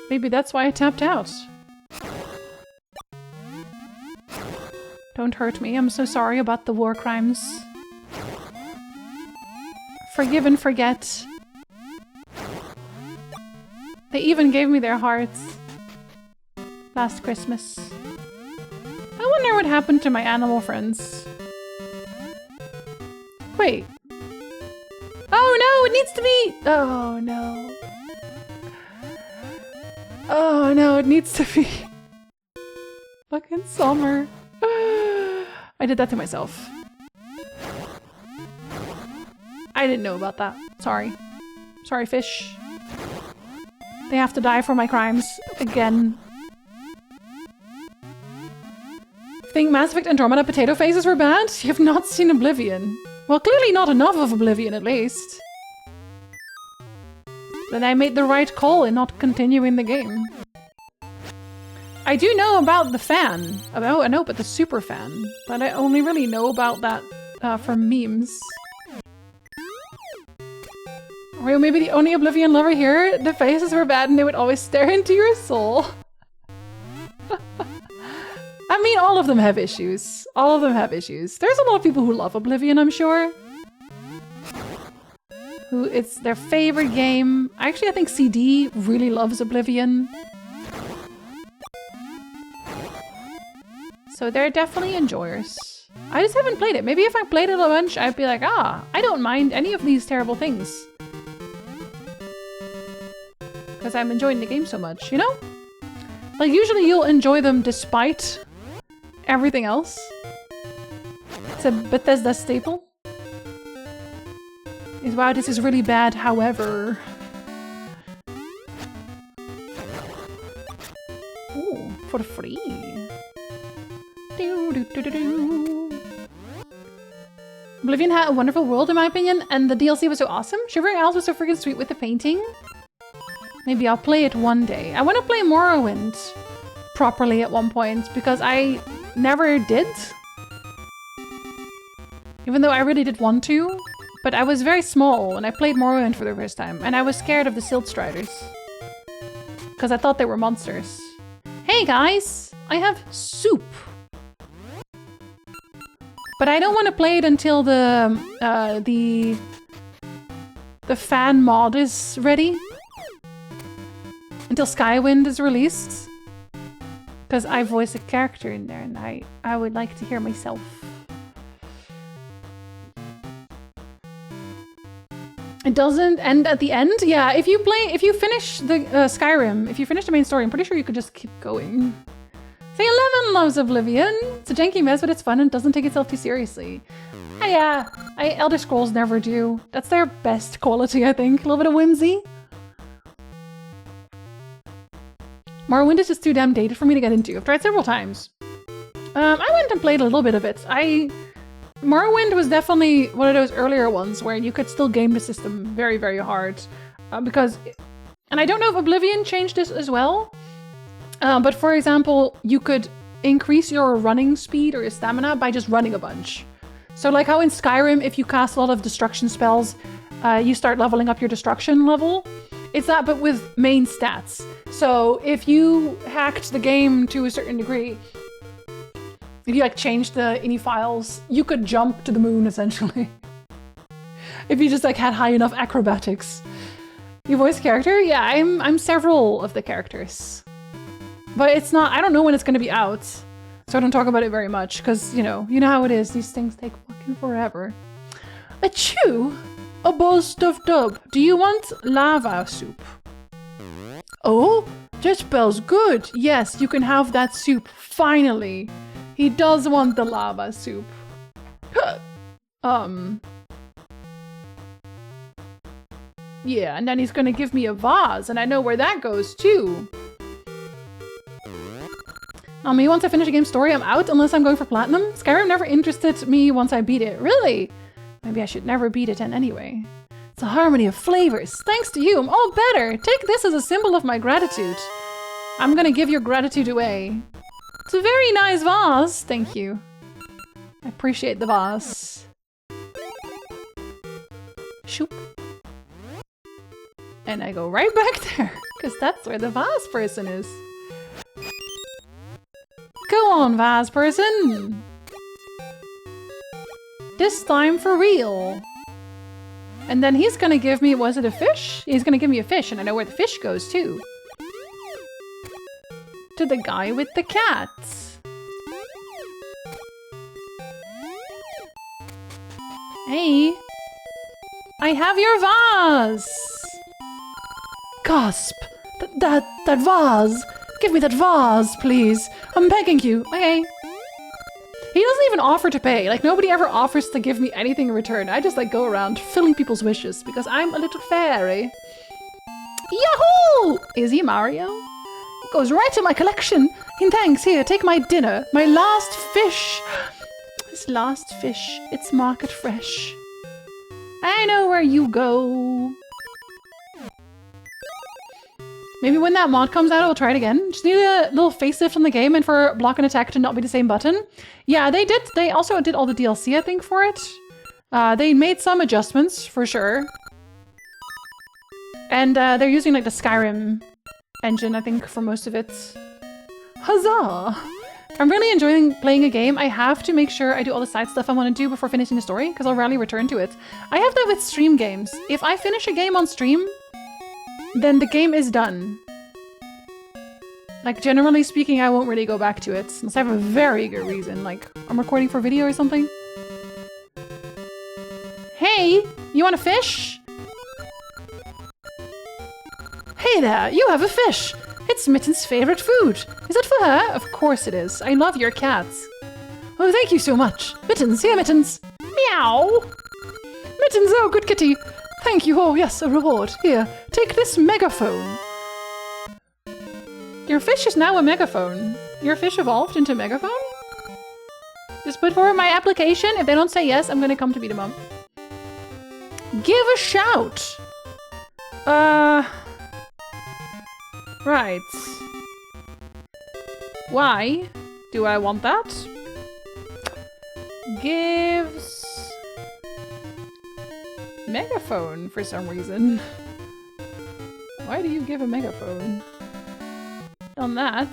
Maybe that's why I tapped out. Don't hurt me. I'm so sorry about the war crimes. Forgive and forget. They even gave me their hearts. Last Christmas. I wonder what happened to my animal friends. Wait. Oh no, it needs to be... Oh no. Oh no, it needs to be... Fucking summer. I did that to myself. I didn't know about that. Sorry. Sorry, fish. They have to die for my crimes. Again. Think Mass Effect Andromeda potato faces were bad? You have not seen Oblivion. Well, clearly not enough of Oblivion, at least. Then I made the right call in not continuing the game. I do know about the fan. I know about the super fan. But I only really know about that from memes. Or maybe the only Oblivion lover here, the faces were bad and they would always stare into your soul. I mean, all of them have issues. All of them have issues. There's a lot of people who love Oblivion, I'm sure. Who it's their favorite game. Actually, I think CD really loves Oblivion. So they're definitely enjoyers. I just haven't played it. Maybe if I played it a bunch, I'd be like, ah, I don't mind any of these terrible things. Because I'm enjoying the game so much, you know? Like, usually you'll enjoy them despite everything else. It's a Bethesda staple. Is wow, this is really bad, however. Ooh, for free. Oblivion had a wonderful world in my opinion, and the DLC was so awesome. Shivering Isles was so freaking sweet with the painting. Maybe I'll play it one day. I want to play Morrowind properly at one point, because I never did. Even though I really did want to. But I was very small when I played Morrowind for the first time, and I was scared of the Silt Striders. Because I thought they were monsters. Hey guys! I have soup! But I don't want to play it until the fan mod is ready. Until Skywind is released. Because I voice a character in there and I would like to hear myself. It doesn't end at the end? Yeah, if you finish the Skyrim, if you finish the main story, I'm pretty sure you could just keep going. Say 11 loves Oblivion. It's a janky mess, but it's fun and doesn't take itself too seriously. Yeah, Elder Scrolls never do. That's their best quality, I think. A little bit of whimsy. Morrowind is just too damn dated for me to get into. I've tried several times. I went and played a little bit of it. Morrowind was definitely one of those earlier ones where you could still game the system very, very hard. And I don't know if Oblivion changed this as well. But for example, you could increase your running speed or your stamina by just running a bunch. So like how in Skyrim, if you cast a lot of destruction spells, you start leveling up your destruction level. It's that, but with main stats. So if you hacked the game to a certain degree, if you like changed the ini files, you could jump to the moon essentially. If you just like had high enough acrobatics. Your voice character? Yeah, I'm several of the characters. But it's not, I don't know when it's gonna be out. So I don't talk about it very much, because you know how it is, these things take fucking forever. Achoo! A bowl stuffed dub. Do you want lava soup? Oh, that spells good. Yes, you can have that soup, finally. He does want the lava soup. Yeah, and then he's gonna give me a vase, and I know where that goes too. Me, once I finish a game's story, I'm out unless I'm going for platinum. Skyrim never interested me once I beat it. Really? Maybe I should never beat it then anyway. It's a harmony of flavors. Thanks to you, I'm all better. Take this as a symbol of my gratitude. I'm gonna give your gratitude away. It's a very nice vase. Thank you. I appreciate the vase. Shoop. And I go right back there, because that's where the vase person is. Go on, vase person! This time for real. And then he's gonna give me, was it a fish? He's gonna give me a fish, and I know where the fish goes too. To the guy with the cat. Hey, I have your vase! Gasp! That vase! Give me that vase, please! I'm begging you! Okay. He doesn't even offer to pay. Like, nobody ever offers to give me anything in return. I just, like, go around filling people's wishes because I'm a little fairy. Yahoo! Is he Mario? It goes right in my collection. And thanks, here, take my dinner. My last fish. This last fish. It's market fresh. I know where you go. Maybe when that mod comes out, I'll try it again. Just need a little facelift on the game and for block and attack to not be the same button. Yeah, they did. They also did all the DLC, I think, for it. They made some adjustments, for sure. And they're using, like, the Skyrim engine, I think, for most of it. Huzzah! I'm really enjoying playing a game. I have to make sure I do all the side stuff I want to do before finishing the story, because I'll rarely return to it. I have that with stream games. If I finish a game on stream, then the game is done. Like, generally speaking, I won't really go back to it, unless I have a very good reason, like I'm recording for video or something. Hey, you want a fish? Hey there, you have a fish! It's Mitten's favorite food. Is it for her? Of course it is. I love your cats. Oh, thank you so much. Mittens, here, Mittens. Meow! Mittens, oh, good kitty. Thank you. Oh, yes, a reward. Here, take this megaphone. Your fish is now a megaphone. Your fish evolved into megaphone? Just put forward my application. If they don't say yes, I'm gonna come to beat them up. Give a shout. Right. Why do I want that? Gives megaphone for some reason. Why do you give a megaphone? Done that.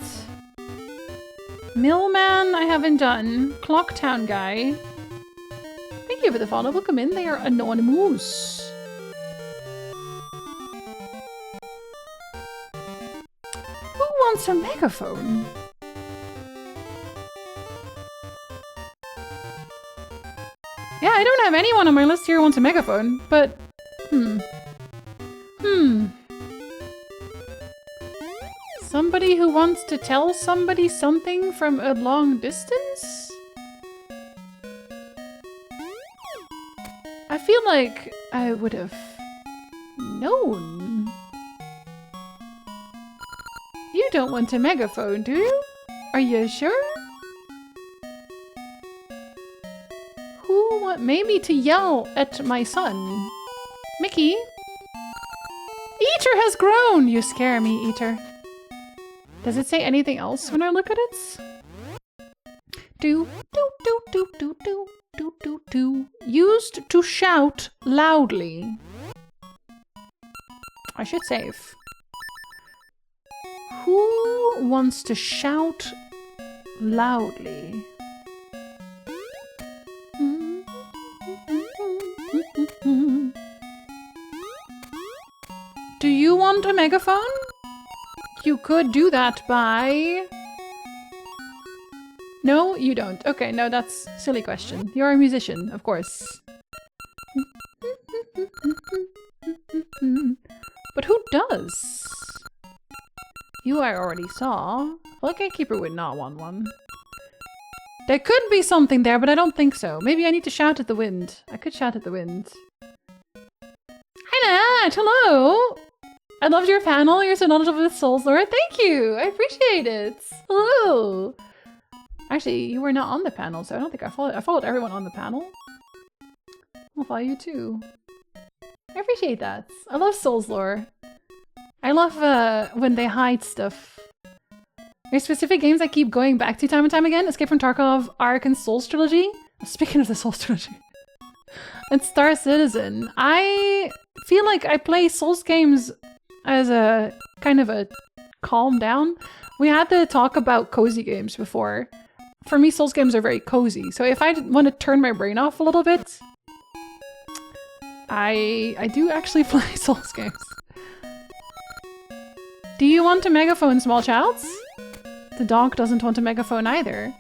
Millman I haven't done. Clocktown guy. Thank you for the follow. Welcome in. They are anonymous. Who wants a megaphone? Yeah, I don't have anyone on my list here who wants a megaphone, but... Somebody who wants to tell somebody something from a long distance? I feel like I would have known. You don't want a megaphone, do you? Are you sure? Who want maybe to yell at my son? Mickey? Eater has grown! You scare me, Eater. Does it say anything else when I look at it? Do, do, do, do, do, do, do, do, do. Used to shout loudly. I should save. Who wants to shout loudly? Do you want a megaphone? You could do that by... No, you don't. Okay, no, that's a silly question. You're a musician, of course. But who does? You I already saw. Well, a gatekeeper would not want one. There could be something there, but I don't think so. Maybe I need to shout at the wind. I could shout at the wind. Hi Nat! Hello! I loved your panel. You're so knowledgeable with Souls lore. Thank you! I appreciate it! Hello! Actually, you were not on the panel, so I don't think I followed everyone on the panel. I'll follow you too. I appreciate that. I love Souls lore. I love when they hide stuff. There's specific games I keep going back to time and time again. Escape from Tarkov, Ark, and Souls Trilogy. Speaking of the Souls Trilogy. And Star Citizen. I feel like I play Souls games as a kind of a calm down. We had to talk about cozy games before. For me, Souls games are very cozy. So if I want to turn my brain off a little bit, I do actually play Souls games. Do you want a megaphone, small childs? The dog doesn't want a megaphone either.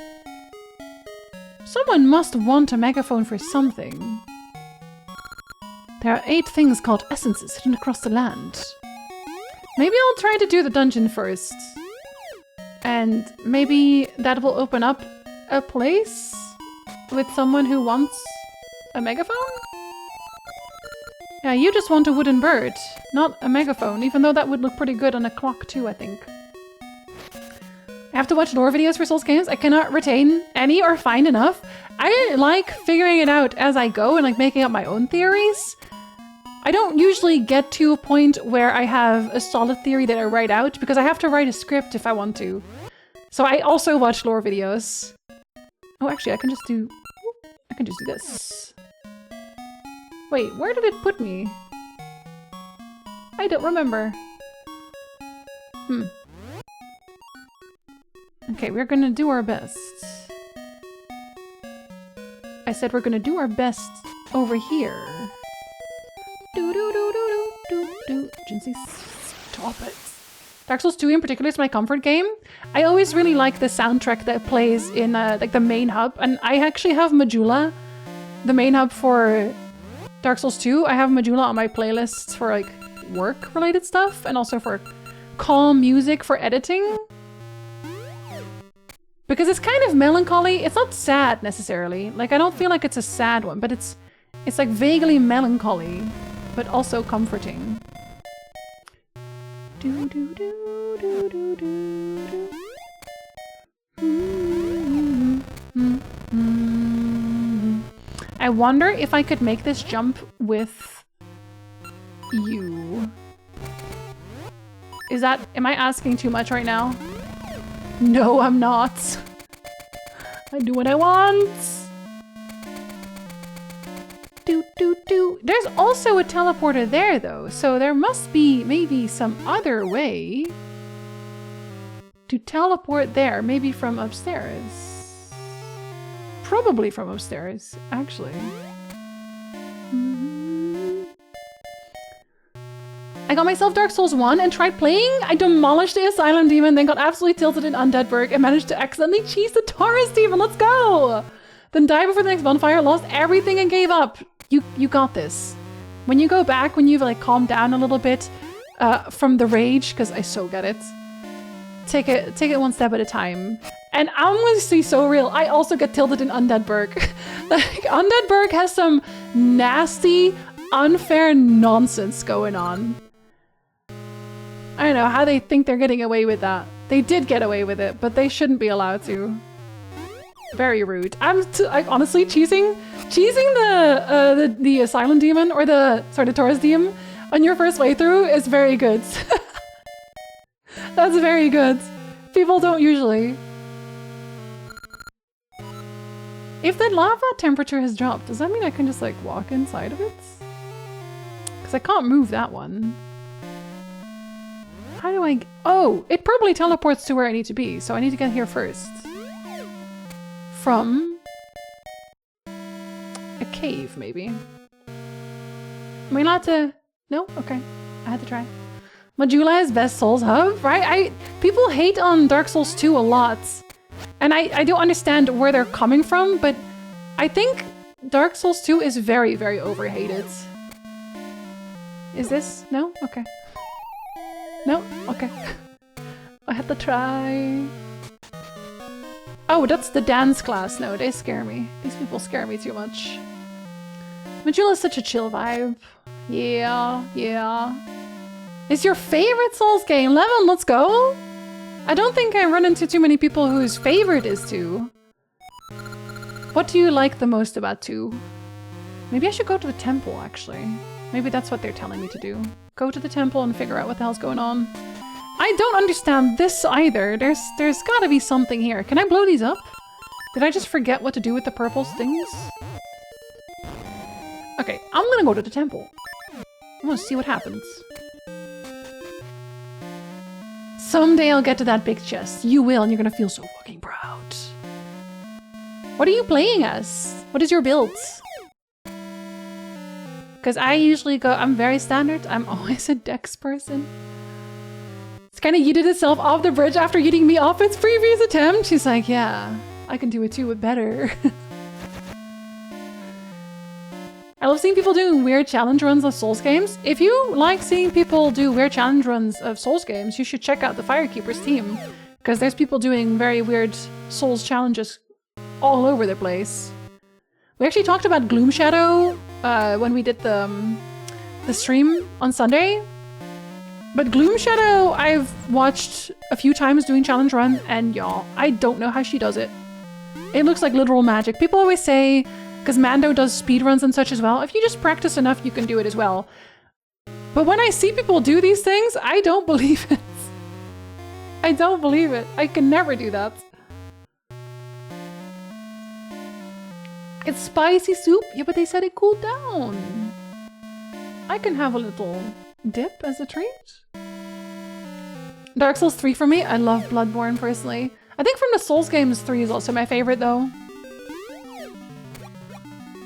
Someone must want a megaphone for something. There are 8 things called essences hidden across the land. Maybe I'll try to do the dungeon first. And maybe that will open up a place with someone who wants a megaphone? Yeah, you just want a wooden bird, not a megaphone, even though that would look pretty good on a clock too, I think. I have to watch lore videos for Souls games. I cannot retain any or find enough. I like figuring it out as I go and like making up my own theories. I don't usually get to a point where I have a solid theory that I write out because I have to write a script if I want to. So I also watch lore videos. Oh, actually, I can just do this. Wait, where did it put me? I don't remember. Okay, we're gonna do our best. I said we're gonna do our best over here. Do do do do do do. Jinzee, stop it. Dark Souls 2 in particular is my comfort game. I always really like the soundtrack that plays in like the main hub, and I actually have Majula, the main hub for Dark Souls 2. I have Majula on my playlists for like work-related stuff, and also for calm music for editing. Because it's kind of melancholy. It's not sad necessarily. Like I don't feel like it's a sad one, but it's like vaguely melancholy, but also comforting. Do do do do do do do. I wonder if I could make this jump with you. Am I asking too much right now? No, I'm not. I do what I want. Do, do, do. There's also a teleporter there, though, so there must be maybe some other way to teleport there, maybe from upstairs. Probably from upstairs, actually. I got myself Dark Souls 1 and tried playing. I demolished the Asylum Demon, then got absolutely tilted in Undeadburg and managed to accidentally cheese the Taurus Demon. Let's go! Then died before the next bonfire, lost everything and gave up. You got this. When you go back, when you've like calmed down a little bit from the rage, because I so get it. Take it one step at a time. And I'm gonna see so real. I also get tilted in Undeadburg. Like Undeadburg has some nasty, unfair nonsense going on. I don't know how they think they're getting away with that. They did get away with it, but they shouldn't be allowed to. Very rude. I'm honestly cheesing the Asylum Demon or the Taurus Demon on your first playthrough is very good. That's very good. People don't usually. If the lava temperature has dropped, does that mean I can just like walk inside of it? Because I can't move that one. How do I... Oh, it probably teleports to where I need to be, so I need to get here first. From... a cave, maybe. Am I allowed to... No? Okay. I had to try. Majula is best Souls hub, right? People hate on Dark Souls 2 a lot. And I don't understand where they're coming from, but I think Dark Souls 2 is very, very overhated. Is this? No? Okay. No? Okay. I had to try. Oh, that's the dance class. No, they scare me. These people scare me too much. Majula is such a chill vibe. Yeah, yeah. It's your favorite Souls game? Lemon, let's go! I don't think I run into too many people whose favorite is 2. What do you like the most about 2? Maybe I should go to the temple, actually. Maybe that's what they're telling me to do. Go to the temple and figure out what the hell's going on. I don't understand this either. There's gotta be something here. Can I blow these up? Did I just forget what to do with the purple things? Okay, I'm gonna go to the temple. I want to see what happens. Someday I'll get to that big chest. You will, and you're gonna feel so fucking proud. What are you playing as? What is your build? Because I usually go, I'm very standard. I'm always a Dex person. It's kind of yeeted itself off the bridge after yeeting me off its previous attempt. She's like, yeah, I can do it too, but better. I love seeing people doing weird challenge runs of Souls games. If you like seeing people do weird challenge runs of Souls games, you should check out the Firekeepers team. Because there's people doing very weird Souls challenges all over the place. We actually talked about Gloom Shadow when we did the stream on Sunday. But Gloom Shadow I've watched a few times doing challenge run, and y'all, I don't know how she does it. It looks like literal magic. People always say, because Mando does speedruns and such as well, if you just practice enough, you can do it as well. But when I see people do these things, I don't believe it. I don't believe it. I can never do that. It's spicy soup. Yeah, but they said it cooled down. I can have a little dip as a treat. Dark Souls 3 for me. I love Bloodborne personally. I think from the Souls games, 3 is also my favorite though.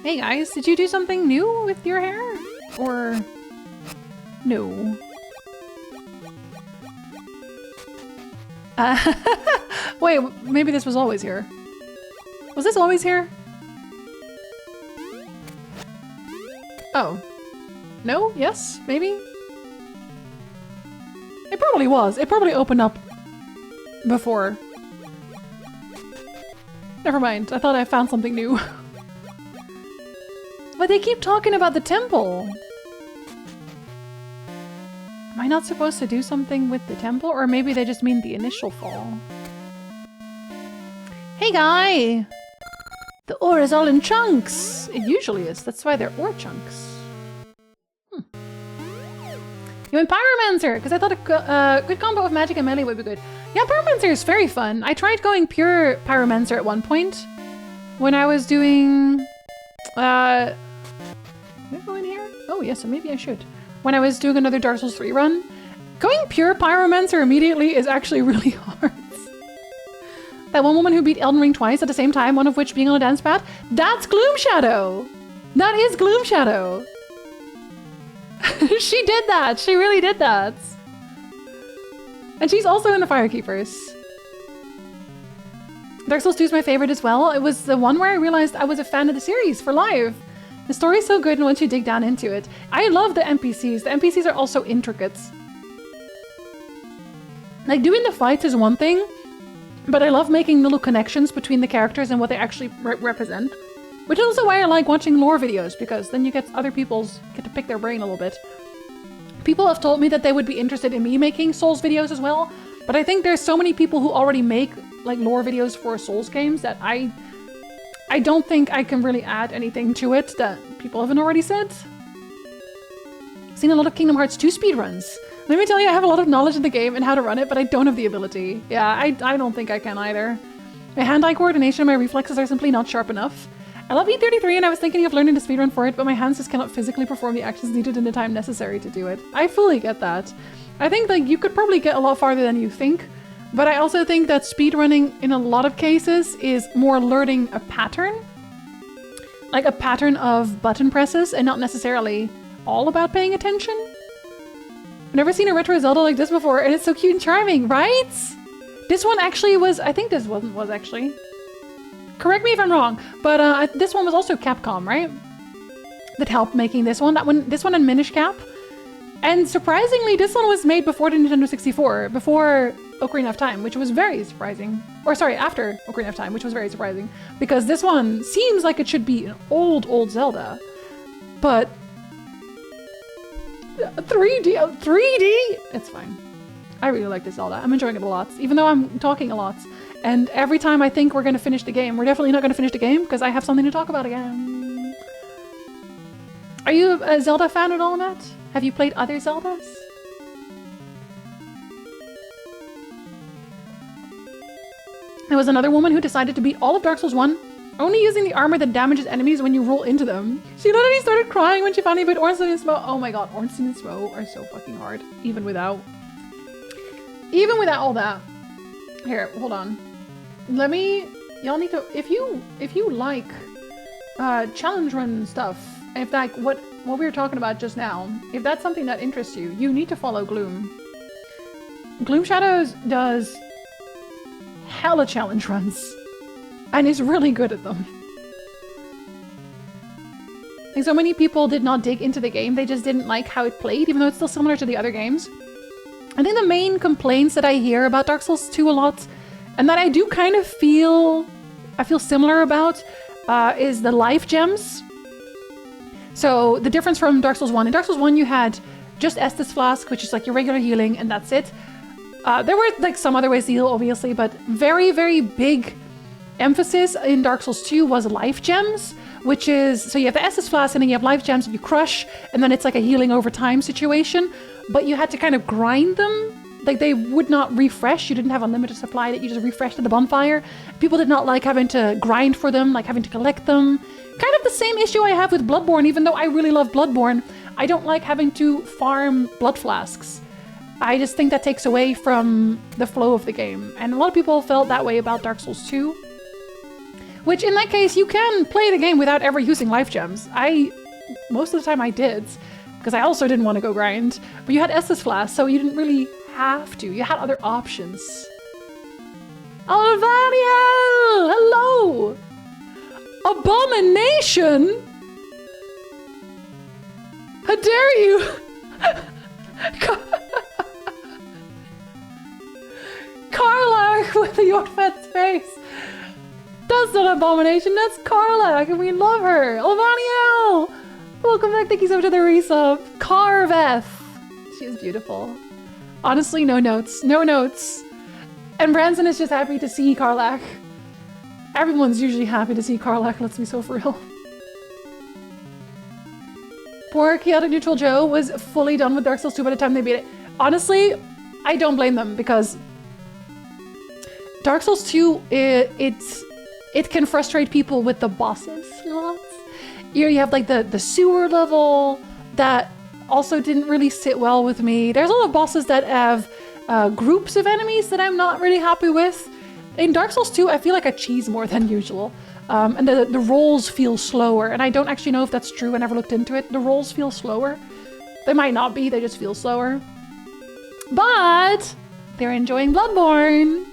Hey guys, did you do something new with your hair? Or no? Wait, maybe this was always here. Was this always here? Oh. No? Yes? Maybe? It probably was. It probably opened up before. Never mind. I thought I found something new. But they keep talking about the temple. Am I not supposed to do something with the temple? Or maybe they just mean the initial fall. Hey guy! The ore is all in chunks! It usually is. That's why they're ore chunks. You went Pyromancer, because I thought a good combo of magic and melee would be good. Yeah, Pyromancer is very fun. I tried going pure Pyromancer at one point. When I was doing... Did I go in here? Oh yes, maybe I should. When I was doing another Dark Souls 3 run, going pure Pyromancer immediately is actually really hard. That one woman who beat Elden Ring twice at the same time, one of which being on a dance path, that's Gloom Shadow! That is Gloom Shadow! She did that! She really did that! And she's also in the Firekeepers. Dark Souls 2 is my favorite as well. It was the one where I realized I was a fan of the series for live. The story's so good, and once you dig down into it. I love the NPCs. The NPCs are also intricate. Like, doing the fights is one thing, but I love making little connections between the characters and what they actually represent. Which is also why I like watching lore videos, because then you get other people's... get to pick their brain a little bit. People have told me that they would be interested in me making Souls videos as well, but I think there's so many people who already make like lore videos for Souls games that I don't think I can really add anything to it that people haven't already said. I've seen a lot of Kingdom Hearts 2 speedruns. Let me tell you, I have a lot of knowledge of the game and how to run it, but I don't have the ability. Yeah, I don't think I can either. My hand-eye coordination and my reflexes are simply not sharp enough. I love E33 and I was thinking of learning to speedrun for it, but my hands just cannot physically perform the actions needed in the time necessary to do it. I fully get that. I think like you could probably get a lot farther than you think, but I also think that speedrunning in a lot of cases is more learning a pattern. Like a pattern of button presses and not necessarily all about paying attention. I've never seen a retro Zelda like this before and it's so cute and charming, right? This one actually was, I think this one was actually. Correct me if I'm wrong, but this one was also Capcom, right? That helped making this one. This one and Minish Cap. And surprisingly, this one was made before the Nintendo 64, before Ocarina of Time, which was very surprising. Or sorry, after Ocarina of Time, which was very surprising. Because this one seems like it should be an old Zelda. But 3D, 3D? It's fine. I really like this Zelda. I'm enjoying it a lot, even though I'm talking a lot. And every time I think we're going to finish the game, we're definitely not going to finish the game because I have something to talk about again. Are you a Zelda fan at all, Matt? Have you played other Zeldas? There was another woman who decided to beat all of Dark Souls 1, only using the armor that damages enemies when you roll into them. She literally started crying when she finally beat Ornstein and Smough. Oh my god, Ornstein and Smough are so fucking hard, even without all that. Here, hold on. Let me, y'all need to, if you like challenge run stuff, if like what we were talking about just now, if that's something that interests you, you need to follow Gloom. Gloom Shadows does hella challenge runs and is really good at them. I think so many people did not dig into the game, they just didn't like how it played, even though it's still similar to the other games. I think the main complaints that I hear about Dark Souls 2 a lot, and that I do kind of feel similar about, is the life gems. So the difference from Dark Souls 1, in Dark Souls 1 you had just Estus Flask, which is like your regular healing, and that's it. There were like some other ways to heal, obviously, but very, very big emphasis in Dark Souls 2 was life gems, which is, so you have the Estus Flask and then you have life gems that you crush, and then it's like a healing over time situation, but you had to kind of grind them. Like they would not refresh, you didn't have unlimited supply that you just refreshed at the bonfire. People did not like having to grind for them, like having to collect them. Kind of the same issue I have with Bloodborne, even though I really love Bloodborne. I don't like having to farm blood flasks. I just think that takes away from the flow of the game. And a lot of people felt that way about Dark Souls 2. Which in that case, you can play the game without ever using life gems. Most of the time I did, because I also didn't want to go grind. But you had Estus Flask, so you didn't really have to. You had other options. Alvaniel! Hello! Abomination? How dare you? Karlach with your fat face. That's not Abomination, that's Karlach, and we love her. Alvaniel! Welcome back, thank you so much for the resub. Carveth. She is beautiful. Honestly, no notes. No notes. And Branson is just happy to see Karlach. Everyone's usually happy to see Karlach, let's be so for real. Poor Chaotic Neutral Joe was fully done with Dark Souls 2 by the time they beat it. Honestly, I don't blame them, because Dark Souls 2, it can frustrate people with the bosses lots. You have like the sewer level that also didn't really sit well with me. There's a lot of bosses that have groups of enemies that I'm not really happy with. In Dark Souls 2, I feel like I cheese more than usual. And the rolls feel slower, and I don't actually know if that's true, I never looked into it. The rolls feel slower. They might not be, they just feel slower. But they're enjoying Bloodborne.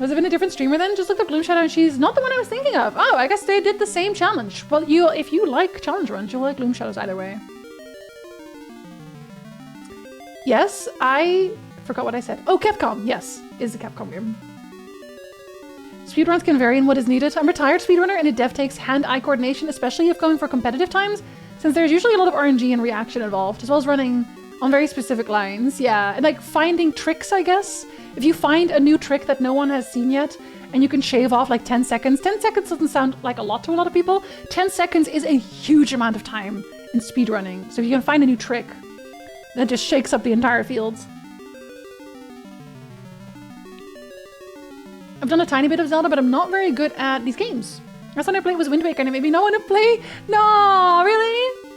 Was it been a different streamer then? Just looked up Gloom Shadow and she's not the one I was thinking of. Oh, I guess they did the same challenge. Well, if you like challenge runs, you'll like Gloom Shadows either way. Yes, I forgot what I said. Oh, Capcom. Yes, is a Capcom game. Speedruns can vary in what is needed. I'm a retired speedrunner and a dev takes hand-eye coordination, especially if going for competitive times, since there's usually a lot of RNG and reaction involved, as well as running on very specific lines. Yeah, and like finding tricks, I guess. If you find a new trick that no one has seen yet, and you can shave off like 10 seconds. 10 seconds doesn't sound like a lot to a lot of people. 10 seconds is a huge amount of time in speedrunning. So if you can find a new trick, that just shakes up the entire field. I've done a tiny bit of Zelda, but I'm not very good at these games. Last time I played was Wind Waker, and it made me not want to play. No, really?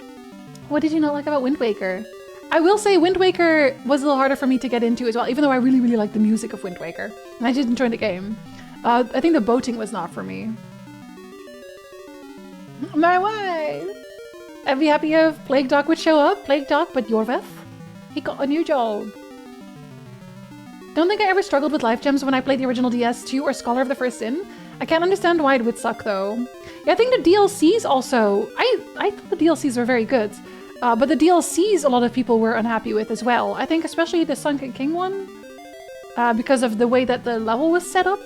What did you not like about Wind Waker? I will say Wind Waker was a little harder for me to get into as well, even though I really, really like the music of Wind Waker. And I did enjoy the game. I think the boating was not for me. My wife! I'd be happy if Plague Dog would show up. Plague Dog, but Yorveth. He got a new job. Don't think I ever struggled with life gems when I played the original DS2 or Scholar of the First Sin. I can't understand why it would suck though. Yeah, I think the DLCs also... I thought the DLCs were very good. But the DLCs a lot of people were unhappy with as well. I think especially the Sunken King one. Because of the way that the level was set up.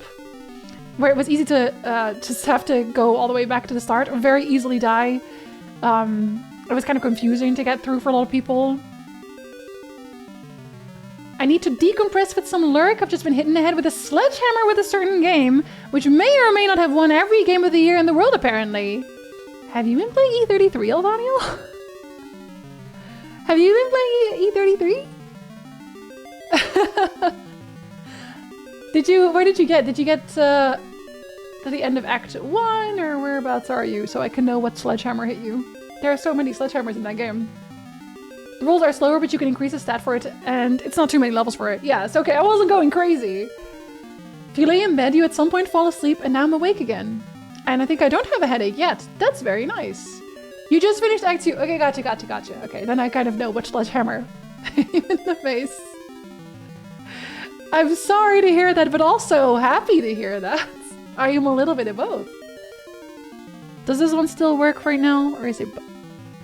Where it was easy to just have to go all the way back to the start or very easily die. It was kind of confusing to get through for a lot of people. I need to decompress with some lurk. I've just been hitting the head with a sledgehammer with a certain game, which may or may not have won every game of the year in the world apparently. Have you been playing E33, Elvaniel? Have you been playing E33? Where did you get? Did you get to the end of Act 1 or whereabouts are you? So I can know what sledgehammer hit you. There are so many sledgehammers in that game. The rolls are slower, but you can increase the stat for it, and it's not too many levels for it. Yeah, it's okay. I wasn't going crazy. If you lay in bed, you at some point fall asleep, and now I'm awake again. And I think I don't have a headache yet. That's very nice. You just finished Act 2. Okay, gotcha. Okay, then I kind of know which sledgehammer. In the face. I'm sorry to hear that, but also happy to hear that. I am a little bit of both. Does this one still work right now? Or is it...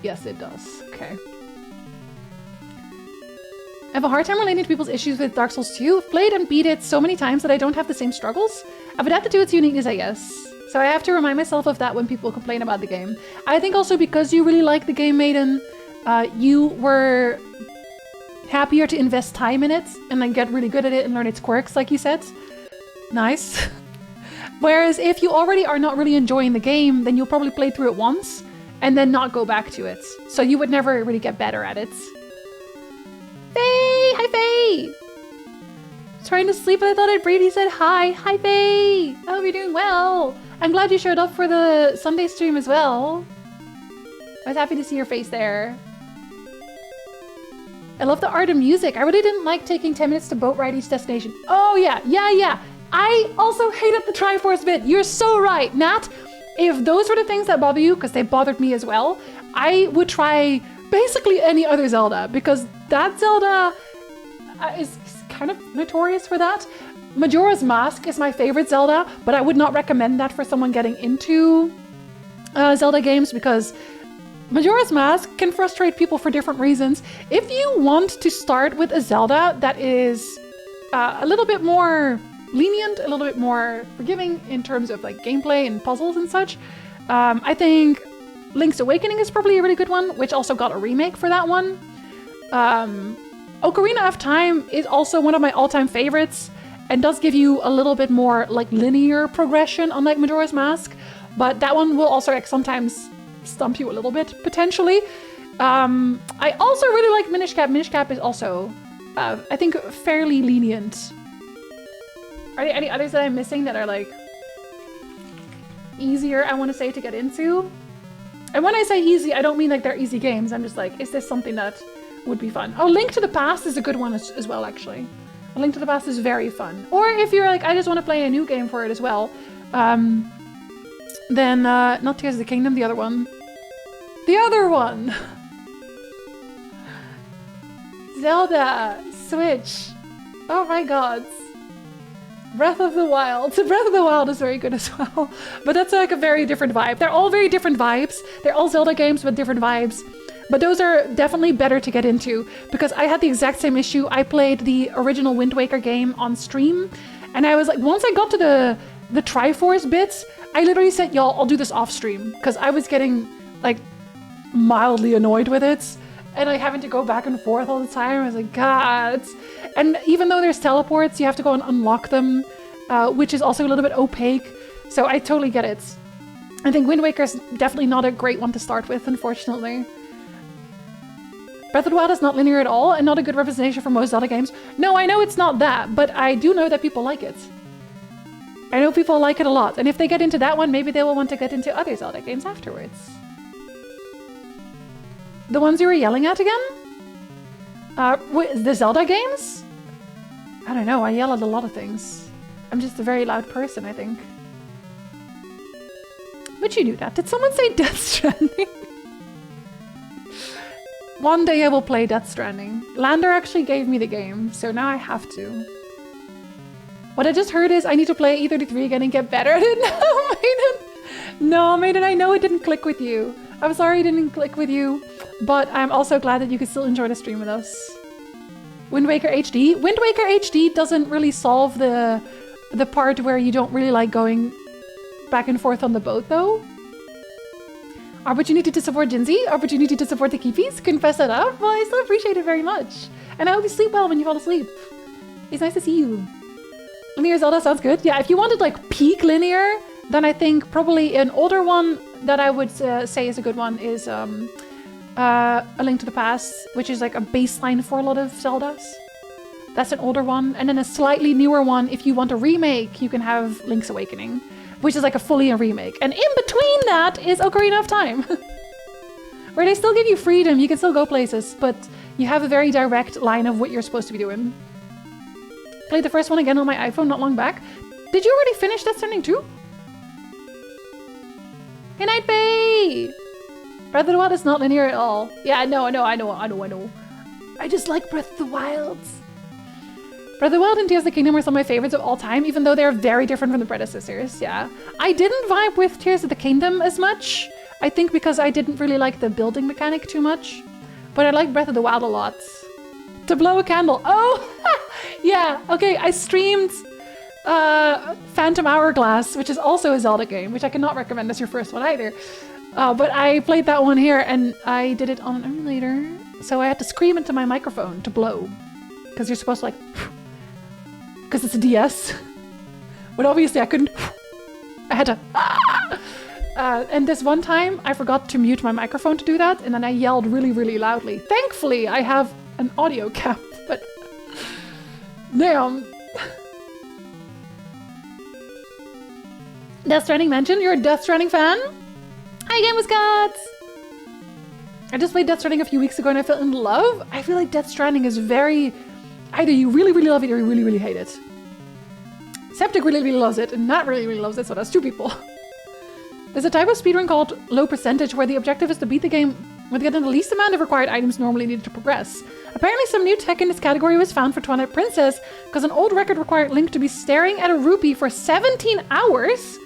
Yes, it does. Okay. I have a hard time relating to people's issues with Dark Souls 2. I've played and beat it so many times that I don't have the same struggles. I've adapted to its uniqueness, I guess. So I have to remind myself of that when people complain about the game. I think also because you really like the game, Maiden, you were happier to invest time in it and then get really good at it and learn its quirks, like you said. Nice. Whereas if you already are not really enjoying the game, then you'll probably play through it once and then not go back to it. So you would never really get better at it. Faye! Hi, Faye! Trying to sleep, but I thought I'd breathe. He said hi. Hi, Faye! I hope you're doing well. I'm glad you showed up for the Sunday stream as well. I was happy to see your face there. I love the art and music. I really didn't like taking 10 minutes to boat ride each destination. Oh, yeah. I also hated the Triforce bit. You're so right, Nat. If those were the things that bother you, because they bothered me as well, I would try basically any other Zelda, because that Zelda is kind of notorious for that. Majora's Mask is my favorite Zelda, but I would not recommend that for someone getting into Zelda games, because Majora's Mask can frustrate people for different reasons. If you want to start with a Zelda that is a little bit more lenient, a little bit more forgiving in terms of like gameplay and puzzles and such, I think Link's Awakening is probably a really good one, which also got a remake for that one. Ocarina of Time is also one of my all-time favorites and does give you a little bit more like linear progression, unlike Majora's Mask, but that one will also like sometimes stump you a little bit potentially. I also really like Minish Cap. Minish Cap is also I think fairly lenient. Are there any others that I'm missing that are like easier, I want to say, to get into? And when I say easy, I don't mean like they're easy games. I'm just like, is this something that would be fun? Oh, Link to the Past is a good one as well, actually. A Link to the Past is very fun. Or if you're like, I just want to play a new game for it as well, then not Tears of the Kingdom, the other one. The other one! Zelda! Switch! Oh my god. Breath of the Wild. Breath of the Wild is very good as well. But that's like a very different vibe. They're all very different vibes. They're all Zelda games with different vibes. But those are definitely better to get into, because I had the exact same issue. I played the original Wind Waker game on stream, and I was like, once I got to the Triforce bits, I literally said, y'all, I'll do this off stream, because I was getting like mildly annoyed with it, and like having to go back and forth all the time. I was like, God. And even though there's teleports, you have to go and unlock them, which is also a little bit opaque. So I totally get it. I think Wind Waker's definitely not a great one to start with, unfortunately. Breath of the Wild is not linear at all and not a good representation for most Zelda games. No, I know it's not that, but I do know that people like it. I know people like it a lot, and if they get into that one, maybe they will want to get into other Zelda games afterwards. The ones you were yelling at again? The Zelda games? I don't know, I yell at a lot of things. I'm just a very loud person, I think. But you knew that. Did someone say Death Stranding? One day I will play Death Stranding. Lander actually gave me the game, so now I have to. What I just heard is I need to play E33 again and get better at it. No, Maiden! No, Maiden, I know it didn't click with you. I'm sorry it didn't click with you, but I'm also glad that you could still enjoy the stream with us. Wind Waker HD? Wind Waker HD doesn't really solve the part where you don't really like going back and forth on the boat, though. Opportunity to support Jinzee? Opportunity to support the Keepies? Confess that up? Well, I still appreciate it very much. And I hope you sleep well when you fall asleep. It's nice to see you. Linear Zelda sounds good. Yeah, if you wanted like peak linear, then I think probably an older one that I would say is a good one is A Link to the Past, which is like a baseline for a lot of Zeldas. That's an older one. And then a slightly newer one, if you want a remake, you can have Link's Awakening, which is like a fully a remake. And in between that is Ocarina of Time, where they still give you freedom. You can still go places, but you have a very direct line of what you're supposed to be doing. Played the first one again on my iPhone not long back. Did you already finish Death Stranding 2? Good night, Bay! Breath of the Wild is not linear at all. Yeah, I know. I just like Breath of the Wild. Breath of the Wild and Tears of the Kingdom are some of my favorites of all time, even though they're very different from the predecessors, yeah. I didn't vibe with Tears of the Kingdom as much. I think because I didn't really like the building mechanic too much. But I like Breath of the Wild a lot. To blow a candle. Oh! Yeah, okay, I streamed Phantom Hourglass, which is also a Zelda game, which I cannot recommend as your first one either. But I played that one here, and I did it on an emulator, so I had to scream into my microphone to blow. Because you're supposed to like... Because it's a DS. But obviously I couldn't... I had to... and this one time, I forgot to mute my microphone to do that, and then I yelled really, really loudly. Thankfully, I have an audio cap, but... Damn. Death Stranding mentioned? You're a Death Stranding fan? Hi, Game with Scott! I just played Death Stranding a few weeks ago and I fell in love. I feel like Death Stranding is very... Either you really, really love it or you really, really hate it. Septic really, really loves it and Matt really, really loves it, so that's two people. There's a type of speedrun called low percentage where the objective is to beat the game with getting the least amount of required items normally needed to progress. Apparently some new tech in this category was found for Twilight Princess because an old record required Link to be staring at a rupee for 17 hours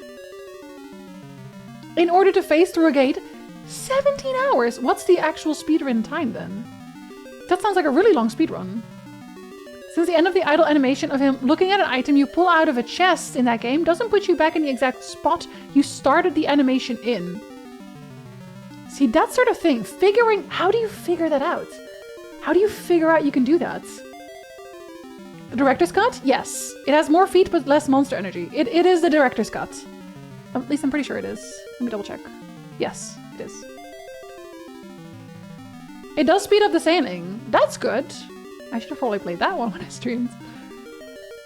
in order to phase through a gate. 17 hours? What's the actual speedrun time then? That sounds like a really long speedrun. Since the end of the idle animation of him looking at an item you pull out of a chest in that game doesn't put you back in the exact spot you started the animation in. See, that sort of thing. How do you figure that out? How do you figure out you can do that? The director's cut? Yes. It has more feet but less monster energy. It is the director's cut. At least I'm pretty sure it is. Let me double check. Yes, it is. It does speed up the sailing. That's good. I should have probably played that one when I streamed.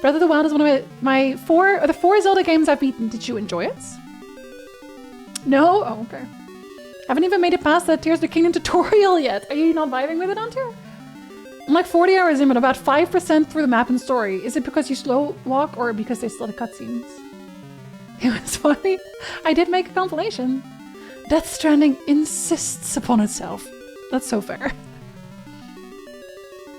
Breath of the Wild is one of the four Zelda games I've beaten. Did you enjoy it? No? Oh, okay. Haven't even made it past the Tears of the Kingdom tutorial yet. Are you not vibing with it, Hunter? I'm like 40 hours in, but about 5% through the map and story. Is it because you slow walk or because they still have cutscenes? It was funny. I did make a compilation. Death Stranding insists upon itself. That's so fair.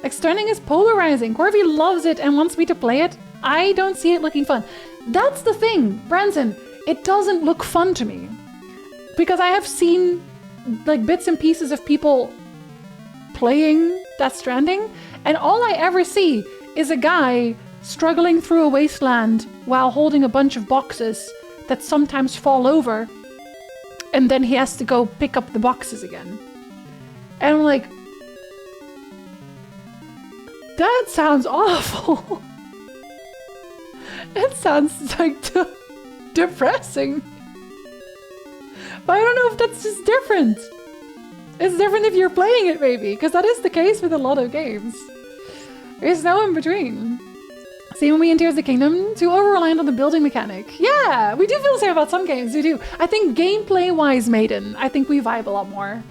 Like, Stranding is polarizing. Corby loves it and wants me to play it. I don't see it looking fun. That's the thing, Branson. It doesn't look fun to me. Because I have seen like bits and pieces of people playing Death Stranding, and all I ever see is a guy struggling through a wasteland while holding a bunch of boxes that sometimes fall over, and then he has to go pick up the boxes again. And I'm like, that sounds awful. It sounds like depressing. But I don't know if that's just different. It's different if you're playing it, maybe, because that is the case with a lot of games. There's no in between. Same with me in Tears of the Kingdom, too over-reliant on the building mechanic. Yeah, we do feel the same about some games, we do. I think gameplay-wise, Maiden, I think we vibe a lot more.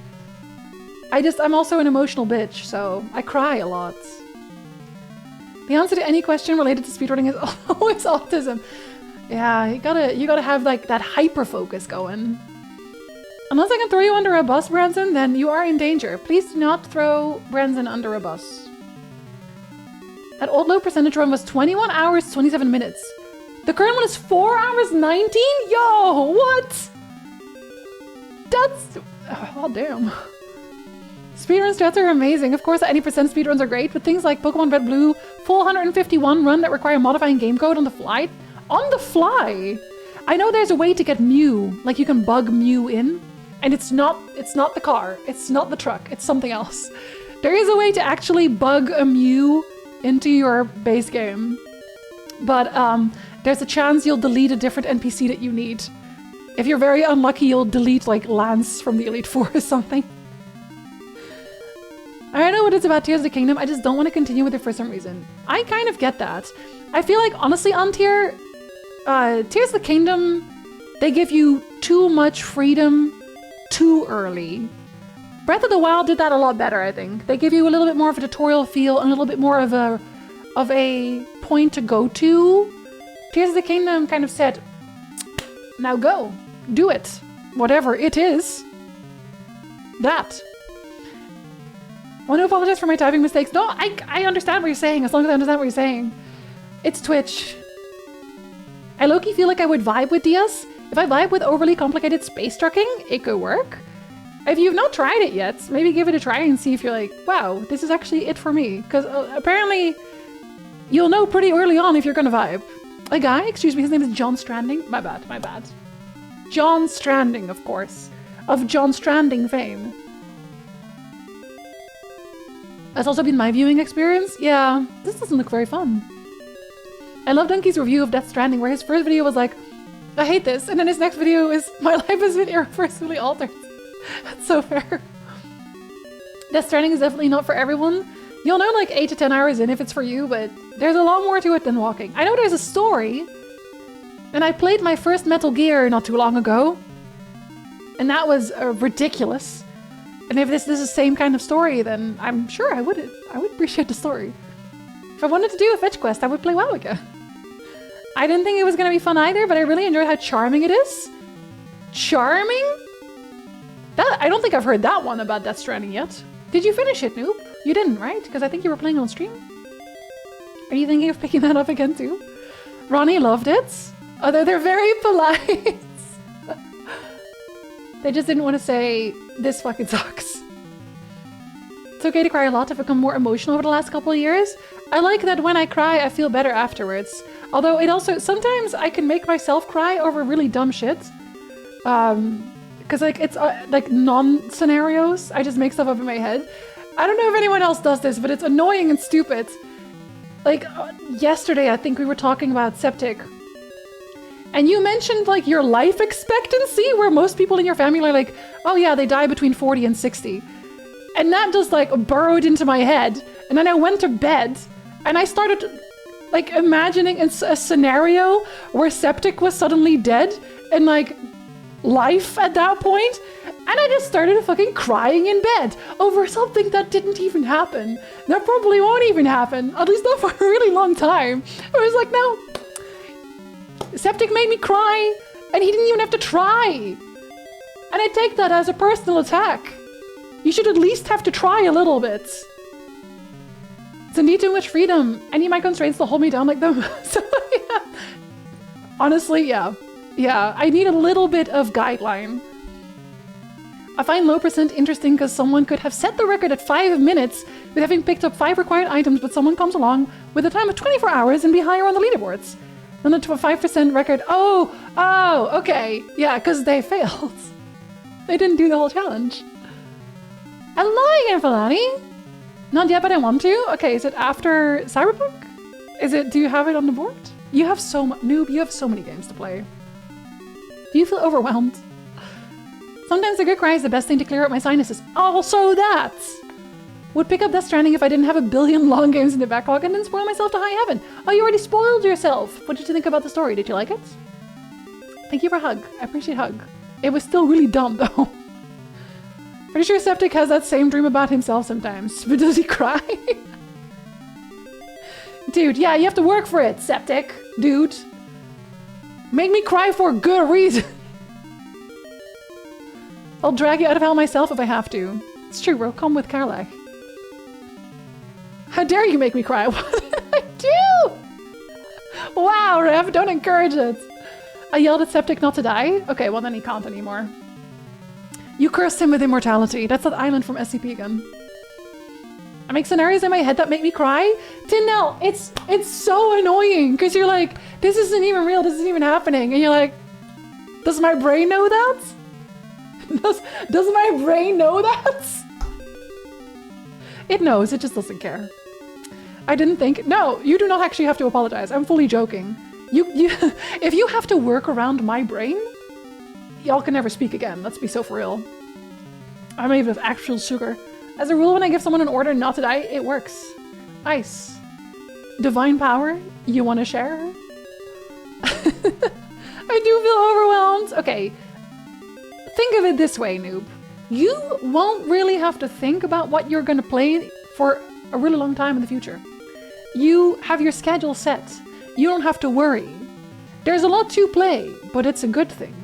I'm also an emotional bitch, so I cry a lot. The answer to any question related to speedrunning is always autism. Yeah, you gotta have like that hyper focus going. Unless I can throw you under a bus, Branson, then you are in danger. Please do not throw Branson under a bus. That old low percentage run was 21 hours, 27 minutes. The current one is 4 hours, 19? Yo, what? That's... oh, damn. Speedrun stats are amazing. Of course, any percent speedruns are great, but things like Pokemon Red Blue, full 151 run that require modifying game code on the fly. On the fly! I know there's a way to get Mew, like you can bug Mew in, and it's not the car, it's not the truck, it's something else. There is a way to actually bug a Mew into your base game, but there's a chance you'll delete a different NPC that you need. If you're very unlucky, you'll delete like Lance from the Elite Four or something. I know what it's about Tears of the Kingdom, I just don't want to continue with it for some reason. I kind of get that. I feel like, honestly, on Tears of the Kingdom, they give you too much freedom too early. Breath of the Wild did that a lot better, I think. They give you a little bit more of a tutorial feel and a little bit more of a point to go to. Tears of the Kingdom kind of said, now go, do it, whatever it is. That. I want to apologize for my typing mistakes. No, I understand what you're saying, as long as I understand what you're saying. It's Twitch. I low-key feel like I would vibe with DS. If I vibe with overly complicated space trucking, it could work. If you've not tried it yet, maybe give it a try and see if you're like, wow, this is actually it for me. Because apparently, you'll know pretty early on if you're gonna vibe. A guy, excuse me, his name is John Stranding. My bad, my bad. John Stranding, of course. Of John Stranding fame. That's also been my viewing experience. Yeah, this doesn't look very fun. I love Donkey's review of Death Stranding, where his first video was like, I hate this, and then his next video is, my life has been irreversibly altered. That's so fair. Death Stranding is definitely not for everyone. You'll know like 8 to 10 hours in if it's for you, but there's a lot more to it than walking. I know there's a story, and I played my first Metal Gear not too long ago, and that was ridiculous. And if this is the same kind of story, then I'm sure I would appreciate the story. If I wanted to do a fetch quest, I would play WoW again. I didn't think it was gonna be fun either, but I really enjoyed how charming it is. Charming? That I don't think I've heard that one about Death Stranding yet. Did you finish it, Noob? You didn't, right? Because I think you were playing on stream. Are you thinking of picking that up again too? Ronnie loved it. Although they're very polite. They just didn't want to say, this fucking sucks. It's okay to cry a lot. I've become more emotional over the last couple of years. I like that when I cry, I feel better afterwards. Although it also, sometimes I can make myself cry over really dumb shit. Because like, it's like non-scenarios. I just make stuff up in my head. I don't know if anyone else does this, but it's annoying and stupid. Like, yesterday, I think we were talking about septic. And you mentioned like your life expectancy, where most people in your family are like, oh yeah, they die between 40 and 60. And that just like burrowed into my head. And then I went to bed and I started like imagining a scenario where septic was suddenly dead and like life at that point. And I just started fucking crying in bed over something that didn't even happen. That probably won't even happen, at least not for a really long time. I was like, no. Septic made me cry, and he didn't even have to try. And I take that as a personal attack. You should at least have to try a little bit. It's indeed too much freedom. I need my constraints to hold me down like them. So, yeah. Honestly, yeah. Yeah, I need a little bit of guideline. I find low percent interesting because someone could have set the record at 5 minutes with having picked up 5 required items, but someone comes along with a time of 24 hours and be higher on the leaderboards. Then to a 5% record. Oh, okay. Yeah, because they failed. They didn't do the whole challenge. Hello again, Falani. Not yet, but I want to. Okay, is it after Cyberpunk? Do you have it on the board? You have so much, Noob, you have so many games to play. Do you feel overwhelmed? Sometimes a good cry is the best thing to clear out my sinuses. Also that! Would pick up Death Stranding if I didn't have a billion long games in the backlog and then spoil myself to high heaven. Oh, you already spoiled yourself! What did you think about the story? Did you like it? Thank you for a hug. I appreciate hug. It was still really dumb though. Pretty sure Septic has that same dream about himself sometimes. But does he cry? Dude, yeah, you have to work for it, Septic. Dude. Make me cry for a good reason. I'll drag you out of hell myself if I have to. It's true, bro. Come with Karlach. How dare you make me cry? What did I do? Wow, Rev, don't encourage it. I yelled at Septic not to die? Okay, well then he can't anymore. You cursed him with immortality. That's that island from SCP again. I make scenarios in my head that make me cry. Tindell, it's so annoying because you're like, this isn't even real, this isn't even happening. And you're like, does my brain know that? Does my brain know that? It knows, it just doesn't care. I didn't think, no, you do not actually have to apologize. I'm fully joking. If you have to work around my brain, y'all can never speak again. Let's be so for real. I'm made of actual sugar. As a rule, when I give someone an order not to die, it works. Nice. Divine power, you want to share? I do feel overwhelmed. Okay. Think of it this way, noob. You won't really have to think about what you're going to play for a really long time in the future. You have your schedule set. You don't have to worry. There's a lot to play, but it's a good thing.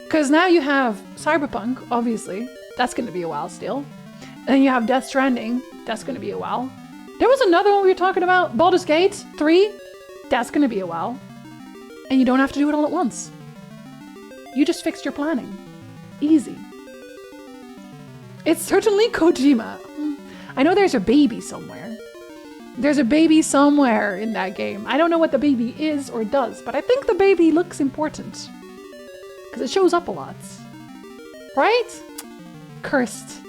Because now you have Cyberpunk, obviously. That's going to be a while still. And then you have Death Stranding. That's going to be a while. There was another one we were talking about. Baldur's Gate 3. That's going to be a while. And you don't have to do it all at once. You just fixed your planning. Easy. It's certainly Kojima. I know there's a baby somewhere. There's a baby somewhere in that game. I don't know what the baby is or does, but I think the baby looks important. Because it shows up a lot. Right? Cursed.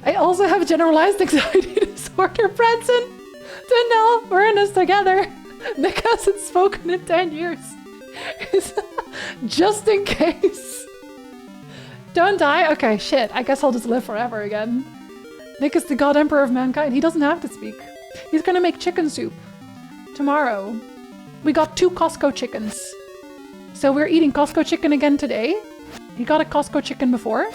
I also have generalized anxiety disorder, Branson. Danielle, we're in this together. Nick hasn't spoken in 10 years. Just in case. Don't die? Okay, shit. I guess I'll just live forever again. Nick is the god emperor of mankind. He doesn't have to speak. He's gonna make chicken soup. Tomorrow. We got 2 Costco chickens. So we're eating Costco chicken again today. He got a Costco chicken before.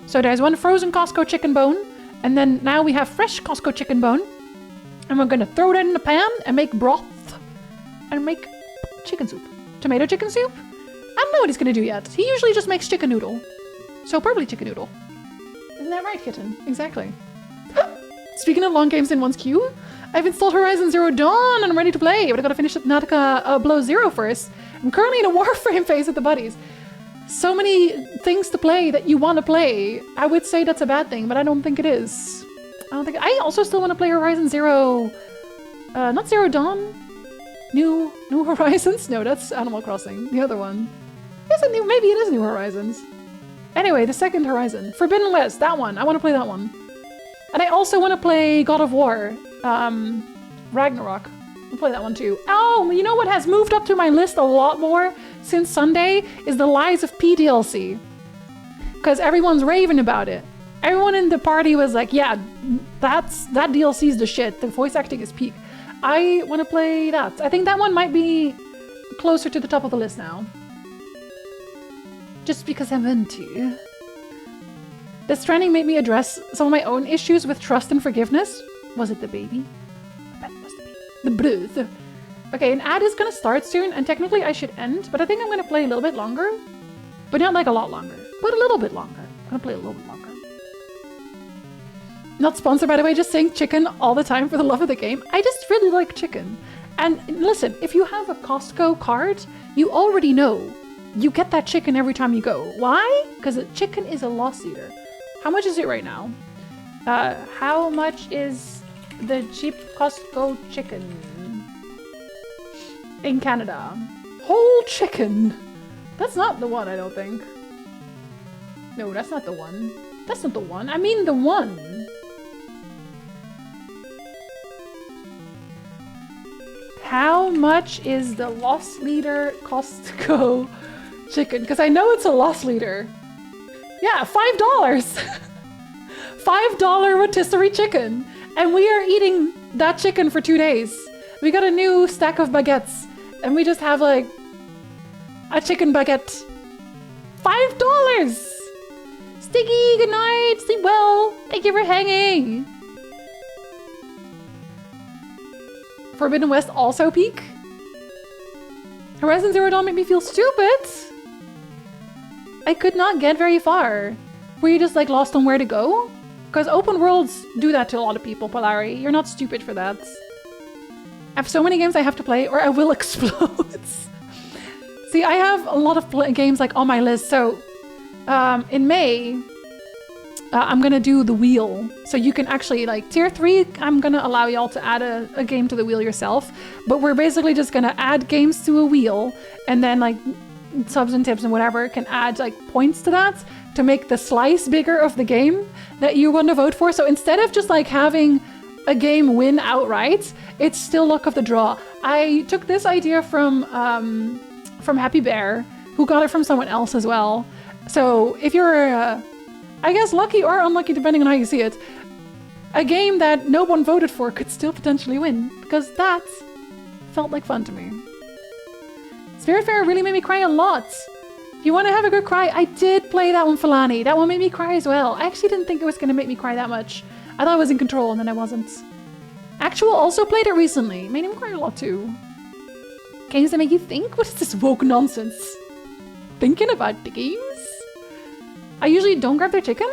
So there's 1 frozen Costco chicken bone. And then now we have fresh Costco chicken bone. And we're gonna throw that in the pan and make broth. And make chicken soup. Tomato chicken soup? I don't know what he's gonna do yet. He usually just makes chicken noodle. So probably chicken noodle. Isn't that right, kitten? Exactly. Speaking of long games in one's queue, I've installed Horizon Zero Dawn and I'm ready to play, but I gotta finish Subnautica Below Zero first. I'm currently in a Warframe phase with the buddies. So many things to play that you want to play. I would say that's a bad thing, but I don't think it is. I also still want to play Horizon Zero... not Zero Dawn? New Horizons? No, that's Animal Crossing. The other one. Maybe it is New Horizons. Anyway, the second Horizon. Forbidden West, that one. I want to play that one. And I also want to play God of War. Ragnarok. I'll play that one too. Oh, you know what has moved up to my list a lot more since Sunday? Is the Lies of P DLC. Because everyone's raving about it. Everyone in the party was like, yeah, that DLC's the shit. The voice acting is peak. I want to play that. I think that one might be closer to the top of the list now. Just because I want to. Death Stranding made me address some of my own issues with trust and forgiveness. Was it the baby? I bet it was the baby. The bruise. Okay, an ad is gonna start soon, and technically I should end, but I think I'm gonna play a little bit longer. But not like a lot longer, but a little bit longer. I'm gonna play a little bit longer. Not sponsored, by the way, just saying chicken all the time for the love of the game. I just really like chicken. And listen, if you have a Costco card, you already know you get that chicken every time you go. Why? Because chicken is a loss leader. How much is it right now? How much is the cheap Costco chicken in Canada? Whole chicken. That's not the one, I don't think. No, that's not the one. That's not the one. I mean the one. How much is the loss leader Costco chicken? Because I know it's a loss leader. Yeah, $5. $5 rotisserie chicken. And we are eating that chicken for 2 days. We got a new stack of baguettes. And we just have like a chicken baguette. $5! Sticky, good night. Sleep well. Thank you for hanging. Forbidden West also peak. Horizon Zero Dawn made me feel stupid. I could not get very far. Were you just like lost on where to go? Because open worlds do that to a lot of people, Polari. You're not stupid for that. I have so many games I have to play or I will explode. See, I have a lot of games like on my list. So in May, I'm gonna do the wheel. So you can actually like tier 3, I'm gonna allow y'all to add a game to the wheel yourself. But we're basically just gonna add games to a wheel and then like subs and tips and whatever can add like points to that to make the slice bigger of the game that you want to vote for. So instead of just like having a game win outright, it's still luck of the draw. I took this idea from Happy Bear, who got it from someone else as well. So if you're, I guess lucky or unlucky depending on how you see it, a game that no one voted for could still potentially win, because that felt like fun to me. Spiritfarer really made me cry a lot. If you want to have a good cry, I did play that one, Falani. That one made me cry as well. I actually didn't think it was going to make me cry that much. I thought I was in control and then I wasn't. Actual also played it recently. Made him cry a lot too. Games that make you think? What is this woke nonsense? Thinking about the games? I usually don't grab their chicken.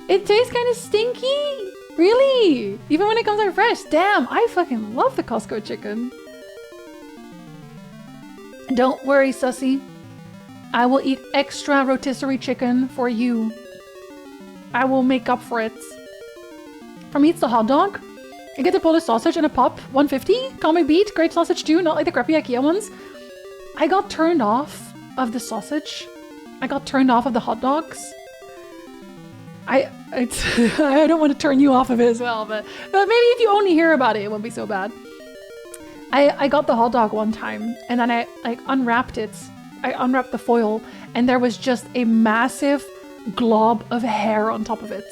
It tastes kind of stinky. Really? Even when it comes out fresh. Damn, I fucking love the Costco chicken. Don't worry, Sussy. I will eat extra rotisserie chicken for you. I will make up for it. For me, it's the hot dog. I get the Polish sausage and a pop, 150. Call me beat, great sausage too, not like the crappy IKEA ones. I got turned off of the sausage. I got turned off of the hot dogs. I don't want to turn you off of it as well, but maybe if you only hear about it, it won't be so bad. I got the hot dog one time and then I like unwrapped it. I unwrapped the foil and there was just a massive glob of hair on top of it.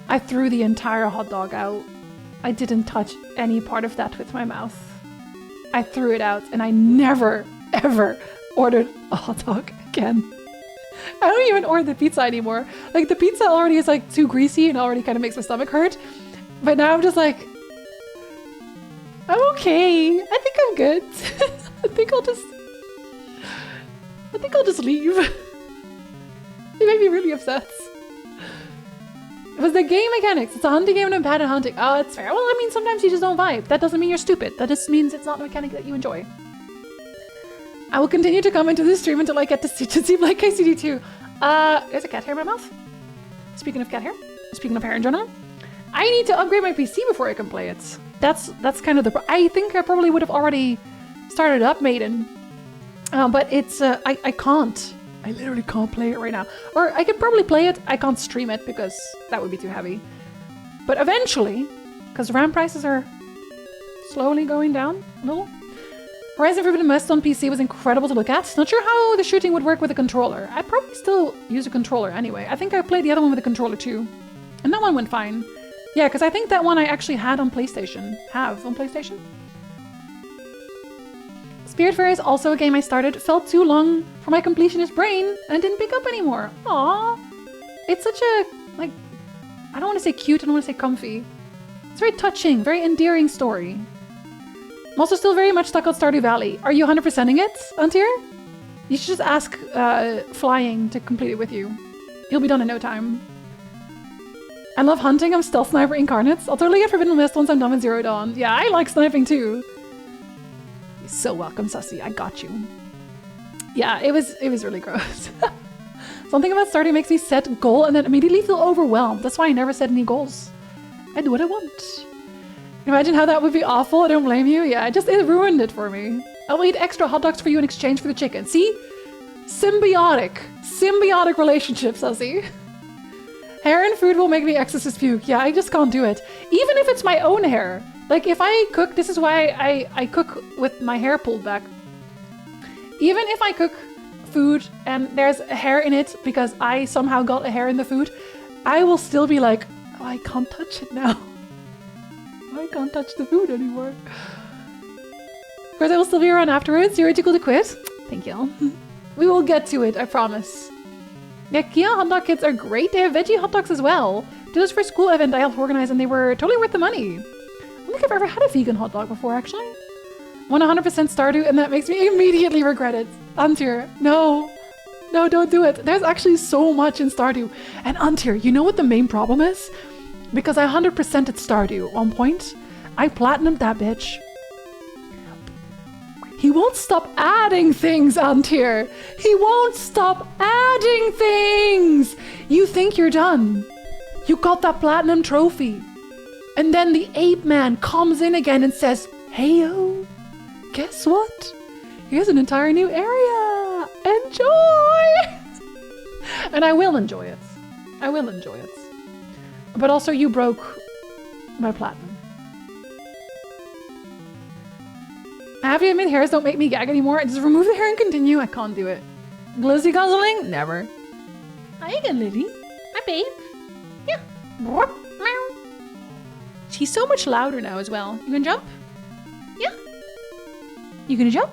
I threw the entire hot dog out. I didn't touch any part of that with my mouth. I threw it out and I never, ever ordered a hot dog again. I don't even order the pizza anymore. Like the pizza already is like too greasy and already kind of makes my stomach hurt. But now I'm just like, I'm okay. I think I'm good. I think I'll just leave. It made me really upset. It was the game mechanics. It's a hunting game and I'm bad at hunting. Oh, it's fair. Well, I mean, sometimes you just don't vibe. That doesn't mean you're stupid. That just means it's not a mechanic that you enjoy. I will continue to come into this stream until I get to seem like KCD2. There's a cat hair in my mouth. Speaking of cat hair, speaking of hair in general, I need to upgrade my PC before I can play it. That's kind of the... I think I probably would have already started up Maiden. But it's... I can't. I literally can't play it right now. Or I could probably play it. I can't stream it because that would be too heavy. But eventually, because RAM prices are slowly going down a little. Horizon Forbidden West on PC was incredible to look at. Not sure how the shooting would work with a controller. I'd probably still use a controller anyway. I think I played the other one with a controller too. And that one went fine. Yeah, because I think that one I actually had on PlayStation. Have on PlayStation? Spiritfarer is also a game I started. Felt too long for my completionist brain and didn't pick up anymore. Aww. It's such a, like, I don't want to say cute, I don't want to say comfy. It's very touching, very endearing story. I'm also still very much stuck on Stardew Valley. Are you 100%ing it, Antir? You should just ask Flying to complete it with you. You'll be done in no time. I love hunting. I'm Stealth Sniper Incarnates. I'll totally get Forbidden West once I'm done with Zero Dawn. Yeah, I like sniping too. You're so welcome, Sussy. I got you. Yeah, it was really gross. Something about Stardew makes me set a goal and then immediately feel overwhelmed. That's why I never set any goals. I do what I want. Imagine how that would be awful. I don't blame you. Yeah, it ruined it for me. I'll eat extra hot dogs for you in exchange for the chicken. See? Symbiotic relationship, Sussy. Hair and food will make me exorcist puke. Yeah, I just can't do it. Even if it's my own hair. Like if I cook, this is why I cook with my hair pulled back. Even if I cook food and there's a hair in it because I somehow got a hair in the food, I will still be like, oh, I can't touch it now. I can't touch the food anymore. Of course, I will still be around afterwards. You're too cool to quit. Thank you. We will get to it, I promise. Yeah, Kia hot dog kits are great. They have veggie hot dogs as well. Do this for a school event I helped organize and they were totally worth the money. I don't think I've ever had a vegan hot dog before, actually. 100% Stardew, and that makes me immediately regret it. Antir, no. No, don't do it. There's actually so much in Stardew. And Antir, you know what the main problem is? Because I 100%'d Stardew at one point. I platinumed that bitch. He won't stop adding things, Antir. He won't stop adding things. You think you're done. You got that platinum trophy. And then the ape man comes in again and says, "Heyo, guess what? Here's an entire new area. Enjoy." And I will enjoy it. I will enjoy it. But also you broke my platinum. I have to admit, hairs don't make me gag anymore. Just remove the hair and continue. I can't do it. Glizzy guzzling? Never. Hi again, Lily. Hi, babe. Yeah. Meow. She's so much louder now as well. You can jump? Yeah. You gonna jump?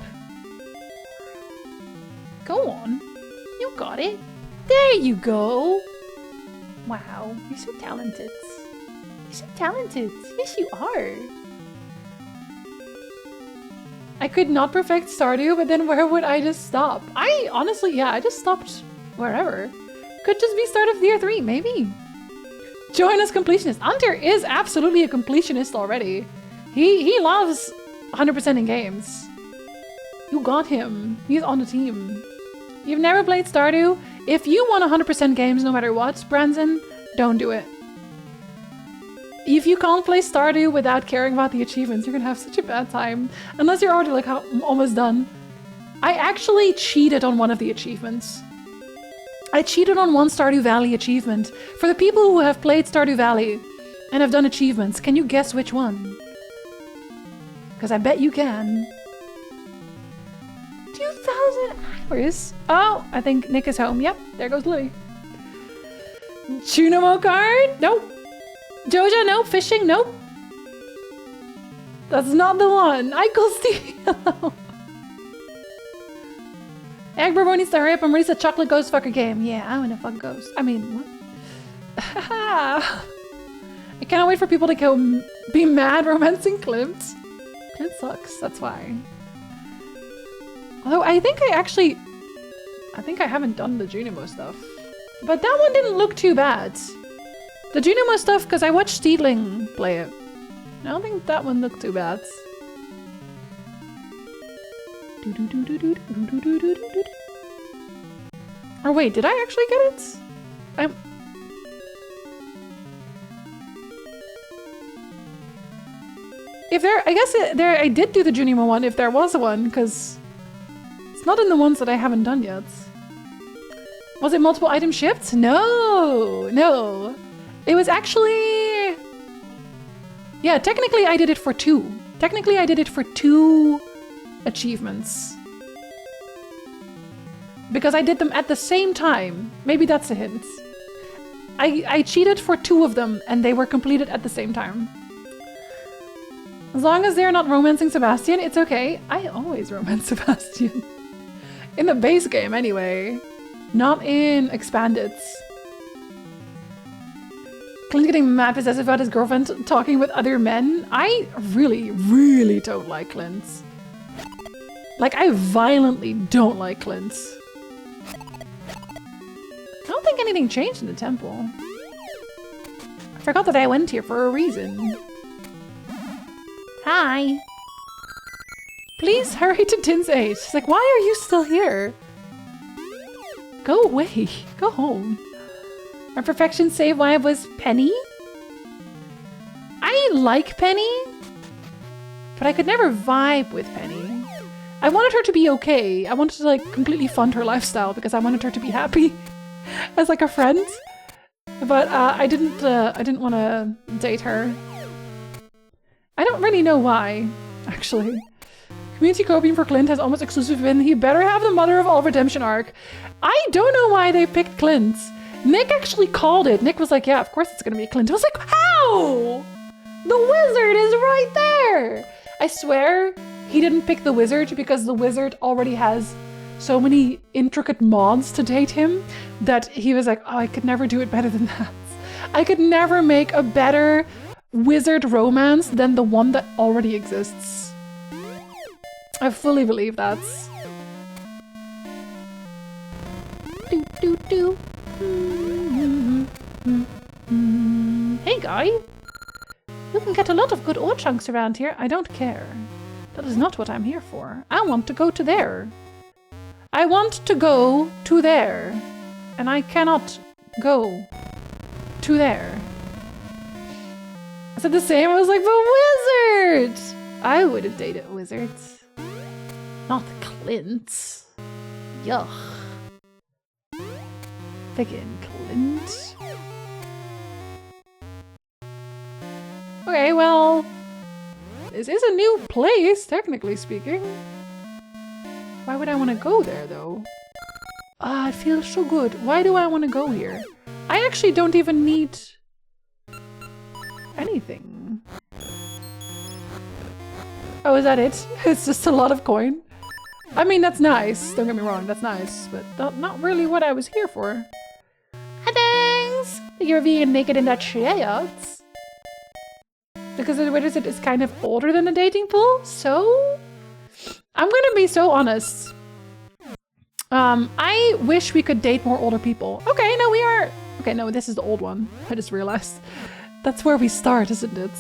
Go on. You got it. There you go. Wow, you're so talented. You're so talented. Yes, you are. I could not perfect Stardew, but then where would I just stop? I honestly, yeah, I just stopped wherever. Could just be start of year 3, maybe. Join us completionist. Antir is absolutely a completionist already. He loves 100% in games. You got him. He's on the team. You've never played Stardew? If you want 100% games no matter what, Branson, don't do it. If you can't play Stardew without caring about the achievements, you're gonna have such a bad time. Unless you're already like almost done. I actually cheated on one of the achievements. I cheated on one Stardew Valley achievement. For the people who have played Stardew Valley and have done achievements, can you guess which one? Because I bet you can. 2,000 hours. Oh, I think Nick is home. Yep, there goes Louis. Junimo card? Nope. Joja, nope. Fishing? Nope. That's not the one. Eichel Steel. Egbert needs to hurry up and release a chocolate ghost fucker game. Yeah, I wanna fuck ghost. I mean, what? I cannot wait for people to go be mad romancing Clint. Clint sucks, that's why. Although I think I haven't done the Junimo stuff. But that one didn't look too bad. The Junimo stuff, because I watched Steedling play it. I don't think that one looked too bad. Or wait, did I actually get it? I guess I did do the Junimo one if there was one, because it's not in the ones that I haven't done yet. Was it multiple item shipped? No, no. It was actually... Yeah, technically I did it for 2. Technically I did it for 2 achievements. Because I did them at the same time. Maybe that's a hint. I cheated for 2 of them and they were completed at the same time. As long as they're not romancing Sebastian, it's okay. I always romance Sebastian. In the base game anyway. Not in expandeds. Clint getting mad possessive about his girlfriend talking with other men. I really, really don't like Clint. Like, I violently don't like Clint. I don't think anything changed in the temple. I forgot that I went here for a reason. Hi. Please hurry to Jinzee. She's like, why are you still here? Go away. Go home. My perfection save vibe was Penny. I like Penny, but I could never vibe with Penny. I wanted her to be okay. I wanted to like completely fund her lifestyle because I wanted her to be happy as like a friend. But I didn't want to date her. I don't really know why, actually. Community coping for Clint has almost exclusive been he better have the Mother of All Redemption arc. I don't know why they picked Clint. Nick actually called it. Nick was like, yeah, of course it's gonna be Clint. I was like, how? The wizard is right there. I swear he didn't pick the wizard because the wizard already has so many intricate mods to date him that he was like, oh, I could never do it better than that. I could never make a better wizard romance than the one that already exists. I fully believe that. Hey guy! You can get a lot of good ore chunks around here. I don't care. That is not what I'm here for. I want to go to there. I want to go to there. And I cannot go to there. I said the same. I was like, but wizard! I would have dated wizards. Not Clint. Yuck. Freaking Clint. Okay, well, this is a new place, technically speaking. Why would I want to go there, though? Ah, it feels so good. Why do I want to go here? I actually don't even need anything. Oh, is that it? It's just a lot of coin. I mean, that's nice. Don't get me wrong, that's nice, but not really what I was here for. Thanks! You're being naked in that shirt. Because what is it? It's kind of older than a dating pool, so I'm gonna be so honest. I wish we could date more older people. Okay, no, we are. Okay, no, this is the old one. I just realized. That's where we start, isn't it?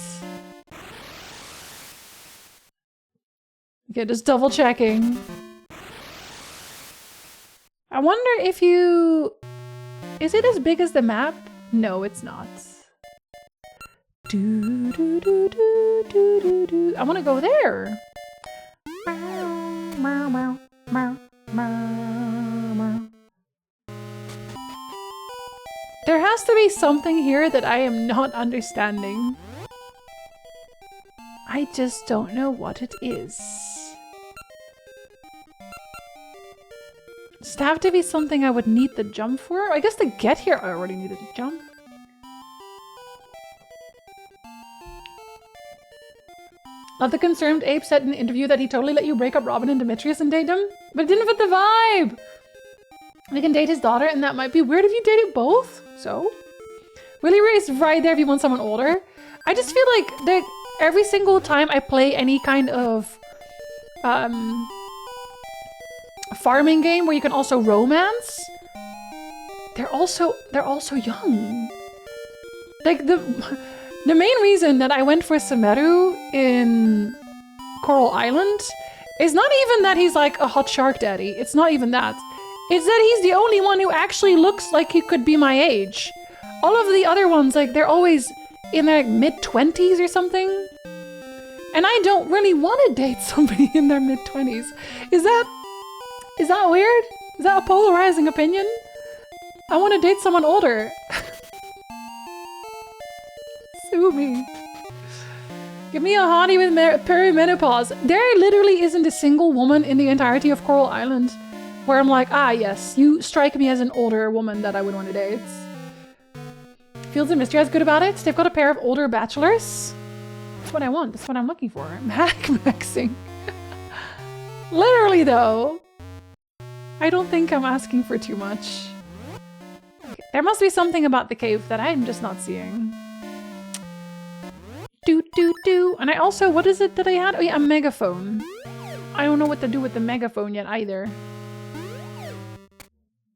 Okay, just double checking. I wonder if you... Is it as big as the map? No, it's not. Do, do, do, do, do, do, do. I want to go there. Meow, meow, meow, meow, meow. There has to be something here that I am not understanding. I just don't know what it is. Does it have to be something I would need the jump for? I guess to get here I already needed a jump. Love the concerned ape said in the interview that he totally let you break up Robin and Demetrius and date them, but it didn't fit the vibe! We can date his daughter and that might be weird if you dated both, so? Willy Ray is right there if you want someone older. I just feel like that every single time I play any kind of farming game where you can also romance, they're also young. Like the main reason that I went for Semeru in Coral Island is not even that he's like a hot shark daddy. It's not even that. It's that he's the only one who actually looks like he could be my age. All of the other ones, like, they're always in their mid-20s or something. And I don't really want to date somebody in their mid-20s. Is that weird? Is that a polarizing opinion? I want to date someone older. Sue me. Give me a hottie with perimenopause. There literally isn't a single woman in the entirety of Coral Island where I'm like, ah yes, you strike me as an older woman that I would want to date. Fields of Mystery is good about it. They've got a pair of older bachelors. That's what I want. That's what I'm looking for. Maxing. Literally though. I don't think I'm asking for too much. Okay. There must be something about the cave that I'm just not seeing. Do. And I also, what is it that I had? Oh yeah, a megaphone. I don't know what to do with the megaphone yet either.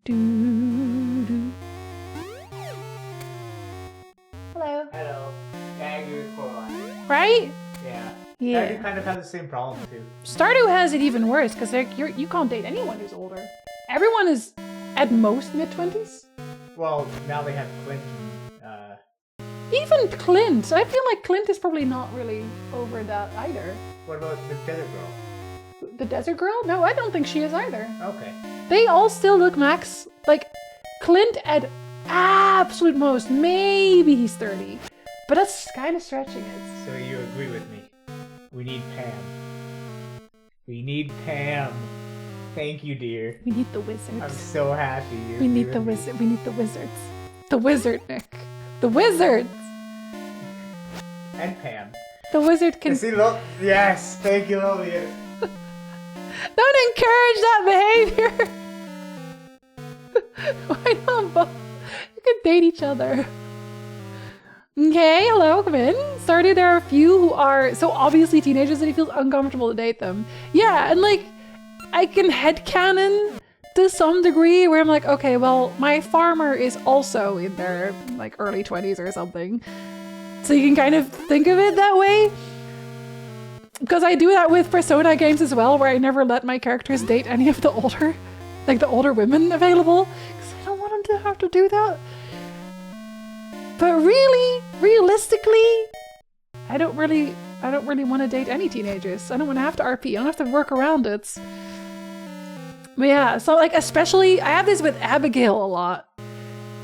Do. Hello. Hello. Yeah, I agree with Coraline. Right? Yeah. Yeah. Stardew kind of has the same problem too. Stardew has it even worse because you can't date anyone who's older. Everyone is at most mid-20s. Well, now they have Clint. Even Clint. I feel like Clint is probably not really over that either. What about the Desert Girl? The Desert Girl? No, I don't think she is either. Okay. They all still look max. Like, Clint at absolute most, maybe he's 30. But that's kind of stretching it. So you agree with me? We need Pam. We need Pam. Thank you, dear. We need the wizards. I'm so happy. We need the wizard. We need the wizards. The wizard, Nick. The wizards! And Pam. The wizard can... See, look. Yes. Thank you, Lolia. Don't encourage that behavior. Why not both? You could date each other. Okay, hello, come in. Started, there are a few who are so obviously teenagers that he feels uncomfortable to date them. Yeah, and like, I can headcanon to some degree where I'm like, okay, well, my farmer is also in their like early 20s or something. So you can kind of think of it that way. Because I do that with Persona games as well, where I never let my characters date any of the older, like the older women available. Because I don't want them to have to do that. But really, realistically, I don't really want to date any teenagers. I don't want to have to RP. I don't have to work around it. But yeah, so like especially, I have this with Abigail a lot.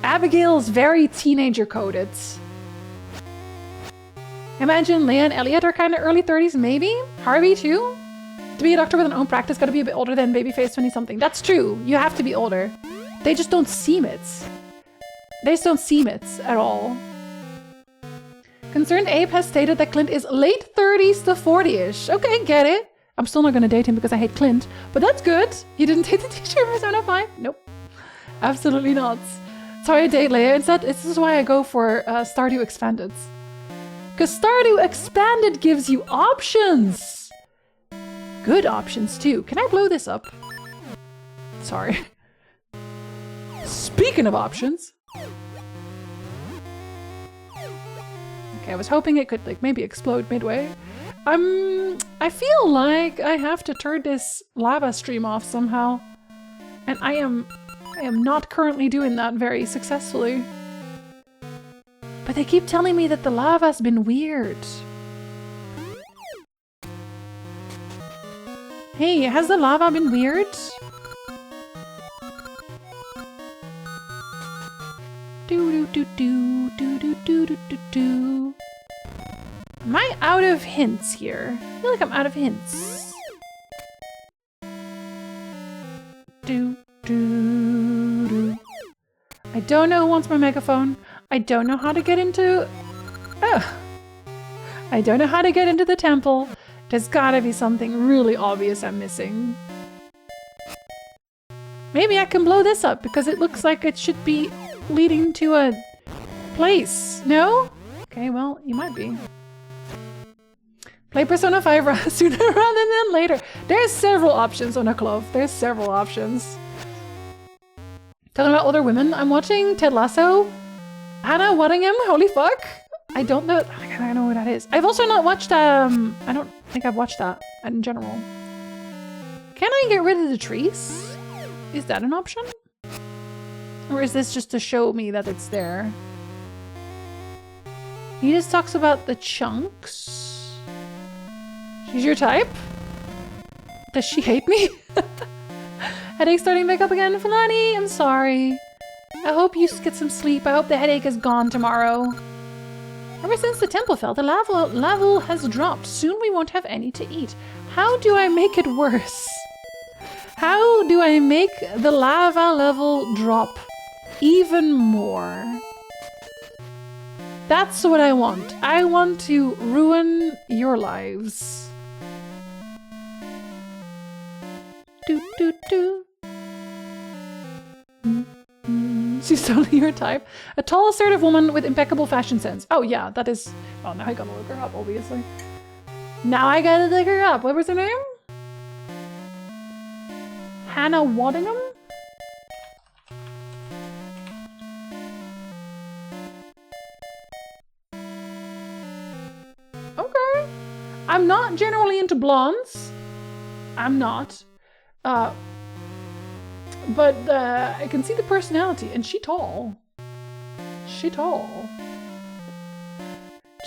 Abigail's very teenager coded. Imagine Leah and Elliot are kind of early 30s, maybe? Harvey too? To be a doctor with an own practice, gotta be a bit older than babyface 20-something. That's true. You have to be older. They just don't seem it. They just don't seem it at all. Concerned Abe has stated that Clint is late 30s to 40-ish. Okay, get it. I'm still not gonna date him because I hate Clint, but that's good. You didn't date the teacher in Persona 5? Nope. Absolutely not. Sorry, I date Leia. Instead, this is why I go for Stardew Expanded. Because Stardew Expanded gives you options! Good options, too. Can I blow this up? Sorry. Speaking of options... Okay, I was hoping it could, like, maybe explode midway. I feel like I have to turn this lava stream off somehow. And I am not currently doing that very successfully. But they keep telling me that the lava's been weird. Hey, has the lava been weird? Do do do do do do do do do. Am I out of hints here? I feel like I'm out of hints. Do do do. I don't know who wants my megaphone. I don't know how to get into... I don't know how to get into the temple. There's gotta be something really obvious I'm missing. Maybe I can blow this up because it looks like it should be leading to a place. No? Okay, well, you might be. Play Persona 5 sooner rather than later. There's several options on a clove. There's several options. Talking about older women, I'm watching Ted Lasso. Hannah Waddingham, holy fuck. I don't know who that is. I've also not watched, I don't think I've watched that in general. Can I get rid of the trees? Is that an option? Or is this just to show me that it's there? He just talks about the chunks. She's your type? Does she hate me? Headache starting back up again. Fulani, I'm sorry. I hope you get some sleep. I hope the headache is gone tomorrow. Ever since the temple fell, the lava level has dropped. Soon we won't have any to eat. How do I make it worse? How do I make the lava level drop even more? That's what I want. I want to ruin your lives. Do do do. She's totally your type. A tall, assertive woman with impeccable fashion sense. Oh yeah, that is... Oh, now I gotta look her up, obviously. Now I gotta look her up. What was her name? Hannah Waddingham? Okay. I'm not generally into blondes. I'm not. But I can see the personality, and she tall. She tall.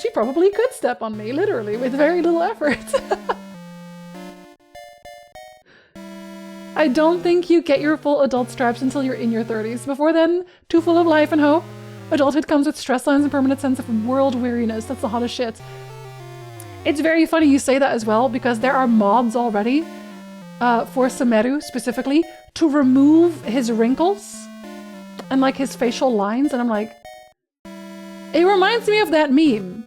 She probably could step on me, literally, with very little effort. I don't think you get your full adult stripes until you're in your 30s. Before then, too full of life and hope. Adulthood comes with stress lines and permanent sense of world weariness. That's the hottest shit. It's very funny you say that as well, because there are mods already for Sumeru specifically to remove his wrinkles and like his facial lines, and I'm like, it reminds me of that meme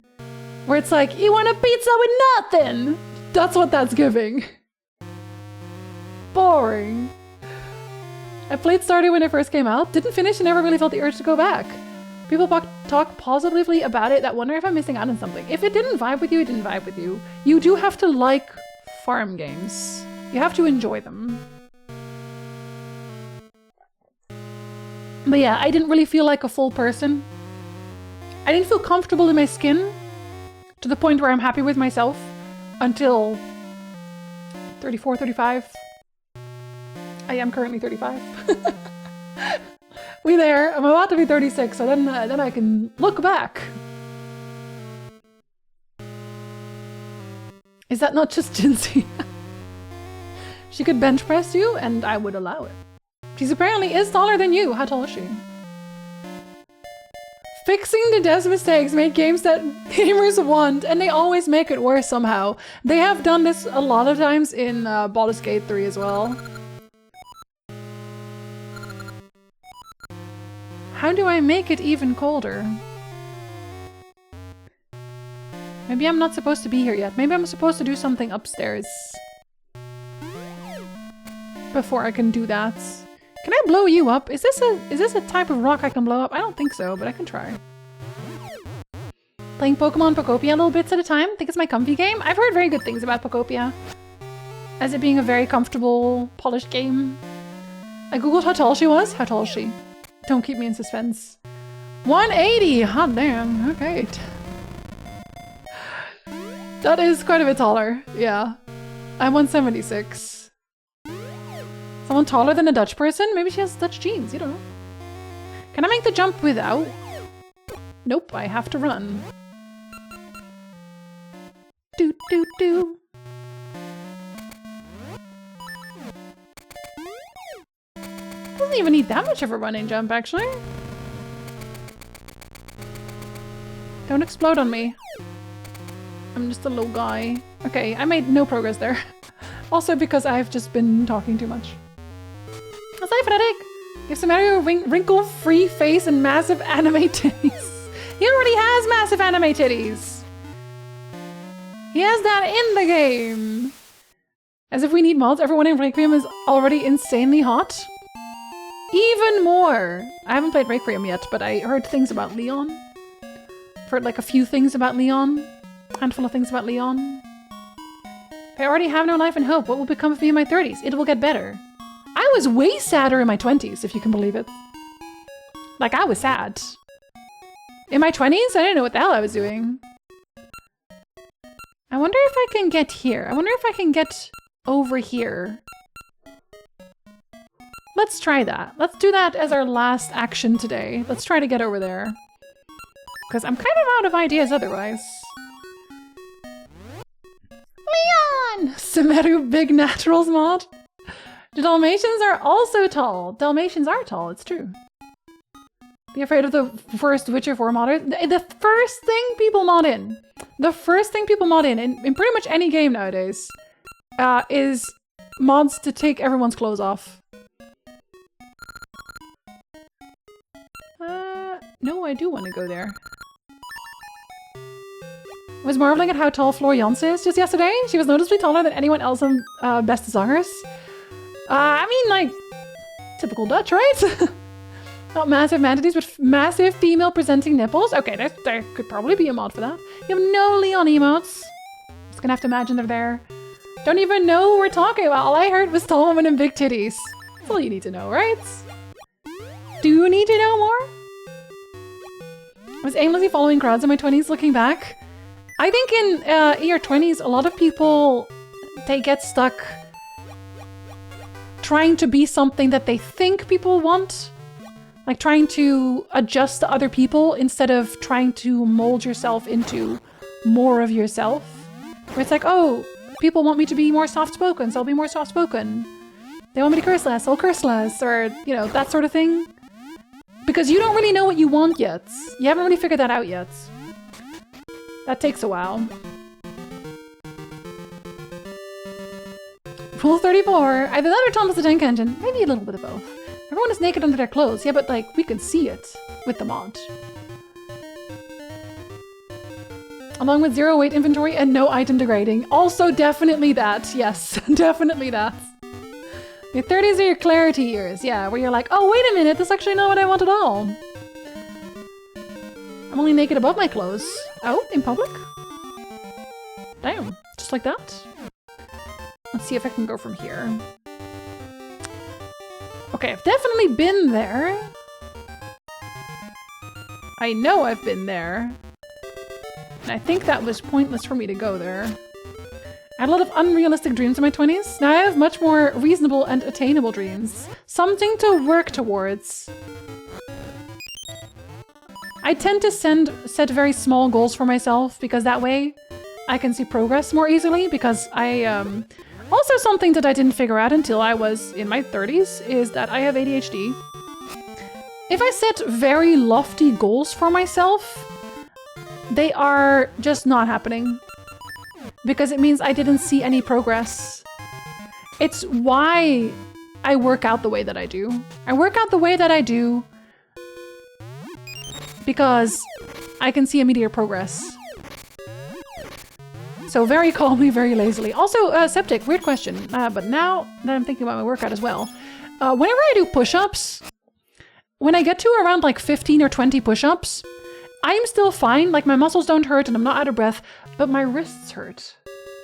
where it's like, you want a pizza with nothing? That's what that's giving. boring. I played Stardew when it first came out, didn't finish and never really felt the urge to go back. People talk positively about it that wonder if I'm missing out on something. If it didn't vibe with you, it didn't vibe with you. You do have to like farm games. You have to enjoy them. But yeah, I didn't really feel like a full person. I didn't feel comfortable in my skin to the point where I'm happy with myself until 34, 35. I am currently 35. We there. I'm about to be 36, so then I can look back. Is that not just Jinzee? She could bench press you, and I would allow it. She's apparently is taller than you. How tall is she? Fixing the devs' mistakes make games that gamers want, and they always make it worse somehow. They have done this a lot of times in Baldur's Gate 3 as well. How do I make it even colder? Maybe I'm not supposed to be here yet. Maybe I'm supposed to do something upstairs before I can do that. Can I blow you up? Is this a type of rock I can blow up? I don't think so, but I can try. Playing Pokemon Pokopia little bits at a time. Think it's my comfy game. I've heard very good things about Pokopia. As it being a very comfortable, polished game. I googled how tall she was. How tall is she? Don't keep me in suspense. 180! Hot damn. Okay. That is quite a bit taller. Yeah. I'm 176. Someone taller than a Dutch person? Maybe she has Dutch genes. You don't know. Can I make the jump without? Nope, I have to run. Do do do. Doesn't even need that much of a running jump, actually. Don't explode on me. I'm just a low guy. Okay, I made no progress there. Also because I've just been talking too much. Aside Frederick, give Samario a wrinkle-free face and massive anime titties. He already has massive anime titties. He has that in the game. As if we need mods, everyone in Requiem is already insanely hot. Even more! I haven't played Requiem yet, but I heard things about Leon. I've heard like a few things about Leon. A handful of things about Leon. If I already have no life and hope, what will become of me in my 30s? It will get better. I was way sadder in my 20s, if you can believe it. Like, I was sad. In my 20s, I didn't know what the hell I was doing. I wonder if I can get here. I wonder if I can get over here. Let's try that. Let's do that as our last action today. Let's try to get over there. Because I'm kind of out of ideas otherwise. Leon! Semeru Big Naturals mod. The Dalmatians are also tall. Dalmatians are tall, it's true. Be afraid of the first Witcher 4 modder. The first thing people mod in. The first thing people mod in pretty much any game nowadays is mods to take everyone's clothes off. No, I do want to go there. I was marveling at how tall Floriance is just yesterday. She was noticeably taller than anyone else on Best Designers. I mean, like, typical Dutch, right? Not massive manatees, but massive female-presenting nipples. Okay, there could probably be a mod for that. You have no Leon emotes. Just gonna have to imagine they're there. Don't even know who we're talking about. All I heard was tall women and big titties. That's all you need to know, right? Do you need to know more? I was aimlessly following crowds in my 20s looking back. I think in your 20s, a lot of people, they get stuck trying to be something that they think people want. Like trying to adjust to other people instead of trying to mold yourself into more of yourself. Where it's like, oh, people want me to be more soft-spoken, so I'll be more soft-spoken. They want me to curse less, I'll curse less, or, you know, that sort of thing. Because you don't really know what you want yet. You haven't really figured that out yet. That takes a while. Rule 34. Either that or Thomas the Tank Engine. Maybe a little bit of both. Everyone is naked under their clothes. Yeah, but like, we can see it with the mod. Along with 0 weight inventory and no item degrading. Also definitely that. Yes, definitely that. Your 30s are your clarity years, yeah, where you're like, oh, wait a minute, that's actually not what I want at all. I'm only naked above my clothes. Oh, in public? Damn, just like that? Let's see if I can go from here. Okay, I've definitely been there. I know I've been there. And I think that was pointless for me to go there. I had a lot of unrealistic dreams in my 20s. Now I have much more reasonable and attainable dreams. Something to work towards. I tend to set very small goals for myself because that way I can see progress more easily because I, also something that I didn't figure out until I was in my 30s is that I have ADHD. If I set very lofty goals for myself, they are just not happening. Because it means I didn't see any progress. It's why I work out the way that I do. I work out the way that I do because I can see immediate progress. So very calmly, very lazily. Also, septic, weird question. But now that I'm thinking about my workout as well, whenever I do push-ups, when I get to around like 15 or 20 push-ups, I'm still fine. Like my muscles don't hurt and I'm not out of breath, but my wrists hurt.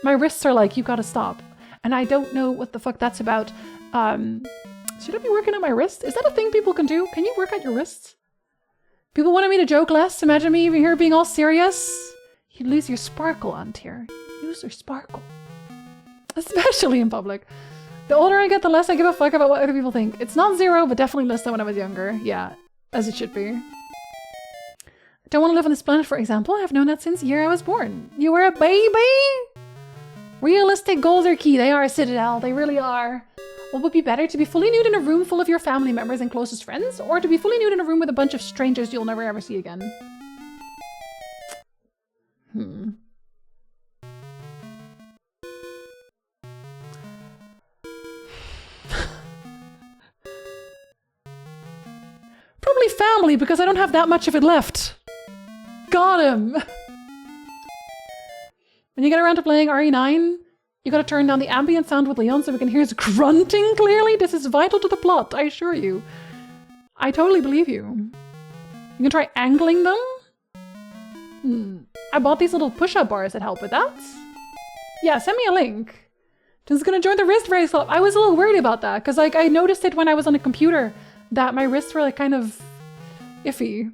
My wrists are like, you gotta stop. And I don't know what the fuck that's about. Should I be working on my wrist? Is that a thing people can do? Can you work at your wrists? People wanted me to joke less. Imagine me even here being all serious. You lose your sparkle on here. Use your sparkle. Especially in public. The older I get, the less I give a fuck about what other people think. It's not zero, but definitely less than when I was younger. Yeah, as it should be. Don't want to live on this planet, for example. I've known that since the year I was born. You were a baby? Realistic goals are key. They are, Citadel. They really are. What would be better? To be fully nude in a room full of your family members and closest friends? Or to be fully nude in a room with a bunch of strangers you'll never ever see again? Probably family, because I don't have that much of it left. Got him! When you get around to playing RE9, you gotta turn down the ambient sound with Leon so we can hear his grunting clearly. This is vital to the plot, I assure you. I totally believe you. You can try angling them? I bought these little push-up bars that help with that. Yeah, send me a link. Just gonna join the wrist race club. I was a little worried about that, because like I noticed it when I was on a computer that my wrists were like kind of iffy.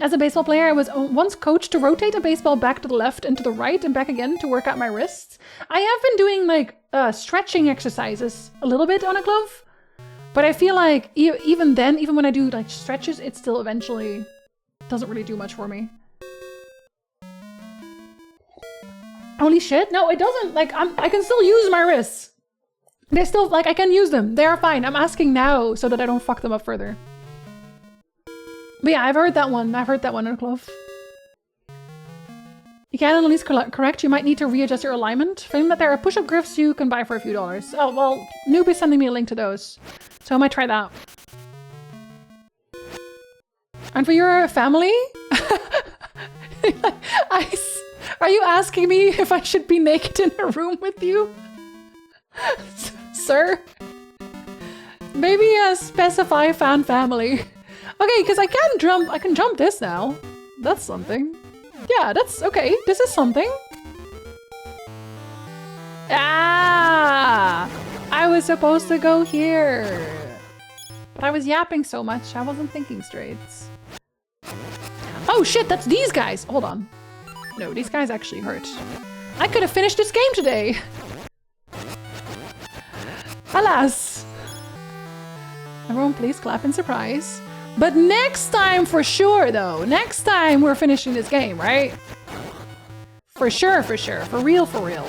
As a baseball player, I was once coached to rotate a baseball back to the left and to the right and back again to work out my wrists. I have been doing like stretching exercises a little bit on a glove, but I feel like even then, even when I do like stretches, it still eventually doesn't really do much for me. Holy shit, no, it doesn't. Like I can still use my wrists. They're still, like, I can use them. They are fine. I'm asking now so that I don't fuck them up further. But yeah, I've heard that one. I've heard that one in a glove. You can at least correct. You might need to readjust your alignment. Finding that there are push-up grips you can buy for a few dollars. Oh, well, Noob is sending me a link to those. So I might try that. And for your family? Are you asking me if I should be naked in a room with you? Sir? Maybe specify fan family. Okay, because I can jump this now. That's something. Yeah, that's okay. This is something. Ah! I was supposed to go here. But I was yapping so much, I wasn't thinking straight. Oh shit, that's these guys! Hold on. No, these guys actually hurt. I could have finished this game today! Alas! Everyone please clap in surprise. But next time for sure though! Next time we're finishing this game, right? For sure, for sure. For real, for real.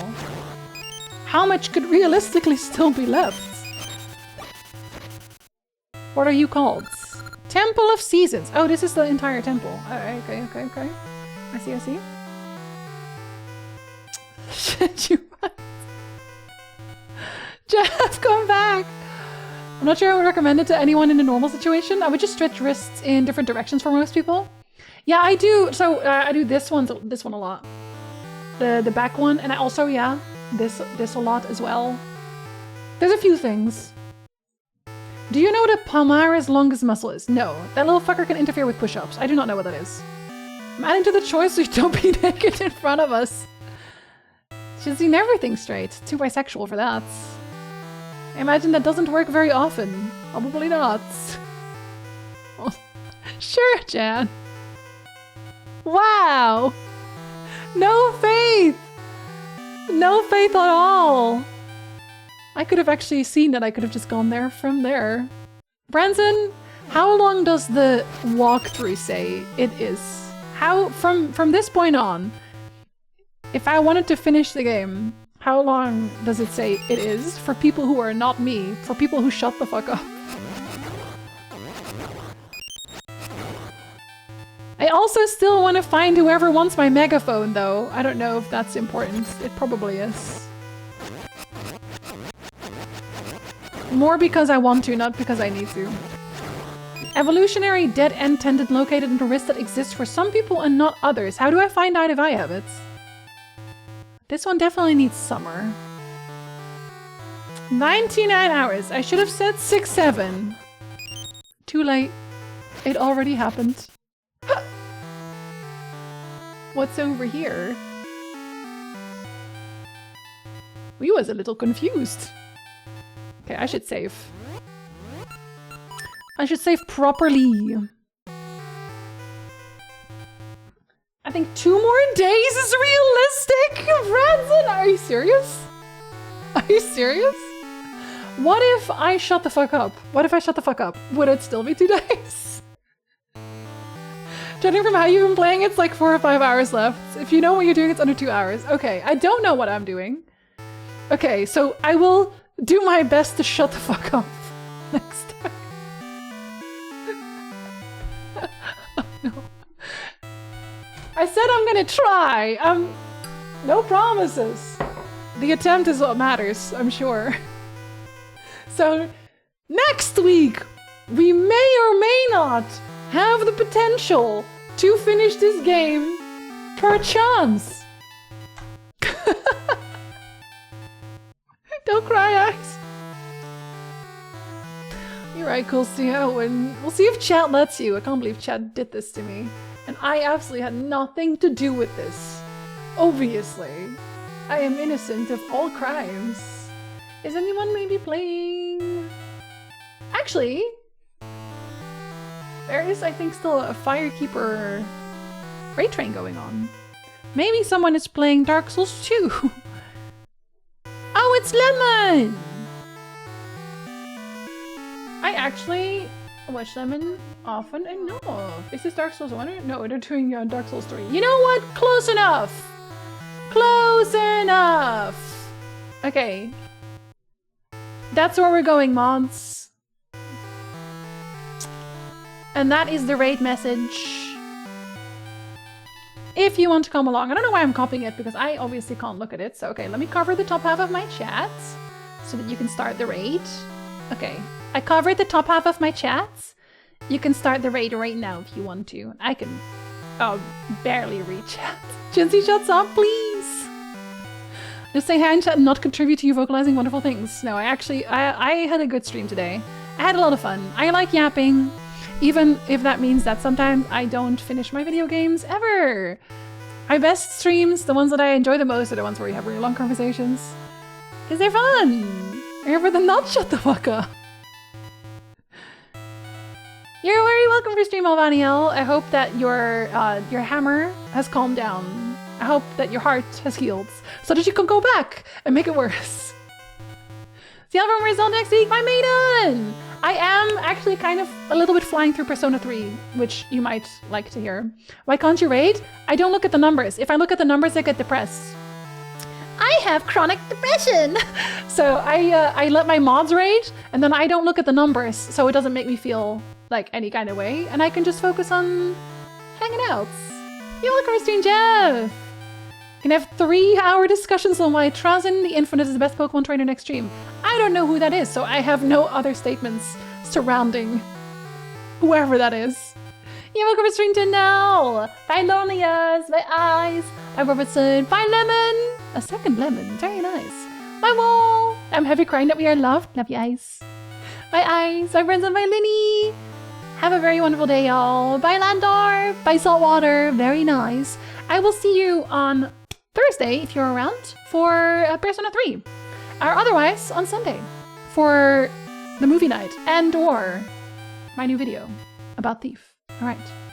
How much could realistically still be left? What are you called? Temple of Seasons. Oh, this is the entire temple. Alright, okay, okay, okay. I see, I see. Shit, you Jeff, come back! I'm not sure I would recommend it to anyone in a normal situation. I would just stretch wrists in different directions for most people. Yeah, I do. So I do this one a lot. The back one. And I also, yeah, this a lot as well. There's a few things. Do you know what a palmaris longus muscle is? No. That little fucker can interfere with push-ups. I do not know what that is. I'm adding to the choice so you don't be naked in front of us. Jinzee never thinks straight. Too bisexual for that. I imagine that doesn't work very often. Probably not. Well, sure, Jan. Wow! No faith! No faith at all! I could have actually seen that I could have just gone there from there. Branson, how long does the walkthrough say it is? How, from this point on, if I wanted to finish the game, how long does it say it is for people who are not me, for people who shut the fuck up? I also still want to find whoever wants my megaphone though. I don't know if that's important. It probably is. More because I want to, not because I need to. Evolutionary dead end tendon located in the wrist that exists for some people and not others. How do I find out if I have it? This one definitely needs summer. 99 hours. I should have said 6-7. Too late. It already happened. What's over here? We was a little confused. Okay, I should save. I should save properly. I think 2 more days is realistic! Branson, are you serious? Are you serious? What if I shut the fuck up? What if I shut the fuck up? Would it still be 2 days? Judging from how you've been playing, it's like 4 or 5 hours left. If you know what you're doing, it's under 2 hours. Okay, I don't know what I'm doing. Okay, so I will do my best to shut the fuck up next time. Oh, no. I said I'm gonna try. No promises. The attempt is what matters, I'm sure. So, next week, we may or may not have the potential to finish this game per chance. Don't cry, Ice. You're right, we'll see how we'll see if chat lets you. I can't believe chat did this to me. And I absolutely had nothing to do with this. Obviously. I am innocent of all crimes. Is anyone maybe playing? Actually, there is, I think, still a Firekeeper raid train going on. Maybe someone is playing Dark Souls 2. Oh, it's Lemon! I actually watch Lemon often enough. Is this Dark Souls 1? No, they're doing Dark Souls 3. You know what? Close enough! Close enough! Okay. That's where we're going, mods. And that is the raid message. If you want to come along. I don't know why I'm copying it, because I obviously can't look at it. So, okay, let me cover the top half of my chat so that you can start the raid. Okay, I covered the top half of my chat. You can start the raid right now if you want to. I can barely read chat. Jinzee, shuts up, please. Just say hi in chat and not contribute to you vocalizing wonderful things. No, I had a good stream today. I had a lot of fun. I like yapping. Even if that means that sometimes I don't finish my video games ever. My best streams, the ones that I enjoy the most, are the ones where we have really long conversations. Because they're fun. You're here for the not shut the fuck up. You're very welcome for stream, Alvaniel. I hope that your hammer has calmed down. I hope that your heart has healed, so that you can go back and make it worse. See you from Rizal next week, my maiden! I am actually kind of a little bit flying through Persona 3, which you might like to hear. Why can't you raid? I don't look at the numbers. If I look at the numbers, I get depressed. I have chronic depression! So I let my mods raid, and then I don't look at the numbers, so it doesn't make me feel like any kind of way, and I can just focus on hanging out. You're welcome to stream, Jeff! You can have 3-hour discussions on why Trazen the Infinite is the best Pokemon trainer next stream. I don't know who that is, so I have no other statements surrounding whoever that is. You're welcome to stream to now! Bye Lonelias! Bye Eyes! Bye Robertson! Bye Lemon! A second lemon. Very nice. My wall. I'm happy crying that we are loved. Love you, Ice. My Ice. My friends and my Linny. Have a very wonderful day, y'all. Bye, Landor. Bye, Saltwater. Very nice. I will see you on Thursday, if you're around, for Persona 3. Or otherwise, on Sunday, for the movie night and or my new video about Thief. All right.